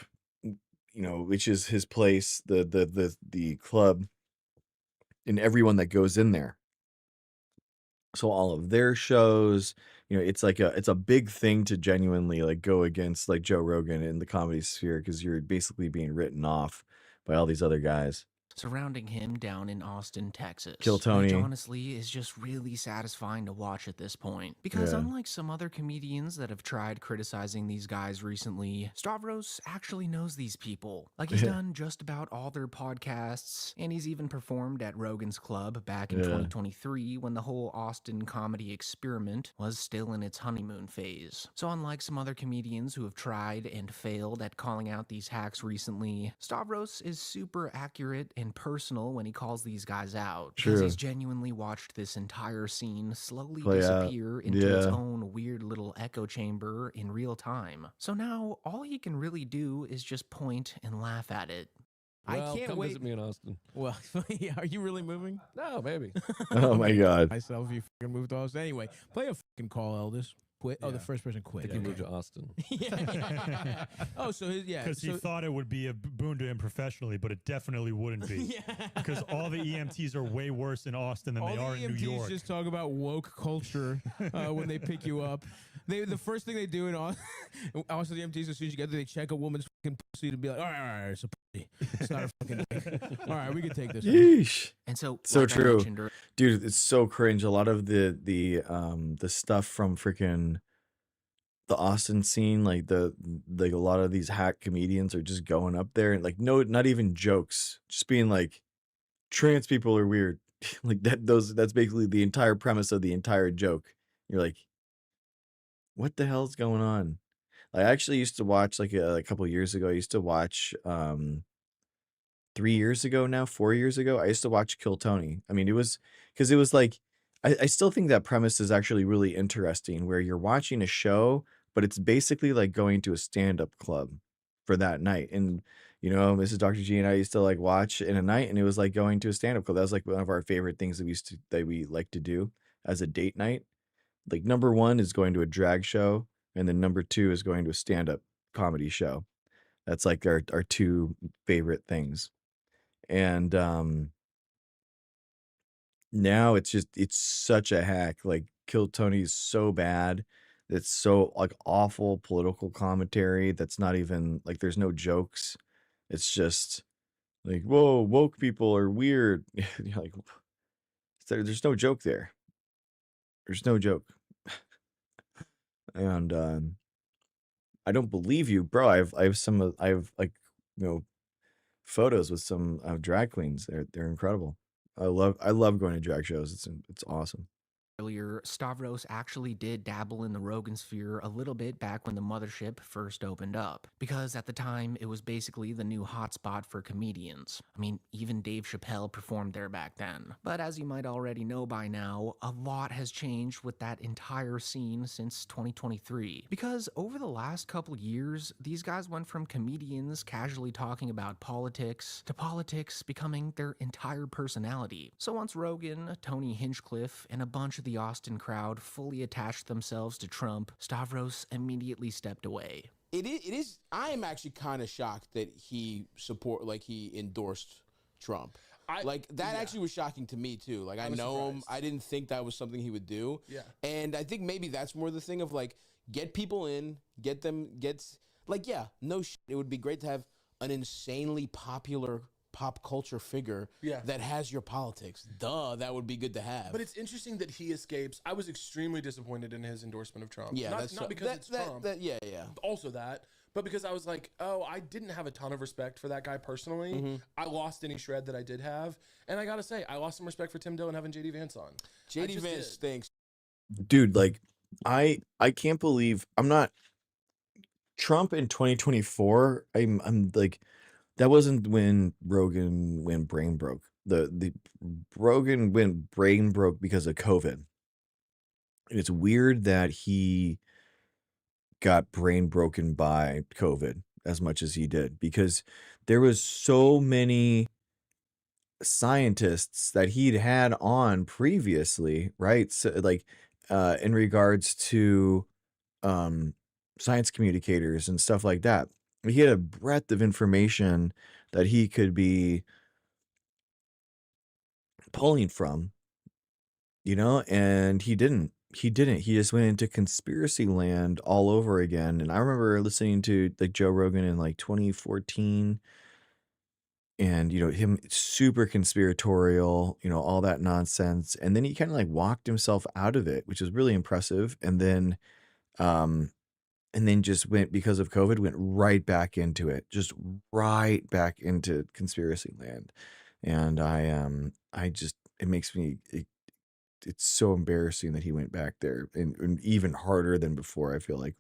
which is his place, the club, and everyone that goes in there. So all of their shows, it's like it's a big thing to genuinely like go against like Joe Rogan in the comedy sphere because you're basically being written off by all these other guys. Surrounding him down in Austin, Texas. Kill Tony. Which honestly is just really satisfying to watch at this point. Because unlike some other comedians that have tried criticizing these guys recently, Stavros actually knows these people. Like he's done just about all their podcasts, and he's even performed at Rogan's Club back in 2023 when the whole Austin comedy experiment was still in its honeymoon phase. So unlike some other comedians who have tried and failed at calling out these hacks recently, Stavros is super accurate and personal when he calls these guys out. Because he's genuinely watched this entire scene slowly disappear into its own weird little echo chamber in real time. So now all he can really do is just point and laugh at it. Well, I can't come wait. visit me in Austin. Well, are you really moving? No, maybe. Oh my God. Myself, you fucking moved to Austin. Anyway, play a fucking call, Eldest. Quit. Oh, the first person quit. I think he moved to Austin. Yeah. Oh, so Because he thought it would be a boon to him professionally, but it definitely wouldn't be. Because all the EMTs are way worse in Austin than they are in New York. Just talk about woke culture when they pick you up. The first thing they do in Austin, the EMTs, as soon as you get there, they check a woman's fucking pussy to be like, all right, it's a pussy. It's not a fucking dick. All right, we can take this. Yeesh. And so like true, dude. It's so cringe. A lot of the stuff from freaking the Austin scene, like a lot of these hack comedians are just going up there and like not even jokes, just being like, trans people are weird, like that's basically the entire premise of the entire joke. You're like, what the hell's going on? I actually used to watch like a couple years ago. I used to watch 3 years ago now, 4 years ago. I used to watch Kill Tony. I mean, it was because it was like I still think that premise is actually really interesting, where you're watching a show, but it's basically like going to a stand-up club for that night. And Mrs. Dr. G and I used to like watch in a night, and it was like going to a stand-up club. That was like one of our favorite things that we like to do as a date night. Like number one is going to a drag show. and then number 2 is going to a stand-up comedy show. That's like our 2 favorite things. And now it's such a hack. Like Kill Tony is so bad. It's so like awful political commentary that's not even like there's no jokes. It's just like, whoa, woke people are weird. You're like, there's no joke there. There's no joke. And I don't believe you, bro. I have like, you know, photos with some drag queens. They're incredible. I love going to drag shows. It's awesome. Earlier, Stavros actually did dabble in the Rogan sphere a little bit back when the mothership first opened up, because at the time it was basically the new hotspot for comedians. I mean, even Dave Chappelle performed there back then. But as you might already know by now, a lot has changed with that entire scene since 2023. Because over the last couple years, these guys went from comedians casually talking about politics to politics becoming their entire personality. So once Rogan, Tony Hinchcliffe, and a bunch of the Austin crowd fully attached themselves to Trump, Stavros immediately stepped away. It is. I am actually kind of shocked that he endorsed Trump. That actually was shocking to me too. Like I know him. I didn't think that was something he would do. Yeah. And I think maybe that's more the thing of like get people in, no shit. It would be great to have an insanely popular pop culture figure that has your politics. Duh, that would be good to have. But it's interesting that he escapes. I was extremely disappointed in his endorsement of Trump. Yeah, not because it's Trump. Yeah. Also that, but because I was like, oh, I didn't have a ton of respect for that guy personally. Mm-hmm. I lost any shred that I did have, and I gotta say, I lost some respect for Tim Dillon having JD Vance on. JD Vance stinks, dude. Like I can't believe I'm not Trump in 2024. I'm like. That wasn't when Rogan went brain broke. The Rogan went brain broke because of COVID. And it's weird that he got brain broken by COVID as much as he did, because there was so many scientists that he'd had on previously, right? So like in regards to science communicators and stuff like that. He had a breadth of information that he could be pulling from, you know, and he didn't. He just went into conspiracy land all over again. And I remember listening to like Joe Rogan in like 2014, and, you know, him super conspiratorial, you know, all that nonsense. And then he kind of like walked himself out of it, which was really impressive. And then just went, because of COVID, went right back into it, just right back into conspiracy land. And it makes me, it's so embarrassing that he went back there, and even harder than before, I feel like.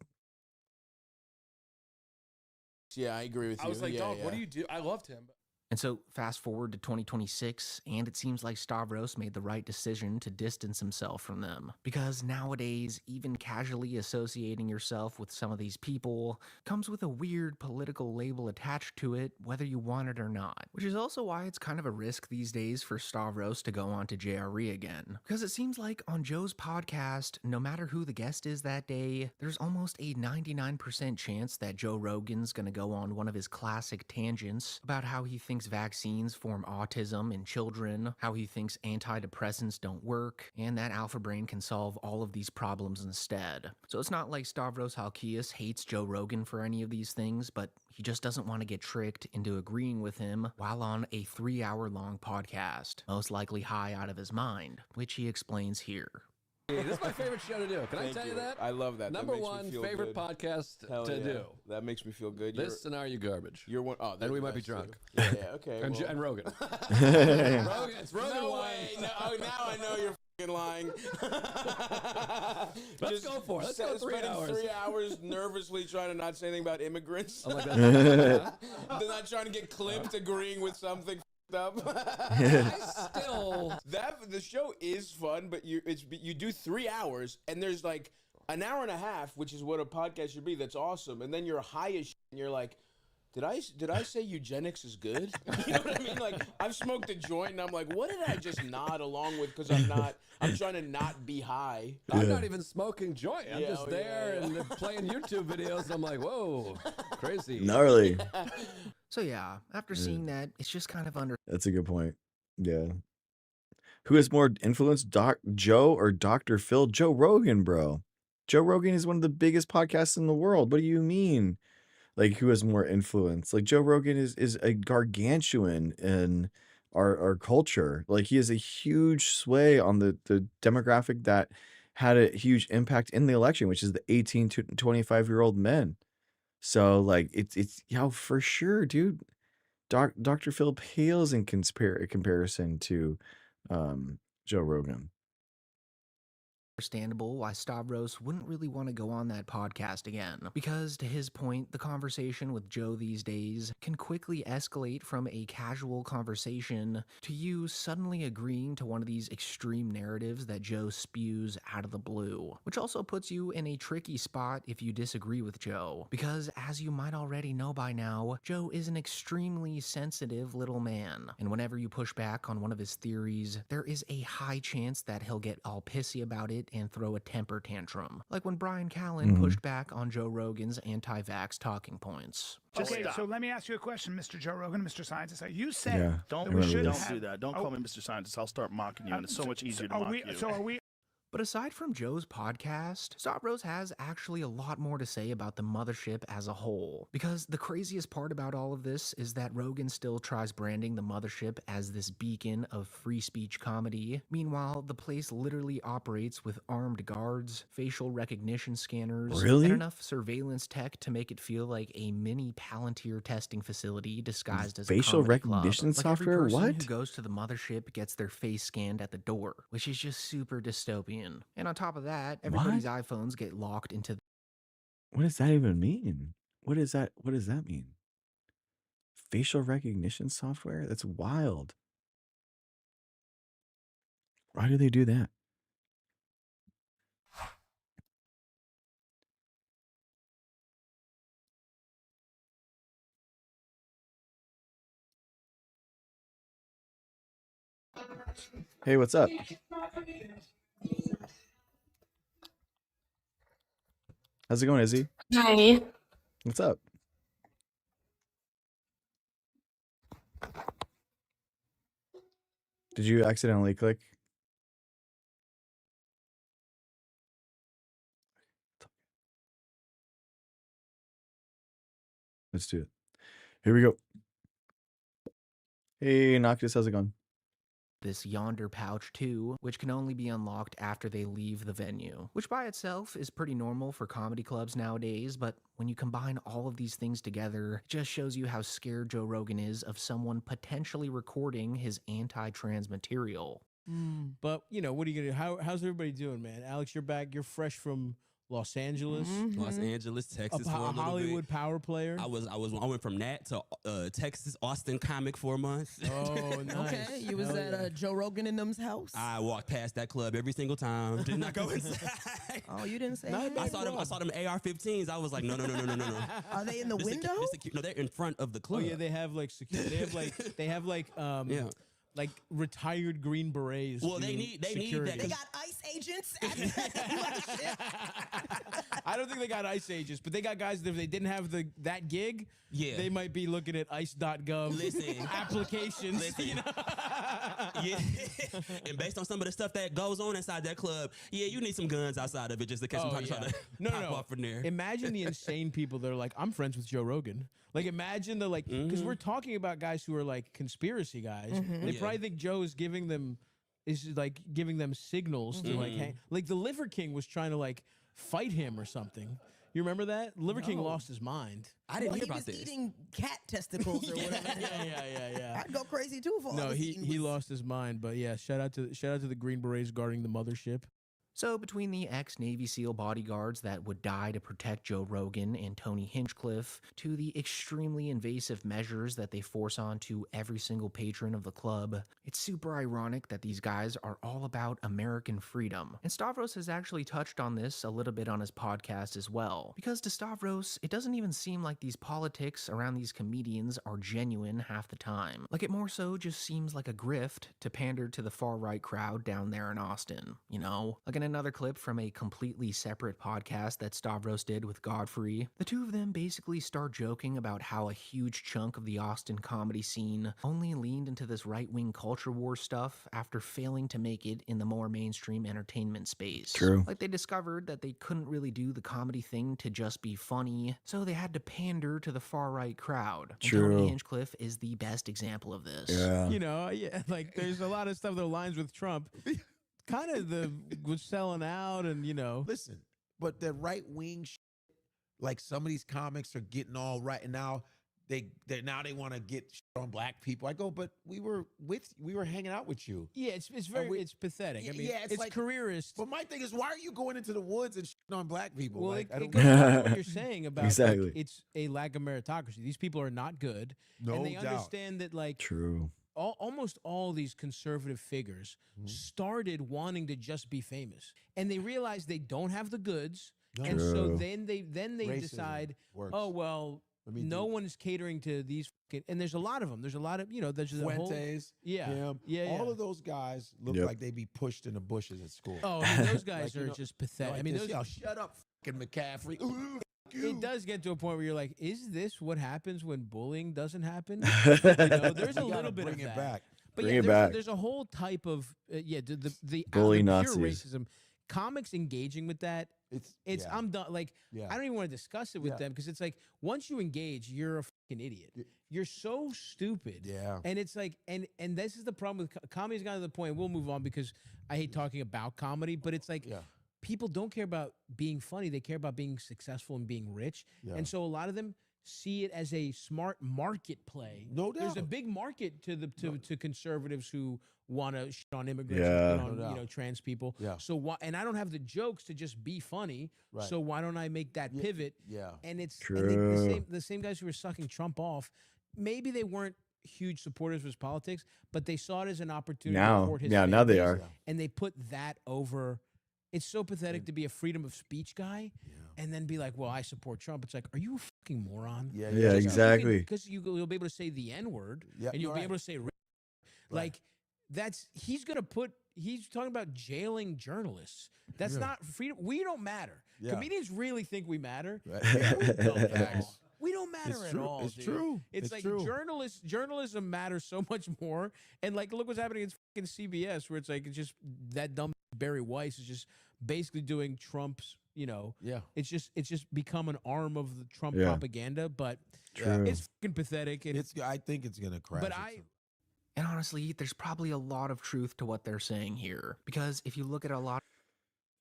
Yeah, I agree with you. I was like, dog, what do you do? I loved him. And so fast forward to 2026, and it seems like Stavros made the right decision to distance himself from them. Because nowadays, even casually associating yourself with some of these people comes with a weird political label attached to it, whether you want it or not. Which is also why it's kind of a risk these days for Stavros to go on to JRE again. Because it seems like on Joe's podcast, no matter who the guest is that day, there's almost a 99% chance that Joe Rogan's gonna go on one of his classic tangents about how he thinks vaccines form autism in children, how he thinks antidepressants don't work, and that Alpha Brain can solve all of these problems instead. So it's not like Stavros Halkias hates Joe Rogan for any of these things, but he just doesn't want to get tricked into agreeing with him while on a 3-hour-long podcast, most likely high out of his mind, which he explains here. This is my favorite show to do. Can I tell you that? I love that. Number one favorite podcast to do. That makes me feel good. This and Are You Garbage? You're one. Oh, and we might be drunk. Yeah, okay. And Rogan. Rogan. It's Rogan. No way. No, now I know you're fucking lying. Let's go for it. Let's go 3 hours. 3 hours nervously trying to not say anything about immigrants. I'm like They're not trying to get clipped agreeing with something up. The show is fun, but you do 3 hours, and there's like an hour and a half, which is what a podcast should be. That's awesome, and then you're high as shit, and you're like, Did I say eugenics is good? You know what I mean? Like, I've smoked a joint and I'm like, what did I just nod along with? Because I'm trying to not be high. I'm not even smoking joint. I'm just there and they're playing YouTube videos. I'm like, whoa, crazy. Gnarly. So yeah, after seeing that, it's just kind of under. That's a good point. Yeah. Who has more influence, Joe or Dr. Phil? Joe Rogan, bro. Joe Rogan is one of the biggest podcasts in the world. What do you mean? Like, who has more influence? Like, Joe Rogan is a gargantuan in our culture. Like, he has a huge sway on the demographic that had a huge impact in the election, which is the 18 to 25-year-old men. So, like, it's for sure, dude. Dr. Phil pales in comparison to Joe Rogan. Understandable why Stavros wouldn't really want to go on that podcast again. Because, to his point, the conversation with Joe these days can quickly escalate from a casual conversation to you suddenly agreeing to one of these extreme narratives that Joe spews out of the blue. Which also puts you in a tricky spot if you disagree with Joe. Because, as you might already know by now, Joe is an extremely sensitive little man. And whenever you push back on one of his theories, there is a high chance that he'll get all pissy about it and throw a temper tantrum, like when Brian Callen pushed back on Joe Rogan's anti-vax talking points. Okay, so let me ask you a question, Mr. Joe Rogan, Mr. Scientist. You said don't that we should do that. Don't call me Mr. Scientist. I'll start mocking you, and it's so much easier to mock you. So are we? But aside from Joe's podcast, Stavros has actually a lot more to say about the mothership as a whole. Because the craziest part about all of this is that Rogan still tries branding the mothership as this beacon of free speech comedy. Meanwhile, the place literally operates with armed guards, facial recognition scanners, and enough surveillance tech to make it feel like a mini Palantir testing facility disguised as facial a comedy recognition club. software. Like every person What? who goes to the mothership gets their face scanned at the door, which is just super dystopian. And on top of that, everybody's iPhones get locked into. What does that even mean? What does that mean? Facial recognition software? That's wild. Why do they do that? Hey, what's up? How's it going, Izzy? Hi. What's up? Did you accidentally click? Let's do it. Here we go. Hey, Noctis, how's it going? This yonder pouch too, which can only be unlocked after they leave the venue, which by itself is pretty normal for comedy clubs nowadays, but when you combine all of these things together, it just shows you how scared Joe Rogan is of someone potentially recording his anti-trans material. But, you know, what are you going to do? How's everybody doing, man? Alex, you're back. You're fresh from Los Angeles. Los Angeles, Texas, for a little Hollywood bit. power player. I went from that to Texas, Austin comic for a month. Oh, nice. Okay, you was at Joe Rogan and them's house. I walked past that club every single time. Did not go inside. Oh, you didn't say. I saw them AR-15s. I was like, no. Are they in the window? No, they're in front of the club. Oh yeah, they have like security. They have like like retired Green Berets. Well, they need that. They got ICE agents. I don't think they got ICE agents, but they got guys that if they didn't have that gig, they might be looking at ICE.gov applications. You know? Yeah. And based on some of the stuff that goes on inside that club, you need some guns outside of it just in case somebody try to pop off from there. Imagine the insane people that are like, I'm friends with Joe Rogan. Like, imagine the because we're talking about guys who are like conspiracy guys. They probably think Joe is giving them signals to like, hey, like the Liver King was trying to like fight him or something. You remember that? Liver King lost his mind. I didn't hear about this. He was eating cat testicles or whatever. Yeah. I'd go crazy too for No, he lost his mind. But yeah, shout out to the Green Berets guarding the mothership. So between the ex-Navy SEAL bodyguards that would die to protect Joe Rogan and Tony Hinchcliffe, to the extremely invasive measures that they force onto every single patron of the club, it's super ironic that these guys are all about American freedom. And Stavros has actually touched on this a little bit on his podcast as well. Because to Stavros, it doesn't even seem like these politics around these comedians are genuine half the time. Like, it more so just seems like a grift to pander to the far-right crowd down there in Austin, you know? Like in another clip from a completely separate podcast that Stavros did with Godfrey, the two of them basically start joking about how a huge chunk of the Austin comedy scene only leaned into this right-wing culture war stuff after failing to make it in the more mainstream entertainment space. True. Like, they discovered that they couldn't really do the comedy thing to just be funny, so they had to pander to the far-right crowd. And True. Tony Hinchcliffe is the best example of this. Yeah. You know, like there's a lot of stuff that aligns with Trump. Kind of was selling out, and you know. Listen, but the right wing, like some of these comics are getting all right, and now they want to get shit on black people. I go, but we were hanging out with you. Yeah, it's very it's pathetic. I mean, yeah, it's like, careerist. But my thing is, why are you going into the woods and shitting on black people? Well, like, it goes back to what you're saying about Exactly. like, it's a lack of meritocracy. These people are not good, No and they doubt. understand that like True. almost all these conservative figures started wanting to just be famous, and they realized they don't have the goods, and so True. then they Racism decide, works. oh well, no one's catering to these, and there's a lot of them. There's a lot of there's a whole Fuentes, yeah, him, yeah, all of those guys look Yep. like they be pushed in the bushes at school. Oh, I mean, those guys Like, you are know, just pathetic. like I mean, this, those, yo, shut up, fucking McCaffrey. Ooh, it does get to a point where you're like, is this what happens when bullying doesn't happen? There's a You little gotta bit bring of it that. back. But Bring yeah, it back. there's a whole type of the Bully pure Nazis. racism. Comics engaging with that. It's yeah. I'm done. Like Yeah. I don't even want to discuss it with Yeah. them because it's like once you engage, you're a fucking idiot. You're so stupid. Yeah. And it's like and this is the problem with comedy's gotten to the point. We'll move on because I hate talking about comedy, but it's like people don't care about being funny. They care about being successful and being rich. Yeah. And so a lot of them see it as a smart market play. No doubt. There's a big market to conservatives who want to shit on immigrants, Yeah. and shit on No doubt. trans people. Yeah. So why? And I don't have the jokes to just be funny. Right. So why don't I make that pivot? Yeah. And it's True. and the same guys who were sucking Trump off. Maybe they weren't huge supporters of his politics, but they saw it as an opportunity to Now, support his yeah, fan now they base, are. and they put that over. It's so pathetic to be a freedom of speech guy and then be like, well, I support Trump. It's like, are you a fucking moron? Yeah, Yeah, exactly. Because you'll be able to say the N-word Yeah, and you'll you're be right. able to say, like, he's talking about jailing journalists. That's not freedom. We don't matter. Yeah. Comedians really think we matter. Right. We don't at Facts. all. We don't matter It's at true. all. It's dude. true. It's It's like true. journalism matters so much more. And like, look what's happening in fucking CBS, where it's like it's just that dumb Barry Weiss is just basically doing Trump's. Yeah. It's just become an arm of the Trump Yeah. propaganda. But True. it's fucking pathetic. And I think it's gonna crash. but at I. some- And honestly, there's probably a lot of truth to what they're saying here. Because if you look at a lot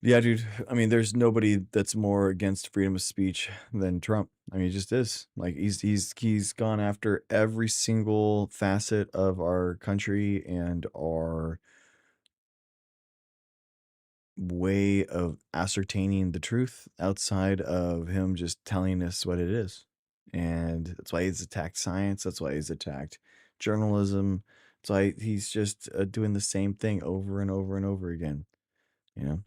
Yeah, dude. I mean, there's nobody that's more against freedom of speech than Trump. I mean, he just is. Like he's gone after every single facet of our country and our way of ascertaining the truth outside of him just telling us what it is. And that's why he's attacked science. That's why he's attacked journalism. That's why he's just doing the same thing over and over and over again. You know?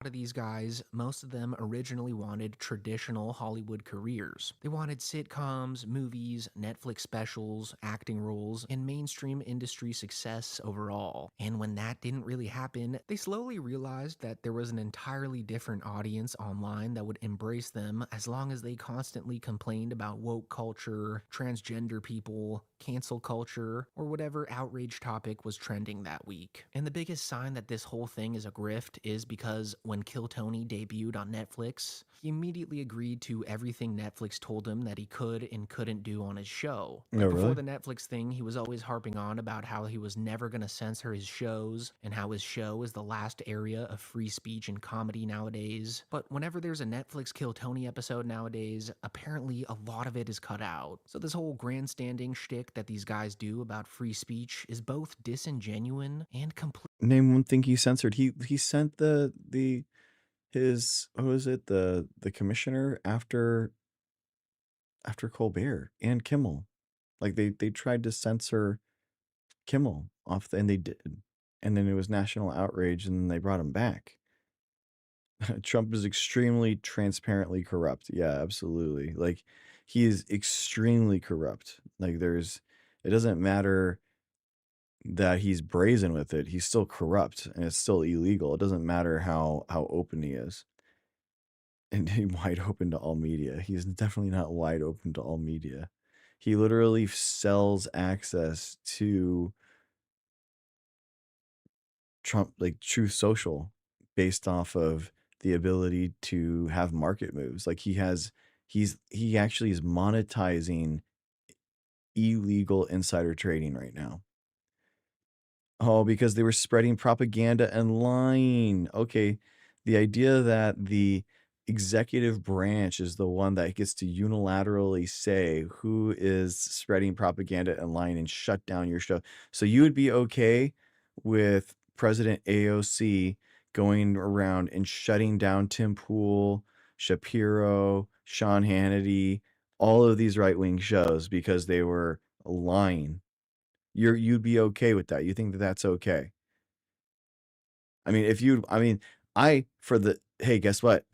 of these guys, most of them originally wanted traditional Hollywood careers. They wanted sitcoms, movies, Netflix specials, acting roles, and mainstream industry success overall. And when that didn't really happen, they slowly realized that there was an entirely different audience online that would embrace them as long as they constantly complained about woke culture, transgender people, cancel culture, or whatever outrage topic was trending that week. And the biggest sign that this whole thing is a grift is because when Kill Tony debuted on Netflix, he immediately agreed to everything Netflix told him that he could and couldn't do on his show. Oh, Before really? the Netflix thing, he was always harping on about how he was never going to censor his shows and how his show is the last area of free speech and comedy nowadays. But whenever there's a Netflix Kill Tony episode nowadays, apparently a lot of it is cut out. So this whole grandstanding shtick that these guys do about free speech is both disingenuous and completely Name one thing he censored. He sent his what was it, the commissioner after Colbert and Kimmel. Like they tried to censor Kimmel off and they did. And then it was national outrage and then they brought him back. Trump is extremely transparently corrupt. Yeah, absolutely. Like he is extremely corrupt. Like it doesn't matter that he's brazen with it. He's still corrupt and it's still illegal. It doesn't matter how open he is. And wide open to all media. He's definitely not wide open to all media. He literally sells access to Trump, like Truth Social, based off of the ability to have market moves. Like he actually is monetizing illegal insider trading right now. Oh, because they were spreading propaganda and lying. Okay, the idea that the executive branch is the one that gets to unilaterally say who is spreading propaganda and lying and shut down your show. So you would be okay with President AOC going around and shutting down Tim Pool, Shapiro, Sean Hannity, all of these right-wing shows because they were lying. You'd be okay with that. You think that that's okay? I mean, hey, guess what?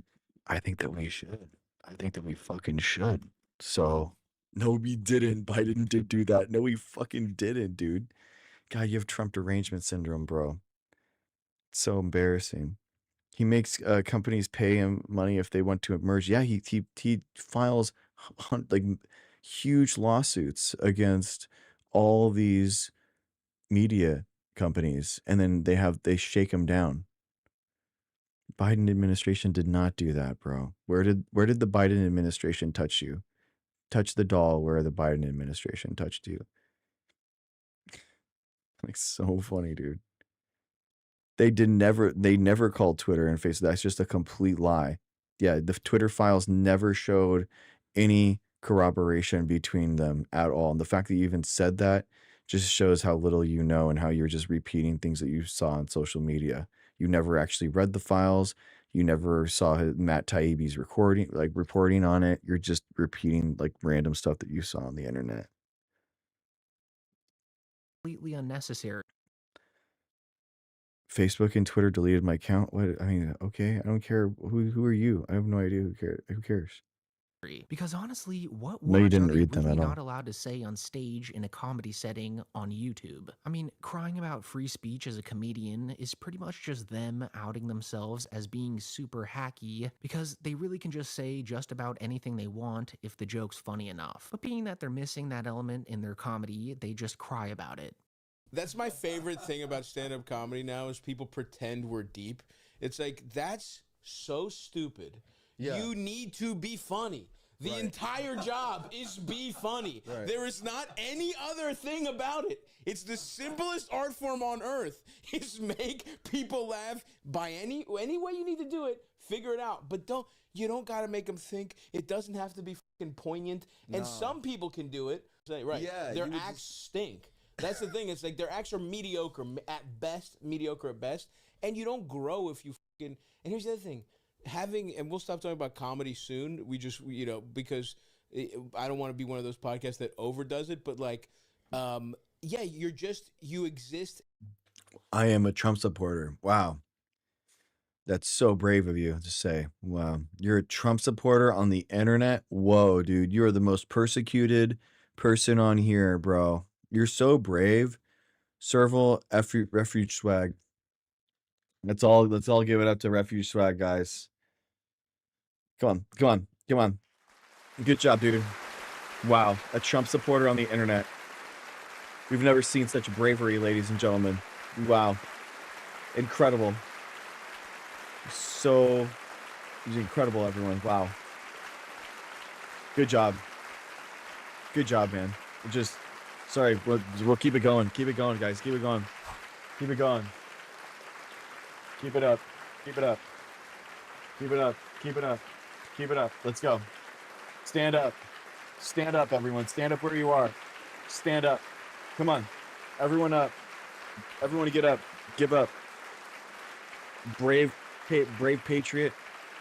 I think that we should. I think that we fucking should. So, no, we didn't. Biden did do that. No, we fucking didn't, dude. God, you have Trump derangement syndrome, bro. It's so embarrassing. He makes companies pay him money if they want to merge. Yeah, he files like huge lawsuits against all these media companies, and then they shake him down. Biden administration did not do that, bro. Where did the Biden administration touch you? Touch the doll where the Biden administration touched you. Like, so funny, dude. They never called Twitter and Facebook. That's just a complete lie. Yeah, the Twitter files never showed any corroboration between them at all. And the fact that you even said that just shows how little you know and how you're just repeating things that you saw on social media. You never actually read the files. You never saw Matt Taibbi's reporting on it. You're just repeating like random stuff that you saw on the internet. Completely unnecessary. Facebook and Twitter deleted my account. What? I mean, okay, I don't care. Who are you? I have no idea. Who cares? Because honestly, what No, you words didn't are they read them really at all. not allowed to say on stage in a comedy setting on YouTube? I mean, crying about free speech as a comedian is pretty much just them outing themselves as being super hacky because they really can just say just about anything they want if the joke's funny enough. But being that they're missing that element in their comedy, they just cry about it. That's my favorite thing about stand-up comedy now is people pretend we're deep. It's like, that's so stupid. Yeah. You need to be funny. The entire job is be funny. Right. There is not any other thing about it. It's the simplest art form on earth is make people laugh by any way you need to do it, figure it out. But you don't got to make them think. It doesn't have to be fucking poignant. And some people can do it. Right. Yeah, their acts stink. That's the thing. It's like their acts are mediocre at best, and you don't grow if you fucking. And here's the other thing: and we'll stop talking about comedy soon. We just, because I don't want to be one of those podcasts that overdoes it. But like, yeah, you exist. I am a Trump supporter. Wow, that's so brave of you to say. Wow, you're a Trump supporter on the internet. Whoa, dude, you are the most persecuted person on here, bro. You're so brave. Serval refuge swag. Let's all give it up to refuge swag, guys. Come on. Good job, dude. Wow, a Trump supporter on the internet. We've never seen such bravery, ladies and gentlemen. Wow. Incredible. So incredible, everyone. Wow. Good job. Good job, man. Sorry, we'll keep it going. Keep it going, guys. Keep it going. Keep it going. Keep it up. Keep it up. Keep it up. Keep it up. Keep it up. Let's go. Stand up. Stand up, everyone. Stand up where you are. Stand up. Come on. Everyone up. Everyone get up. Give up. brave patriot,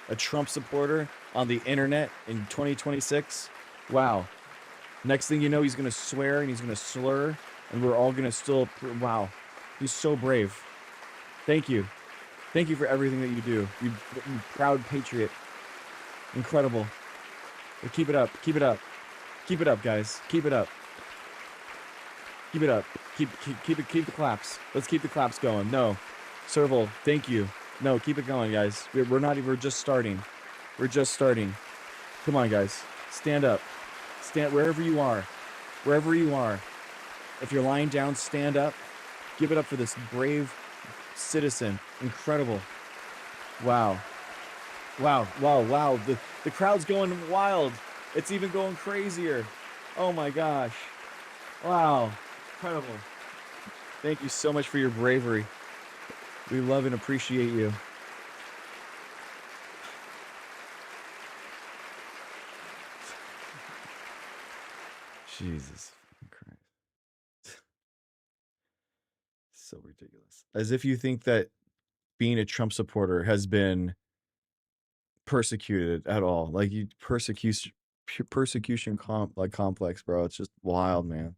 a Trump supporter on the internet in 2026. Wow. Next thing you know, he's going to swear and he's going to slur, and we're all going to still, wow. He's so brave. Thank you. Thank you for everything that you do. You proud patriot. Incredible. But keep it up. Keep it up. Keep it up, guys. Keep it up. Keep it up. Keep the claps. Let's keep the claps going. No. Serval, thank you. No, keep it going, guys. We're just starting. We're just starting. Come on, guys. Stand up. Stand wherever you are. Wherever you are. If you're lying down, stand up. Give it up for this brave citizen. Incredible. Wow. Wow. Wow. Wow. The crowd's going wild. It's even going crazier. Oh my gosh. Wow. Incredible. Thank you so much for your bravery. We love and appreciate you. Jesus Christ. So ridiculous. As if you think that being a Trump supporter has been persecuted at all. Like you persecution complex, bro. It's just wild, man.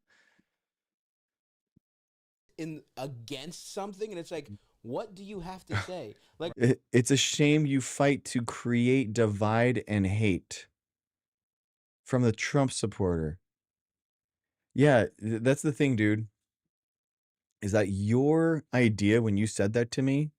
In against something, and it's like, what do you have to say? Like, It's a shame you fight to create divide and hate from the Trump supporter. Yeah, that's the thing, dude. Is that your idea when you said that to me?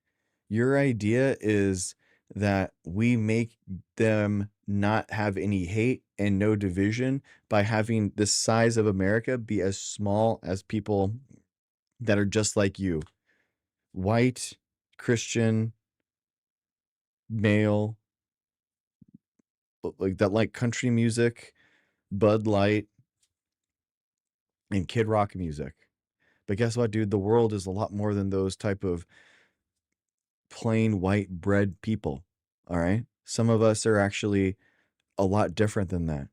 Your idea is that we make them not have any hate and no division by having the size of America be as small as people that are just like you. White, Christian, male, like that like country music, Bud Light, and Kid Rock music. But guess what, dude? The world is a lot more than those type of plain white bread people. All right. Some of us are actually a lot different than that.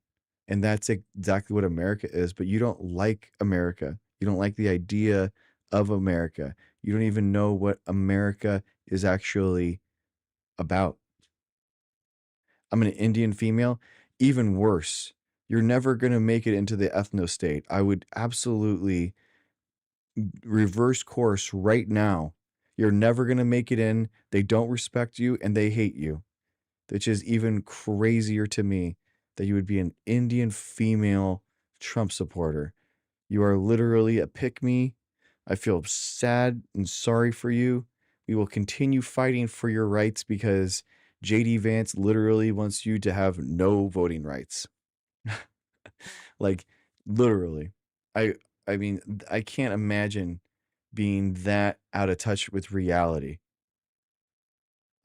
And that's exactly what America is. But you don't like America. You don't like the idea of America. You don't even know what America is actually about. I'm an Indian female. Even worse. You're never going to make it into the ethno state. I would absolutely reverse course right now. You're never going to make it in. They don't respect you and they hate you, which is even crazier to me that you would be an Indian female Trump supporter. You are literally a pick-me. I feel sad and sorry for you. We will continue fighting for your rights because JD Vance literally wants you to have no voting rights. Like, literally. I mean, I can't imagine being that out of touch with reality.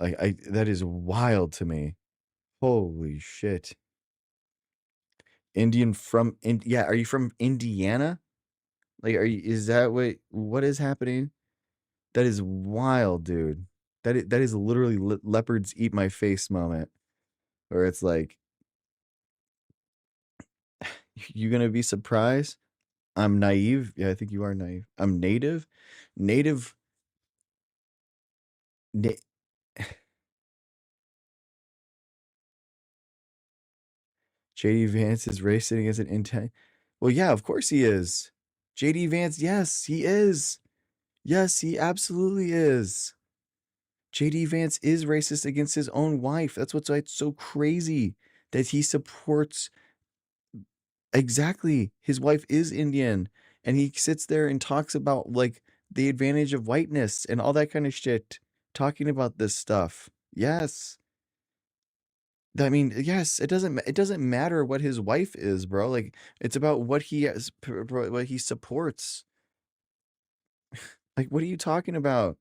Like, that is wild to me. Holy shit. Indian from yeah, are you from Indiana? Like, is that what is happening? That is wild, dude. That is literally leopards eat my face moment. Where it's like, you gonna be surprised? I'm naive. Yeah, I think you are naive. I'm native. Native. JD Vance is racing as an intent. Well, yeah, of course he is. JD Vance, yes, he is. Yes, he absolutely is. JD Vance is racist against his own wife. That's what's like so crazy that he supports. Exactly. His wife is Indian and he sits there and talks about like the advantage of whiteness and all that kind of shit, talking about this stuff. Yes. I mean, yes, it doesn't matter what his wife is, bro. Like it's about what he has, what he supports. Like, what are you talking about?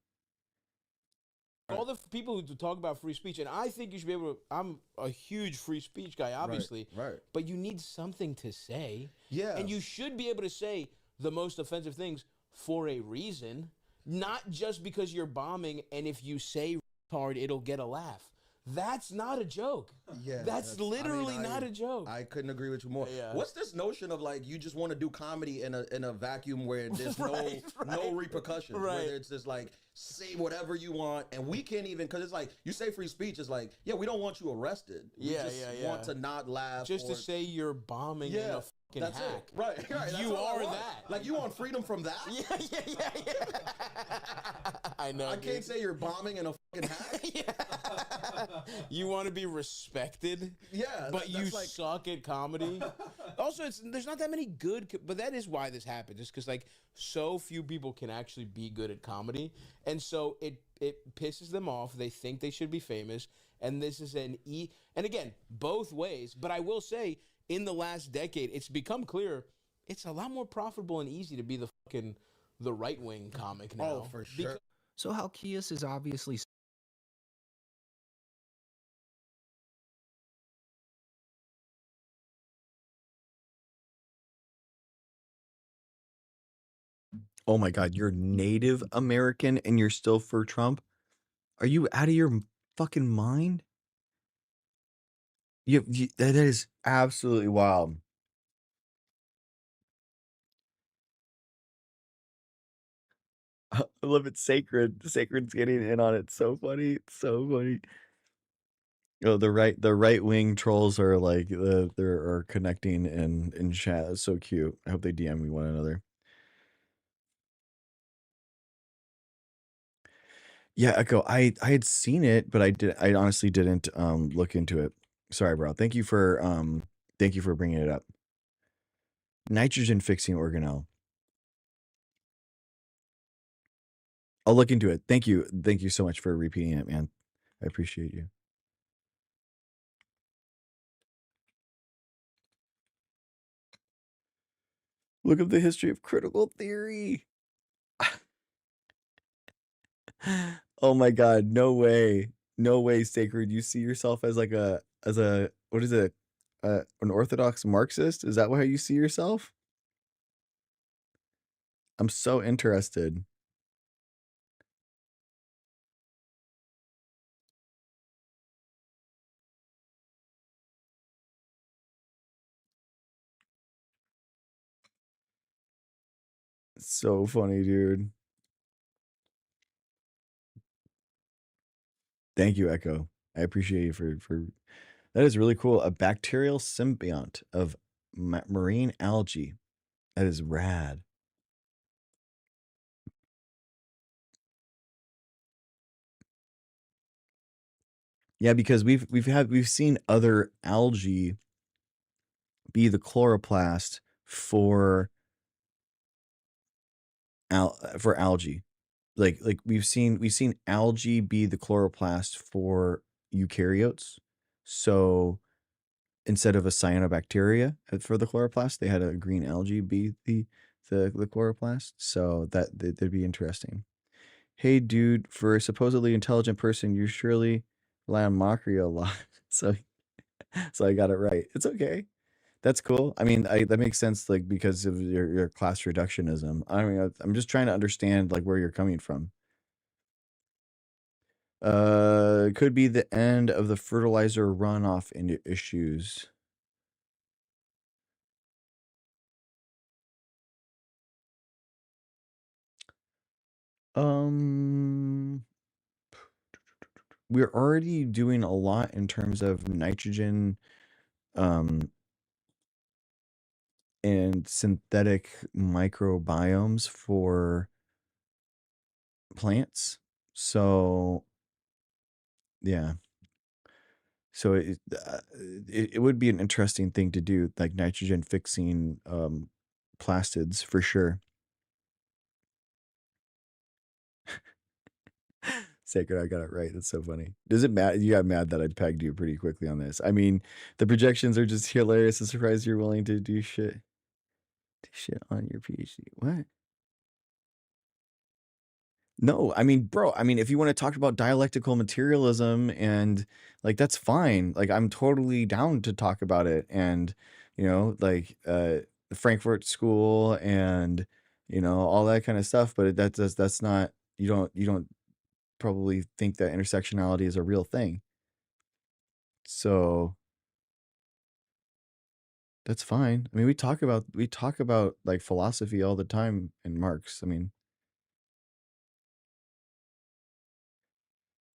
all the people who talk about free speech, and I think you should be able to. I'm a huge free speech guy, obviously. Right. But you need something to say. Yeah. And you should be able to say the most offensive things for a reason, not just because you're bombing and if you say retard, it'll get a laugh. That's not a joke. Yeah, that's literally not a joke. I couldn't agree with you more. Yeah. What's this notion of like you just want to do comedy in a vacuum where there's no repercussions, where it's just like say whatever you want, and we can't even, because it's like you say free speech, it's like we don't want you arrested. We just want to not laugh, just to say you're bombing in a fucking that's hack. it. Right. That's You all I are want. that. Like you want freedom from that? Yeah. I know. I can't say you're bombing in a fucking hack. You want to be respected, but you suck at comedy. Also, there's not that many good, but that is why this happens. Just because like so few people can actually be good at comedy, and so it pisses them off. They think they should be famous, and this is and again both ways. But I will say, in the last decade, it's become clear it's a lot more profitable and easy to be the right wing comic now. Oh, for sure. So Halkias is obviously. Oh my God, you're Native American and you're still for Trump? Are you out of your fucking mind? That is absolutely wild. I love it. Sacred's getting in on it. So funny. So funny. Oh, the right wing trolls are like they're connecting in chat. It's so cute. I hope they DM me one another. Yeah, Echo. I had seen it, but I honestly didn't look into it. Sorry, bro. Thank you for bringing it up. Nitrogen fixing organelle. I'll look into it. Thank you. Thank you so much for repeating it, man. I appreciate you. Look up the history of critical theory. Oh my God, no way. No way, Sacred. You see yourself as like what is it? An orthodox Marxist? Is that how you see yourself? I'm so interested. So funny, dude. Thank you, Echo. I appreciate you for that is really cool. A bacterial symbiont of marine algae. That is rad. Yeah, because we've seen other algae be the chloroplast for algae. Like we've seen algae be the chloroplast for eukaryotes. So instead of a cyanobacteria for the chloroplast, they had a green algae be the chloroplast. So that'd be interesting. Hey, dude, for a supposedly intelligent person, you surely rely on mockery a lot. So I got it right. It's okay. That's cool. I mean, that makes sense, like because of your class reductionism. I mean, I'm just trying to understand like where you're coming from. Could be the end of the fertilizer runoff into issues. We're already doing a lot in terms of nitrogen, and synthetic microbiomes for plants. So yeah. So it would be an interesting thing to do, like nitrogen fixing plastids for sure. Sacred, I got it right. That's so funny. Does it matter? You got mad that I pegged you pretty quickly on this. I mean, the projections are just hilarious. I'm surprised you're willing to do shit on your PhD. What? No, I mean, bro, I mean, if you want to talk about dialectical materialism and like that's fine. Like I'm totally down to talk about it and like the Frankfurt School and all that kind of stuff, but that's not you don't probably think that intersectionality is a real thing. So that's fine. I mean, we talk about like philosophy all the time in Marx. I mean,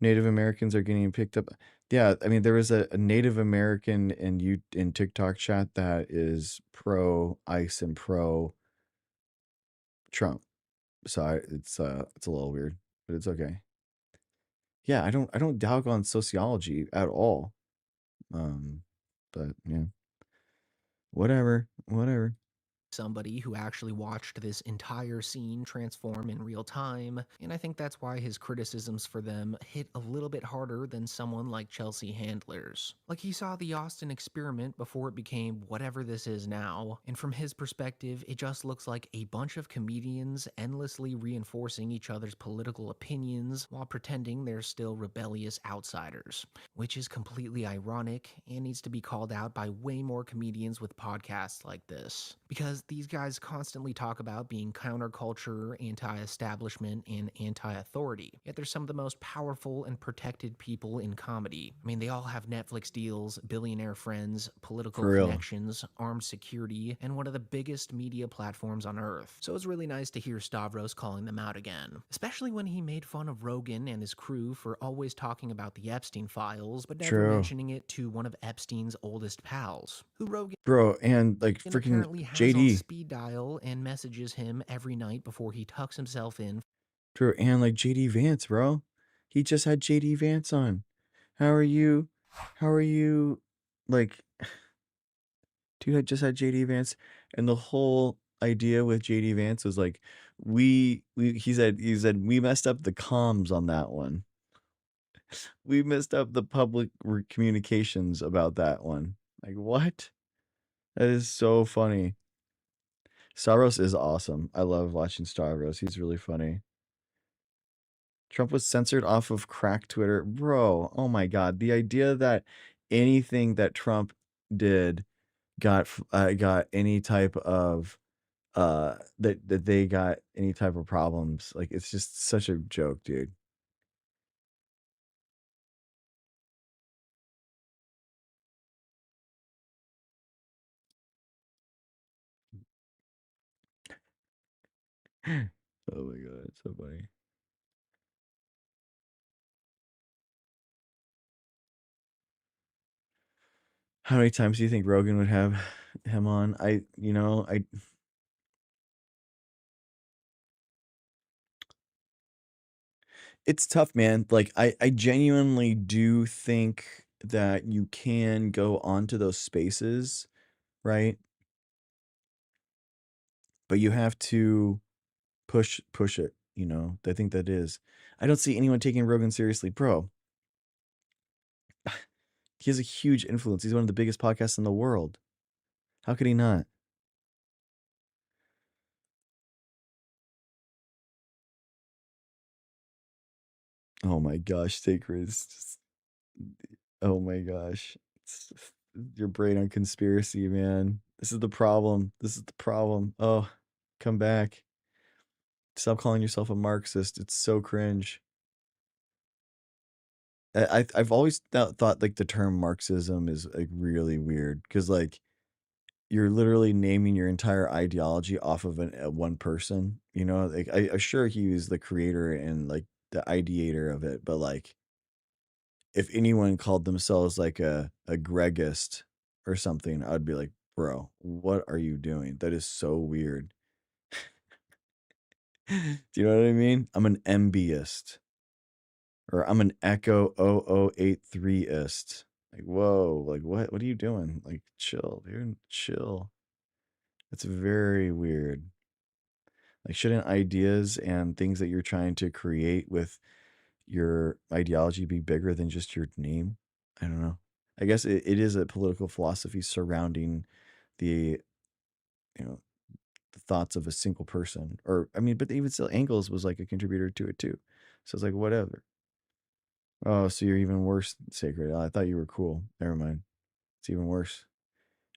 Native Americans are getting picked up. Yeah, I mean, there was a Native American in TikTok chat that is pro ICE and pro Trump. So it's a little weird, but it's okay. Yeah, I don't dog on sociology at all. But yeah, whatever. Somebody who actually watched this entire scene transform in real time, and I think that's why his criticisms for them hit a little bit harder than someone like Chelsea Handler's. Like, he saw the Austin experiment before it became whatever this is now, and from his perspective, it just looks like a bunch of comedians endlessly reinforcing each other's political opinions while pretending they're still rebellious outsiders, which is completely ironic and needs to be called out by way more comedians with podcasts like this. Because these guys constantly talk about being counterculture, anti-establishment, and anti-authority. Yet they're some of the most powerful and protected people in comedy. I mean, they all have Netflix deals, billionaire friends, political For real. connections, armed security, and one of the biggest media platforms on earth. So it's really nice to hear Stavros calling them out again. Especially when he made fun of Rogan and his crew for always talking about the Epstein files, but never True. mentioning it to one of Epstein's oldest pals, who Rogan Bro, and like freaking apparently has on JD. speed dial and messages him every night before he tucks himself in. True, and like JD Vance, bro. He just had JD Vance on. How are you? Like, dude, I just had JD Vance, and the whole idea with JD Vance was like, he said we messed up the comms on that one. We messed up the public communications about that one. Like, what? That is so funny. Stavros is awesome. I love watching Stavros. He's really funny. Trump was censored off of crack Twitter. Bro, oh my God. The idea that anything that Trump did got any type of that they got any type of problems. Like, it's just such a joke, dude. Oh my God, it's so funny. How many times do you think Rogan would have him on? It's tough, man. Like, I genuinely do think that you can go onto those spaces, right? But you have to push it, you know? I think that is. I don't see anyone taking Rogan seriously, bro. He has a huge influence. He's one of the biggest podcasts in the world. How could he not? Oh my gosh, Sacred. It's just, oh my gosh. It's your brain on conspiracy, man. This is the problem. Oh, come back. Stop calling yourself a Marxist. It's so cringe. I've always thought like the term Marxism is like really weird because like you're literally naming your entire ideology off of one person. You know, like I'm sure he was the creator and like the ideator of it, but like if anyone called themselves like a Gregist or something, I'd be like, bro, what are you doing? That is so weird. Do you know what I mean? I'm an MBist. Or I'm an Echo 0083ist. Like, whoa, like what are you doing? Like, chill, dude. Chill. It's very weird. Like, shouldn't ideas and things that you're trying to create with your ideology be bigger than just your name? I don't know. I guess it is a political philosophy surrounding the, you know, the thoughts of a single person. Or, I mean, but even still, Engels was like a contributor to it too. So it's like, whatever. Oh, so you're even worse, Sacred. I thought you were cool. Never mind. It's even worse.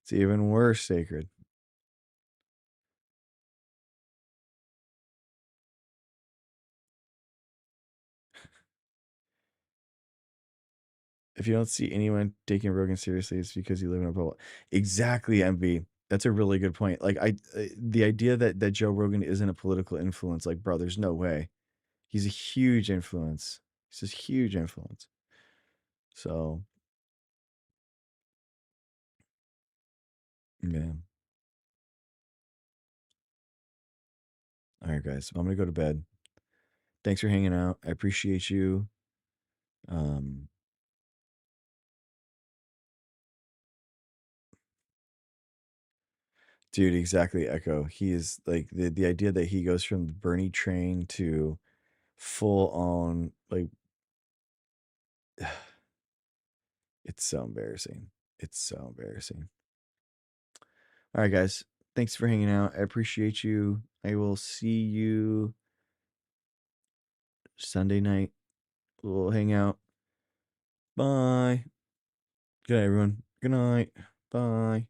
It's even worse, Sacred. If you don't see anyone taking Rogan seriously, it's because you live in a bubble. Exactly, MB. That's a really good point. Like the idea that Joe Rogan isn't a political influence, like, bro, there's no way. He's a huge influence. He's a huge influence. So, yeah. All right, guys. I'm gonna go to bed. Thanks for hanging out. I appreciate you. Dude, exactly, Echo. He is like the idea that he goes from the Bernie train to full on, like, it's so embarrassing. It's so embarrassing. All right, guys. Thanks for hanging out. I appreciate you. I will see you Sunday night. We'll hang out. Bye. Good night, everyone. Good night. Bye.